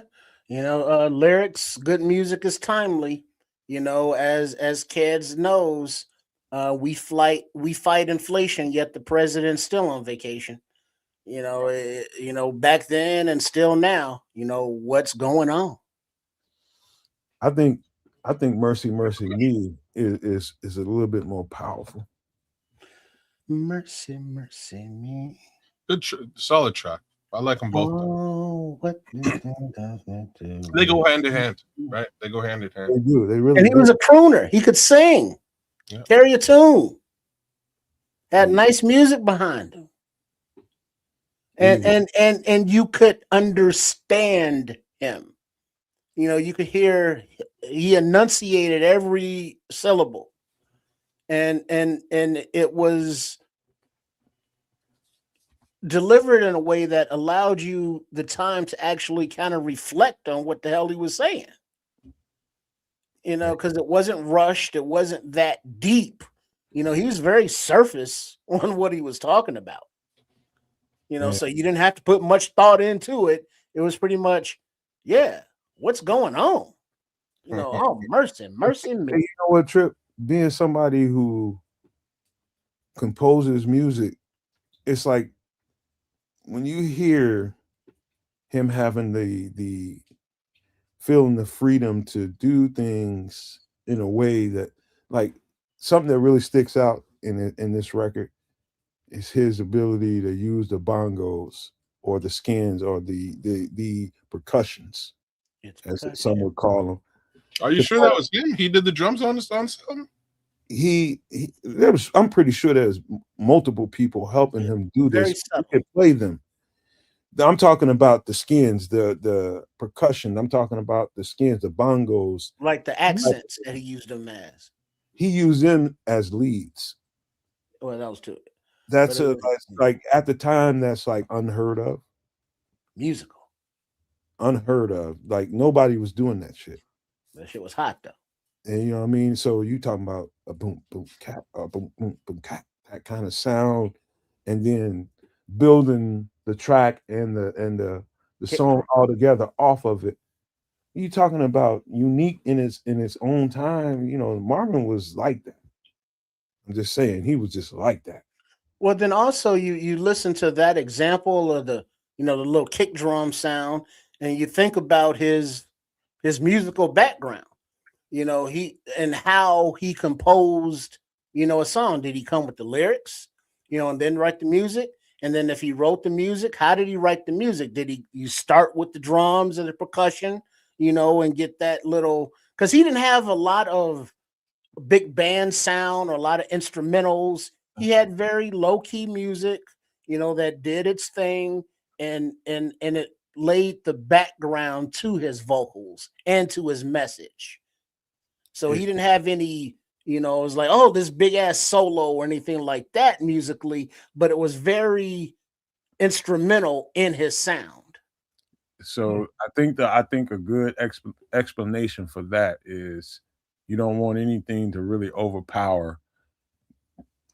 Lyrics, good music is timely. As kids knows, we fight inflation, yet the president's still on vacation. Back then and still now, what's going on. I think Mercy Mercy Me is a little bit more powerful. Mercy Mercy Me. Good, solid track. I like them both. Oh, what they go hand in hand, right? They go hand in hand. They do. They really. And he was a crooner. He could sing, carry a tune, had nice music behind him, and you could understand him. You could hear he enunciated every syllable, and it was delivered in a way that allowed you the time to actually kind of reflect on what the hell he was saying. Because it wasn't rushed, it wasn't that deep. He was very surface on what he was talking about. So you didn't have to put much thought into it. It was pretty much, what's going on? Oh, mercy me. You know what, Trip? Being somebody who composes music, it's like when you hear him having the feeling the freedom to do things in a way that, like, something that really sticks out in this record is his ability to use the bongos or the skins or the percussions, as some would call them. Are you sure that was him? He did the drums on something? I'm pretty sure there's multiple people helping him do this. He could play them. I'm talking about the skins, the percussion. I'm talking about the skins, the bongos. Like the accents that he used them as. He used them as leads. Well, that was too. That's like at the time, that's like unheard of. Musical. unheard of. Like nobody was doing that shit. That shit was hot though. And you know what I mean? So you talking about a boom, boom, cap, a boom, boom, boom, cap, that kind of sound, and then building the track and the song all together off of it. You talking about unique in its own time. You know, Marvin was like that. I'm just saying he was just like that. Well, then also you listen to that example of the the little kick drum sound, and you think about his musical background. He and how he composed a song. Did he come with the lyrics, and then write the music? And then if he wrote the music, how did he write the music? Did you start with the drums and the percussion, and get that little, because he didn't have a lot of big band sound or a lot of instrumentals. He had very low key music, that did its thing, and it laid the background to his vocals and to his message. So he didn't have any, it was like, oh, this big ass solo or anything like that musically, but it was very instrumental in his sound. So I think a good explanation for that is you don't want anything to really overpower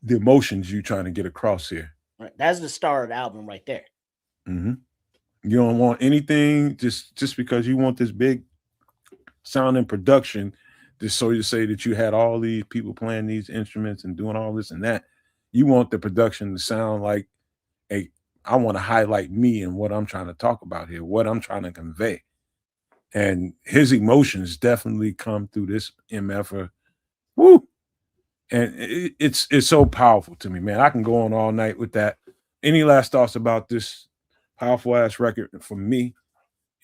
the emotions you're trying to get across here. Right. That's the star of the album right there. Mm-hmm. You don't want anything just because you want this big sound and production, just so you say that you had all these people playing these instruments and doing all this and that. You want the production to sound like I want to highlight me and what I'm trying to talk about here, what I'm trying to convey. And his emotions definitely come through this MF. Woo! And it's so powerful to me, man. I can go on all night with that. Any last thoughts about this powerful ass record for me?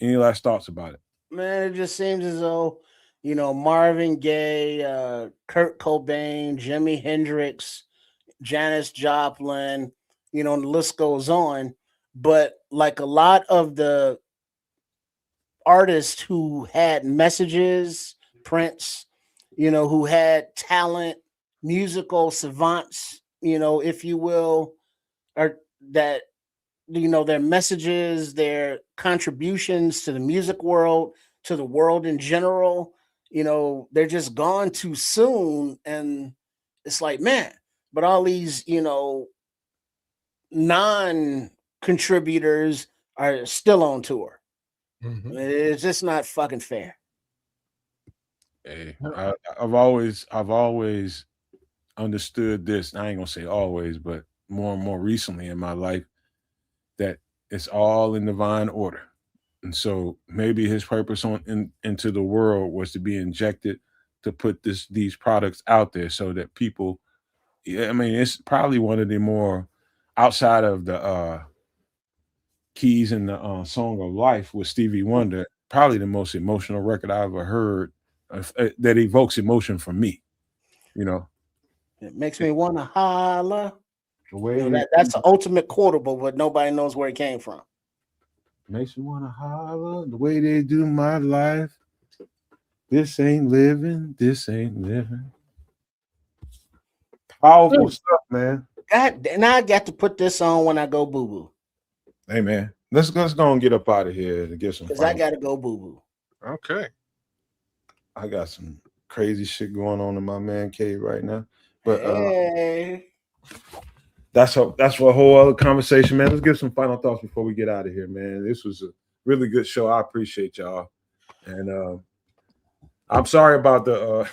Any last thoughts about it? Man, it just seems as though, Marvin Gaye, Kurt Cobain, Jimi Hendrix, Janis Joplin, the list goes on. But like a lot of the artists who had messages, Prince, who had talent, musical savants, if you will, or that, their messages, their contributions to the music world, to the world in general, they're just gone too soon. And it's like, man, but all these, non-contributors are still on tour. Mm-hmm. It's just not fucking fair. Hey, I've always understood this. I ain't gonna say always, but more and more recently in my life, that it's all in divine order. And so maybe his purpose into the world was to be injected to put these products out there so that people. I mean, it's probably one of the more outside of the Keys in the Song of Life with Stevie Wonder, probably the most emotional record I ever heard that evokes emotion from me. It makes me want to holler. The way that's the ultimate quotable, but nobody knows where it came from. Makes me want to holler. The way they do my life. This ain't living. This ain't living. Powerful stuff, man. God, now I got to put this on when I go boo boo. Hey, man, let's go and get up out of here and get some. Because I got to go boo boo. Okay. I got some crazy shit going on in my man cave right now, but hey. That's for a whole other conversation, man. Let's give some final thoughts before we get out of here, man. This was a really good show. I appreciate y'all, and I'm sorry about the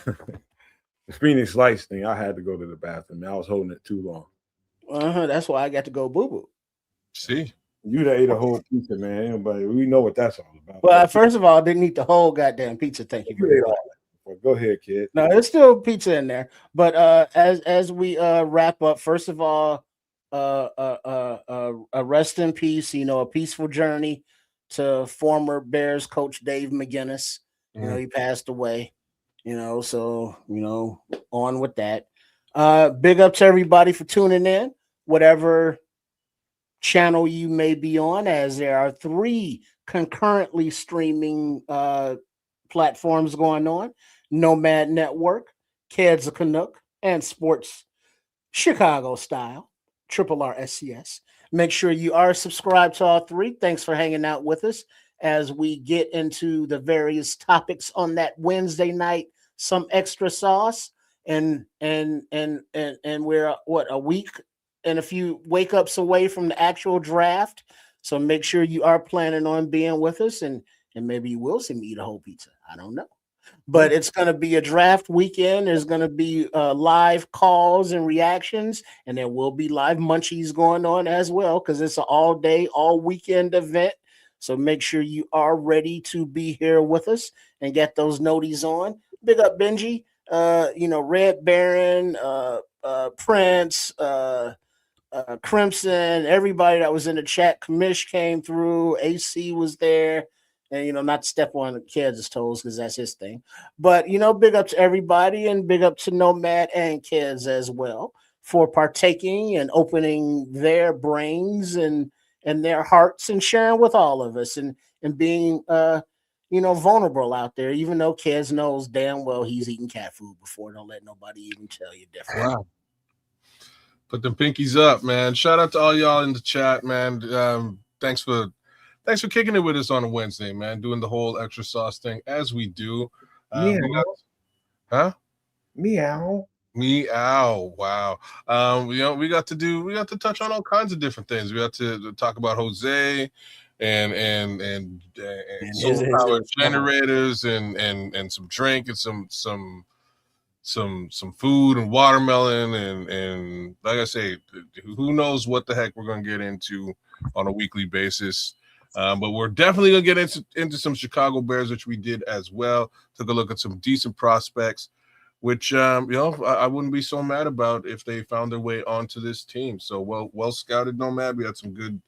Phoenix Lights thing. I had to go to the bathroom. I was holding it too long. That's why I got to go boo boo. See, you ate a whole pizza, man. Anybody, we know what that's all about. Well, first of all, I didn't eat the whole goddamn pizza. Thank you very much. Well, go ahead, kid. No, there's still pizza in there. But as we wrap up, first of all, a rest in peace. A peaceful journey to former Bears coach Dave McGinnis. He passed away. So on with that. Big up to everybody for tuning in, whatever channel you may be on, as there are 3 concurrently streaming platforms going on: Nomad Network, Kids a Canuck, and Sports Chicago Style, RRSCS. Make sure you are subscribed to all 3. Thanks for hanging out with us as we get into the various topics on that Wednesday night, some extra sauce. And we're a week and a few wake ups away from the actual draft. So make sure you are planning on being with us, and maybe you will see me eat a whole pizza. I don't know. But it's going to be a draft weekend. There's going to be live calls and reactions, and there will be live munchies going on as well, because it's an all day, all weekend event. So make sure you are ready to be here with us and get those noties on. Big up Benji, Red Baron, Prince, Crimson, everybody that was in the chat. Kamish came through. AC was there. And, not to step on the kids' toes because that's his thing. But, big up to everybody, and big up to Nomad and kids as well for partaking and opening their brains and their hearts and sharing with all of us and being, vulnerable out there, even though kids knows damn well he's eating cat food before. Don't let nobody even tell you different. Wow. Put them pinkies up, man. Shout out to all y'all in the chat, man. Thanks for kicking it with us on a Wednesday, man. Doing the whole extra sauce thing as we do. Meow. Wow. We got to touch on all kinds of different things. We got to talk about Jose and solar power generators and some drink and some food and watermelon and like I say, who knows what the heck we're gonna get into on a weekly basis. But we're definitely gonna get into some Chicago Bears, which we did as well. Took a look at some decent prospects, which I wouldn't be so mad about if they found their way onto this team. So well scouted, Nomad. We had some good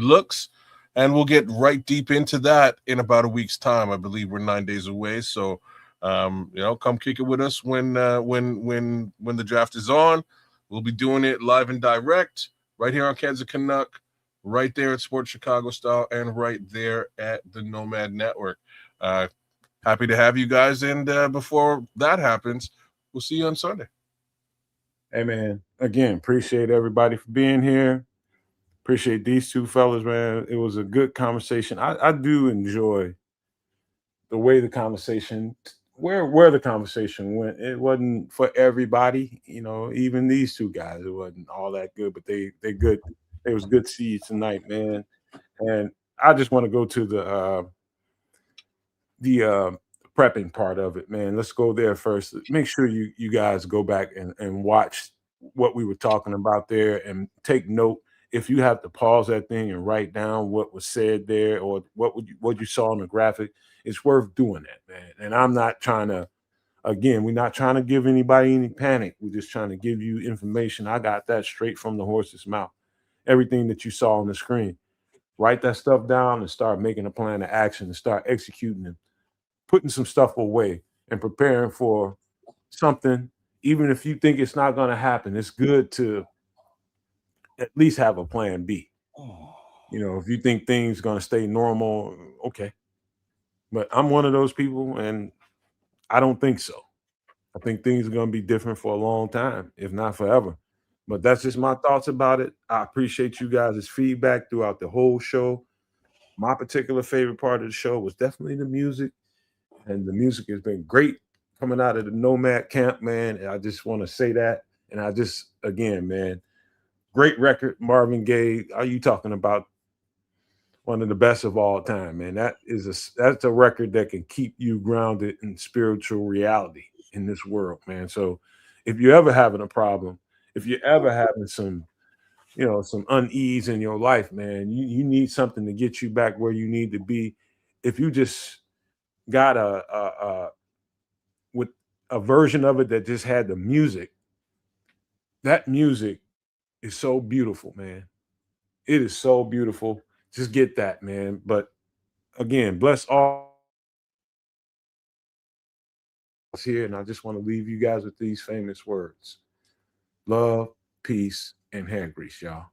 looks, and we'll get right deep into that in about a week's time. I believe we're 9 days away. So come kick it with us when the draft is on. We'll be doing it live and direct right here on Kansas Canuck, right there at Sports Chicago Style, and right there at the Nomad Network. Happy to have you guys, and before that happens, we'll see you on Sunday. Hey, man, again, appreciate everybody for being here. Appreciate these two fellas, man. It was a good conversation. I do enjoy the way the conversation, where the conversation went. It wasn't for everybody, even these two guys, it wasn't all that good, but they good. It was good to see you tonight, man. And I just want to go to the prepping part of it, man. Let's go there first. Make sure you guys go back and watch what we were talking about there and take note. If you have to pause that thing and write down what was said there or what you saw on the graphic, it's worth doing that, man. And I'm not trying to, again, we're not trying to give anybody any panic. We're just trying to give you information. I got that straight from the horse's mouth. Everything that you saw on the screen. Write that stuff down and start making a plan of action and start executing and putting some stuff away and preparing for something. Even if you think it's not going to happen, it's good to at least have a plan B. If you think things going to stay normal, okay. But I'm one of those people, and I don't think so. I think things are going to be different for a long time, if not forever. But that's just my thoughts about it. I appreciate you guys' feedback throughout the whole show. My particular favorite part of the show was definitely the music. And the music has been great coming out of the Nomad camp, man. And I just want to say that. And again, man, great record, Marvin Gaye. Are you talking about one of the best of all time, man? That's a record that can keep you grounded in spiritual reality in this world, man. So if you're ever having a problem, if you're ever having some unease in your life, man, you need something to get you back where you need to be. If you just got with a version of it that just had the music, that music is so beautiful, man. It is so beautiful. Just get that, man. But again, bless all here, and I just want to leave you guys with these famous words: love, peace, and hair grease, y'all.